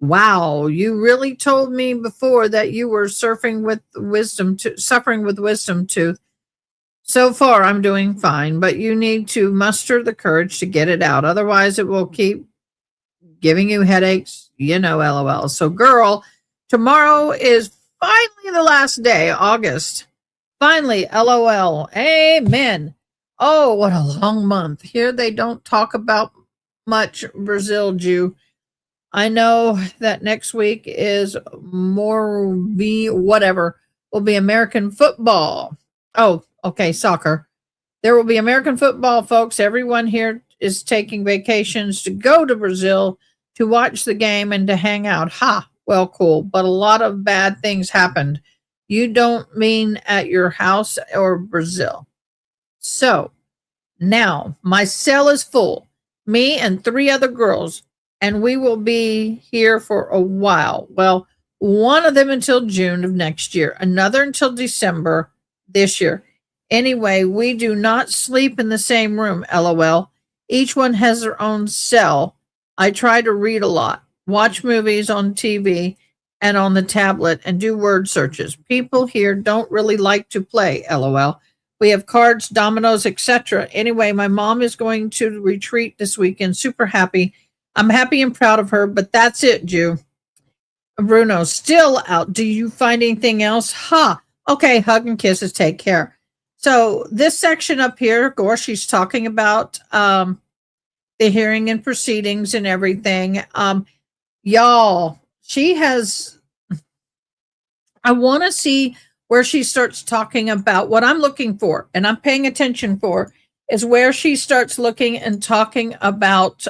Wow, you really told me before that you were suffering with wisdom tooth. So far, I'm doing fine, but you need to muster the courage to get it out. Otherwise, it will keep giving you headaches, LOL. So, girl, tomorrow is finally the last day, August. Finally, LOL. Amen. Oh, what a long month. Here they don't talk about much Brazil, Jew. I know that next week is will be American football. Oh, okay, soccer. There will be American football, folks. Everyone here is taking vacations to go to Brazil to watch the game and to hang out. Well, cool. But a lot of bad things happened. You don't mean at your house or Brazil. So now my cell is full. Me and 3 other girls, and we will be here for a while. Well, one of them until June of next year, another until December this year. Anyway, we do not sleep in the same room, LOL. Each one has their own cell. I try to read a lot, watch movies on TV and on the tablet, and do word searches. People here don't really like to play, LOL. We have cards, dominoes, etc. Anyway, my mom is going to retreat this weekend. Super happy. I'm happy and proud of her, but that's it, Jew. Bruno, still out. Do you find anything else? Okay, hug and kisses. Take care. So this section up here, of course, she's talking about the hearing and proceedings and everything. Y'all, she has, I want to see where she starts talking about what I'm looking for and I'm paying attention for is where she starts looking and talking about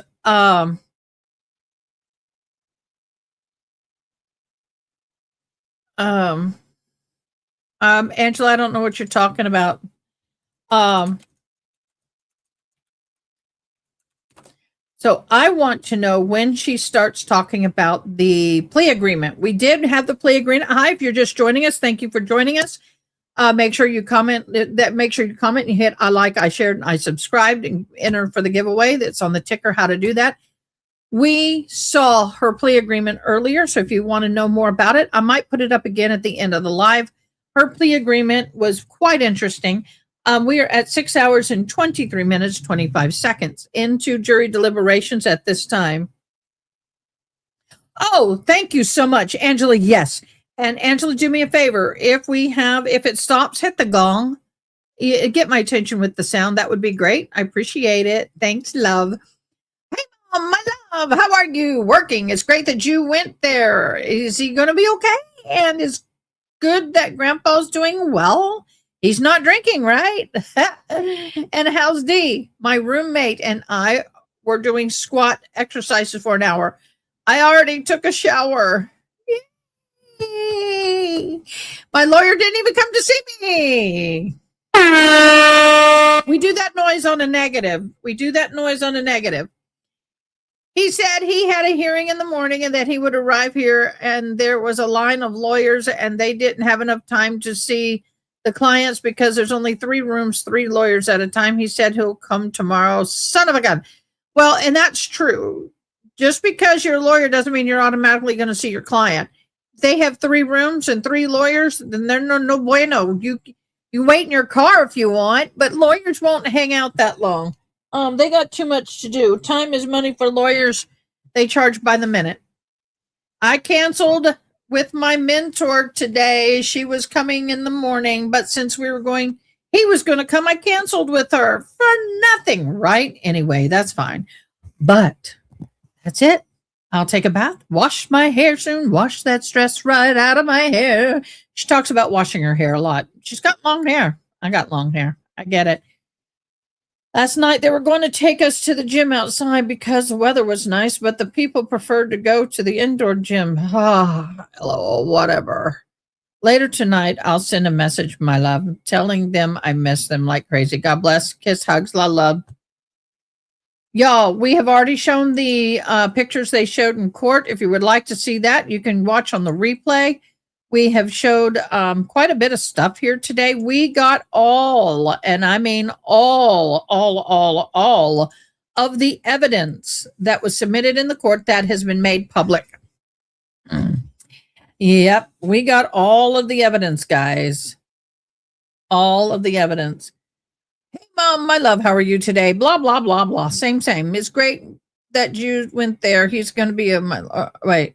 Angela, I don't know what you're talking about. So I want to know when she starts talking about the plea agreement. We did have the plea agreement. Hi, if you're just joining us, thank you for joining us. Make sure you comment make sure you comment and hit I like, I shared, and I subscribed and enter for the giveaway that's on the ticker, how to do that. We saw her plea agreement earlier, so if you want to know more about it, I might put it up again at the end of the live. Her plea agreement was quite interesting. We are at 6 hours and 23 minutes, 25 seconds into jury deliberations at this time. Oh, thank you so much, Angela. Yes. And Angela, do me a favor. If it stops, hit the gong. Get my attention with the sound. That would be great. I appreciate it. Thanks, love. Hey, Mom, my love. How are you? Working. It's great that you went there. Is he going to be okay? And is good that Grandpa's doing well. He's not drinking, right? And how's Dee? My roommate and I were doing squat exercises for an hour. I already took a shower. Yay! My lawyer didn't even come to see me. We do that noise on a negative. He said he had a hearing in the morning and that he would arrive here, and there was a line of lawyers and they didn't have enough time to see the clients because there's only 3 rooms, 3 lawyers at a time. He said he'll come tomorrow. Son of a gun. Well, and that's true. Just because you're a lawyer doesn't mean you're automatically going to see your client. If they have 3 rooms and 3 lawyers, then they're no bueno. You wait in your car if you want, but lawyers won't hang out that long. They got too much to do. Time is money for lawyers. They charge by the minute. I canceled with my mentor today. She was coming in the morning, but since he was going to come, I canceled with her for nothing, right? Anyway, that's fine. But that's it. I'll take a bath, wash my hair soon, wash that stress right out of my hair. She talks about washing her hair a lot. She's got long hair. I got long hair. I get it. Last night, they were going to take us to the gym outside because the weather was nice, but the people preferred to go to the indoor gym. Hello, whatever. Later tonight, I'll send a message, my love, telling them I miss them like crazy. God bless. Kiss, hugs, love. Y'all, we have already shown the pictures they showed in court. If you would like to see that, you can watch on the replay. We have showed quite a bit of stuff here today. We got all, and I mean all of the evidence that was submitted in the court that has been made public. Yep, we got all of the evidence, guys. All of the evidence. Hey, Mom, my love, how are you today? Blah, blah, blah, blah. Same. It's great that you went there. He's going to be wait.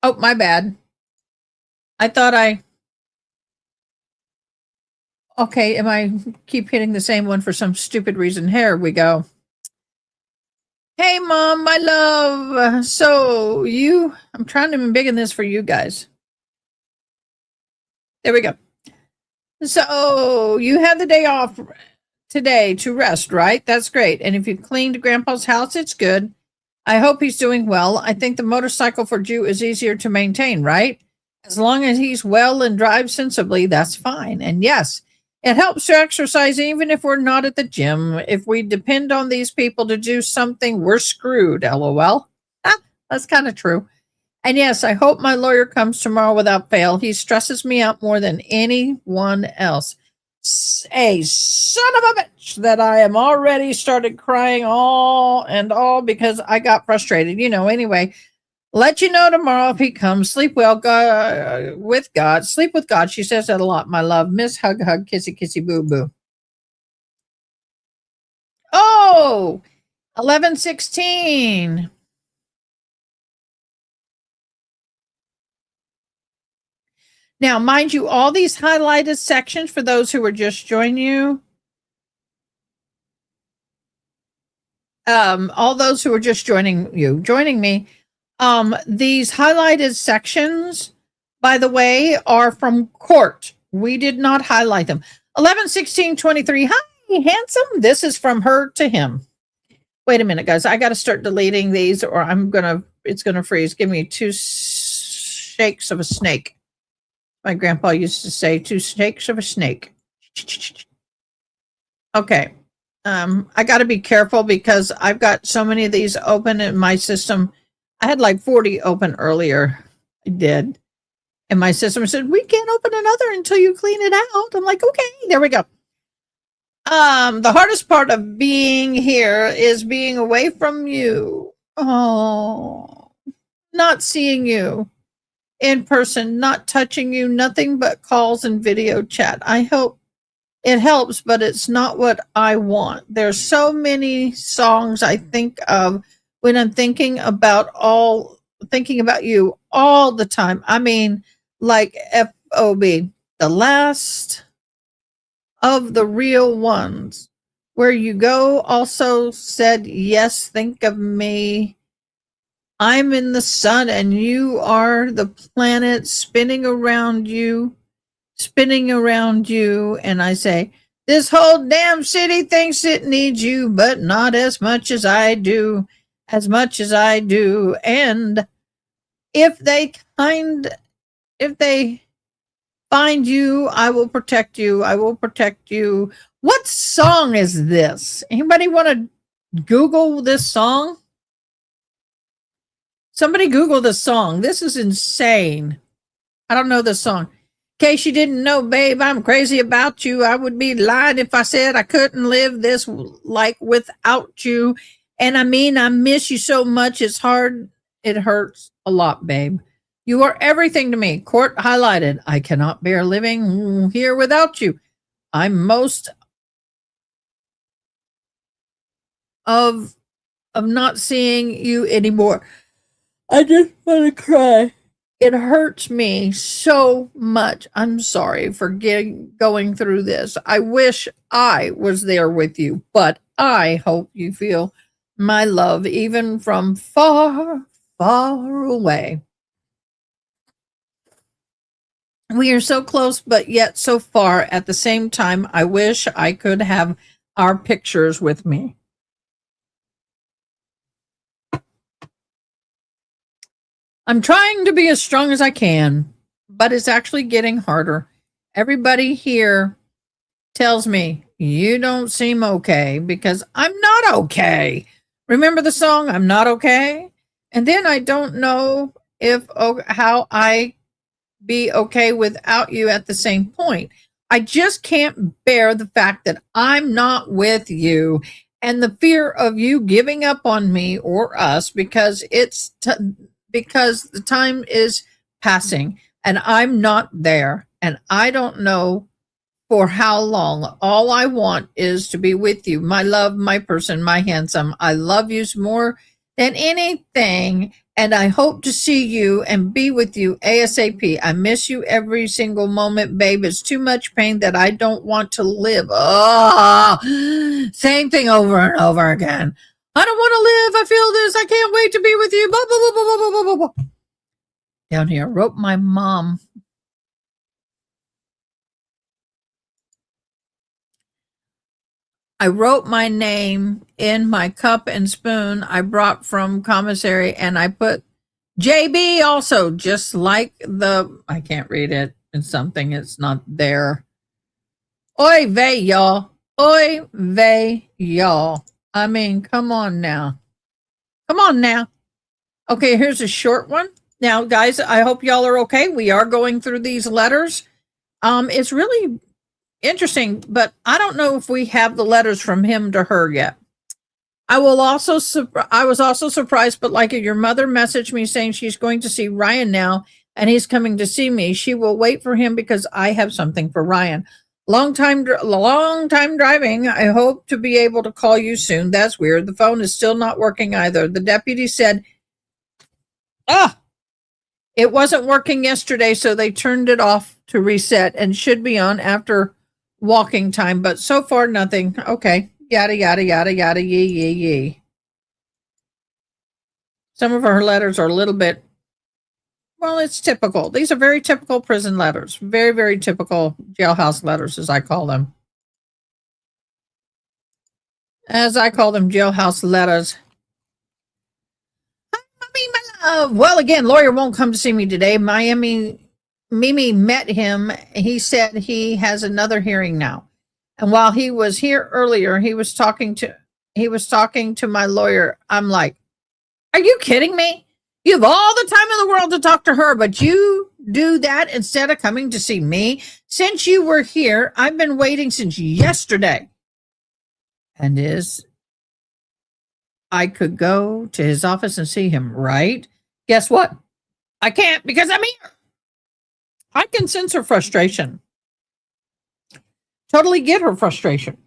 Oh, my bad. I thought okay, I keep hitting the same one for some stupid reason. Here we go. Hey, Mom, my love. So I'm trying to embiggen this for you guys. There we go. So you have the day off today to rest, right? That's great. And if you cleaned Grandpa's house, it's good. I hope he's doing well. I think the motorcycle for Jew is easier to maintain, right? As long as he's well and drives sensibly, that's fine. And yes, it helps to exercise even if we're not at the gym. If we depend on these people to do something, we're screwed, LOL. That's kind of true. And yes, I hope my lawyer comes tomorrow without fail. He stresses me out more than anyone else. A son of a bitch that I am already started crying all because I got frustrated. Anyway. Let you know tomorrow if he comes. Sleep well with God. Sleep with God. She says that a lot, my love. Miss hug, kissy, kissy, boo, boo. Oh, 11:16. Now, mind you, all these highlighted sections for those who were just joining you. All those who are just joining me. These highlighted sections, by the way, are from court. We did not highlight them. 11:16:23. Hi, handsome. This is from her to him. Wait a minute, guys. I got to start deleting these or it's going to freeze. Give me 2 shakes of a snake. My grandpa used to say 2 shakes of a snake. Okay. I got to be careful because I've got so many of these open in my system. I had like 40 open earlier. I did. And my system said, we can't open another until you clean it out. I'm like, okay, there we go. The hardest part of being here is being away from you. Oh, not seeing you in person, not touching you, nothing but calls and video chat. I hope it helps, but it's not what I want. There's so many songs I think of when I'm thinking about you all the time. I mean, like FOB, the last of the real ones, where you go also said, yes, think of me. I'm in the sun and you are the planet spinning around you, and I say, this whole damn city thinks it needs you, but not as much as I do, And if they find you, I will protect you. What song is this? Anybody want to Google this song? Somebody Google this song. This is insane. I don't know this song. In case you didn't know, babe, I'm crazy about you. I would be lying if I said I couldn't live this like without you. And I mean, I miss you so much. It's hard. It hurts a lot, babe. You are everything to me. Court highlighted. I cannot bear living here without you. I'm most of not seeing you anymore. I just want to cry. It hurts me so much. I'm sorry for going through this. I wish I was there with you, but I hope you feel my love even from far, far away. We are so close, but yet so far at the same time. I wish I could have our pictures with me. I'm trying to be as strong as I can, but it's actually getting harder. Everybody here tells me, you don't seem okay, because I'm not okay. Remember the song, I'm not okay? And then I don't know how I be okay without you at the same point. I just can't bear the fact that I'm not with you, and the fear of you giving up on me or us, because because the time is passing and I'm not there, and I don't know for how long. All I want is to be with you, my love, my person, my handsome. I love you more than anything, and I hope to see you and be with you ASAP. I miss you every single moment, babe. It's too much pain that I don't want to live. Oh, same thing over and over again. I don't want to live. I feel this. I can't wait to be with you. Blah, blah, blah, blah, blah, blah, blah, blah. Down here, wrote my mom. I wrote my name in my cup and spoon I brought from commissary, and I put JB also, just like I can't read it. It's something, it's not there. Oy vey, y'all. Oy vey, y'all. I mean, come on now. Okay, here's a short one. Now, guys, I hope y'all are okay. We are going through these letters. It's really interesting, but I don't know if we have the letters from him to her yet. I was also surprised, but like your mother messaged me saying she's going to see Ryan now, and he's coming to see me. She will wait for him because I have something for Ryan. Long time driving. I hope to be able to call you soon. That's weird. The phone is still not working either. The deputy said, it wasn't working yesterday, so they turned it off to reset and should be on after walking time, but so far nothing. Okay. Yada, yada, yada, yada, yee. Some of her letters are a little bit, well, it's typical. These are very typical prison letters. Very, very typical jailhouse letters, as I call them. Jailhouse letters. Well, again, lawyer won't come to see me today. Mimi met him. He said he has another hearing now. And while he was here earlier, he was talking to my lawyer. I'm like, are you kidding me? You have all the time in the world to talk to her, but you do that instead of coming to see me. Since you were here, I've been waiting since yesterday. And I could go to his office and see him, right? Guess what? I can't, because I'm here. I can sense her frustration. Totally get her frustration.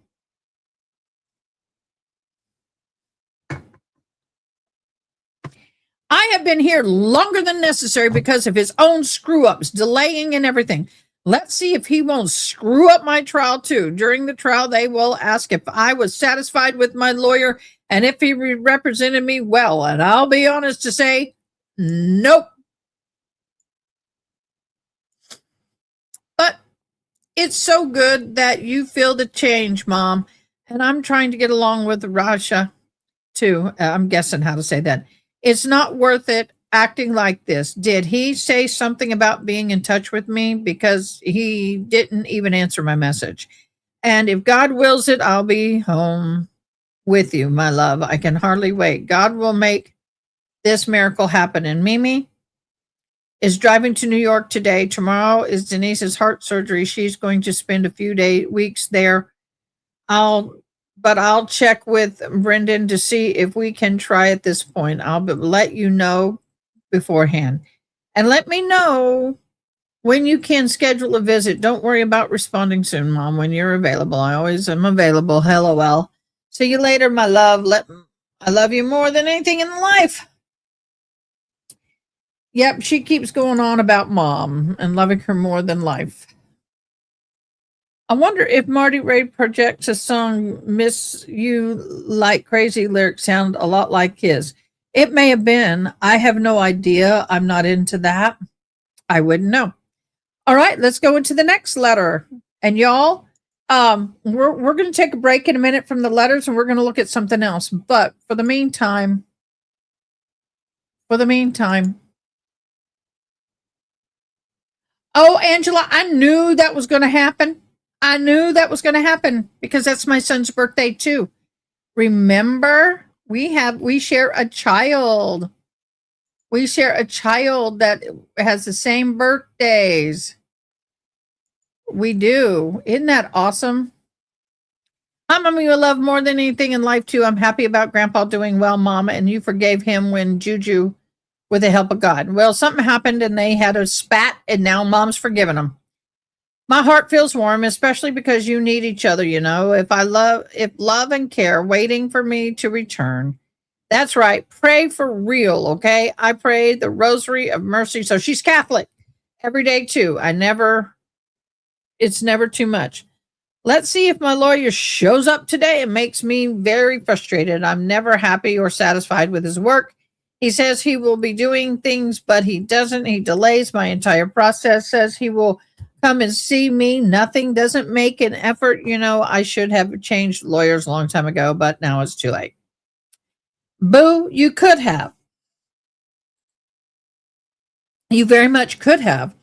I have been here longer than necessary because of his own screw-ups, delaying and everything. Let's see if he won't screw up my trial too. During the trial, they will ask if I was satisfied with my lawyer, And if he represented me well, and I'll be honest to say, nope. But it's so good that you feel the change, Mom. And I'm trying to get along with Rasha too. I'm guessing how to say that. It's not worth it acting like this. Did he say something about being in touch with me? Because he didn't even answer my message. And if God wills it, I'll be home with you, my love. I can hardly wait. God will make this miracle happen. And Mimi is driving to New York today. Tomorrow is Denise's heart surgery. She's going to spend a few weeks there. I'll check with Brendan to see if we can try at this point. I'll let you know beforehand. And let me know when you can schedule a visit. Don't worry about responding soon, Mom, when you're available. I always am available. LOL. See you later, my love. I love you more than anything in life. Yep, she keeps going on about Mom and loving her more than life. I wonder if Marty Ray projects a song, Miss You Like Crazy, lyrics sound a lot like his. It may have been. I have no idea. I'm not into that. I wouldn't know. All right, let's go into the next letter. And y'all, we're going to take a break in a minute from the letters and we're going to look at something else. But for the meantime, oh, Angela, I knew that was going to happen. I knew that was going to happen because that's my son's birthday too. Remember, we share a child. We share a child that has the same birthdays. We do. Isn't that awesome? Hi, Mommy, you love more than anything in life too. I'm happy about Grandpa doing well, Mama, and you forgave him when Juju with the help of God. Well, something happened and they had a spat and now Mom's forgiven him. My heart feels warm, especially because you need each other, you know. If love and care waiting for me to return. That's right. Pray for real, okay? I pray the Rosary of Mercy. So she's Catholic every day too. It's never too much. Let's see if my lawyer shows up today. It makes me very frustrated. I'm never happy or satisfied with his work. He says he will be doing things, but he doesn't. He delays my entire process, says he will come and see me. Nothing, doesn't make an effort. You know, I should have changed lawyers a long time ago, but now it's too late. Boo, you could have. You very much could have.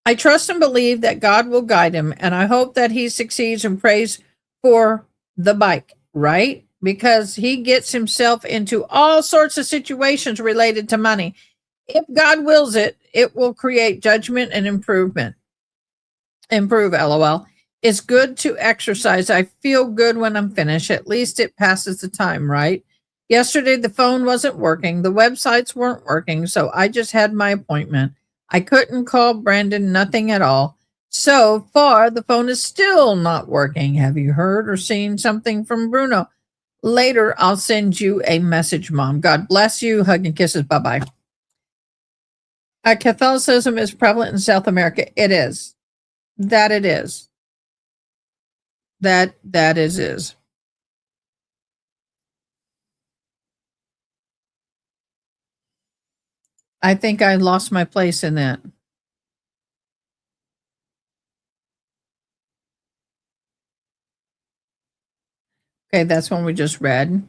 I trust and believe that God will guide him, and I hope that he succeeds and prays for the bike, right? Because he gets himself into all sorts of situations related to money. If God wills it, it will create judgment and improvement. Improve, LOL. It's good to exercise. I feel good when I'm finished. At least it passes the time, right? Yesterday, the phone wasn't working. The websites weren't working, so I just had my appointment. I couldn't call Brandon, nothing at all. So far, the phone is still not working. Have you heard or seen something from Bruno? Later, I'll send you a message, Mom. God bless you. Hug and kisses. Bye-bye. Catholicism is prevalent in South America. It is. That it is. That is. I think I lost my place in that. Okay, that's one we just read.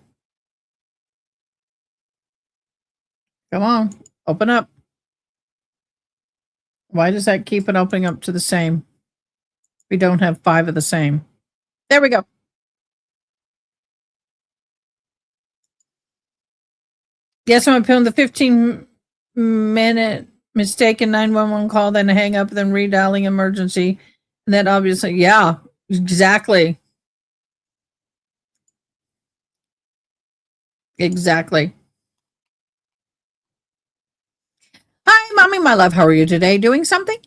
Come on, open up. Why does that keep it opening up to the same? We don't have 5 of the same. There we go. Yes, I'm appealing the 15-minute mistaken 911 call, then hang up, then redialing emergency. And then obviously, yeah, exactly. Exactly. Hi, Mommy, my love. How are you today? Doing something?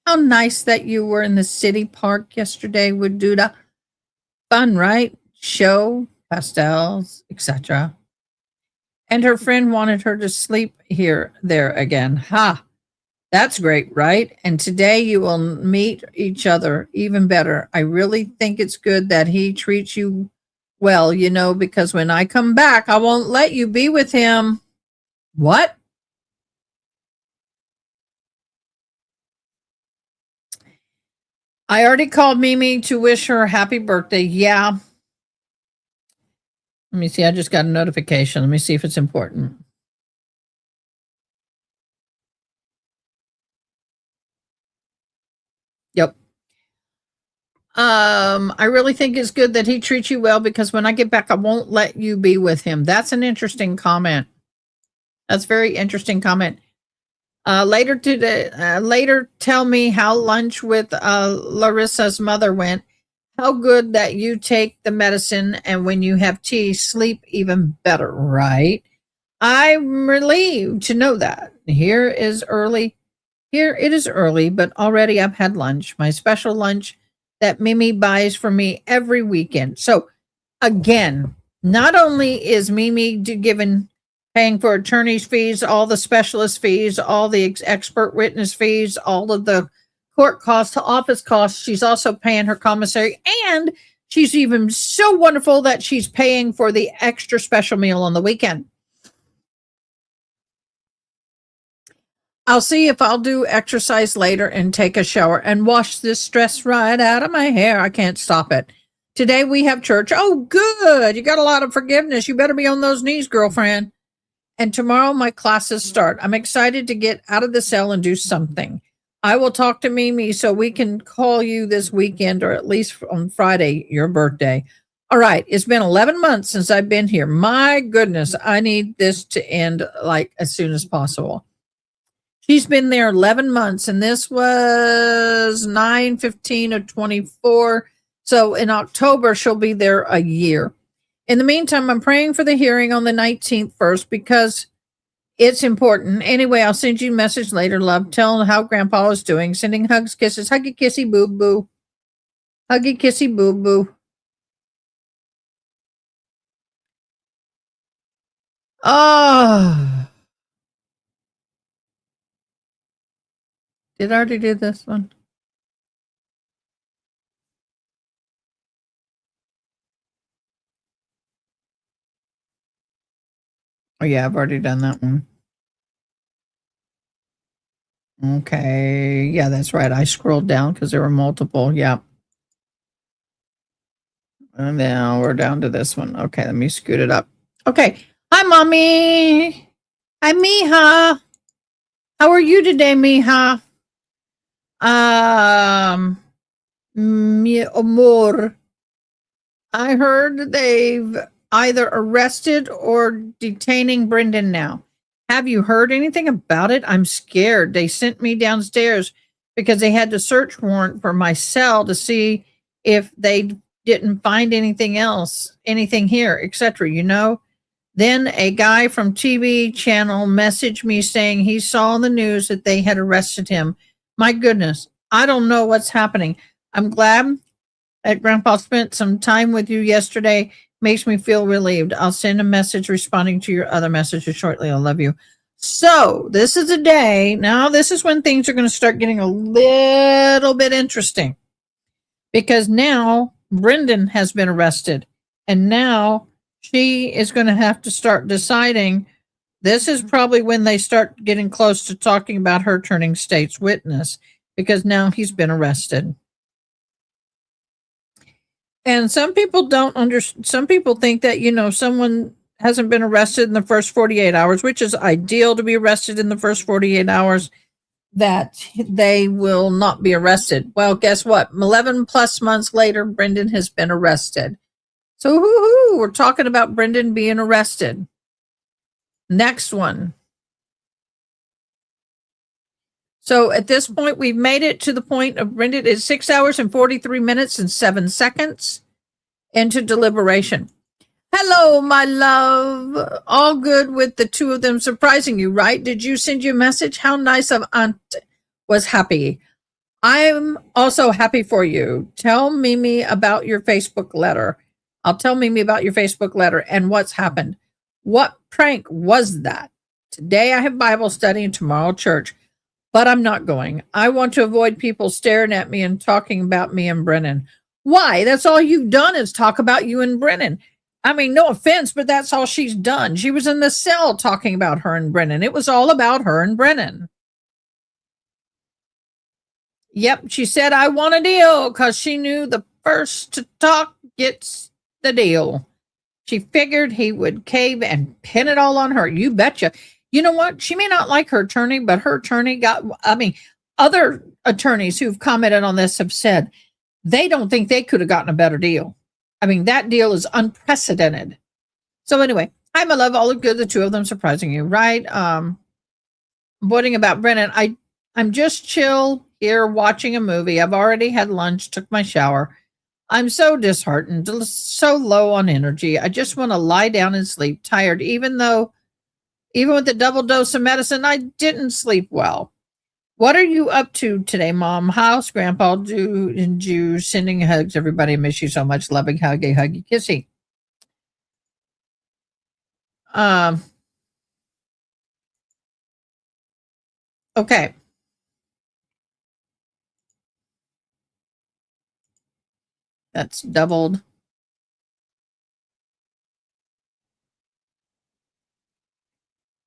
How nice that you were in the city park yesterday with Duda. Fun, right? Show, pastels, etc. And her friend wanted her to sleep there again. Ha! That's great, right? And today you will meet each other even better. I really think it's good that he treats you Well, because when I come back, I won't let you be with him. What? I already called Mimi to wish her happy birthday. Yeah. Let me see. I just got a notification. Let me see if it's important. Yep. I really think it's good that he treats you well because when I get back, I won't let you be with him. That's an interesting comment. That's a very interesting comment. Later, tell me how lunch with Larissa's mother went. How good that you take the medicine, and when you have tea, sleep even better, right? I'm relieved to know that. Here it is early, but already I've had lunch, my special lunch that Mimi buys for me every weekend. So again, not only is Mimi paying for attorney's fees, all the specialist fees, all the expert witness fees, all of the court costs, office costs, she's also paying her commissary, and she's even so wonderful that she's paying for the extra special meal on the weekend. I'll see if I'll do exercise later and take a shower and wash this stress right out of my hair. I can't stop it. Today we have church. Oh, good. You got a lot of forgiveness. You better be on those knees, girlfriend. And tomorrow my classes start. I'm excited to get out of the cell and do something. I will talk to Mimi so we can call you this weekend or at least on Friday, your birthday. All right. It's been 11 months since I've been here. My goodness. I need this to end like as soon as possible. She's been there 11 months, and this was 9/15 of 24. So in October, she'll be there a year. In the meantime, I'm praying for the hearing on the 19th first because it's important. Anyway, I'll send you a message later, love. Tell how Grandpa is doing. Sending hugs, kisses. Huggy, kissy, boo-boo. Huggy, kissy, boo-boo. Oh. Did I already do this one? Oh, yeah, I've already done that one. Okay. Yeah, that's right. I scrolled down because there were multiple. Yeah. And now we're down to this one. Okay, let me scoot it up. Okay. Hi, Mommy. Hi, Mija. How are you today, Mija? Mi amor. I heard they've either arrested or detaining Brendan now. Have you heard anything about it? I'm scared. They sent me downstairs because they had the search warrant for my cell to see if they didn't find anything else, anything here, etc. Then a guy from TV channel messaged me saying he saw on the news that they had arrested him. My goodness, I don't know what's happening. I'm glad that Grandpa spent some time with you yesterday. Makes me feel relieved. I'll send a message responding to your other messages shortly. I love you. So this is a day. Now this is when things are going to start getting a little bit interesting because now Brendan has been arrested and now she is going to have to start deciding. This is probably when they start getting close to talking about her turning state's witness because now he's been arrested. And some people don't understand. Some people think that, someone hasn't been arrested in the first 48 hours, which is ideal to be arrested in the first 48 hours, that they will not be arrested. Well, guess what? 11 plus months later, Brendan has been arrested. So we're talking about Brendan being arrested. Next one. So at this point, we've made it to the point of Brendan is 6 hours and 43 minutes and 7 seconds into deliberation. Hello, my love. All good with the two of them surprising you, right? Did you send you a message? How nice of Aunt was happy. I'm also happy for you. Tell Mimi about your Facebook letter. I'll tell Mimi about your Facebook letter and what's happened. What prank was that? Today I have Bible study and tomorrow church. But I'm not going. I want to avoid people staring at me and talking about me and Brennan. Why? That's all you've done is talk about you and Brennan. I mean, no offense, but that's all she's done. She was in the cell talking about her and Brennan. It was all about her and Brennan. Yep, she said, I want a deal because she knew the first to talk gets the deal. She figured he would cave and pin it all on her. You betcha. You know what? She may not like her attorney, but her attorney other attorneys who've commented on this have said they don't think they could have gotten a better deal. I mean, that deal is unprecedented. So anyway, hi, my love. All the good, the two of them surprising you, right? Boarding about Brennan. I'm just chill here watching a movie. I've already had lunch, took my shower. I'm so disheartened, so low on energy. I just want to lie down and sleep, tired, even with the double dose of medicine, I didn't sleep well. What are you up to today, Mom? How's Grandpa? And you sending hugs, everybody. Miss you so much. Loving, huggy, kissy. Okay. That's doubled.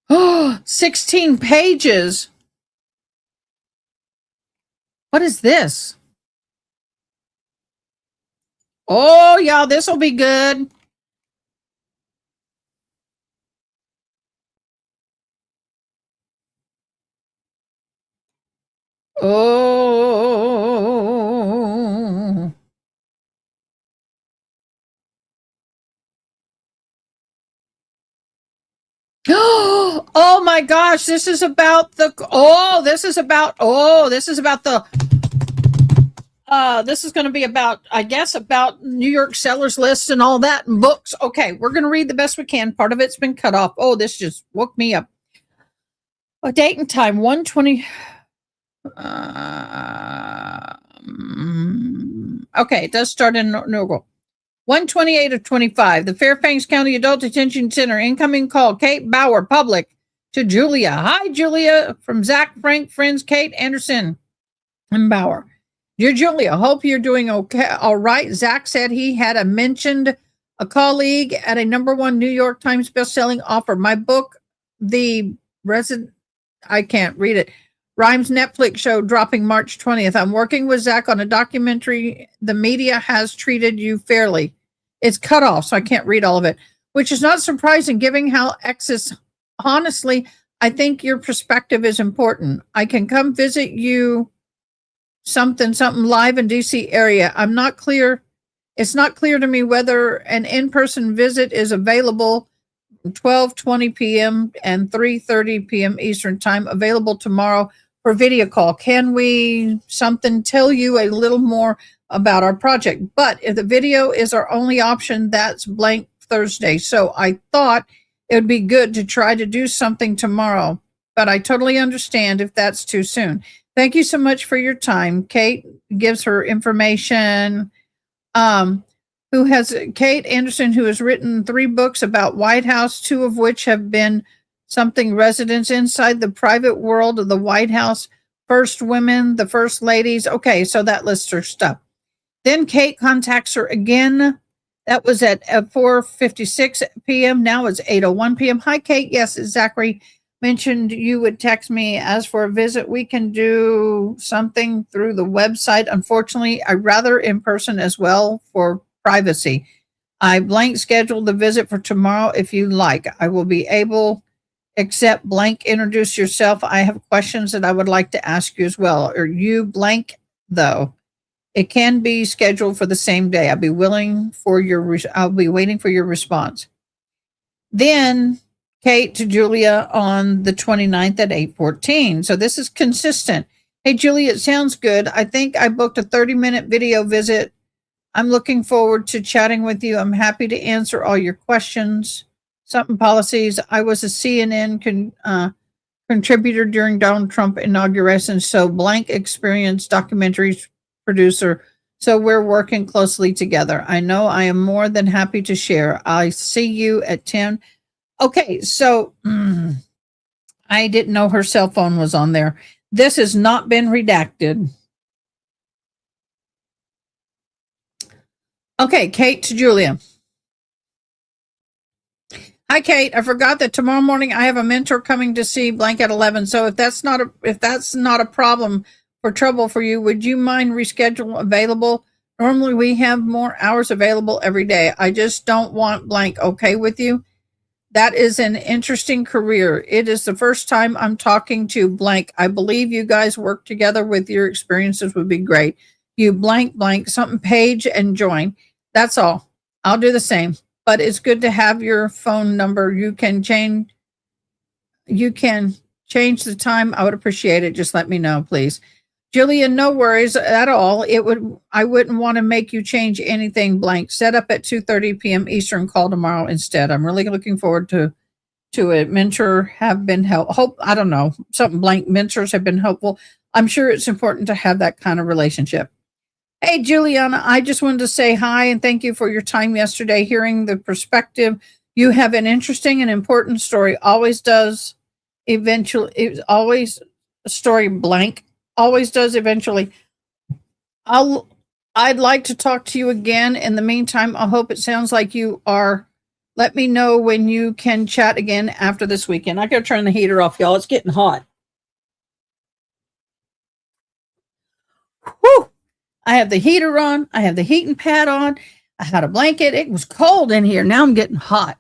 Oh, 16 pages. What is this? Oh, y'all, this will be good. Oh. Oh my gosh, this is about the this is going to be about, I guess, about New York sellers lists and all that and books. Okay, we're going to read the best we can. Part of it's been cut off. Oh, this just woke me up. A date and time, 120. Okay, it does start in Norgal. 128 of 25. The Fairfax County Adult Detention Center. Incoming call. Kate Bauer, public, to Julia. Hi, Julia, from Zach, Frank, friends, Kate, Anderson, and Bauer. Dear Julia, hope you're doing okay. All right. Zach said he had mentioned a colleague at a #1 New York Times bestselling offer. My book, The Resident, I can't read it. Rhymes Netflix show dropping March 20th. I'm working with Zach on a documentary. The media has treated you fairly. It's cut off, so I can't read all of it, which is not surprising given how X's. Honestly, I think your perspective is important. I can come visit you something live in DC area. I'm not clear. It's not clear to me whether an in-person visit is available 12:20 p.m. and 3:30 p.m. Eastern time, available tomorrow for video call. Can we tell you a little more about our project? But if the video is our only option, that's blank Thursday. So I thought it would be good to try to do something tomorrow, but I totally understand if that's too soon. Thank you so much for your time. Kate gives her information. Kate Anderson, who has written 3 books about White House, 2 of which have been something residents inside the private world of the White House, first women, the first ladies. Okay, so that lists her stuff. Then Kate contacts her again. That was at 4:56 p.m. Now it's 8:01 p.m. Hi, Kate. Yes, Zachary mentioned you would text me. As for a visit, we can do something through the website. Unfortunately, I'd rather in person as well for privacy. I blank scheduled the visit for tomorrow if you like. I will be able, except blank, introduce yourself. I have questions that I would like to ask you as well. Or you blank, though. It can be scheduled for the same day. I'll be waiting for your response. Then Kate to Julia on the 29th at 8:14. So this is consistent. Hey, Julia, it sounds good. I think I booked a 30-minute video visit. I'm looking forward to chatting with you. I'm happy to answer all your questions. Something policies. I was a CNN contributor during Donald Trump inauguration. So blank experience documentary producer. So we're working closely together. I know I am more than happy to share. I see you at 10. Okay, so I didn't know her cell phone was on there. This has not been redacted. Okay, Kate to Julia. Hi, Kate. I forgot that tomorrow morning I have a mentor coming to see blank at 11. So if that's not a problem or trouble for you, would you mind reschedule available? Normally we have more hours available every day. I just don't want blank. Okay with you? That is an interesting career. It is the first time I'm talking to blank. I believe you guys work together with your experiences would be great. You blank blank something page and join. That's all. I'll do the same. But it's good to have your phone number. You can change the time. I would appreciate it. Just let me know, please. Jillian, no worries at all. I wouldn't want to make you change anything blank. Set up at 2:30 p.m. Eastern, call tomorrow instead. I'm really looking forward to it. Mentor have been I don't know, something blank. Mentors have been helpful. I'm sure it's important to have that kind of relationship. Hey, Juliana, I just wanted to say hi and thank you for your time yesterday, hearing the perspective. You have an interesting and important story. Always does. Eventually, it's always a story blank. Always does eventually. I'd like to talk to you again. In the meantime, I hope it sounds like you are. Let me know when you can chat again after this weekend. I gotta turn the heater off, y'all. It's getting hot. Whew. I have the heater on. I have the heating pad on. I had a blanket. It was cold in here. Now I'm getting hot.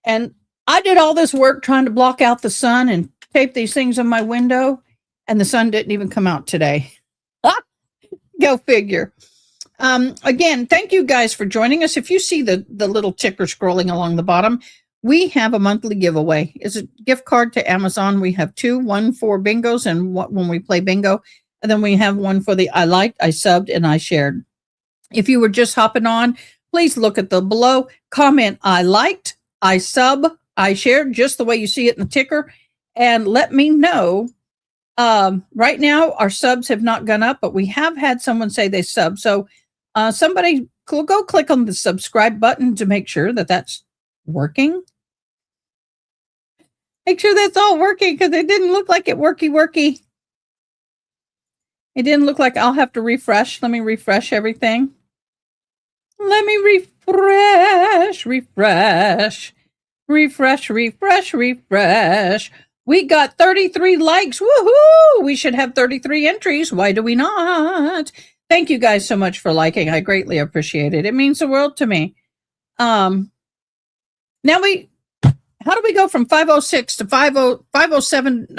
And I did all this work trying to block out the sun and tape these things on my window, and the sun didn't even come out today. Go figure. Again, thank you guys for joining us. If you see the little ticker scrolling along the bottom, we have a monthly giveaway. It's a gift card to Amazon. We have one for bingos and when we play bingo. And then we have one for the I liked, I subbed, and I shared. If you were just hopping on, please look at the below. Comment I liked, I sub, I shared, just the way you see it in the ticker. And let me know. Right now, our subs have not gone up, but we have had someone say they sub. So somebody go click on the subscribe button to make sure that that's working. Make sure that's all working because it didn't look like it worky. It didn't look like I'll have to refresh. Let me refresh everything. Let me refresh. We got 33 likes. Woohoo! We should have 33 entries. Why do we not? Thank you guys so much for liking. I greatly appreciate it. It means the world to me. How do we go from 506 to 507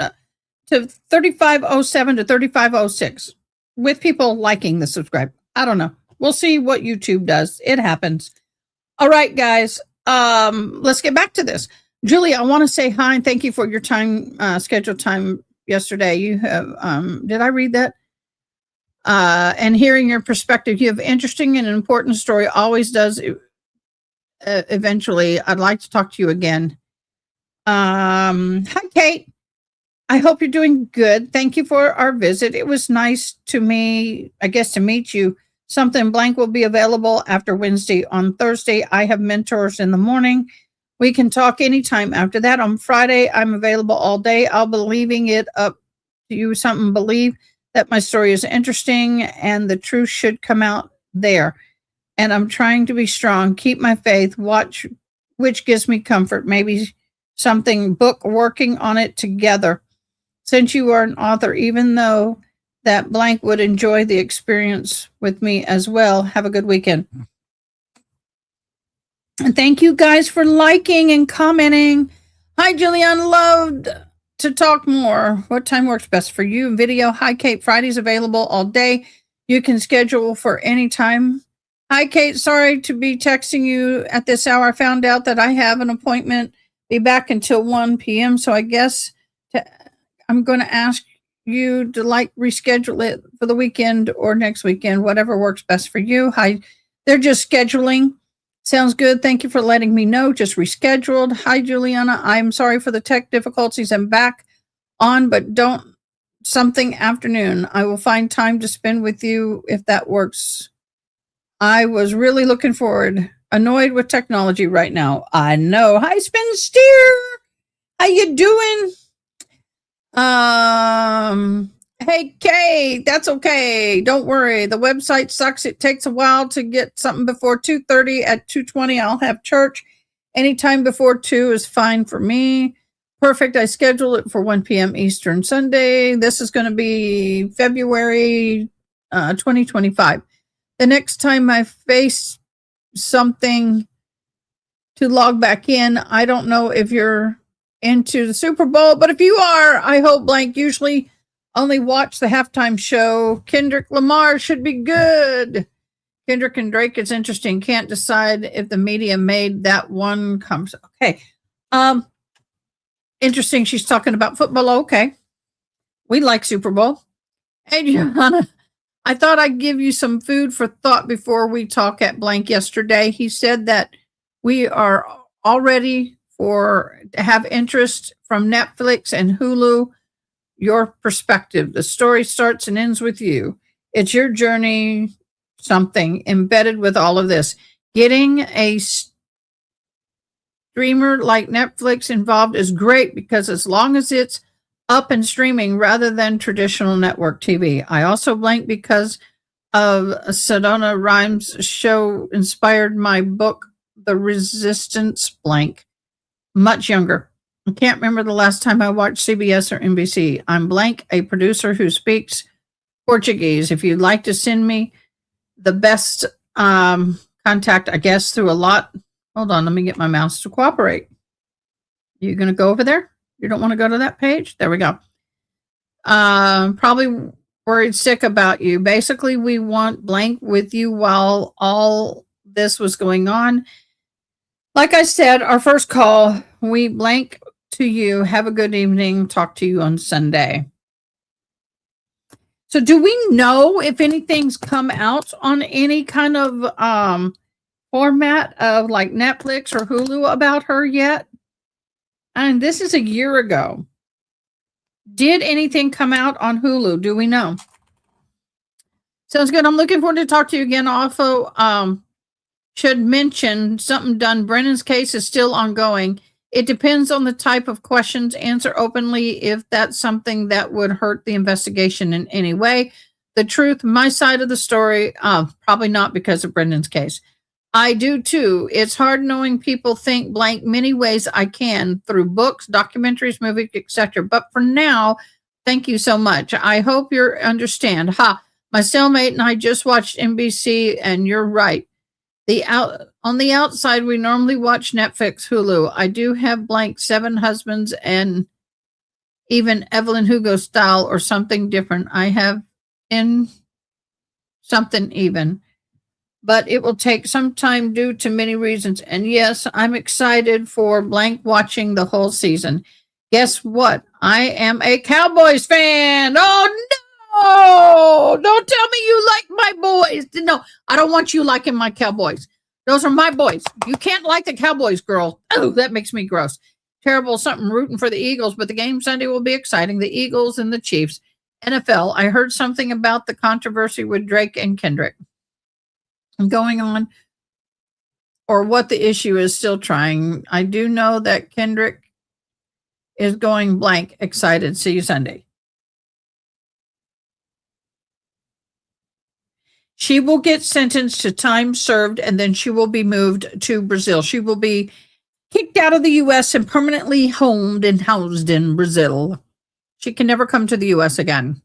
to 3507 to 3506 with people liking the subscribe? I don't know. We'll see what YouTube does. It happens. All right, guys. Let's get back to this. Julie, I want to say hi and thank you for your time, scheduled time yesterday. You have, did I read that? And hearing your perspective, you have interesting and important story. Always does. Eventually, I'd like to talk to you again. Hi, Kate. I hope you're doing good. Thank you for our visit. It was nice to me, I guess, to meet you. Something blank will be available after Wednesday. On Thursday, I have mentors in the morning. We can talk anytime after that. On Friday, I'm available all day. I'll be leaving it up to you. Believe that my story is interesting and the truth should come out there. And I'm trying to be strong, keep my faith, watch, which gives me comfort. Maybe something book, working on it together. Since you are an author, even though that blank would enjoy the experience with me as well. Have a good weekend. And thank you guys for liking and commenting. Hi, Jillian. Loved to talk more. What time works best for you? Video. Hi, Kate. Friday's available all day. You can schedule for any time. Hi, Kate. Sorry to be texting you at this hour. I found out that I have an appointment. Be back until 1 p.m. So I guess I'm going to ask you to reschedule it for the weekend or next weekend, whatever works best for you. Hi. They're just scheduling. Sounds good. Thank you for letting me know. Just rescheduled. Hi, Juliana. I'm sorry for the tech difficulties. I'm back on, but don't something afternoon. I will find time to spend with you if that works. I was really looking forward. Annoyed with technology right now. I know. Hi, Spin Steer. How you doing? Hey, Kate, that's okay. Don't worry. The website sucks. It takes a while to get something before 2:30. At 2:20, I'll have church. Anytime before 2 is fine for me. Perfect. I scheduled it for 1 p.m. Eastern Sunday. This is going to be February 2025. The next time I face something to log back in, I don't know if you're into the Super Bowl, but if you are, I hope blank. Usually only watch the halftime show. Kendrick Lamar should be good. Kendrick and Drake is interesting. Can't decide if the media made that one comes. Okay. Interesting. She's talking about football. Okay. We like Super Bowl. Hey, Johanna, I thought I'd give you some food for thought before we talk at blank yesterday. He said that we are all ready to have interest from Netflix and Hulu. Your perspective. The story starts and ends with you. It's your journey, something embedded with all of this. Getting a streamer like Netflix involved is great because as long as it's up and streaming rather than traditional network TV. I also blank because of Sedona Rhimes' show inspired my book, The Resistance blank. Much younger. I can't remember the last time I watched CBS or NBC. I'm blank, a producer who speaks Portuguese. If you'd like to send me the best contact, I guess, through a lot. Hold on, let me get my mouse to cooperate. You going to go over there? You don't want to go to that page? There we go. Probably worried sick about you. Basically, we want blank with you while all this was going on. Like I said, our first call, we blank to you. Have a good evening. Talk to you on Sunday. So do we know if anything's come out on any kind of format of like Netflix or Hulu about her yet? And this is a year ago. Did anything come out on Hulu? Do we know? Sounds good. I'm looking forward to talk to you again. Also, should mention something done. Brendan's case is still ongoing. It depends on the type of questions. Answer openly if that's something that would hurt the investigation in any way. The truth, my side of the story, probably not because of Brendan's case. I do too. It's hard knowing people think blank many ways I can through books, documentaries, movies, etc. But for now, thank you so much. I hope you understand. My cellmate and I just watched NBC, and you're right. On the outside, we normally watch Netflix, Hulu. I do have blank 7 husbands and even Evelyn Hugo style or something different. I have in something even. But it will take some time due to many reasons. And yes, I'm excited for blank watching the whole season. Guess what? I am a Cowboys fan. Oh, no! Don't tell me you like my boys. No, I don't want you liking my Cowboys. Those are my boys. You can't like the Cowboys, girl. Oh, that makes me gross. Terrible something rooting for the Eagles, but the game Sunday will be exciting. The Eagles and the Chiefs. NFL, I heard something about the controversy with Drake and Kendrick going on, or what the issue is. Still trying. I do know that Kendrick is going blank excited. See you Sunday. She will get sentenced to time served, and then she will be moved to Brazil. She will be kicked out of the U.S. and permanently homed and housed in Brazil. She can never come to the U.S. again.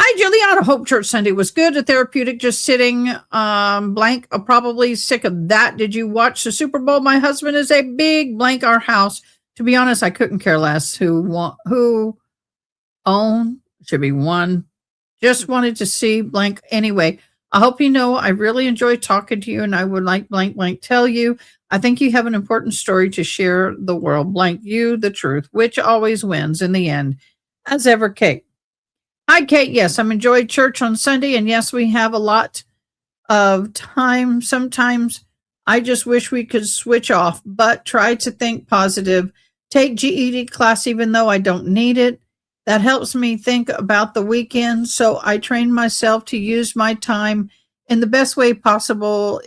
Hi, Juliana. Hope Church Sunday was good. A therapeutic, just sitting blank. Probably sick of that. Did you watch the Super Bowl? My husband is a big blank our house. To be honest, I couldn't care less who own. Should be one. Just wanted to see blank. Anyway, I hope you know I really enjoyed talking to you, and I would like blank tell you I think you have an important story to share the world. Blank you the truth, which always wins in the end. As ever, Kate. Hi, Kate. Yes, I'm enjoying church on Sunday, and yes, we have a lot of time. Sometimes I just wish we could switch off, but try to think positive. Take GED class even though I don't need it. That helps me think about the weekend, so I train myself to use my time in the best way possible.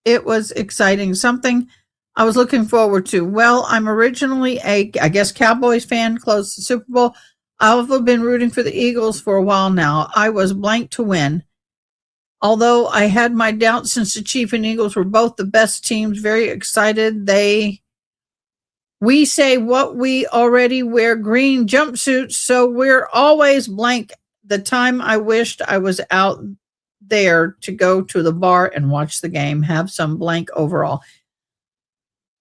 It was exciting, something I was looking forward to. Well, I'm originally I guess Cowboys fan, close to Super Bowl. I've been rooting for the Eagles for a while now. I was blank to win. Although I had my doubts since the Chief and Eagles were both the best teams, very excited. We say what we already wear green jumpsuits, so we're always blank. The time I wished I was out there to go to the bar and watch the game, have some blank overall.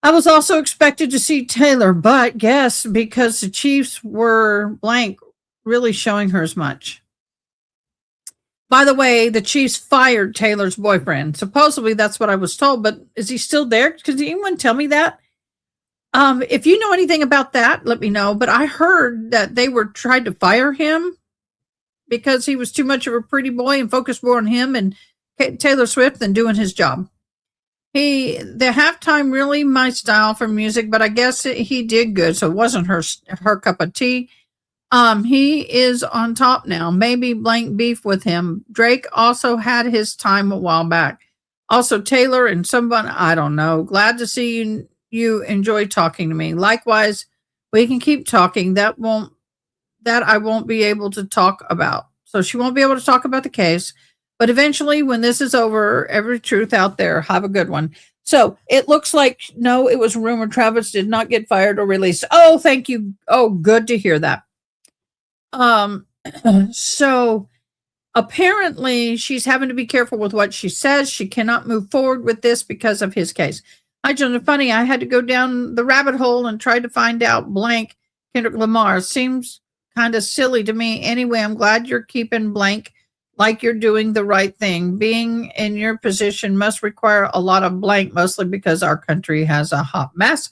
I was also expected to see Taylor, but guess because the Chiefs were blank, really showing her as much. By the way, the Chiefs fired Taylor's boyfriend. Supposedly that's what I was told, but is he still there? Could anyone tell me that? If you know anything about that, let me know. But I heard that they were trying to fire him because he was too much of a pretty boy and focused more on him and Taylor Swift than doing his job. The halftime really my style for music, but I guess he did good, so it wasn't her cup of tea. He is on top now. Maybe blank beef with him. Drake also had his time a while back. Also, Taylor and someone, I don't know. Glad to see you enjoy talking to me. Likewise, we can keep talking. That I won't be able to talk about. So she won't be able to talk about the case. But eventually, when this is over, every truth out there. Have a good one. So it looks like, no, it was rumored Travis did not get fired or released. Oh, thank you. Oh, good to hear that. So apparently she's having to be careful with what she says. She cannot move forward with this because of his case. I just funny. I had to go down the rabbit hole and try to find out blank Kendrick Lamar. Seems kind of silly to me. Anyway, I'm glad you're keeping blank like you're doing the right thing. Being in your position must require a lot of blank, mostly because our country has a hot mess.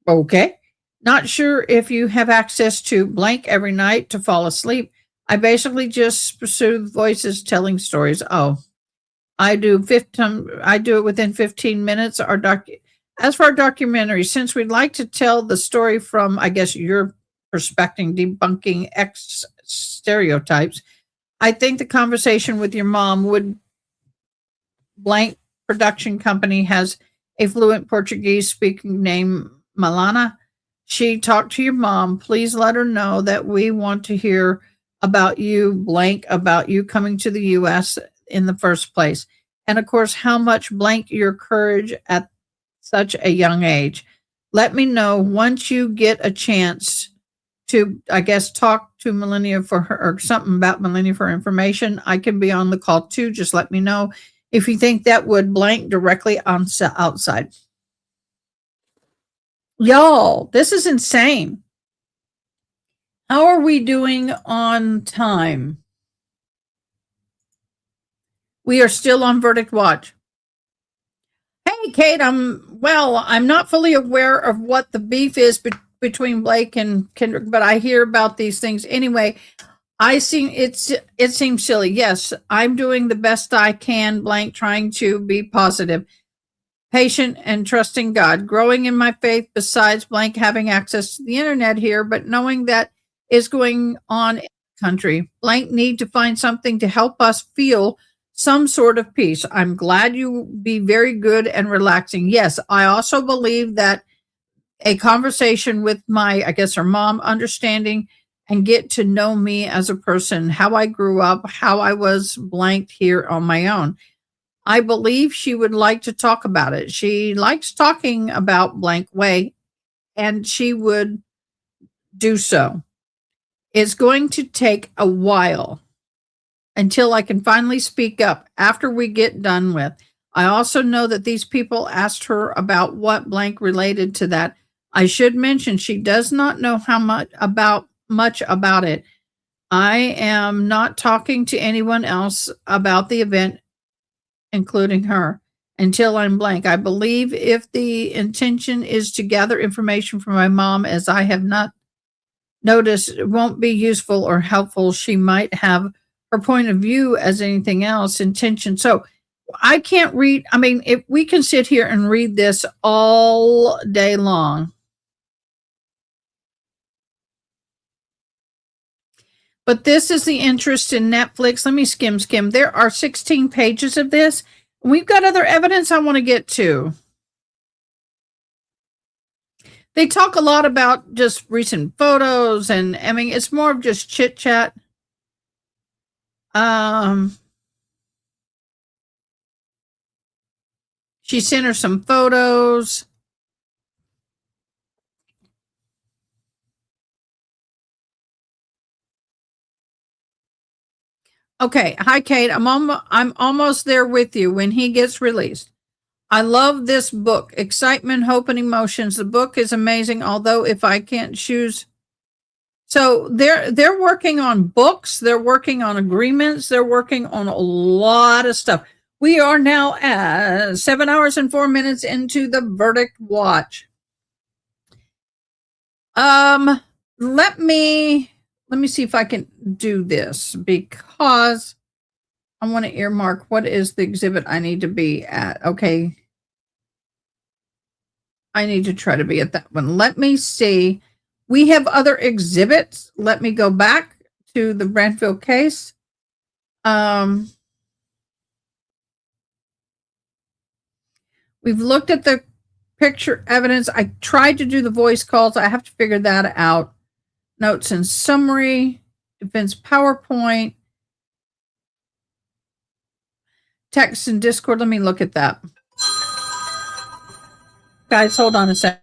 Okay. Not sure if you have access to blank every night to fall asleep. I basically just pursue voices telling stories. Oh, I do it within 15 minutes. As for our documentary, since we'd like to tell the story from, I guess, your perspective, debunking X stereotypes, I think the conversation with your mom would blank production company has a fluent Portuguese speaking named Milana. She talked to your mom. Please let her know that we want to hear about you, blank, about you coming to the U.S. in the first place. And of course, how much blank your courage at such a young age. Let me know once you get a chance to, I guess, talk to Millennia for her or something about Millennia for information. I can be on the call too. Just let me know if you think that would blank directly on outside. Y'all, this is insane. How are we doing on time? We are still on verdict watch. Hey, Kate, I'm not fully aware of what the beef is between Blake and Kendrick, but I hear about these things anyway. It seems silly. Yes, I'm doing the best I can, blank, trying to be positive, patient, and trusting God, growing in my faith besides blank having access to the internet here, but knowing that is going on in the country. Blank need to find something to help us feel some sort of peace. I'm glad you be very good and relaxing. Yes, I also believe that a conversation with my, I guess, her mom, understanding and get to know me as a person, how I grew up, how I was blanked here on my own. I believe she would like to talk about it. She likes talking about blank way, and she would do so. It's going to take a while until I can finally speak up after we get done with. I also know that these people asked her about what blank related to that. I should mention she does not know much about it. I am not talking to anyone else about the event, including her, until I'm blank. I believe if the intention is to gather information from my mom, as I have not noticed, it won't be useful or helpful. She might have her point of view as anything else, intention. So I can't read. I mean, if we can sit here and read this all day long. But this is the interest in Netflix. Let me skim. There are 16 pages of this. We've got other evidence I want to get to. They talk a lot about just recent photos, and I mean, it's more of just chit chat. She sent her some photos. Okay. Hi, Kate. I'm almost there with you when he gets released. I love this book, Excitement, Hope, and Emotions. The book is amazing, although if I can't choose. So they're working on books, they're working on agreements, they're working on a lot of stuff. We are now at 7 hours and 4 minutes into the verdict watch. Let me see if I can do this because I want to earmark what is the exhibit I need to be at. Okay. I need to try to be at that one. Let me see. We have other exhibits. Let me go back to the Banfield case. We've looked at the picture evidence. I tried to do the voice calls. I have to figure that out. Notes and summary, defense PowerPoint, text and Discord. Let me look at that. Guys, hold on a second.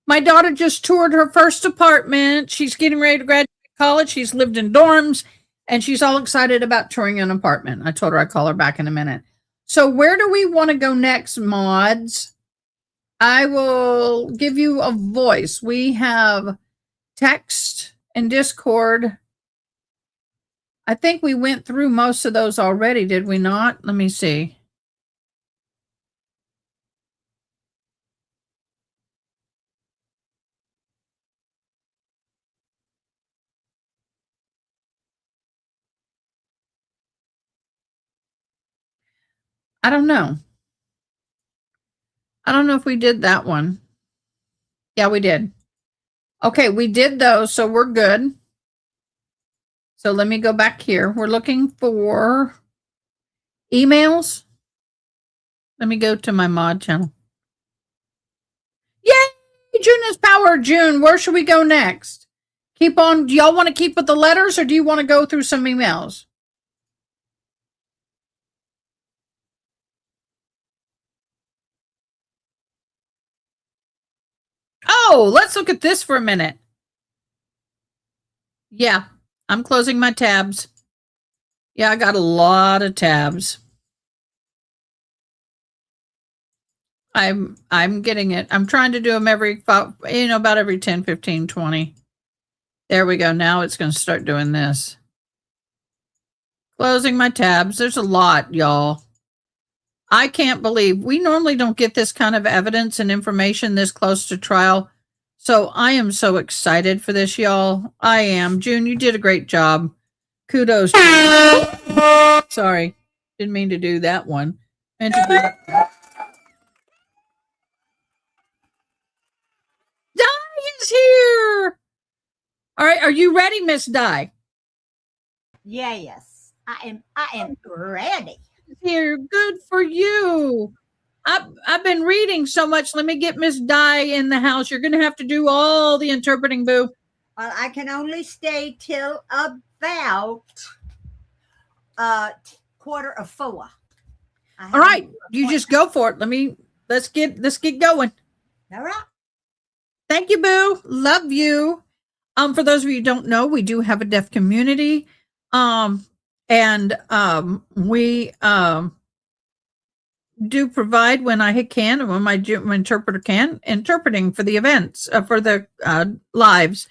My daughter just toured her first apartment. She's getting ready to graduate college. She's lived in dorms and she's all excited about touring an apartment. I told her I'd call her back in a minute. So where do we want to go next, mods? I will give you a voice. We have text and Discord. I think we went through most of those already, did we not? Let me see. I don't know. I don't know if we did that one. Yeah, we did. Okay, we did those, so we're good. So let me go back here. We're looking for emails. Let me go to my mod channel. Yay! June is power. June, where should we go next? Keep on. Do y'all want to keep with the letters or do you want to go through some emails? Oh, let's look at this for a minute. Yeah, I'm closing my tabs. Yeah, I got a lot of tabs. I'm getting it. I'm trying to do them every, about every 10, 15, 20. There we go. Now it's going to start doing this. Closing my tabs. There's a lot, y'all. I can't believe we normally don't get this kind of evidence and information this close to trial. So I am so excited for this, y'all. I am. June, you did a great job. Kudos. Sorry. Didn't mean to do that one. Meant to do Di is here. All right. Are you ready, Miss Di? Yes, I am ready. Here, good for you. I've been reading so much. Let me get Miss Di in the house. You're going to have to do all the interpreting, boo. Well, I can only stay till about 3:45. All right, you just go for it. Let's get going. All right. Thank you, boo. Love you. For those of you who don't know, we do have a deaf community. We do provide when I can and when my interpreter can, interpreting for the events, for the lives.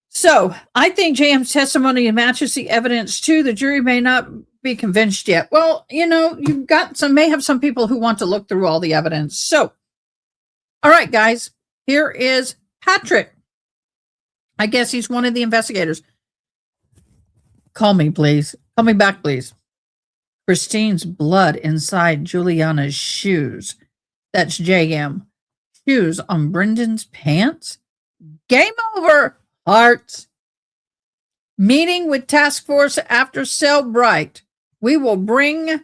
So I think JM's testimony matches the evidence too. The jury may not be convinced yet. Well, you've got may have some people who want to look through all the evidence. So, all right, guys, here is Patrick. I guess he's one of the investigators. Call me, please. Call me back, please. Christine's blood inside Juliana's shoes. That's JM. Shoes on Brendan's pants. Game over, hearts. Meeting with task force after cell bright. We will bring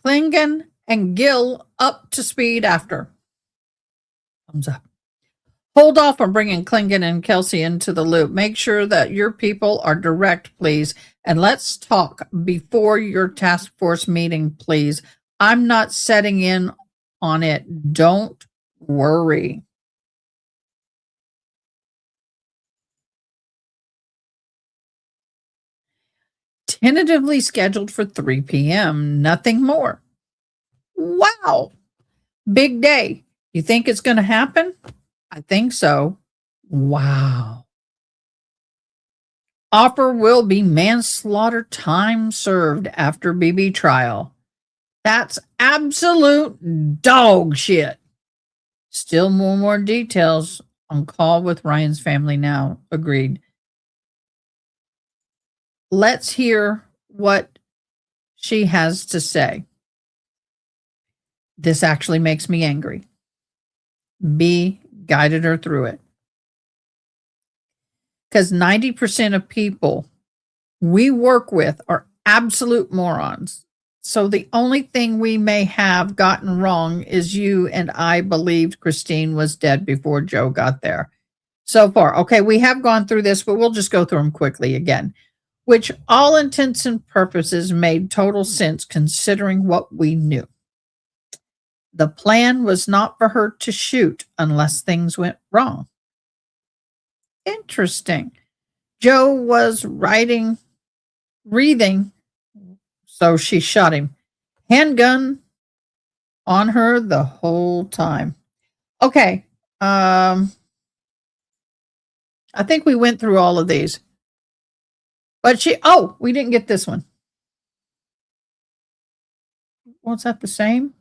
Klingon and Gill up to speed after. Thumbs up. Hold off on bringing Klingon and Kelsey into the loop. Make sure that your people are direct, please. And let's talk before your task force meeting, please. I'm not setting in on it. Don't worry. Tentatively scheduled for 3 p.m. Nothing more. Wow. Big day. You think it's going to happen? I think so. Wow. Offer will be manslaughter, time served after BB trial. That's absolute dog shit. Still more details on call with Ryan's family now. Agreed. Let's hear what she has to say. This actually makes me angry. B guided her through it. Because 90% of people we work with are absolute morons. So the only thing we may have gotten wrong is you and I believed Christine was dead before Joe got there. So far. Okay, we have gone through this, but we'll just go through them quickly again, which all intents and purposes made total sense considering what we knew. The plan was not for her to shoot unless things went wrong. Interesting. Joe was breathing, so she shot him. Handgun on her the whole time. Okay. I think we went through all of these. But we didn't get this one. Was that the same?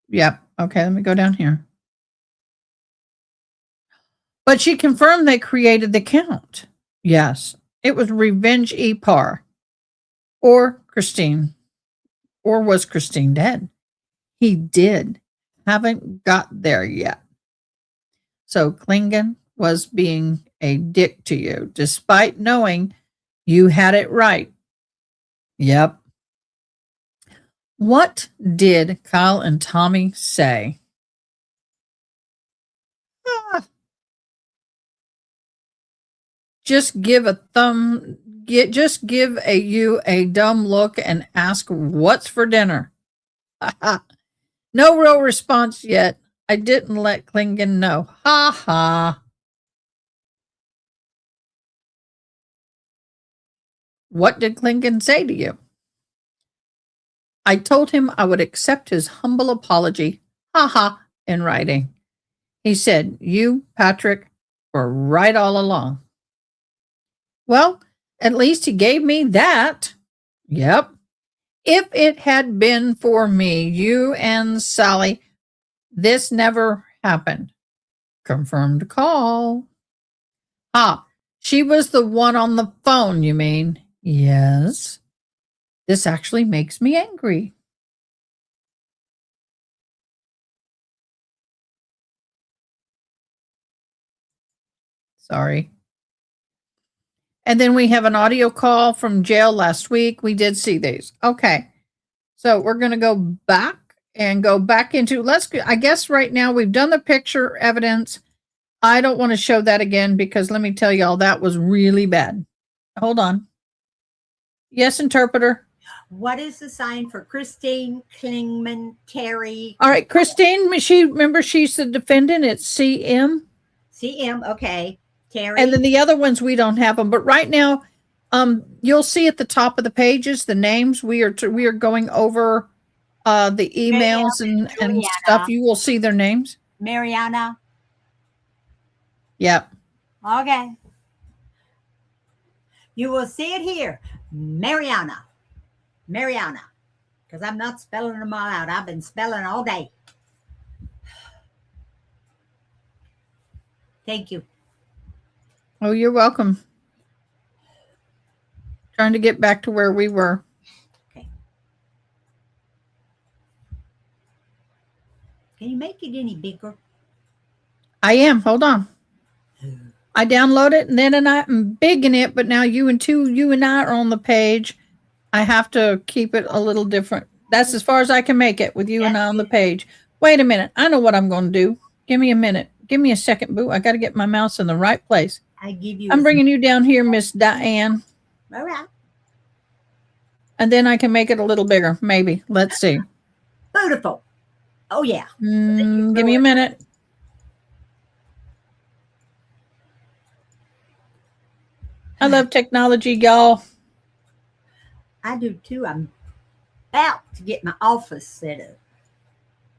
Yep. Okay, let me go down here. But she confirmed they created the count. Yes. It was Revenge Epar. Or Christine. Or was Christine dead? He did. Haven't got there yet. So Klingon was being a dick to you, despite knowing you had it right. Yep. What did Kyle and Tommy say? Just give a dumb look and ask what's for dinner. No real response yet. I didn't let Klingon know. Ha ha. What did Klingon say to you? I told him I would accept his humble apology, ha ha, in writing. He said, you, Patrick, were right all along. Well, at least he gave me that. Yep. If it had been for me, you and Sally, this never happened. Confirmed call. She was the one on the phone, you mean? Yes. This actually makes me angry. Sorry. And then we have an audio call from jail last week. We did see these. Okay. So we're going to go back into, I guess right now we've done the picture evidence. I don't want to show that again because let me tell y'all, that was really bad. Hold on. Yes, interpreter. What is the sign for Christine Klingman Terry? All right, Christine, she's the defendant. It's CM. CM, okay. Terry. And then the other ones, we don't have them. But right now, you'll see at the top of the pages, the names. We are going over the emails and stuff. You will see their names. Mariana. Yep. Okay. You will see it here. Mariana. Because I'm not spelling them all out. I've been spelling all day. Thank you. Oh, you're welcome. Trying to get back to where we were. Okay. Can you make it any bigger? I am. Hold on. I download it and then I'm big in it, but now you and I are on the page. I have to keep it a little different. That's as far as I can make it with you and I on the page. Wait a minute. I know what I'm going to do. Give me a minute. Give me a second, boo. I got to get my mouse in the right place. I give you. I'm bringing you down here, Miss Diane. All right. And then I can make it a little bigger, maybe. Let's see. Beautiful. Oh, yeah. Give me a minute. I love technology, y'all. I do too. I'm about to get my office set up.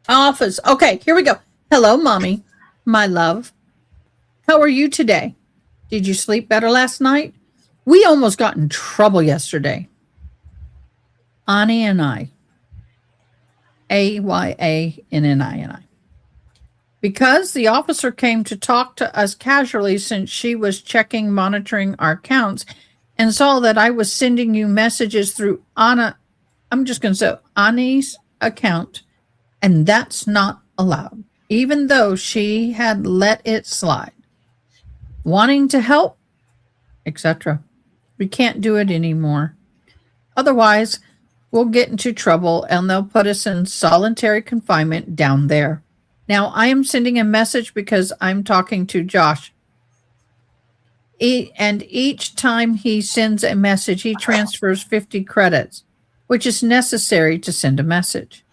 Office. Okay, here we go. Hello, Mommy, my love. How are you today? Did you sleep better last night? We almost got in trouble yesterday. Ani and I. Ayanni. Because the officer came to talk to us casually since she was monitoring our accounts and saw that I was sending you messages through Anna. I'm just going to say Ani's account, and that's not allowed, even though she had let it slide. Wanting to help, etc. We can't do it anymore. Otherwise, we'll get into trouble and they'll put us in solitary confinement down there. Now, I am sending a message because I'm talking to Josh. And each time he sends a message, he transfers 50 credits, which is necessary to send a message.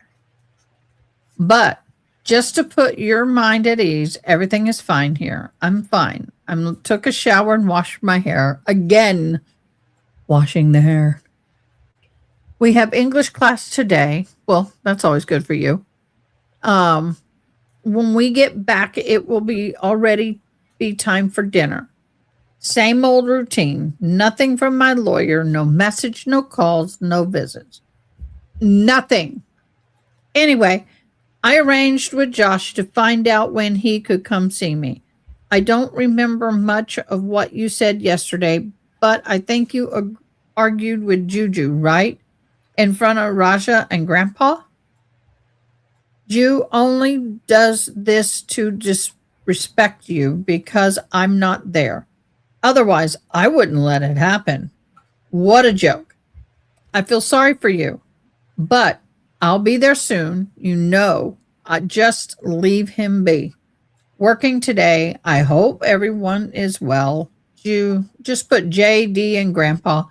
But just to put your mind at ease, everything is fine here. I'm fine. I took a shower and washed my hair. Again, washing the hair. We have English class today. Well, that's always good for you. When we get back, it will already be time for dinner. Same old routine. Nothing from my lawyer. No message, no calls, no visits. Nothing. Anyway, I arranged with Josh to find out when he could come see me. I don't remember much of what you said yesterday, but I think you argued with Juju, right? In front of Raja and Grandpa? Ju only does this to disrespect you because I'm not there. Otherwise, I wouldn't let it happen. What a joke. I feel sorry for you, but I'll be there soon. You know, I just leave him be. Working today. I hope everyone is well. You just put JD and Grandpa.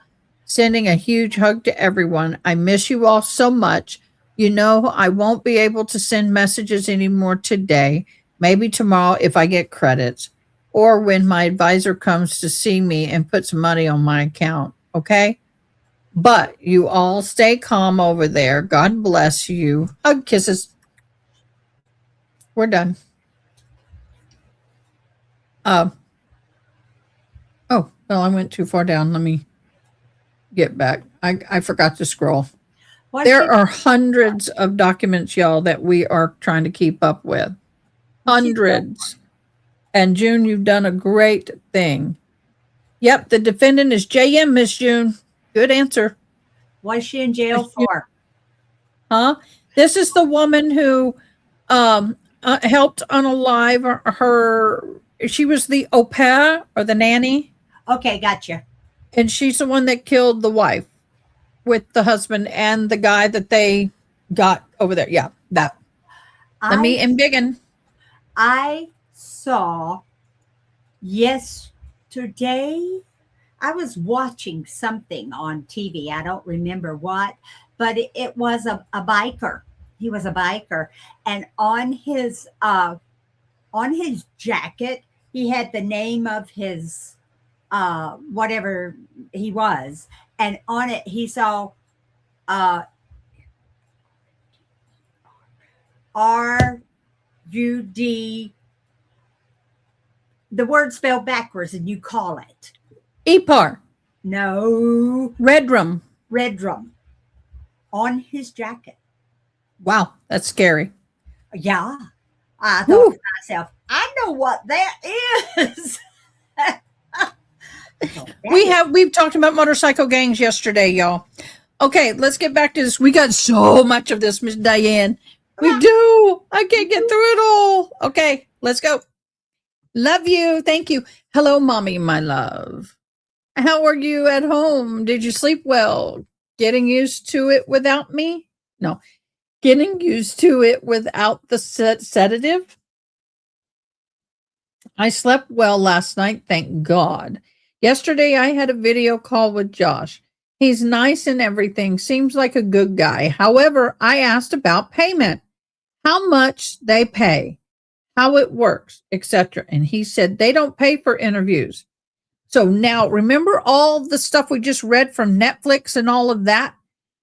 Sending a huge hug to everyone. I miss you all so much. You know, I won't be able to send messages anymore today. Maybe tomorrow if I get credits. Or when my advisor comes to see me and puts money on my account. Okay? But you all stay calm over there. God bless you. Hug, kisses. We're done. Oh, well, I went too far down. Let me get back. I forgot to scroll. There are hundreds of documents, y'all, that we are trying to keep up with. Hundreds. And June, you've done a great thing. Yep, the defendant is JM, Miss June. Good answer. What's she in jail for? Huh? This is the woman who helped unalive her. She was the au pair or the nanny. Okay, gotcha. And she's the one that killed the wife with the husband and the guy that they got over there. Yeah, that. The meat and biggin. I saw yesterday, I was watching something on TV. I don't remember what, but it was a biker. He was a biker. And on his jacket, he had the name of his whatever he was, and on it he saw RUD, the word spelled backwards, and you call it EPAR. No, Redrum on his jacket. Wow, that's scary. Yeah, I thought to myself, I know what that is. We've talked about motorcycle gangs yesterday, y'all. Okay, let's get back to this. We got so much of this, Miss Diane. We do. I can't get through it all. Okay, let's go. Love you. Thank you. Hello, mommy, my love. How are you at home? Did you sleep well? Getting used to it without me? No, getting used to it without the sedative? I slept well last night, thank God. Yesterday, I had a video call with Josh. He's nice and everything, seems like a good guy. However, I asked about payment, how much they pay, how it works, etc. And he said they don't pay for interviews. So now remember all the stuff we just read from Netflix and all of that?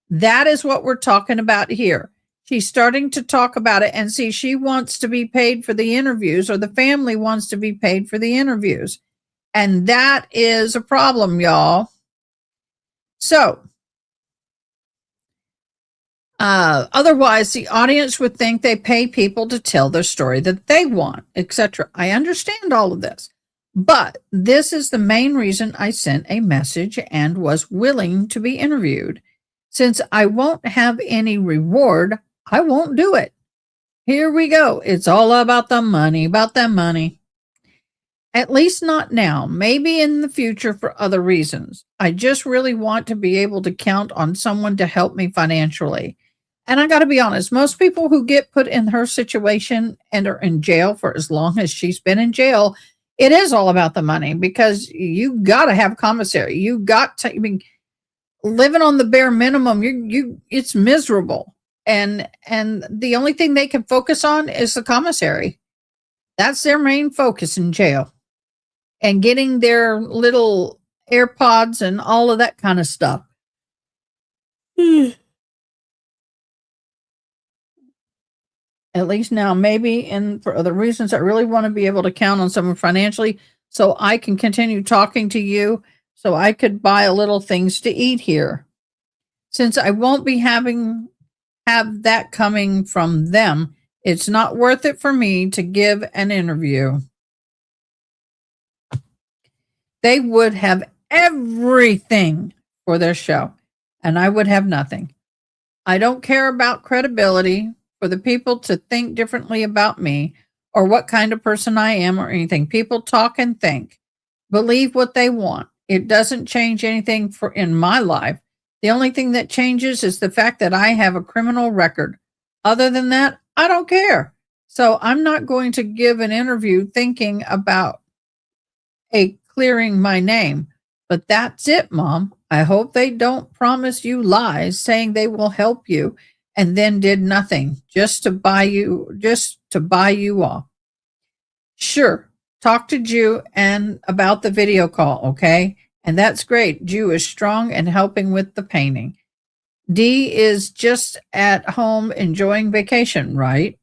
That is what we're talking about here. She's starting to talk about it and see she wants to be paid for the interviews, or the family wants to be paid for the interviews. And that is a problem, y'all. So, otherwise, the audience would think they pay people to tell their story that they want, etc. I understand all of this. But this is the main reason I sent a message and was willing to be interviewed. Since I won't have any reward, I won't do it. Here we go. It's all about the money, At least not now, maybe in the future for other reasons. I just really want to be able to count on someone to help me financially. And I got to be honest, most people who get put in her situation and are in jail for as long as she's been in jail, it is all about the money, because you got to have commissary. You got to, I mean, living on the bare minimum, it's miserable. And the only thing they can focus on is the commissary. That's their main focus in jail. And getting their little AirPods and all of that kind of stuff. At least now, maybe, and for other reasons, I really want to be able to count on someone financially so I can continue talking to you, so I could buy a little things to eat here. Since I won't be have that coming from them, it's not worth it for me to give an interview. They would have everything for their show, and I would have nothing. I don't care about credibility, for the people to think differently about me or what kind of person I am or anything. People talk and think, believe what they want. It doesn't change anything in my life. The only thing that changes is the fact that I have a criminal record. Other than that, I don't care. So I'm not going to give an interview thinking about clearing my name. But that's it, Mom. I hope they don't promise you lies saying they will help you and then did nothing just to buy you off. Sure, talk to Jew and about the video call, okay? And that's great. Jew is strong and helping with the painting. Dee is just at home enjoying vacation, right?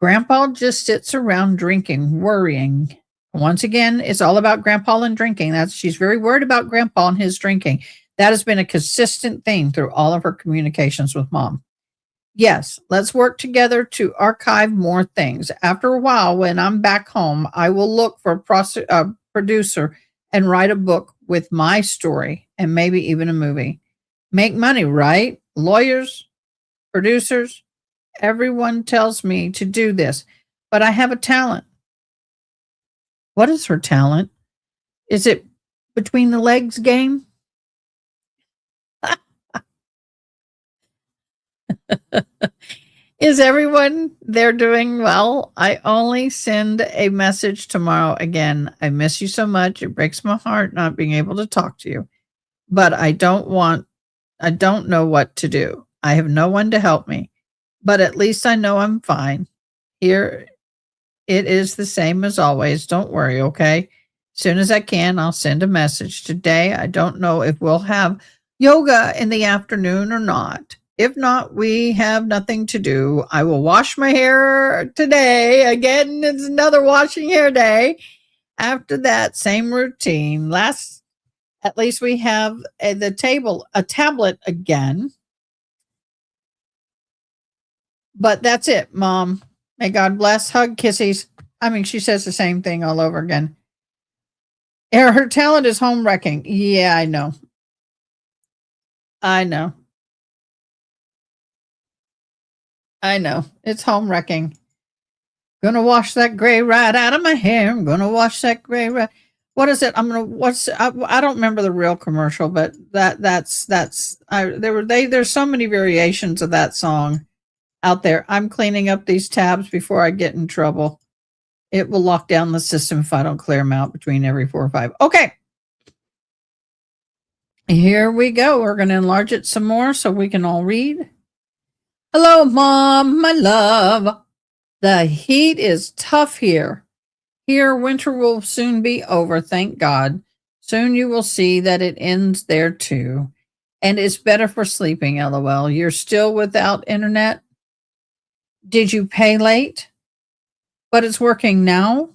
Grandpa just sits around drinking, worrying. Once again, it's all about Grandpa and drinking. She's very worried about Grandpa and his drinking. That has been a consistent theme through all of her communications with Mom. Yes, let's work together to archive more things. After a while, when I'm back home, I will look for a producer and write a book with my story and maybe even a movie. Make money, right? Lawyers, producers, everyone tells me to do this, but I have a talent. What is her talent? Is it between the legs game? Is everyone there doing well? I only send a message tomorrow again. I miss you so much. It breaks my heart not being able to talk to you. But I don't know what to do. I have no one to help me. But at least I know I'm fine. Here it is the same as always. Don't worry, okay? As soon as I can, I'll send a message. Today, I don't know if we'll have yoga in the afternoon or not. If not, we have nothing to do. I will wash my hair today. Again, it's another washing hair day. After that, same routine. At least we have a tablet again. But that's it, Mom. May God bless. Hug, kissies. I mean, she says the same thing all over again. Her talent is home wrecking. Yeah, I know. I know. It's home wrecking. Gonna wash that gray right out of my hair. I'm gonna wash that gray right. What is it? I don't remember the real commercial, but there's so many variations of that song out there. I'm cleaning up these tabs before I get in trouble. It will lock down the system if I don't clear them out between every 4 or 5. Okay. Here we go. We're going to enlarge it some more so we can all read. Hello, Mom, my love. The heat is tough here. Here, winter will soon be over, thank God. Soon you will see that it ends there too. And it's better for sleeping, lol. You're still without internet? Did you pay late? But it's working now?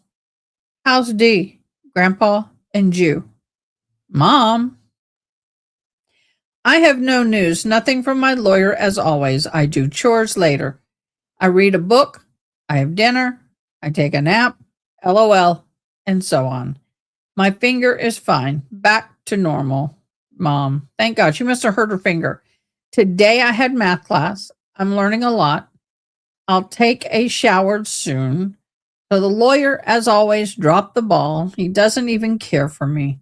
How's Dee, Grandpa, and you? Mom? I have no news, nothing from my lawyer as always. I do chores later. I read a book, I have dinner, I take a nap, lol, and so on. My finger is fine, back to normal. Mom, thank God. She must have hurt her finger. Today I had math class. I'm learning a lot. I'll take a shower soon. So the lawyer, as always, dropped the ball. He doesn't even care for me.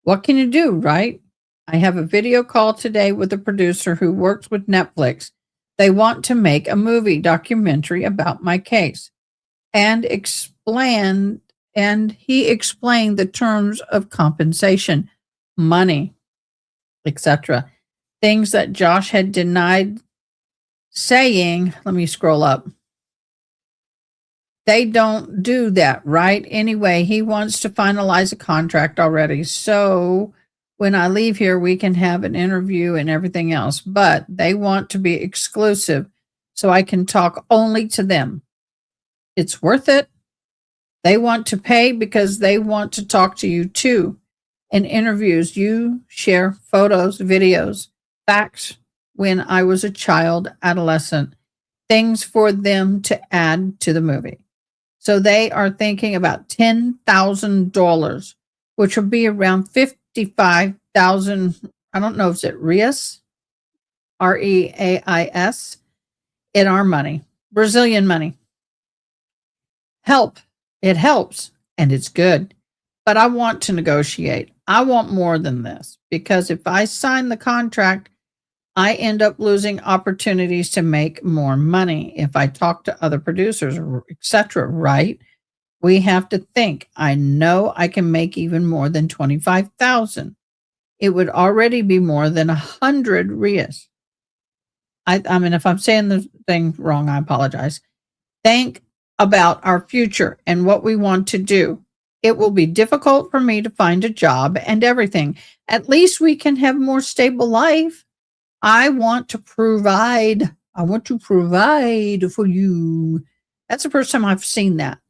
What can you do, right? I have a video call today with a producer who works with Netflix. They want to make a movie documentary about my case and he explained the terms of compensation, money, etc. Things that Josh had denied saying, let me scroll up. They don't do that, right? Anyway, he wants to finalize a contract already. So when I leave here, we can have an interview and everything else. But they want to be exclusive so I can talk only to them. It's worth it. They want to pay because they want to talk to you too. In interviews, you share photos, videos, facts when I was a child, adolescent, things for them to add to the movie. So they are thinking about $10,000, which will be around 55,000. I don't know if it's Reais, Reais, in our money, Brazilian money. It helps, and it's good. But I want to negotiate. I want more than this because if I sign the contract, I end up losing opportunities to make more money if I talk to other producers, etc., right? We have to think. I know I can make even more than 25,000. It would already be more than 100 Reais. I mean, if I'm saying the thing wrong, I apologize. Think about our future and what we want to do. It will be difficult for me to find a job and everything. At least we can have more stable life. I want to provide. I want to provide for you. That's the first time I've seen that.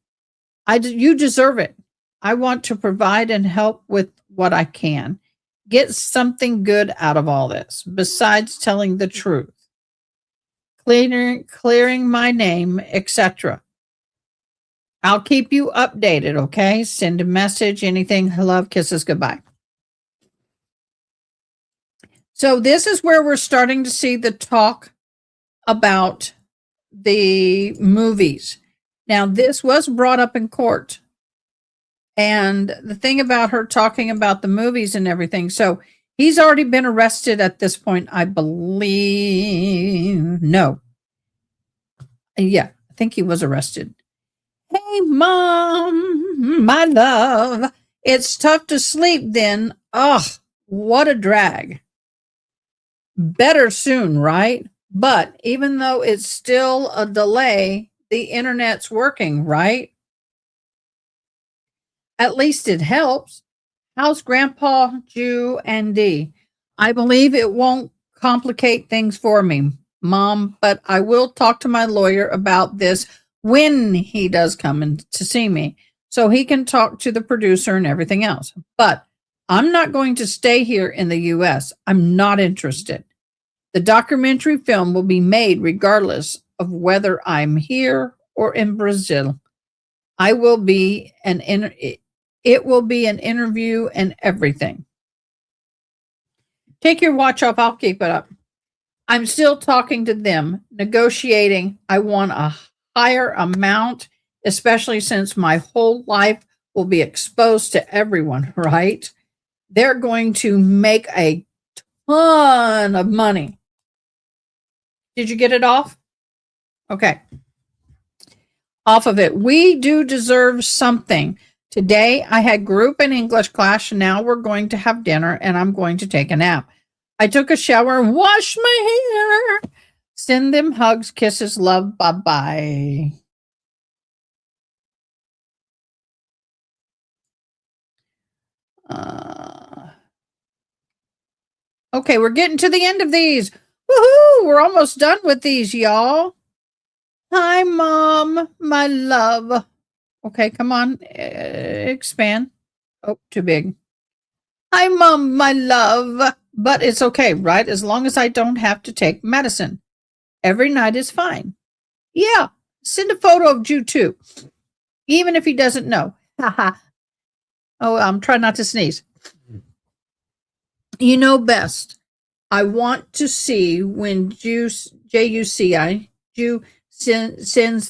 You deserve it. I want to provide and help with what I can. Get something good out of all this, besides telling the truth. Clearing my name, etc. I'll keep you updated, okay? Send a message, anything. Love, kisses, goodbye. So this is where we're starting to see the talk about the movies. Now, this was brought up in court. And the thing about her talking about the movies and everything. So he's already been arrested at this point, I believe. No. Yeah, I think he was arrested. Hey, Mom, my love. It's tough to sleep then. Ugh, what a drag. Better soon, right? But even though it's still a delay, the internet's working, right? At least it helps. How's Grandpa, Jew, and Dee? I believe it won't complicate things for me, Mom, but I will talk to my lawyer about this when he does come in to see me, so he can talk to the producer and everything else. But I'm not going to stay here in the U.S. I'm not interested. The documentary film will be made regardless of whether I'm here or in Brazil. It will be an interview and everything. Take your watch off. I'll keep it up. I'm still talking to them, negotiating. I want a higher amount especially since my whole life will be exposed to everyone, right? They're going to make a ton of money. Did you get it off? Okay. Off of it. We do deserve something. Today I had group and English class. Now we're going to have dinner and I'm going to take a nap. I took a shower and washed my hair. Send them hugs, kisses, love, bye-bye. Okay, we're getting to the end of these. Woohoo! We're almost done with these, y'all. Hi, Mom, my love. Okay, come on, expand. Oh, too big. Hi, Mom, my love. But it's okay, right? As long as I don't have to take medicine. Every night is fine. Yeah, send a photo of Jew too, even if he doesn't know. Haha. Oh, I'm trying not to sneeze. You know best. I want to see when Jew sends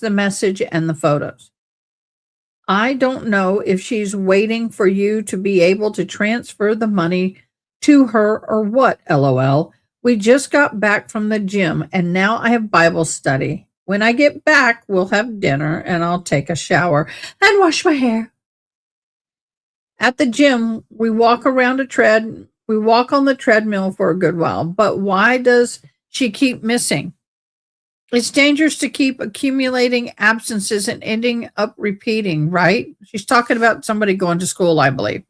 the message and the photos. I don't know if she's waiting for you to be able to transfer the money to her or what, LOL. We just got back from the gym and now I have Bible study. When I get back, we'll have dinner and I'll take a shower and wash my hair. At the gym, we walk on the treadmill for a good while, but why does she keep missing? It's dangerous to keep accumulating absences and ending up repeating, right? She's talking about somebody going to school, I believe.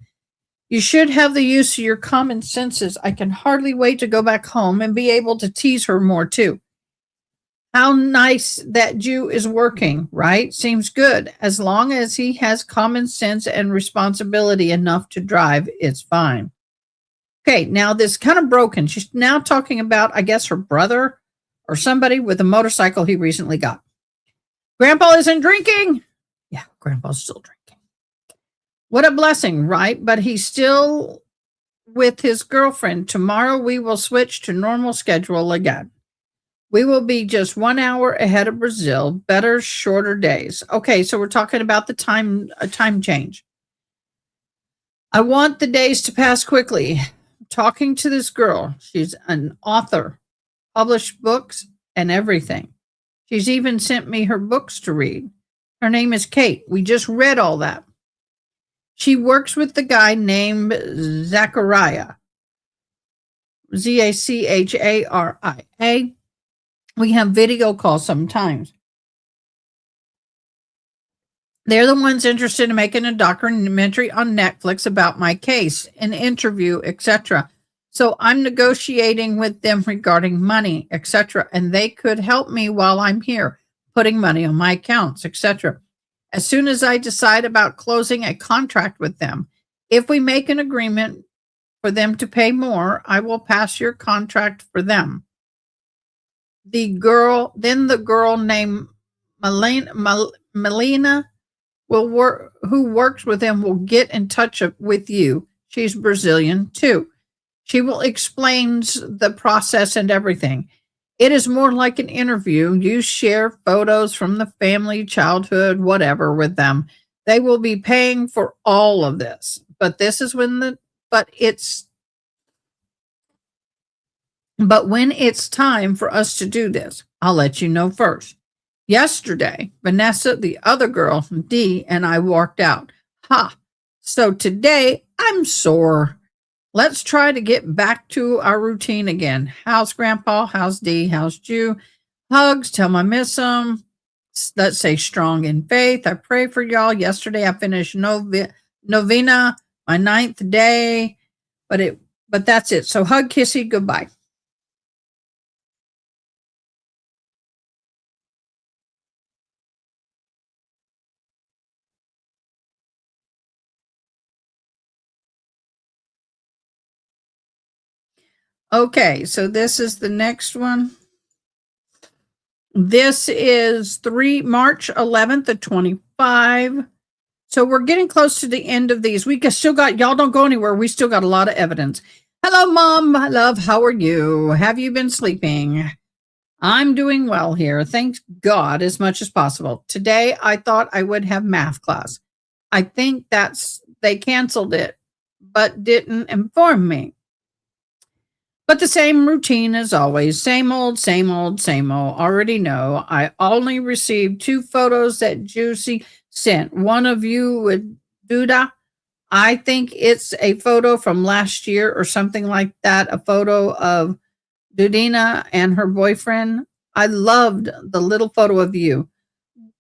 You should have the use of your common senses. I can hardly wait to go back home and be able to tease her more too. How nice that Jew is working, right? Seems good. As long as he has common sense and responsibility enough to drive, it's fine. Okay, now this kind of broken. She's now talking about, I guess, her brother or somebody with a motorcycle he recently got. Grandpa isn't drinking. Yeah, Grandpa's still drinking. What a blessing, right? But he's still with his girlfriend. Tomorrow we will switch to normal schedule again. We will be just 1 hour ahead of Brazil. Better, shorter days. Okay, so we're talking about the time change. I want the days to pass quickly. Talking to this girl. She's an author, published books and everything. She's even sent me her books to read. Her name is Kate. We just read all that. She works with the guy named Zachariah. Zacharia. We have video calls sometimes. They're the ones interested in making a documentary on Netflix about my case, an interview, etc. So I'm negotiating with them regarding money, etc. And they could help me while I'm here, putting money on my accounts, etc. As soon as I decide about closing a contract with them, if we make an agreement for them to pay more, I will pass your contract for them. The girl named Melina who works with them will get in touch with you. She's Brazilian too. She will explain the process and everything. It is more like an interview. You share photos from the family, childhood, whatever with them. They will be paying for all of this. But when it's time for us to do this, I'll let you know first. Yesterday, Vanessa, the other girl, Dee, and I walked out. Ha! So today, I'm sore. Let's try to get back to our routine again. How's Grandpa? How's Dee? How's Jew? Hugs. Tell them I miss them. Let's say strong in faith. I pray for y'all. Yesterday, I finished novena, my 9th day. But that's it. So hug, kissy, goodbye. Okay, so this is the next one. This is March 11th of 25. So we're getting close to the end of these. We still got, y'all don't go anywhere. We still got a lot of evidence. Hello, Mom, my love. How are you? Have you been sleeping? I'm doing well here. Thank God as much as possible. Today I thought I would have math class. I think they canceled it, but didn't inform me. But the same routine as always. Same old, same old, same old. Already know. I only received 2 photos that Juicy sent. One of you with Duda. I think it's a photo from last year or something like that. A photo of Dudina and her boyfriend. I loved the little photo of you.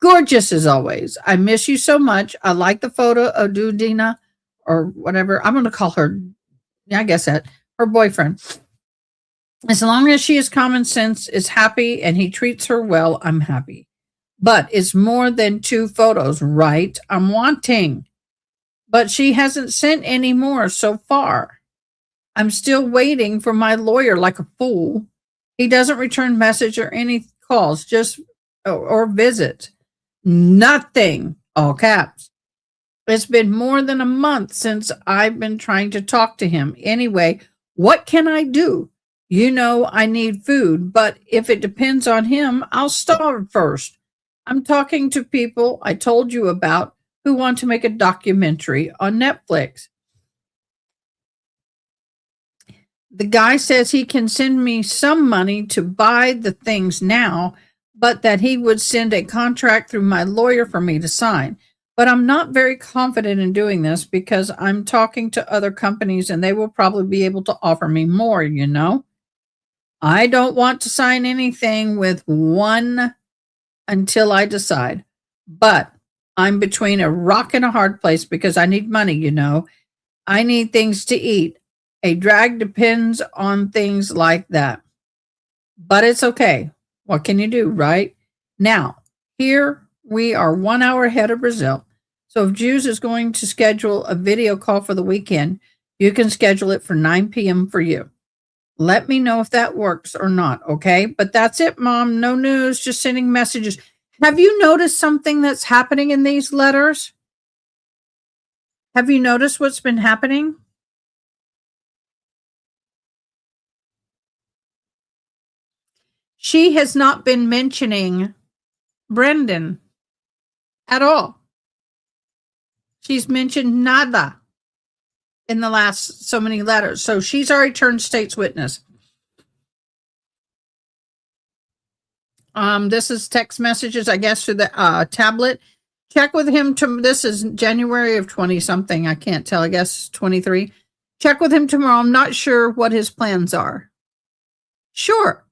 Gorgeous as always. I miss you so much. I like the photo of Dudina or whatever. I'm going to call her, yeah, I guess that, her boyfriend. As long as she is common sense, is happy, and he treats her well, I'm happy. But it's more than 2 photos, right? I'm wanting. But she hasn't sent any more so far. I'm still waiting for my lawyer like a fool. He doesn't return message or any calls, just or visit. Nothing. All caps. It's been more than a month since I've been trying to talk to him. Anyway, what can I do? You know I need food, but if it depends on him, I'll starve first. I'm talking to people I told you about who want to make a documentary on Netflix. The guy says he can send me some money to buy the things now, but that he would send a contract through my lawyer for me to sign. But I'm not very confident in doing this because I'm talking to other companies and they will probably be able to offer me more, you know? I don't want to sign anything with one until I decide. But I'm between a rock and a hard place because I need money, you know. I need things to eat. A drag depends on things like that. But it's okay. What can you do, right? Now, here we are 1 hour ahead of Brazil. So if Jews is going to schedule a video call for the weekend, you can schedule it for 9 p.m. for you. Let me know if that works or not, okay? But that's it, Mom. No news, just sending messages. Have you noticed something that's happening in these letters? Have you noticed what's been happening? She has not been mentioning Brendan at all. She's mentioned nada in the last so many letters. So she's already turned state's witness. This is text messages, I guess, to the tablet. Check with him. This is January of 20 something. I can't tell. I guess 23. Check with him tomorrow. I'm not sure what his plans are. Sure.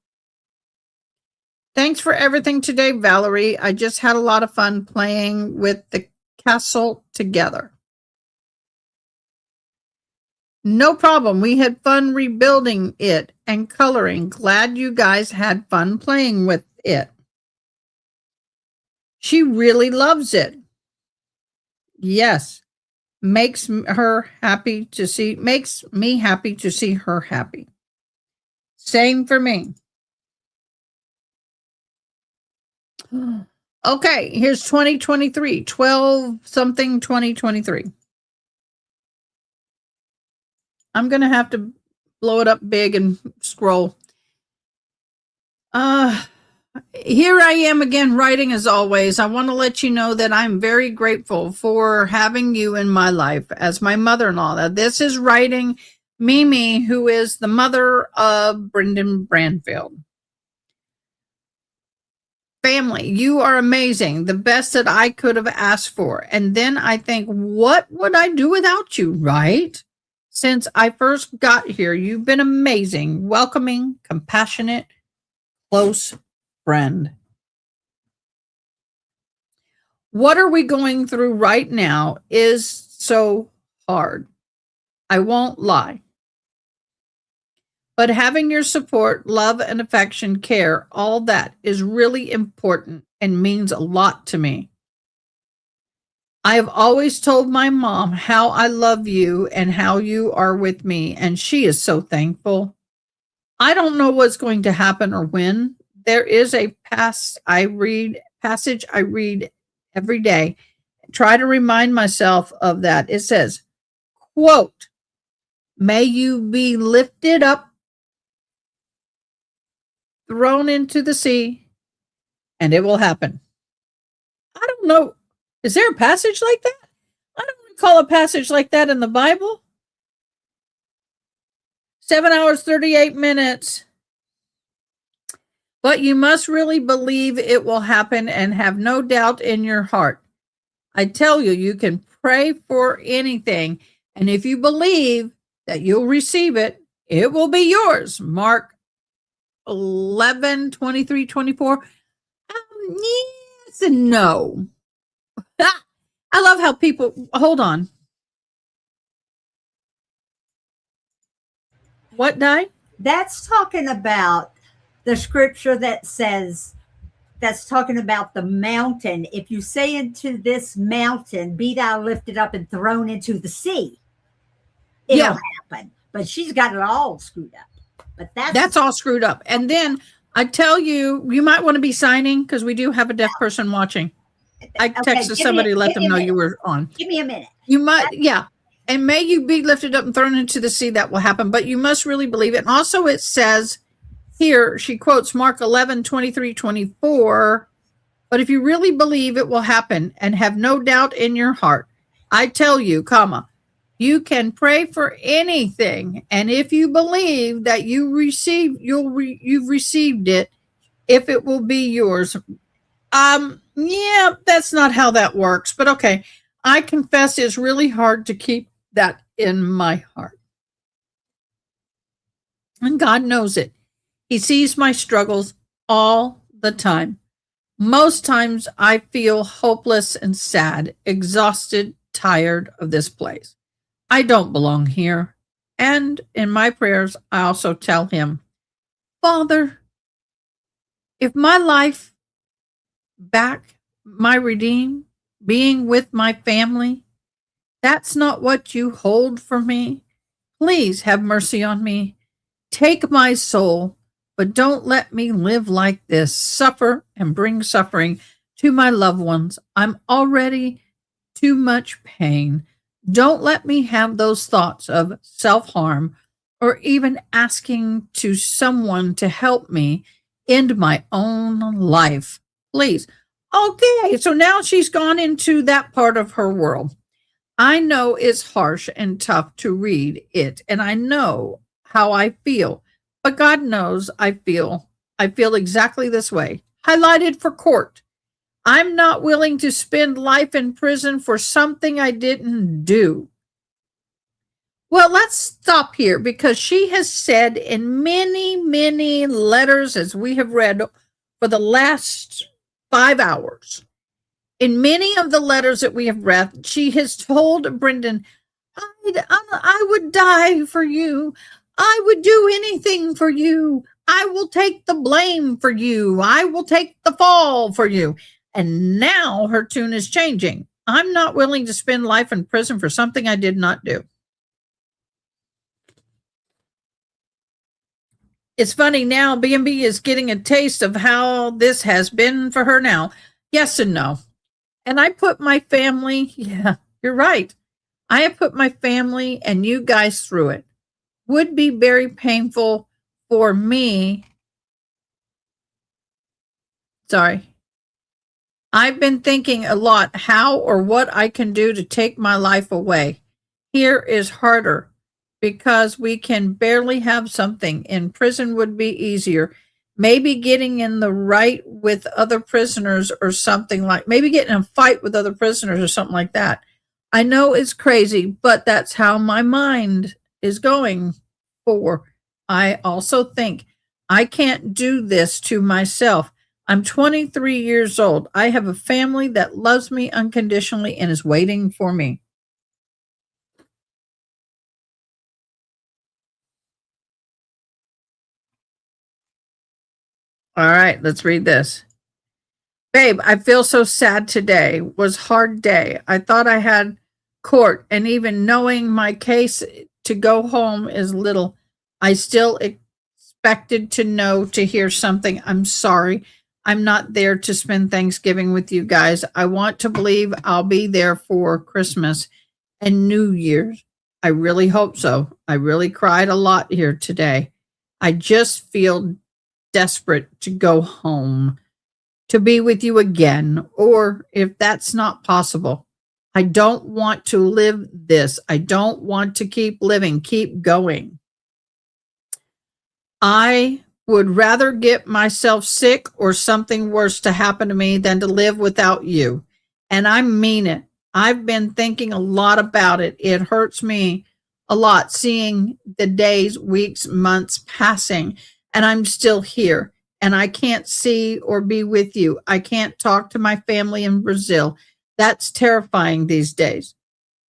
Thanks for everything today, Valerie. I just had a lot of fun playing with the castle together. No problem. We had fun rebuilding it and coloring. Glad you guys had fun playing with it. She really loves it. Yes. Makes me happy to see her happy. Same for me. Okay, here's 2023, 12 something 2023. I'm going to have to blow it up big and scroll. Here I am again writing as always. I want to let you know that I'm very grateful for having you in my life as my mother-in-law. Now, this is writing Mimi, who is the mother of Brendan Banfield. Family, you are amazing. The best that I could have asked for. And then I think, what would I do without you, right? Since I first got here, you've been amazing, welcoming, compassionate, close friend. What are we going through right now is so hard. I won't lie. But having your support, love and affection, care, all that is really important and means a lot to me. I have always told my mom how I love you and how you are with me, and she is so thankful. I don't know what's going to happen or when. There is a passage I read every day. Try to remind myself of that. It says, quote, "May you be lifted up thrown into the sea, and it will happen. I don't know. Is there a passage like that? I don't recall a passage like that in the Bible. 7 hours, 38 minutes. But you must really believe it will happen and have no doubt in your heart. I tell you, you can pray for anything. And if you believe that you'll receive it, it will be yours. Mark 11, 23, 24. Yes and no. I love how people, hold on. What, Di? That's talking about the scripture that says, that's talking about the mountain. If you say into this mountain, be thou lifted up and thrown into the sea, it'll happen. But she's got it all screwed up. But that's all screwed up. And then I tell you, you might want to be signing because we do have a deaf person watching. I texted somebody, let them know you were on. Give me a minute. You might, yeah. And may you be lifted up and thrown into the sea, that will happen. But you must really believe it. And also it says here, she quotes Mark 11, 23, 24. But if you really believe it will happen and have no doubt in your heart, I tell you, you can pray for anything. And if you believe that you receive, you've received it, if it will be yours. Yeah, that's not how that works. But okay, I confess it's really hard to keep that in my heart. And God knows it. He sees my struggles all the time. Most times I feel hopeless and sad, exhausted, tired of this place. I don't belong here. And in my prayers, I also tell him, Father, if my life back, my redeem, being with my family, that's not what you hold for me, please have mercy on me. Take my soul, but don't let me live like this, suffer and bring suffering to my loved ones. I'm already too much pain. Don't let me have those thoughts of self-harm or even asking to someone to help me end my own life. Please. Okay, so now she's gone into that part of her world. I know it's harsh and tough to read it, and I know how I feel, but God knows I feel exactly this way. Highlighted for court. I'm not willing to spend life in prison for something I didn't do. Well, let's stop here because she has said in many, many letters, as we have read for the last 5 hours, in many of the letters that we have read, she has told Brendan, I would die for you. I would do anything for you. I will take the blame for you. I will take the fall for you. And now her tune is changing. I'm not willing to spend life in prison for something I did not do. It's funny now, B&B is getting a taste of how this has been for her now. Yes and no. And I put my family, yeah, you're right. I have put my family and you guys through it. Would be very painful for me. Sorry. I've been thinking a lot how or what I can do to take my life away. Here is harder because we can barely have something. In prison would be easier. Maybe getting in the right with other prisoners or something like, maybe getting in a fight with other prisoners or something like that. I know it's crazy, but that's how my mind is going for. I also think I can't do this to myself. I'm 23 years old. I have a family that loves me unconditionally and is waiting for me. All right, let's read this. Babe, I feel so sad today. Was hard day. I thought I had court, and even knowing my case to go home is little. I still expected to hear something. I'm sorry. I'm not there to spend Thanksgiving with you guys. I want to believe I'll be there for Christmas and New Year's. I really hope so. I really cried a lot here today. I just feel desperate to go home, to be with you again, or if that's not possible, I don't want to live this. I don't want to keep living, keep going. I would rather get myself sick or something worse to happen to me than to live without you. And I mean it. I've been thinking a lot about it. It hurts me a lot seeing the days, weeks, months passing, and I'm still here. And I can't see or be with you. I can't talk to my family in Brazil. That's terrifying these days.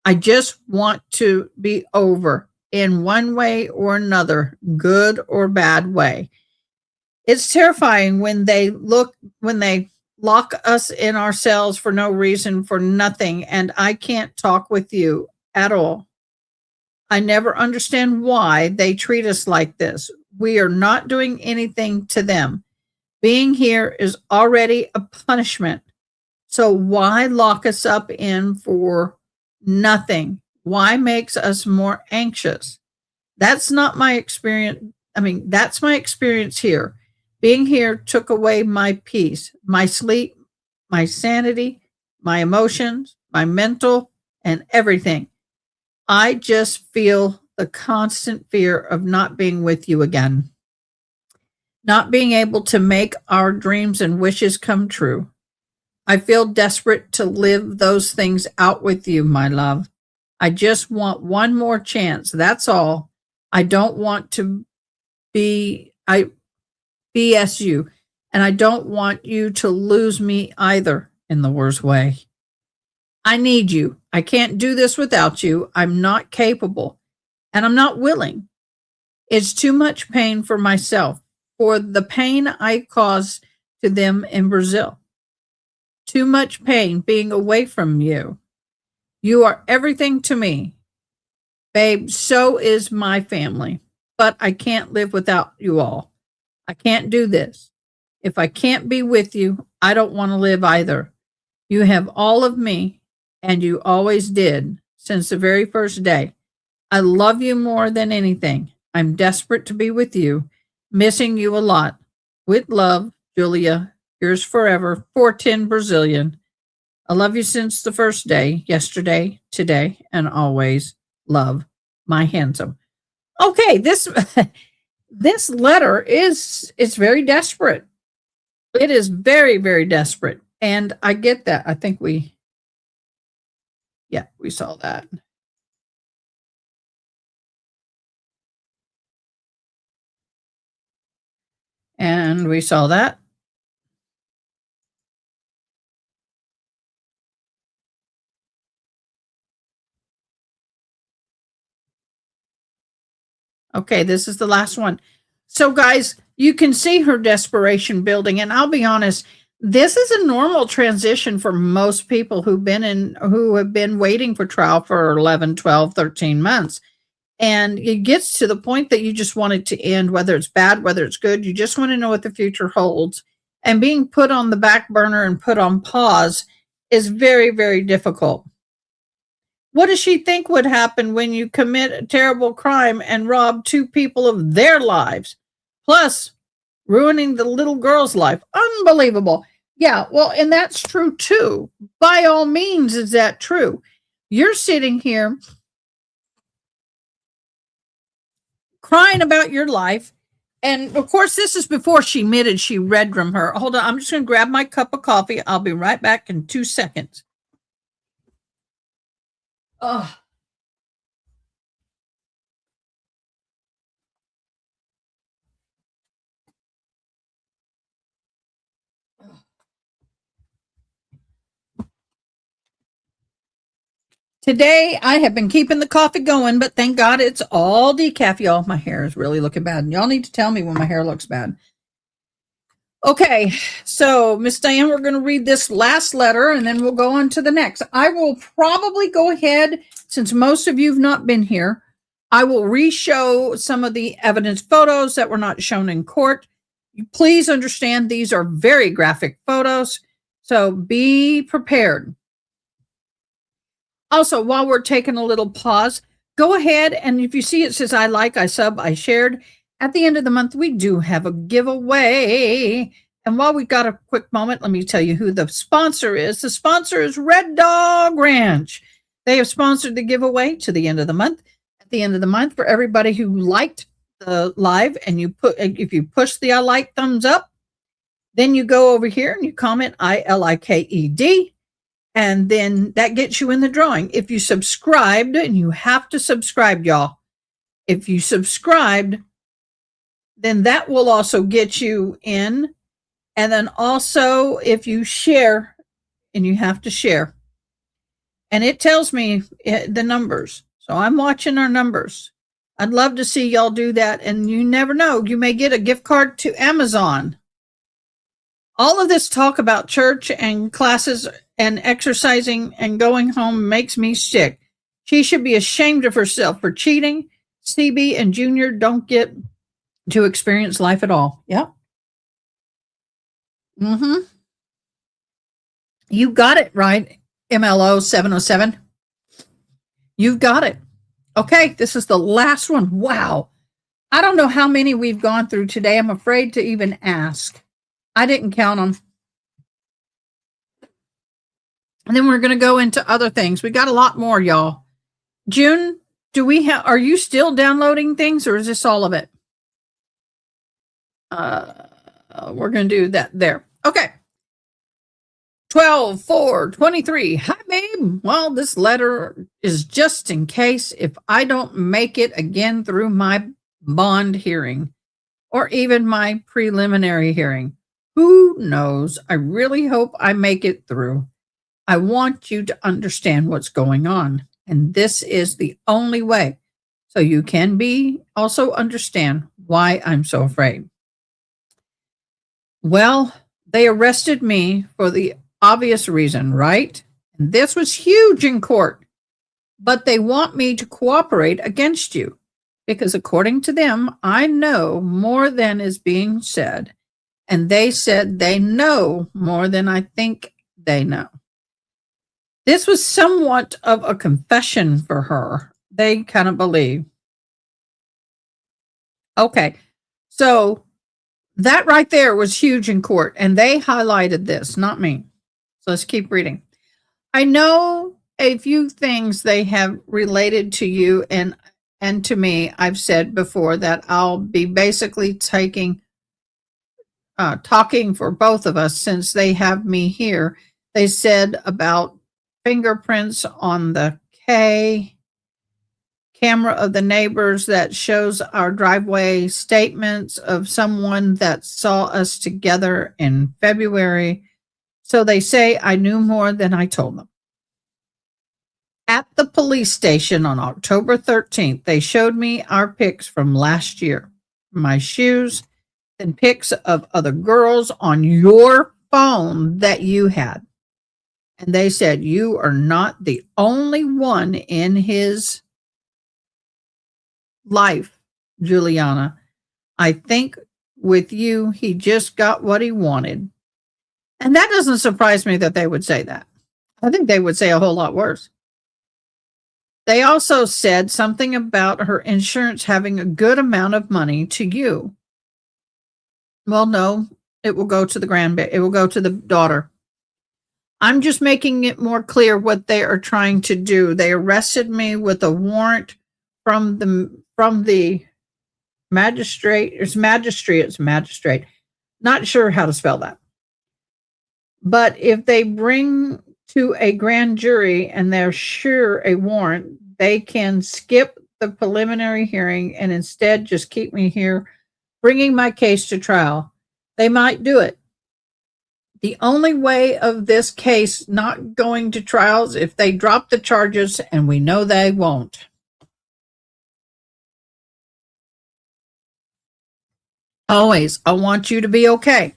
I just want to be over in one way or another, good or bad way. It's terrifying when they lock us in our cells for no reason, for nothing, and I can't talk with you at all. I never understand why they treat us like this. We are not doing anything to them. Being here is already a punishment. So why lock us up in for nothing? Why makes us more anxious? That's not my experience. That's my experience here. Being here took away my peace, my sleep, my sanity, my emotions, my mental, and everything. I just feel the constant fear of not being with you again, not being able to make our dreams and wishes come true. I feel desperate to live those things out with you, my love. I just want one more chance. That's all. I don't want to BS you, and I don't want you to lose me either in the worst way. I need you. I can't do this without you. I'm not capable, and I'm not willing. It's too much pain for myself, for the pain I caused to them in Brazil. Too much pain being away from you. You are everything to me. Babe, so is my family, but I can't live without you all. I can't do this. If I can't be with you, I don't want to live either. You have all of me, and you always did since the very first day. I love you more than anything. I'm desperate to be with you, missing you a lot. With love, Julia, yours forever, 410 Brazilian. I love you since the first day, yesterday, today, and always. Love, my handsome. Okay, this this letter is very desperate. It is very, very desperate. And I get that. I think we saw that. And we saw that. Okay, this is the last one. So, guys, you can see her desperation building. And I'll be honest, this is a normal transition for most people who have been waiting for trial for 11, 12, 13 months. And it gets to the point that you just want it to end, whether it's bad, whether it's good. You just want to know what the future holds. And being put on the back burner and put on pause is very, very difficult. What does she think would happen when you commit a terrible crime and rob two people of their lives, plus ruining the little girl's life? Unbelievable. Yeah, well, and that's true too. By all means, is that true? You're sitting here crying about your life. And of course, this is before she admitted she read from her. Hold on, I'm just going to grab my cup of coffee. I'll be right back in 2 seconds. Oh. Today, I have been keeping the coffee going, but thank God it's all decaf, y'all. My hair is really looking bad. And y'all need to tell me when my hair looks bad. Okay, so Miss Diane, we're going to read this last letter, and then we'll go on to the next. I will probably go ahead, since most of you have not been here, I will re-show some of the evidence photos that were not shown in court. Please understand these are very graphic photos, so be prepared. Also, while we're taking a little pause, go ahead and if you see it says I like, I sub, I shared, at the end of the month, we do have a giveaway. And while we got a quick moment, let me tell you who the sponsor is. The sponsor is Red Dog Ranch. They have sponsored the giveaway to the end of the month. At the end of the month, for everybody who liked the live, and if you push the I like thumbs up, then you go over here and you comment ILIKED, and then that gets you in the drawing. If you subscribed, and you have to subscribe, y'all. If you subscribed, then that will also get you in. And then also, if you share, and you have to share, and it tells me the numbers. So I'm watching our numbers. I'd love to see y'all do that. And you never know, you may get a gift card to Amazon. All of this talk about church and classes and exercising and going home makes me sick. She should be ashamed of herself for cheating. CB and Junior don't get to experience life at all. Yep. You got it right, MLO 707. You've got it. Okay, this is the last one. Wow. I don't know how many we've gone through today. I'm afraid to even ask. I didn't count them. And then we're going to go into other things. We got a lot more, y'all. June, are you still downloading things, or is this all of it? We're going to do that there. Okay. 12/4/23. Hi, babe. Well, this letter is just in case if I don't make it again through my bond hearing or even my preliminary hearing. Who knows? I really hope I make it through. I want you to understand what's going on, and this is the only way, so you can also understand why I'm so afraid. Well, they arrested me for the obvious reason, right? And this was huge in court. But they want me to cooperate against you because according to them, I know more than is being said. And they said they know more than I think they know. This was somewhat of a confession for her. They kind of believe. Okay, so that right there was huge in court, and they highlighted this, not me. So let's keep reading. I know a few things they have related to you and to me. I've said before that I'll be basically talking for both of us since they have me here. They said about fingerprints on the camera of the neighbors that shows our driveway, statements of someone that saw us together in February. So they say I knew more than I told them. At the police station on October 13th, they showed me our pics from last year, my shoes, and pics of other girls on your phone that you had. And they said, you are not the only one in his life, Juliana. I think with you, he just got what he wanted. And that doesn't surprise me that they would say that. I think they would say a whole lot worse. They also said something about her insurance having a good amount of money to you. Well, no, it will go to the grandbaby. It will go to the daughter. I'm just making it more clear what they are trying to do. They arrested me with a warrant from the magistrate. It's magistrate. Not sure how to spell that. But if they bring to a grand jury and they're sure a warrant, they can skip the preliminary hearing and instead just keep me here bringing my case to trial. They might do it. The only way of this case not going to trial is if they drop the charges, and we know they won't. Always, I want you to be okay.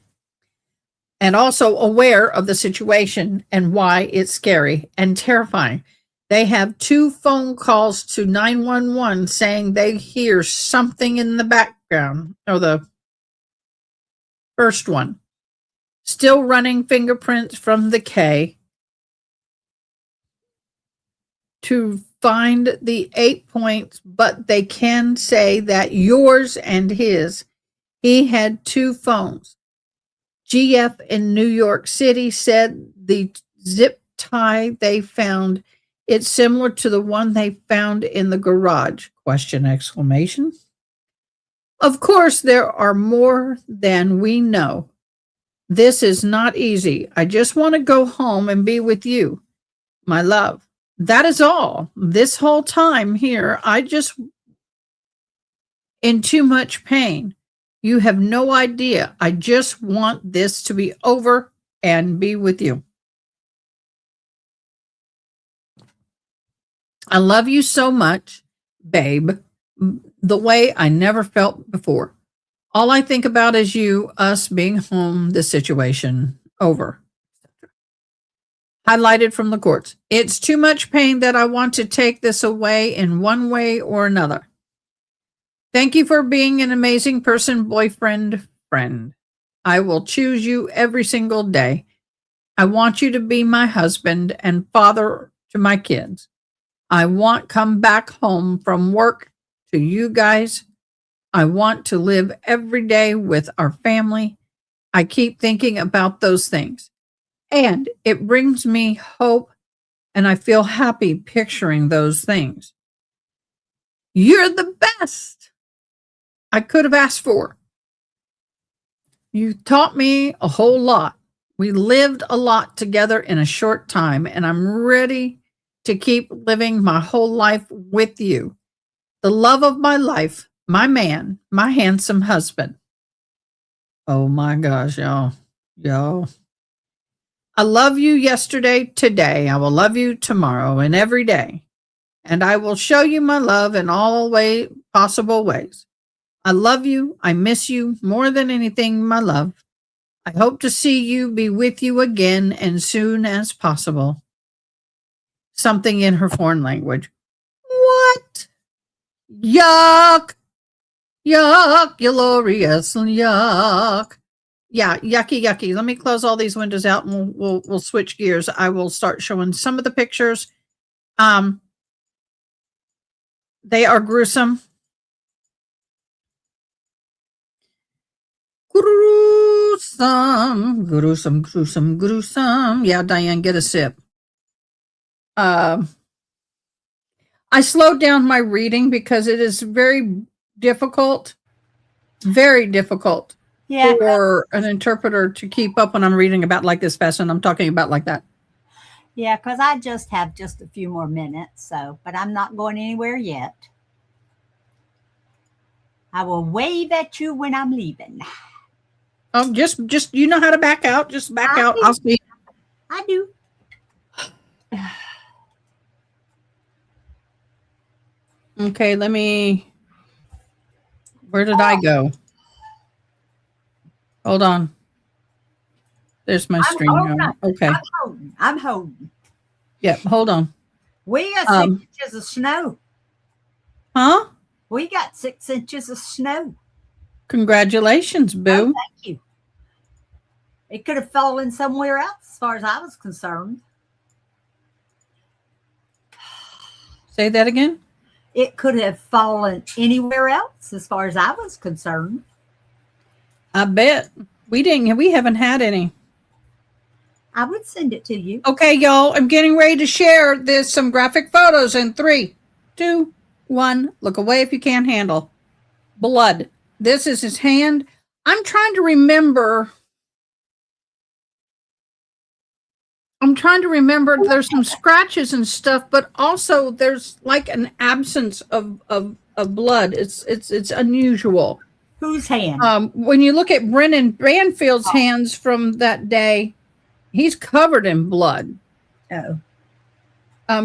And also aware of the situation and why it's scary and terrifying. They have 2 phone calls to 911 saying they hear something in the background, or the first one. Still running fingerprints from the K to find the 8 points, but they can say that yours and his, he had 2 phones. GF in New York City said the zip tie they found, it's similar to the one they found in the garage, question exclamation. Of course, there are more than we know. This is not easy. I just want to go home and be with you, my love. That is all. This whole time here, I just in too much pain. You have no idea. I just want this to be over and be with you. I love you so much, babe, the way I never felt before. All I think about is you, us being home, the situation over. Highlighted from the courts. It's too much pain that I want to take this away in one way or another. Thank you for being an amazing person, boyfriend, friend. I will choose you every single day. I want you to be my husband and father to my kids. I want come back home from work to you guys. I want to live every day with our family. I keep thinking about those things. And it brings me hope, and I feel happy picturing those things. You're the best I could have asked for. You taught me a whole lot. We lived a lot together in a short time, and I'm ready to keep living my whole life with you. The love of my life, my man, my handsome husband. Oh my gosh, y'all. I love you yesterday, today. I will love you tomorrow and every day. And I will show you my love in all possible ways. I love you. I miss you more than anything, my love. I hope to see you, be with you again as soon as possible. Something in her foreign language. What? Yuck. Yuck, glorious, yuck. Yeah, yucky. Let me close all these windows out and we'll switch gears. I will start showing some of the pictures. They are gruesome. Gruesome. Yeah, Diane, get a sip. I slowed down my reading because it is very difficult for an interpreter to keep up when I'm reading about like this fast and I'm talking about like that. Yeah, because I just have just a few more minutes, but I'm not going anywhere yet. I will wave at you when I'm leaving. Just you know how to back out. Just back out. I'll see. I do. Okay, where did I go? Hold on. There's my stream. Okay. I'm holding. Yep, hold on. We got 6 inches of snow. Huh? We got 6 inches of snow. Congratulations, boo. Oh, thank you. It could have fallen somewhere else as far as I was concerned. Say that again? It could have fallen anywhere else as far as I was concerned. I bet. We haven't had any. I would send it to you. Okay, y'all. I'm getting ready to share some graphic photos in 3, 2, 1. Look away if you can't handle. Blood. This is his hand. I'm trying to remember. There's some scratches and stuff, but also there's like an absence of blood. It's unusual. Whose hand? When you look at Brendan Banfield's hands from that day, he's covered in blood. Oh.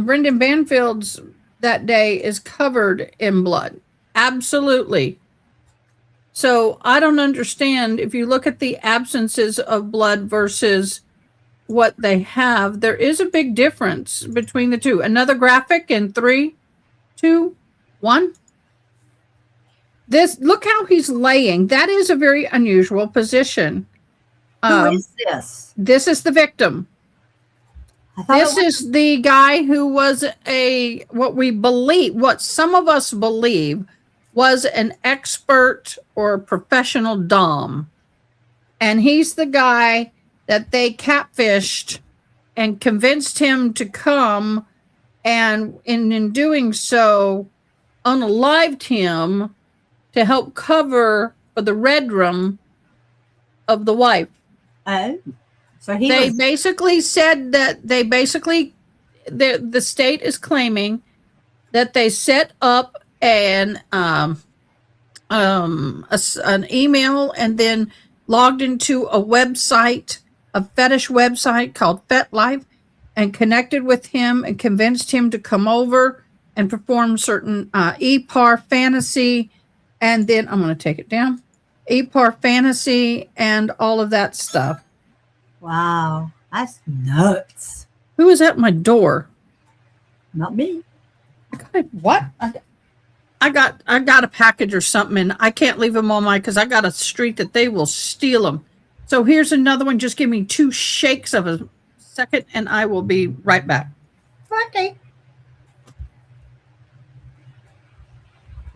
Brendan Banfield's that day is covered in blood. Absolutely. So I don't understand if you look at the absences of blood versus what they have, there is a big difference between the two. Another graphic in 3, 2, 1. Look how he's laying. That is a very unusual position. Who is this? This is the victim. This is the guy who was what some of us believe was an expert or professional dom. And he's the guy that they catfished and convinced him to come, and in doing so, unalived him to help cover for the red room of the wife. Oh, so They basically said that the state is claiming that they set up an email and then logged into a website, a fetish website called FetLife, and connected with him and convinced him to come over and perform certain EPAR fantasy. And then I'm going to take it down. EPAR fantasy and all of that stuff. Wow, that's nuts. Who is at my door? Not me. What? I got a package or something, and I can't leave them on because I got a street that they will steal them. So here's another one. Just give me 2 shakes of a second, and I will be right back. Okay.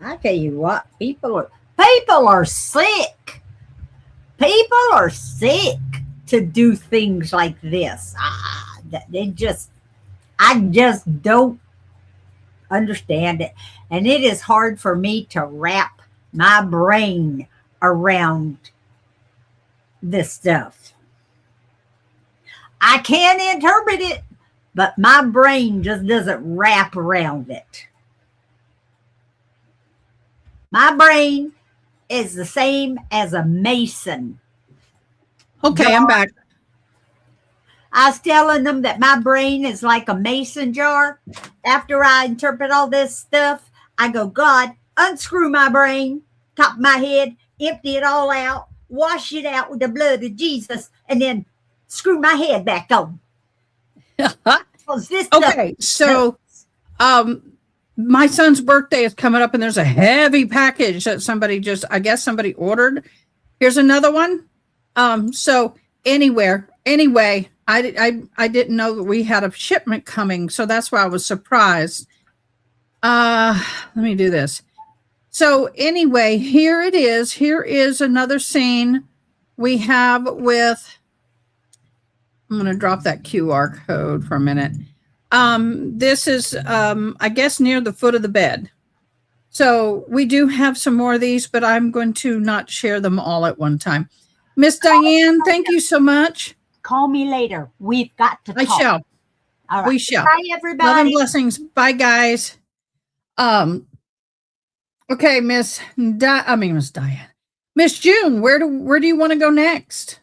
I tell you what, people are sick. People are sick to do things like this. I just don't understand it. And it is hard for me to wrap my brain around this stuff. I can interpret it, but my brain just doesn't wrap around it. My brain is the same as a mason. Okay, I'm back. I was telling them that my brain is like a mason jar. After I interpret all this stuff, I go, God, unscrew my brain, top of my head, empty it all out, wash it out with the blood of Jesus, and then screw my head back on. Okay, so my son's birthday is coming up, and there's a heavy package that somebody somebody ordered. Here's another one. So anyway, I didn't know that we had a shipment coming, so that's why I was surprised. Let me do this. So anyway, here it is. Here is another scene we have with, I'm going to drop that QR code for a minute. This is, I guess, near the foot of the bed. So we do have some more of these, but I'm going to not share them all at one time. Miss Diane, thank you so much. Call me later. We've got to talk. I shall. All right. We shall. Bye, everybody. Love and blessings. Bye, guys. Okay, Miss Diane. Miss June, where do you want to go next?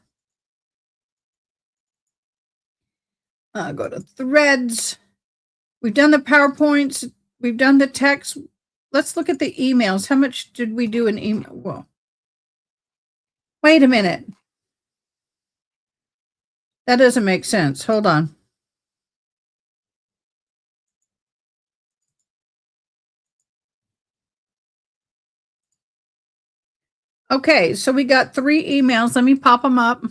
Go to threads. We've done the PowerPoints. We've done the text. Let's look at the emails. How much did we do in email? Well, wait a minute. That doesn't make sense. Hold on. Okay, so we got 3 emails. Let me pop them up.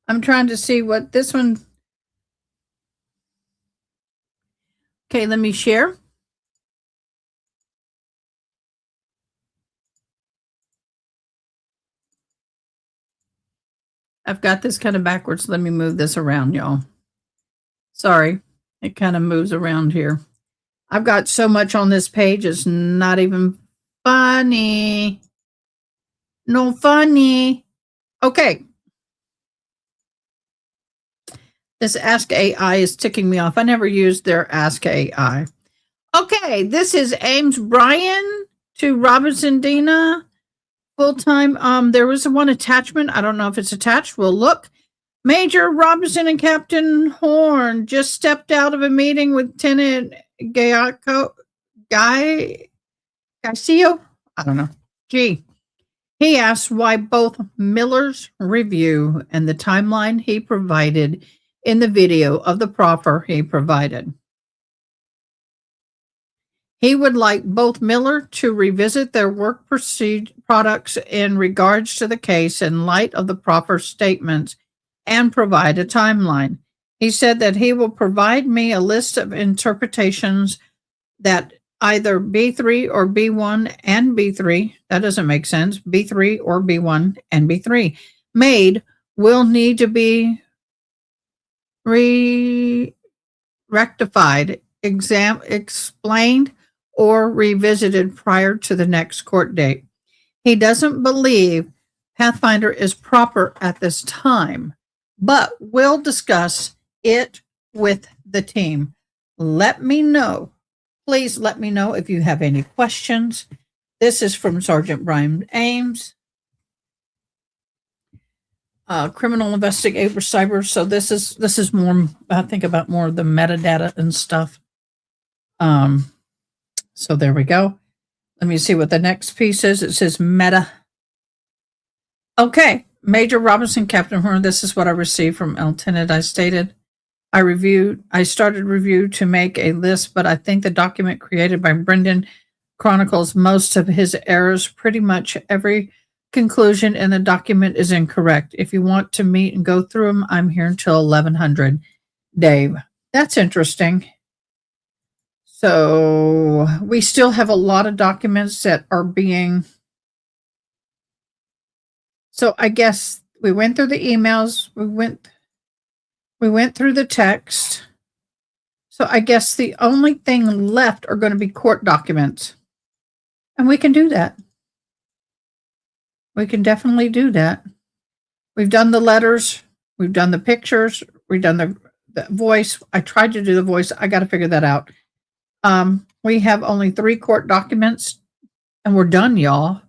I'm trying to see what this one. Okay, let me share. I've got this kind of backwards. Let me move this around, y'all. Sorry, it kind of moves around here. I've got so much on this page, it's not even funny. No funny. Okay. This Ask AI is ticking me off. I never used their Ask AI. Okay, this is Ames Bryan to Robinson Dina. Full-time. There was one attachment. I don't know if it's attached. We'll look. Major Robinson and Captain Horn just stepped out of a meeting with Lieutenant Gaicio. I don't know. Gee. He asked why both Miller's review and the timeline he provided in the video of the proffer he provided. He would like both Miller to revisit their work products in regards to the case in light of the proper statements and provide a timeline. He said that he will provide me a list of interpretations that either B3 or B1 and B3, that doesn't make sense, B3 or B1 and B3, made will need to be rectified, explained, or revisited prior to the next court date. He doesn't believe Pathfinder is proper at this time, but will discuss it with the team. Let me know. Please let me know if you have any questions. This is from Sergeant Brian Ames, criminal investigator cyber. So this is more, I think, about more of the metadata and stuff. So there we go. Let me see what the next piece is. It says meta. Okay, Major Robinson, Captain Horn. This is what I received from Lieutenant. I stated, I started review to make a list, but I think the document created by Brendan chronicles most of his errors. Pretty much every conclusion in the document is incorrect. If you want to meet and go through them, I'm here until 1100. Dave, that's interesting. So we still have a lot of documents that are being. So I guess we went through the emails. We went through the text. So I guess the only thing left are going to be court documents. And we can do that. We can definitely do that. We've done the letters. We've done the pictures. We've done the voice. I tried to do the voice. I got to figure that out. We have only 3 court documents and we're done, y'all.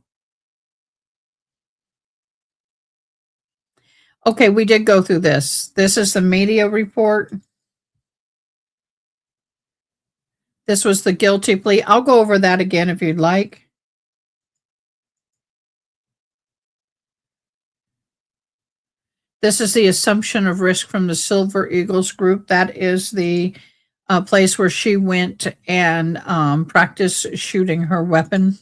Okay, we did go through this. This is the media report. This was the guilty plea. I'll go over that again if you'd like. This is the assumption of risk from the Silver Eagles group. That is the place where she went and practiced shooting her weapon.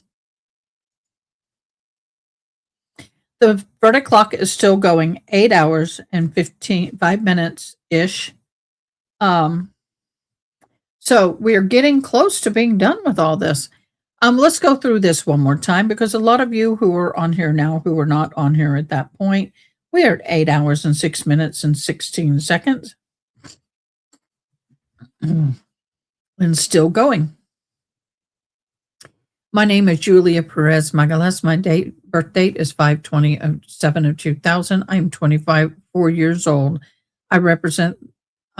The verdict clock is still going, 8 hours and 5 minutes-ish. So we are getting close to being done with all this. Let's go through this one more time because a lot of you who are on here now who were not on here at that point, we are at 8 hours and 6 minutes and 16 seconds. And still going. My name is Julia Perez Magalas. My birth date is 5/27/2000. I am 4 years old. I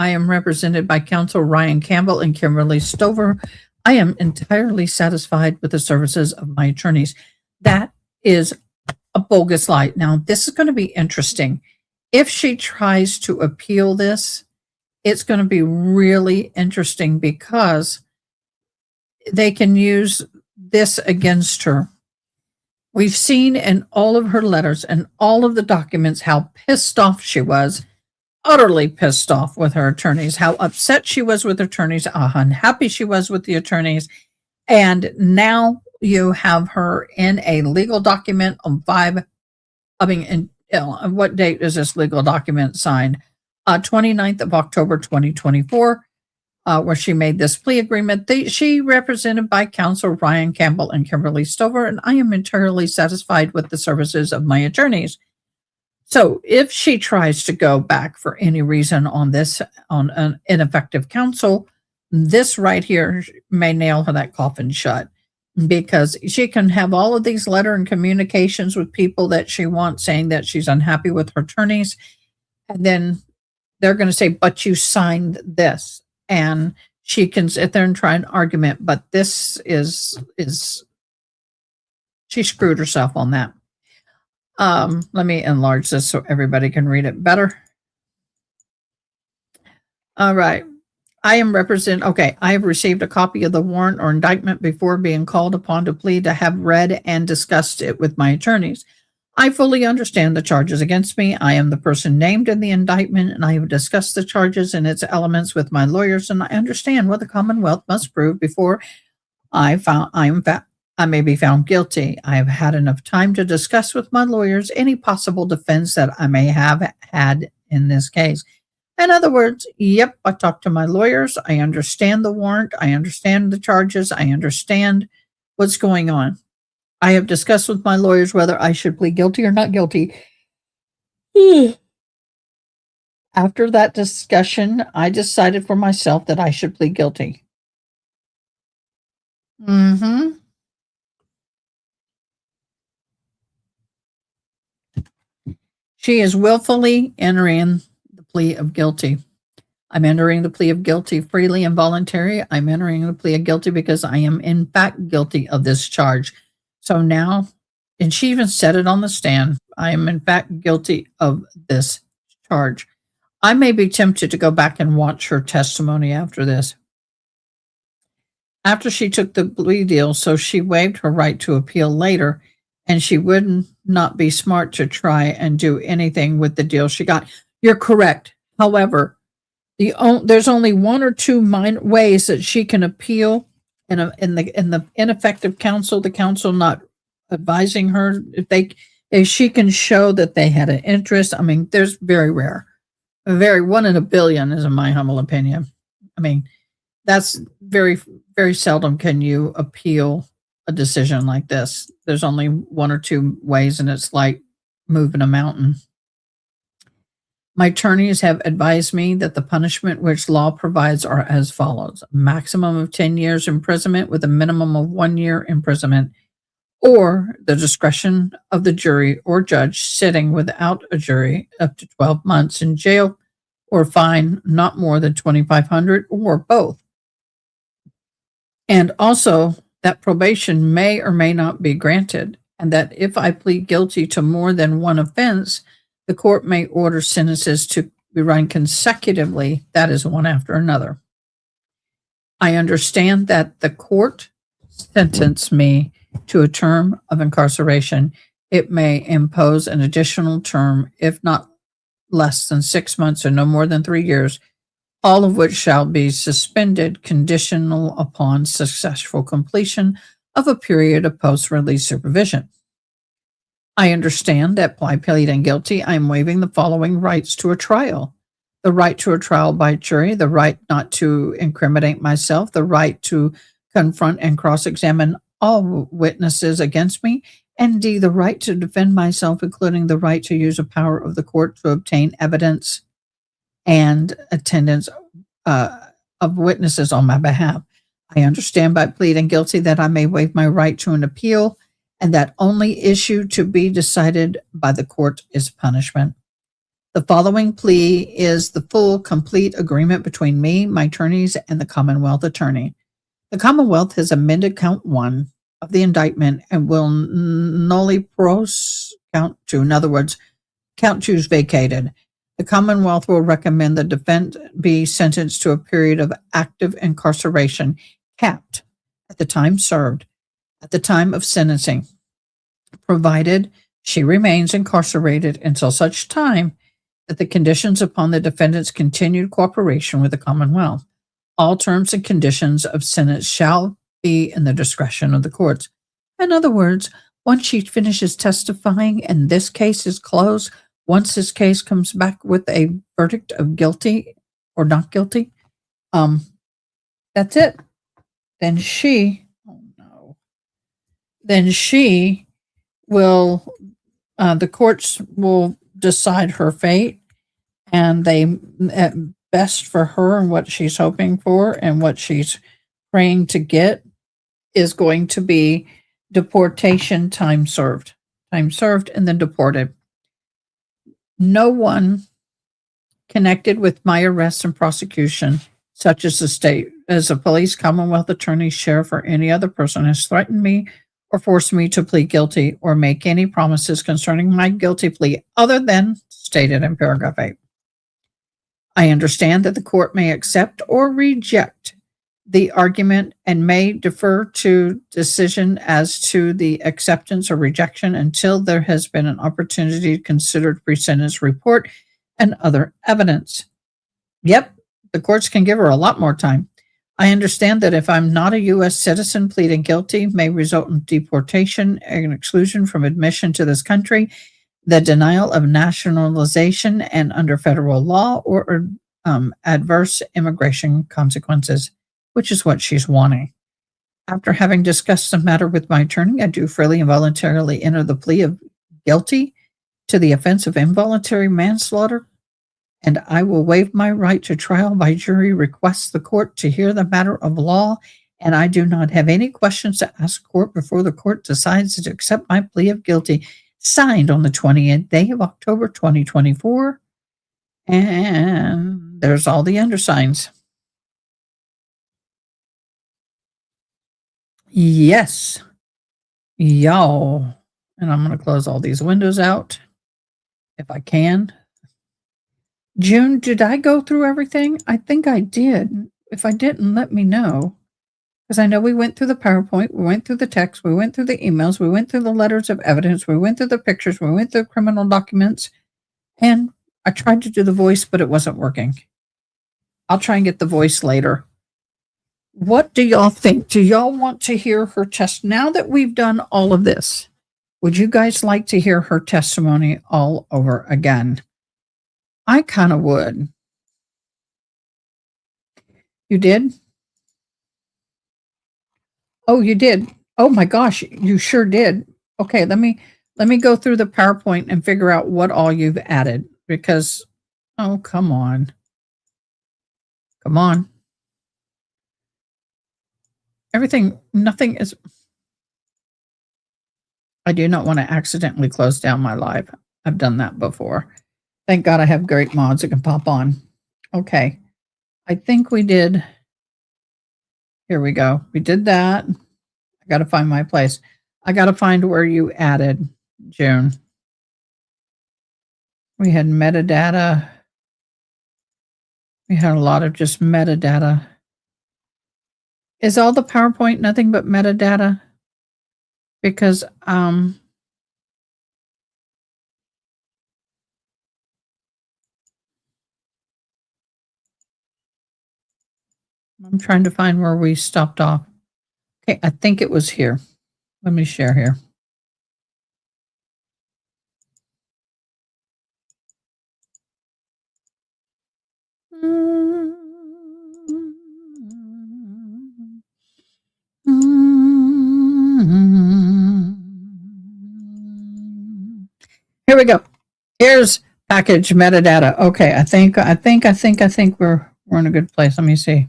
am represented by counsel Ryan Campbell and Kimberly Stover. I am entirely satisfied with the services of my attorneys. That is a bogus lie. Now, this is going to be interesting. If she tries to appeal this, it's going to be really interesting because they can use this against her. We've seen in all of her letters and all of the documents how pissed off she was, utterly pissed off with her attorneys, how upset she was with attorneys, how unhappy she was with the attorneys. And now you have her in a legal document on what date is this legal document signed? 29th of October, 2024. Where she made this plea agreement. She represented by counsel Ryan Campbell and Kimberly Stover, and I am entirely satisfied with the services of my attorneys. So if she tries to go back for any reason on this, on an ineffective counsel, this right here may nail her that coffin shut because she can have all of these letter and communications with people that she wants saying that she's unhappy with her attorneys. And then they're going to say, but you signed this. And she can sit there and try an argument, but this is she screwed herself on that. Let me enlarge this so everybody can read it better. All right. I have received a copy of the warrant or indictment before being called upon to plead to have read and discussed it with my attorneys. I fully understand the charges against me. I am the person named in the indictment, and I have discussed the charges and its elements with my lawyers, and I understand what the Commonwealth must prove before I may be found guilty. I have had enough time to discuss with my lawyers any possible defense that I may have had in this case. In other words, yep, I talked to my lawyers. I understand the warrant. I understand the charges. I understand what's going on. I have discussed with my lawyers whether I should plead guilty or not guilty. After that discussion, I decided for myself that I should plead guilty. Mm-hmm. She is willfully entering the plea of guilty. I'm entering the plea of guilty freely and voluntary. I'm entering the plea of guilty because I am in fact guilty of this charge. So now, and she even said it on the stand, I am in fact guilty of this charge. I may be tempted to go back and watch her testimony after this. After she took the plea deal, so she waived her right to appeal later, and she would not be smart to try and do anything with the deal she got. You're correct. However, there's only one or two ways that she can appeal in the ineffective counsel, the counsel not advising her. If she can show that they had an interest, I mean, there's very rare, very 1 in a billion is in my humble opinion. I mean, that's very, very seldom can you appeal a decision like this. There's only one or two ways, and it's like moving a mountain. My attorneys have advised me that the punishment which law provides are as follows: a maximum of 10 years imprisonment with a minimum of 1 year imprisonment, or the discretion of the jury or judge sitting without a jury up to 12 months in jail, or fine not more than $2,500, or both. And also that probation may or may not be granted, and that if I plead guilty to more than one offense, the court may order sentences to be run consecutively, that is, one after another. I understand that the court sentenced me to a term of incarceration. It may impose an additional term, if not less than 6 months or no more than 3 years, all of which shall be suspended conditional upon successful completion of a period of post-release supervision. I understand that by pleading guilty, I am waiving the following rights to a trial: the right to a trial by jury, the right not to incriminate myself, the right to confront and cross-examine all witnesses against me, and D, the right to defend myself, including the right to use a power of the court to obtain evidence and attendance of witnesses on my behalf. I understand by pleading guilty that I may waive my right to an appeal, and that only issue to be decided by the court is punishment. The following plea is the full, complete agreement between me, my attorneys, and the Commonwealth attorney. The Commonwealth has amended count 1 of the indictment and will nulli pros count 2. In other words, count 2 is vacated. The Commonwealth will recommend the defendant be sentenced to a period of active incarceration, capped at the time served, at the time of sentencing, provided she remains incarcerated until such time that the conditions upon the defendant's continued cooperation with the Commonwealth. All terms and conditions of sentence shall be in the discretion of the courts. In other words, once she finishes testifying and this case is closed, once this case comes back with a verdict of guilty or not guilty, that's it. Then she will, the courts will decide her fate, and they, at best for her and what she's hoping for and what she's praying to get, is going to be deportation, time served, and then deported. No one connected with my arrest and prosecution, such as the state, as a police, Commonwealth attorney, sheriff, or any other person, has threatened me or forced me to plead guilty or make any promises concerning my guilty plea other than stated in paragraph 8. I understand that the court may accept or reject the argument and may defer to decision as to the acceptance or rejection until there has been an opportunity to consider pre-sentence report and other evidence. Yep, the courts can give her a lot more time. I understand that if I'm not a U.S. citizen, pleading guilty may result in deportation and exclusion from admission to this country, the denial of nationalization, and under federal law or adverse immigration consequences, which is what she's wanting. After having discussed the matter with my attorney, I do freely and voluntarily enter the plea of guilty to the offense of involuntary manslaughter, and I will waive my right to trial by jury, request the court to hear the matter of law, and I do not have any questions to ask court before the court decides to accept my plea of guilty. Signed on the 20th day of October 2024. And there's all the undersigns. Yes. Y'all. And I'm going to close all these windows out if I can. June, did I go through everything? I think I did. If I didn't, let me know. Because I know we went through the PowerPoint, we went through the text, we went through the emails, we went through the letters of evidence, we went through the pictures, we went through criminal documents, and I tried to do the voice, but it wasn't working. I'll try and get the voice later. What do y'all think? Do y'all want to hear her test? Now that we've done all of this, would you guys like to hear her testimony all over again? I kind of would. You did? Oh, you did. Oh my gosh, you sure did. Okay, let me go through the PowerPoint and figure out what all you've added because oh, come on. Come on. Nothing is. I do not want to accidentally close down my live. I've done that before. Thank God I have great mods that can pop on. Okay. I think we did. Here we go. We did that. I got to find my place. I got to find where you added, June. We had metadata. We had a lot of just metadata. Is all the PowerPoint nothing but metadata? Because I'm trying to find where we stopped off. Okay, I think it was here. Let me share here. Here we go. Here's package metadata. Okay, I think we're in a good place. Let me see.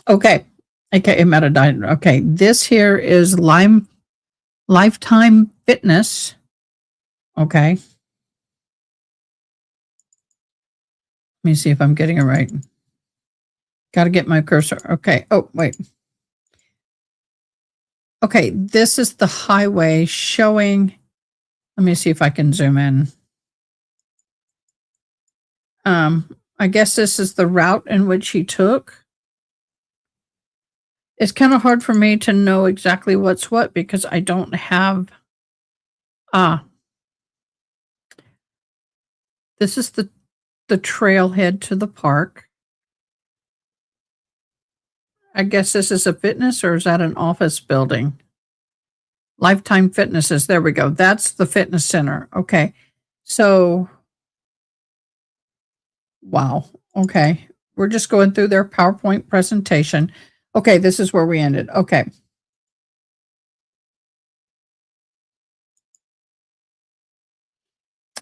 Okay, metadata. Okay, this here is lifetime fitness. Okay. Let me see if I'm getting it right. Got to get my cursor. Okay. Oh, wait. Okay, this is the highway showing. Let me see if I can zoom in. I guess this is the route in which he took. It's kind of hard for me to know exactly what's what because I don't have. This is the trailhead to the park. I guess this is a fitness or is that an office building? Lifetime Fitnesses. There we go. That's the fitness center. Okay. So, wow. Okay. We're just going through their PowerPoint presentation. Okay. This is where we ended. Okay.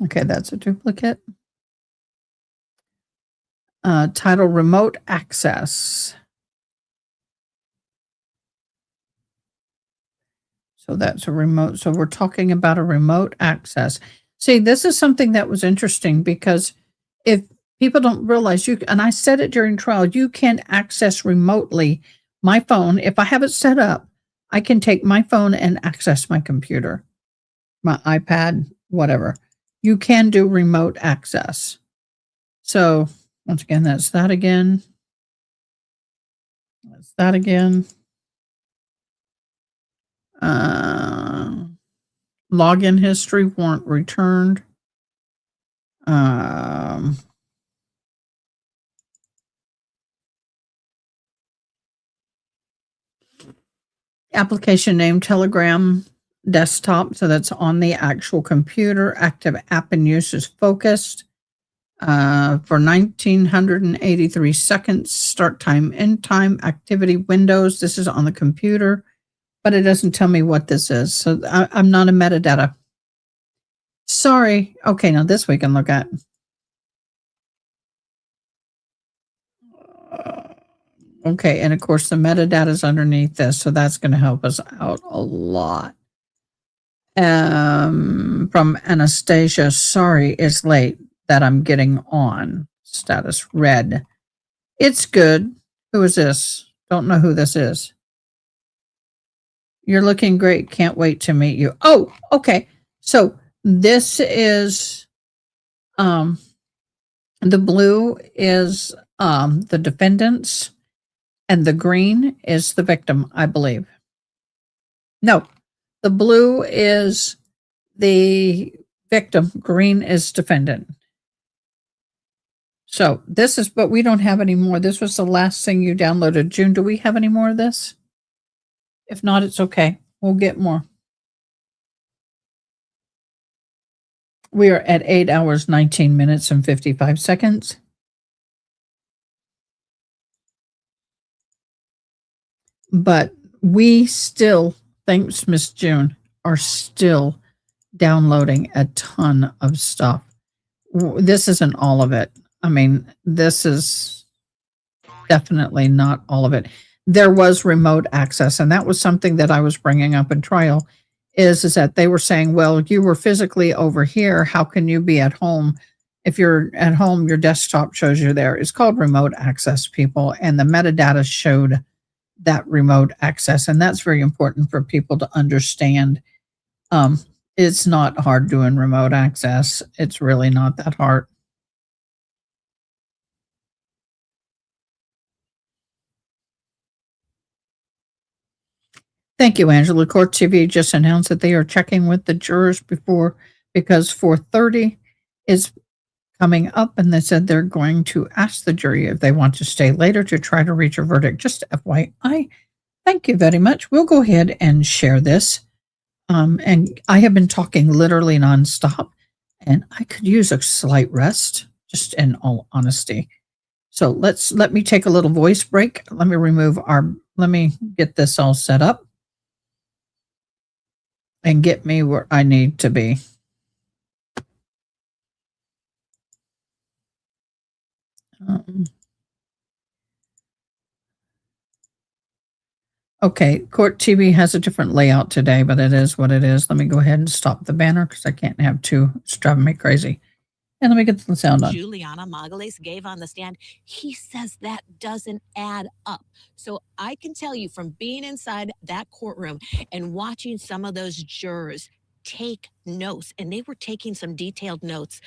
Okay. That's a duplicate. Title Remote Access. So that's a remote. So we're talking about a remote access. See, this is something that was interesting because if people don't realize and I said it during trial, you can access remotely my phone. If I have it set up, I can take my phone and access my computer, my iPad, whatever. You can do remote access. So once again, that's that again. That's that again. Login history, warrant returned. Application name Telegram desktop. So that's on the actual computer. Active app and use is focused. For 1983 seconds, start time, end time, activity windows. This is on the computer, but it doesn't tell me what this is. So I'm not a metadata. Sorry. Okay, now this we can look at. Okay, and of course the metadata is underneath this, so that's going to help us out a lot. From Anastasia, sorry it's late that I'm getting on. Status red. It's good. Who is this? Don't know who this is. You're looking great. Can't wait to meet you. Oh, okay. So this is the blue is the defendants and the green is the victim, I believe. No, the blue is the victim, green is defendant. So this is, but we don't have any more. This was the last thing you downloaded. June, do we have any more of this? If not, it's okay. We'll get more. We are at 8 hours, 19 minutes, and 55 seconds. But we still, thanks, Miss June, are still downloading a ton of stuff. This isn't all of it. I mean, this is definitely not all of it. There was remote access, and that was something that I was bringing up in trial, is that they were saying, well, you were physically over here. How can you be at home? If you're at home, your desktop shows you there. It's called remote access, people, and the metadata showed that remote access, and that's very important for people to understand. It's not hard doing remote access. It's really not that hard. Thank you, Angela. Court TV just announced that they are checking with the jurors because 4:30 is coming up, and they said they're going to ask the jury if they want to stay later to try to reach a verdict. Just FYI. Thank you very much. We'll go ahead and share this. And I have been talking literally nonstop, and I could use a slight rest, just in all honesty. So let me take a little voice break. Let me get this all set up and get me where I need to be. Okay, Court TV has a different layout today, but it is what it is. Let me go ahead and stop the banner because I can't have two. It's driving me crazy. And let me get the sound on. Juliana Margulies gave on the stand. He says that doesn't add up. So I can tell you from being inside that courtroom and watching some of those jurors take notes, and they were taking some detailed notes.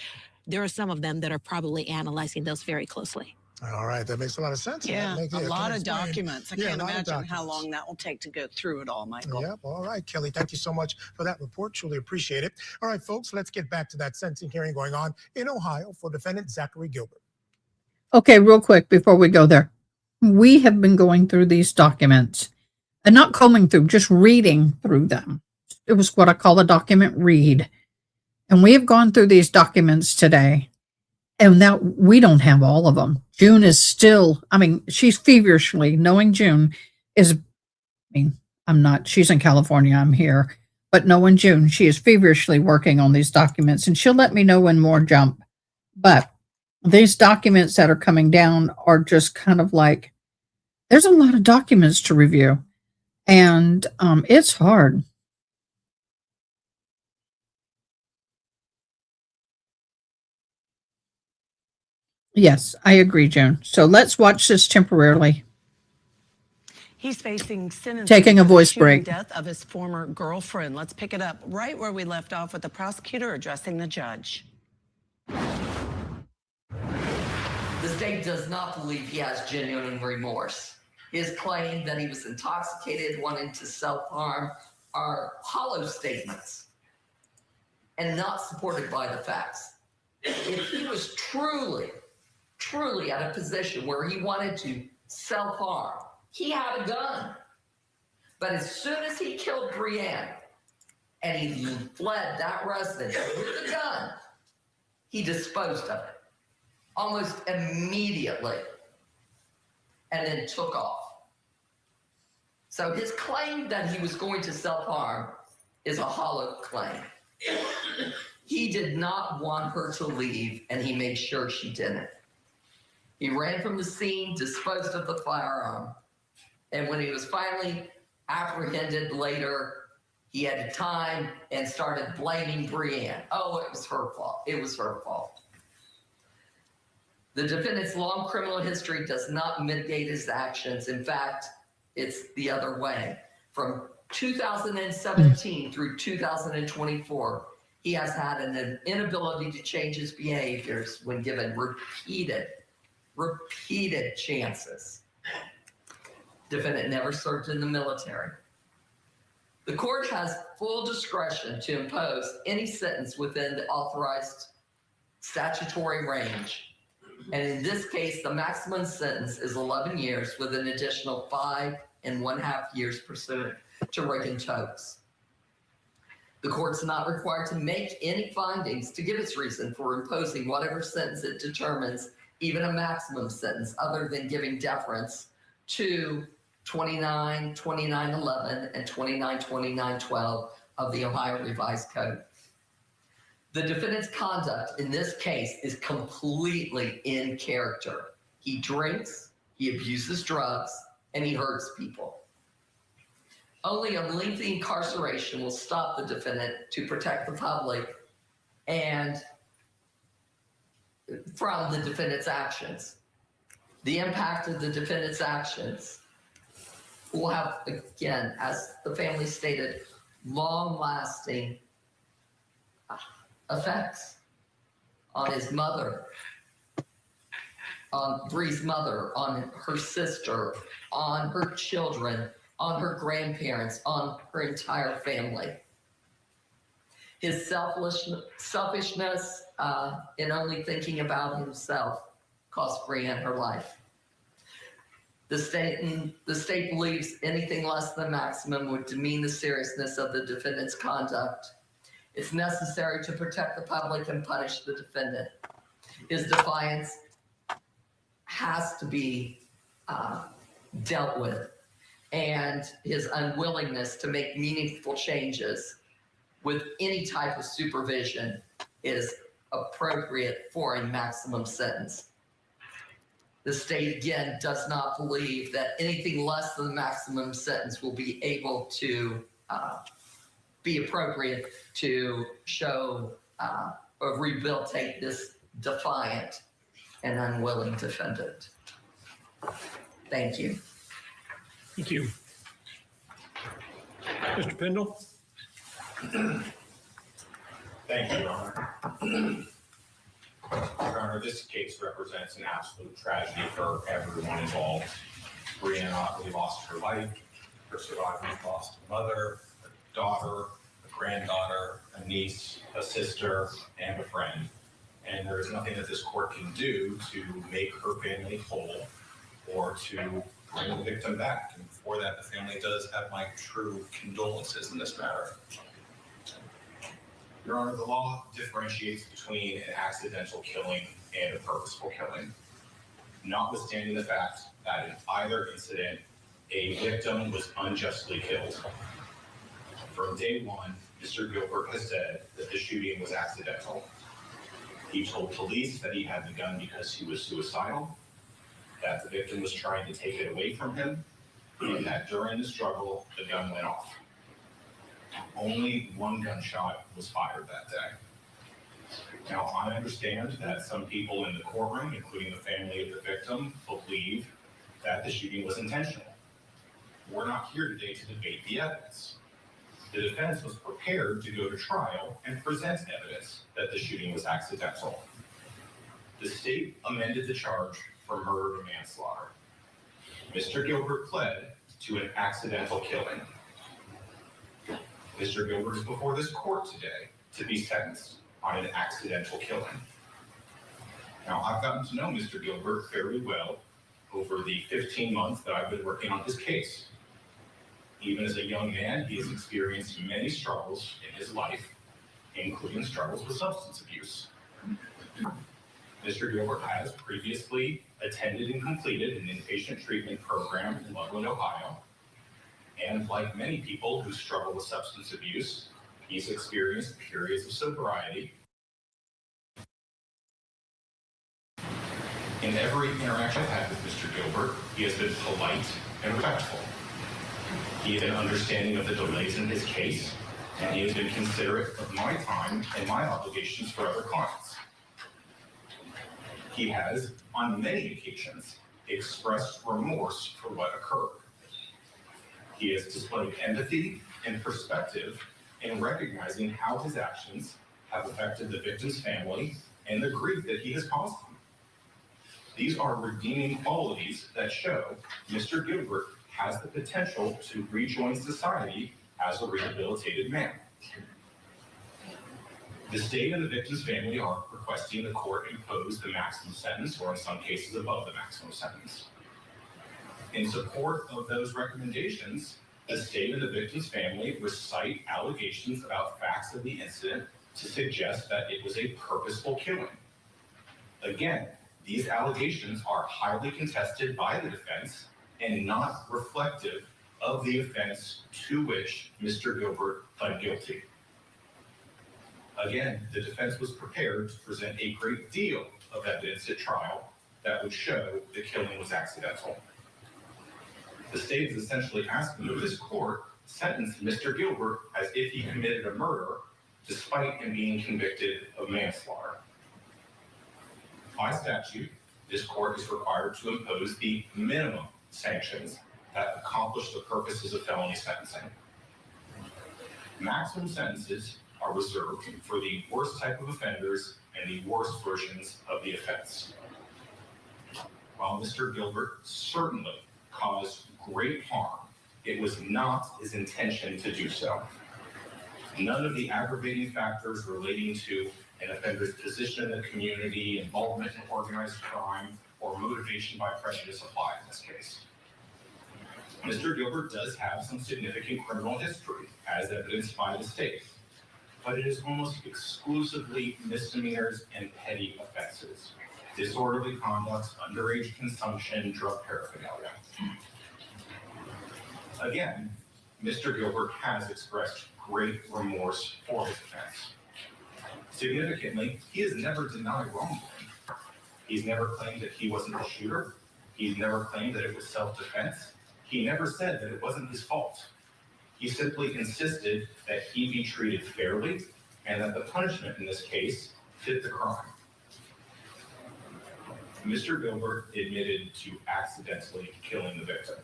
There are some of them that are probably analyzing those very closely. All right, that makes a lot of sense. Yeah, a lot of documents. I can't imagine how long that will take to go through it all, Michael. Yep. All right, Kelly, thank you so much for that report. Truly appreciate it. All right, folks, let's get back to that sentencing hearing going on in Ohio for defendant Zachary Gilbert. Okay, real quick before we go there. We have been going through these documents and not combing through, just reading through them. It was what I call a document read. And we have gone through these documents today. And now we don't have all of them. June is still, she's feverishly, knowing June is, she's in California, I'm here, but knowing June, she is feverishly working on these documents, and she'll let me know when more jump. But these documents that are coming down are just kind of like, there's a lot of documents to review, and it's hard. Yes, I agree, June. So let's watch this temporarily. He's facing sentence. Taking a voice break. Death of his former girlfriend. Let's pick it up right where we left off with the prosecutor addressing the judge. The state does not believe he has genuine remorse. His claim that he was intoxicated, wanting to self-harm, are hollow statements and not supported by the facts. If he was truly at a position where he wanted to self-harm, he had a gun. But as soon as he killed Breanne and he fled that residence with the gun, he disposed of it almost immediately and then took off. So his claim that he was going to self-harm is a hollow claim. He did not want her to leave, and he made sure she didn't. He ran from the scene, disposed of the firearm, and when he was finally apprehended later, he had time and started blaming Breanne. Oh, it was her fault. It was her fault. The defendant's long criminal history does not mitigate his actions. In fact, it's the other way. From 2017 through 2024, he has had an inability to change his behaviors when given repeated chances. Defendant never served in the military. The court has full discretion to impose any sentence within the authorized statutory range. And in this case, the maximum sentence is 11 years with an additional 5.5 years pursuant to Reagan-Tokes. The court's not required to make any findings to give its reason for imposing whatever sentence it determines, even a maximum sentence, other than giving deference to 292911 and 292912 of the Ohio Revised Code. The defendant's conduct in this case is completely in character. He drinks, he abuses drugs, and he hurts people. Only a lengthy incarceration will stop the defendant to protect the public and from the defendant's actions. The impact of the defendant's actions will have, again, as the family stated, long-lasting effects on his mother, on Bree's mother, on her sister, on her children, on her grandparents, on her entire family. His selfishness in only thinking about himself cost Breanne her life. The state believes anything less than maximum would demean the seriousness of the defendant's conduct. It's necessary to protect the public and punish the defendant. His defiance has to be dealt with, and his unwillingness to make meaningful changes with any type of supervision is appropriate for a maximum sentence. The state, again, does not believe that anything less than the maximum sentence will be able to be appropriate to show or rehabilitate this defiant and unwilling defendant. Thank you. Thank you. Mr. Pendle? Thank you, Your Honor. Your Honor, this case represents an absolute tragedy for everyone involved. Breanne Ottley lost her life. Her survivors lost a mother, a daughter, a granddaughter, a niece, a sister, and a friend. And there is nothing that this court can do to make her family whole or to bring the victim back. And for that, the family does have my true condolences in this matter. Your Honor, the law differentiates between an accidental killing and a purposeful killing, notwithstanding the fact that in either incident, a victim was unjustly killed. From day one, Mr. Gilbert has said that the shooting was accidental. He told police that he had the gun because he was suicidal, that the victim was trying to take it away from him, and that during the struggle, the gun went off. Only one gunshot was fired that day. Now, I understand that some people in the courtroom, including the family of the victim, believe that the shooting was intentional. We're not here today to debate the evidence. The defense was prepared to go to trial and present evidence that the shooting was accidental. The state amended the charge for murder and manslaughter. Mr. Gilbert pled to an accidental killing. Mr. Gilbert is before this court today to be sentenced on an accidental killing. Now, I've gotten to know Mr. Gilbert fairly well over the 15 months that I've been working on his case. Even as a young man, he has experienced many struggles in his life, including struggles with substance abuse. Mr. Gilbert has previously attended and completed an inpatient treatment program in Loveland, Ohio. And like many people who struggle with substance abuse, he's experienced periods of sobriety. In every interaction I've had with Mr. Gilbert, he has been polite and respectful. He has been understanding of the delays in his case, and he has been considerate of my time and my obligations for other clients. He has, on many occasions, expressed remorse for what occurred. He has displayed empathy and perspective in recognizing how his actions have affected the victim's family and the grief that he has caused them. These are redeeming qualities that show Mr. Gilbert has the potential to rejoin society as a rehabilitated man. The state and the victim's family are requesting the court impose the maximum sentence, or in some cases above the maximum sentence. In support of those recommendations, the state and the victim's family recite allegations about facts of the incident to suggest that it was a purposeful killing. Again, these allegations are highly contested by the defense and not reflective of the offense to which Mr. Gilbert pled guilty. Again, the defense was prepared to present a great deal of evidence at trial that would show the killing was accidental. The state is essentially asking that this court sentence Mr. Gilbert as if he committed a murder despite him being convicted of manslaughter. By statute, this court is required to impose the minimum sanctions that accomplish the purposes of felony sentencing. Maximum sentences are reserved for the worst type of offenders and the worst versions of the offense. While Mr. Gilbert certainly caused great harm, it was not his intention to do so. None of the aggravating factors relating to an offender's position in the community, involvement in organized crime, or motivation by prejudice apply in this case. Mr. Gilbert does have some significant criminal history, as evidenced by the state, but it is almost exclusively misdemeanors and petty offenses: disorderly conduct, underage consumption, drug paraphernalia. Again, Mr. Gilbert has expressed great remorse for his offense. Significantly, he has never denied wrongdoing. He's never claimed that he wasn't the shooter. He's never claimed that it was self-defense. He never said that it wasn't his fault. He simply insisted that he be treated fairly and that the punishment in this case fit the crime. Mr. Gilbert admitted to accidentally killing the victim.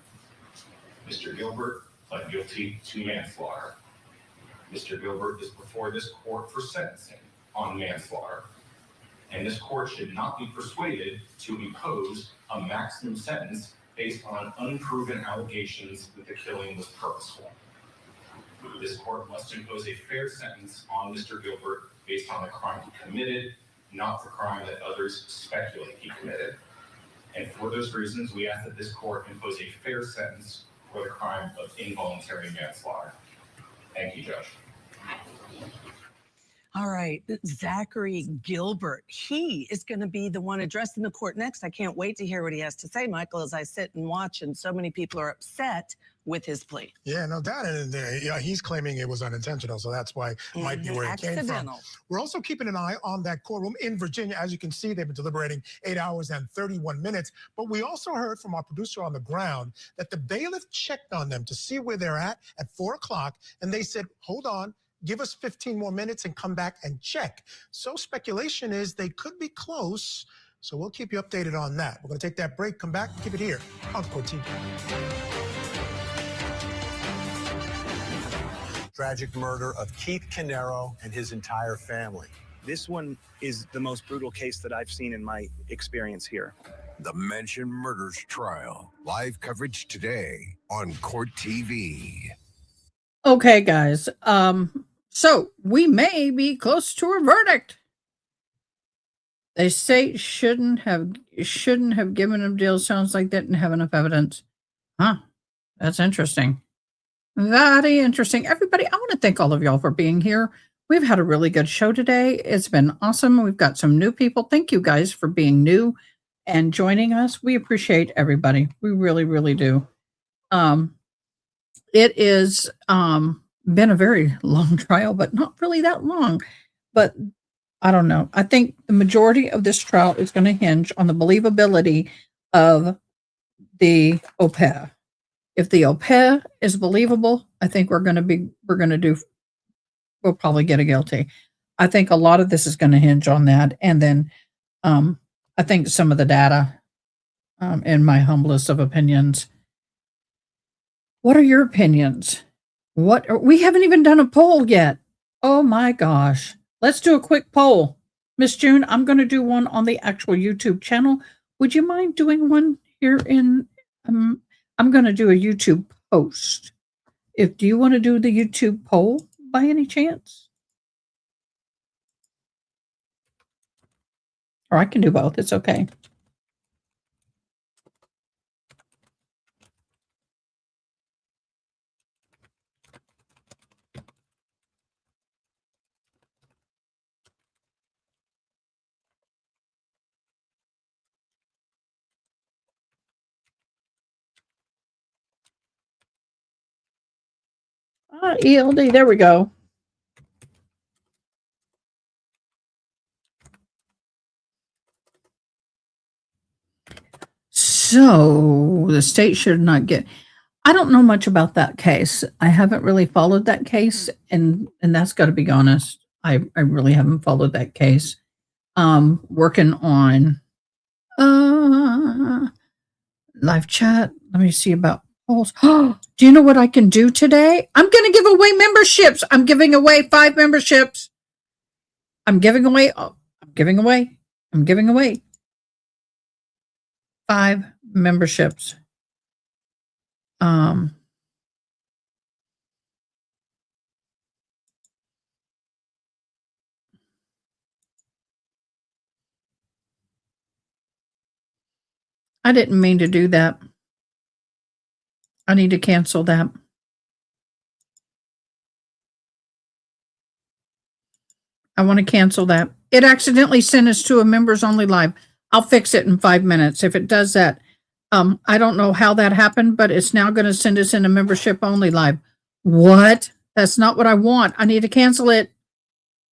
Mr. Gilbert pled guilty to manslaughter. Mr. Gilbert is before this court for sentencing on manslaughter, and this court should not be persuaded to impose a maximum sentence based on unproven allegations that the killing was purposeful. This court must impose a fair sentence on Mr. Gilbert based on the crime he committed, not the crime that others speculate he committed. And for those reasons, we ask that this court impose a fair sentence for the crime of involuntary manslaughter. Thank you, Judge. All right, Zachary Gilbert. He is going to be the one addressing the court next. I can't wait to hear what he has to say, Michael, as I sit and watch, and so many people are upset with his plea. Yeah, no doubt. And yeah, he's claiming it was unintentional, so that's why it might be where it came from. We're also keeping an eye on that courtroom in Virginia. As you can see, they've been deliberating 8 hours and 31 minutes. But we also heard from our producer on the ground that the bailiff checked on them to see where they're at 4 o'clock, and they said, hold on, give us 15 more minutes and come back and check. So speculation is they could be close. So we'll keep you updated on that. We're going to take that break, come back, keep it here on Court TV. Tragic murder of Keith Canero and his entire family. This one is the most brutal case that I've seen in my experience here. The Mention Murders Trial. Live coverage today on Court TV. Okay, guys. So we may be close to a verdict. They say shouldn't have given him deal. Sounds like they didn't have enough evidence. Huh. That's interesting. Very interesting. Everybody, I want to thank all of y'all for being here. We've had a really good show today. It's been awesome. We've got some new people. Thank you guys for being new and joining us. We appreciate everybody. We really, really do. It is been a very long trial, but not really that long. But I don't know. I think the majority of this trial is going to hinge on the believability of the au pair. If the au pair is believable, I think we'll probably get a guilty. I think a lot of this is going to hinge on that. And then I think some of the data, in my humblest of opinions. What are your opinions? We haven't even done a poll yet. Oh my gosh. Let's do a quick poll. Miss June, I'm going to do one on the actual YouTube channel. Would you mind doing one here in, I'm going to do a YouTube post. Do you want to do the YouTube poll by any chance? Or I can do both. It's okay. ELD, there we go. So the state should not get. I don't know much about that case. I haven't really followed that case, and that's got to be honest. I really haven't followed that case. Working on live chat. Let me see about polls. Do you know what I can do today? I'm going to give away memberships. I'm giving away 5 memberships. I'm giving away 5 memberships. I didn't mean to do that. I need to cancel that. I want to cancel that. It accidentally sent us to a members only live. I'll fix it in 5 minutes. If it does that, I don't know how that happened, but it's now going to send us in a membership only live. What? That's not what I want. I need to cancel it.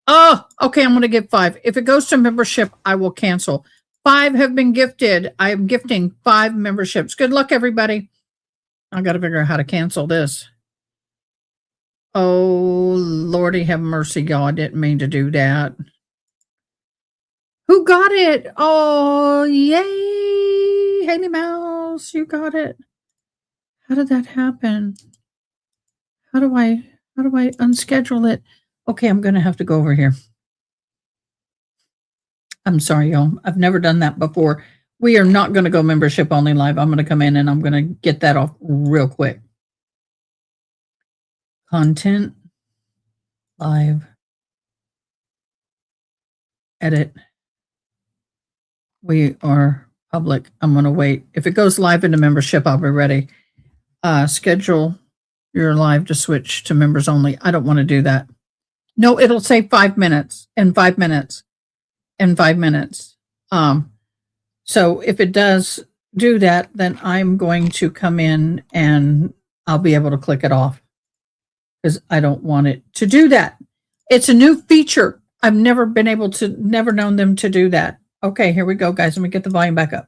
Oh, okay. I'm going to give 5. If it goes to membership, I will cancel. 5 have been gifted. I am gifting 5 memberships. Good luck, everybody. I got to figure out how to cancel this. Oh, Lordy have mercy, y'all. I didn't mean to do that. Who got it? Oh, yay. Haley Mouse, you got it. How did that happen? How do I unschedule it? Okay, I'm going to have to go over here. I'm sorry, y'all. I've never done that before. We are not going to go membership only live. I'm going to come in and I'm going to get that off real quick. Content, live, edit. We are public. I'm going to wait. If it goes live into membership, I'll be ready. Schedule your live to switch to members only. I don't want to do that. No, it'll say 5 minutes and 5 minutes and 5 minutes. So if it does do that, then I'm going to come in and I'll be able to click it off because I don't want it to do that. It's a new feature. I've never known them to do that. Okay, here we go, guys. Let me get the volume back up.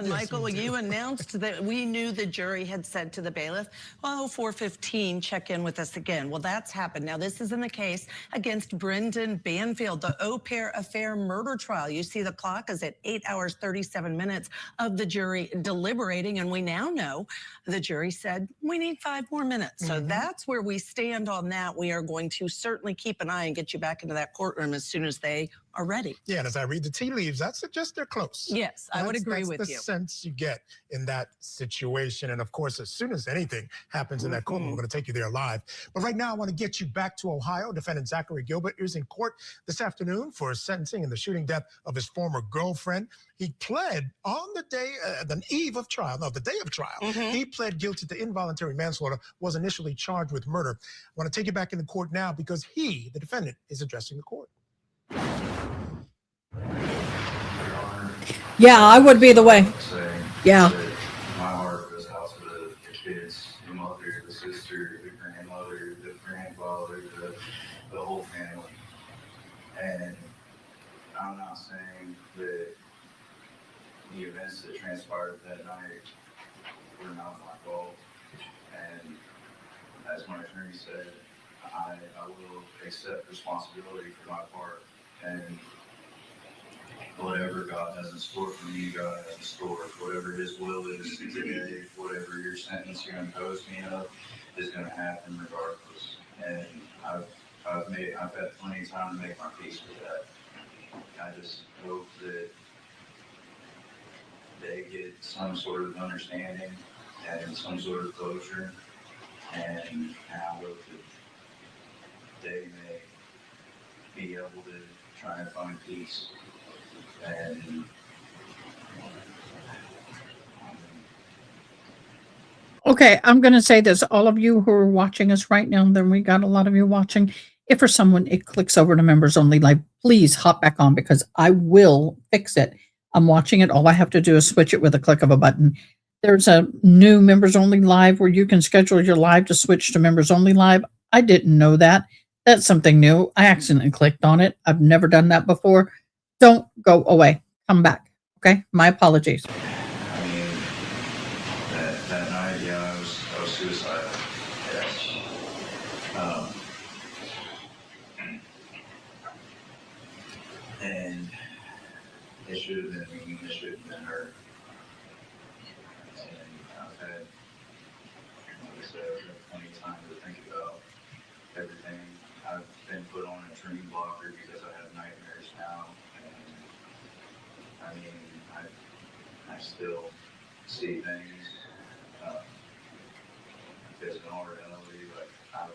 Michael, you announced that we knew the jury had said to the bailiff, well, 4:15, check in with us again. Well, that's happened. Now, this is in the case against Brendan Banfield, the au pair affair murder trial. You see the clock is at 8 hours, 37 minutes of the jury deliberating. And we now know the jury said we need 5 more minutes. So that's where we stand on that. We are going to certainly keep an eye and get you back into that courtroom as soon as they already. Yeah, and as I read the tea leaves, that suggests they're close. Yes, I would agree with the you. sense you get in that situation. And of course, as soon as anything happens in that courtroom, we're going to take you there live. But right now, I want to get you back to Ohio. Defendant Zachary Gilbert is in court this afternoon for sentencing in the shooting death of his former girlfriend. He pled on the day, the eve of trial, no, the day of trial. He pled guilty to involuntary manslaughter, was initially charged with murder. I want to take you back into court now because he, the defendant, is addressing the court. Yeah, I would be the way. Yeah. My heart goes out to the kids, the mother, the sister, the grandmother, the grandfather, the whole family. And I'm not saying that the events that transpired that night were not my fault. And as my attorney said, I will accept responsibility for my part. And whatever God has in store for me, God has in store. Whatever His will is today, whatever your sentence you're going to impose me of, is going to happen regardless. And I've had plenty of time to make my peace with that. I just hope that they get some sort of understanding and some sort of closure, and I hope that they may be able to try and find peace. And Okay, I'm going to say this. All of you who are watching us right now, then we got a lot of you watching. If for someone it clicks over to members only live, please hop back on because I will fix it. I'm watching it. All I have to do is switch it with a click of a button. There's a new members only live where you can schedule your live to switch to members only live. I didn't know that. That's something new. I accidentally clicked on it. I've never done that before. Don't go away. Come back. Okay? My apologies. I mean, that night, yeah, I was suicidal. Yes. And it should have been me. It should have been her. And I've had, like I said, I've had plenty of time to think about everything. I've been put on a dream blocker because I have nightmares now. And I mean, I still see things. Because in all reality, like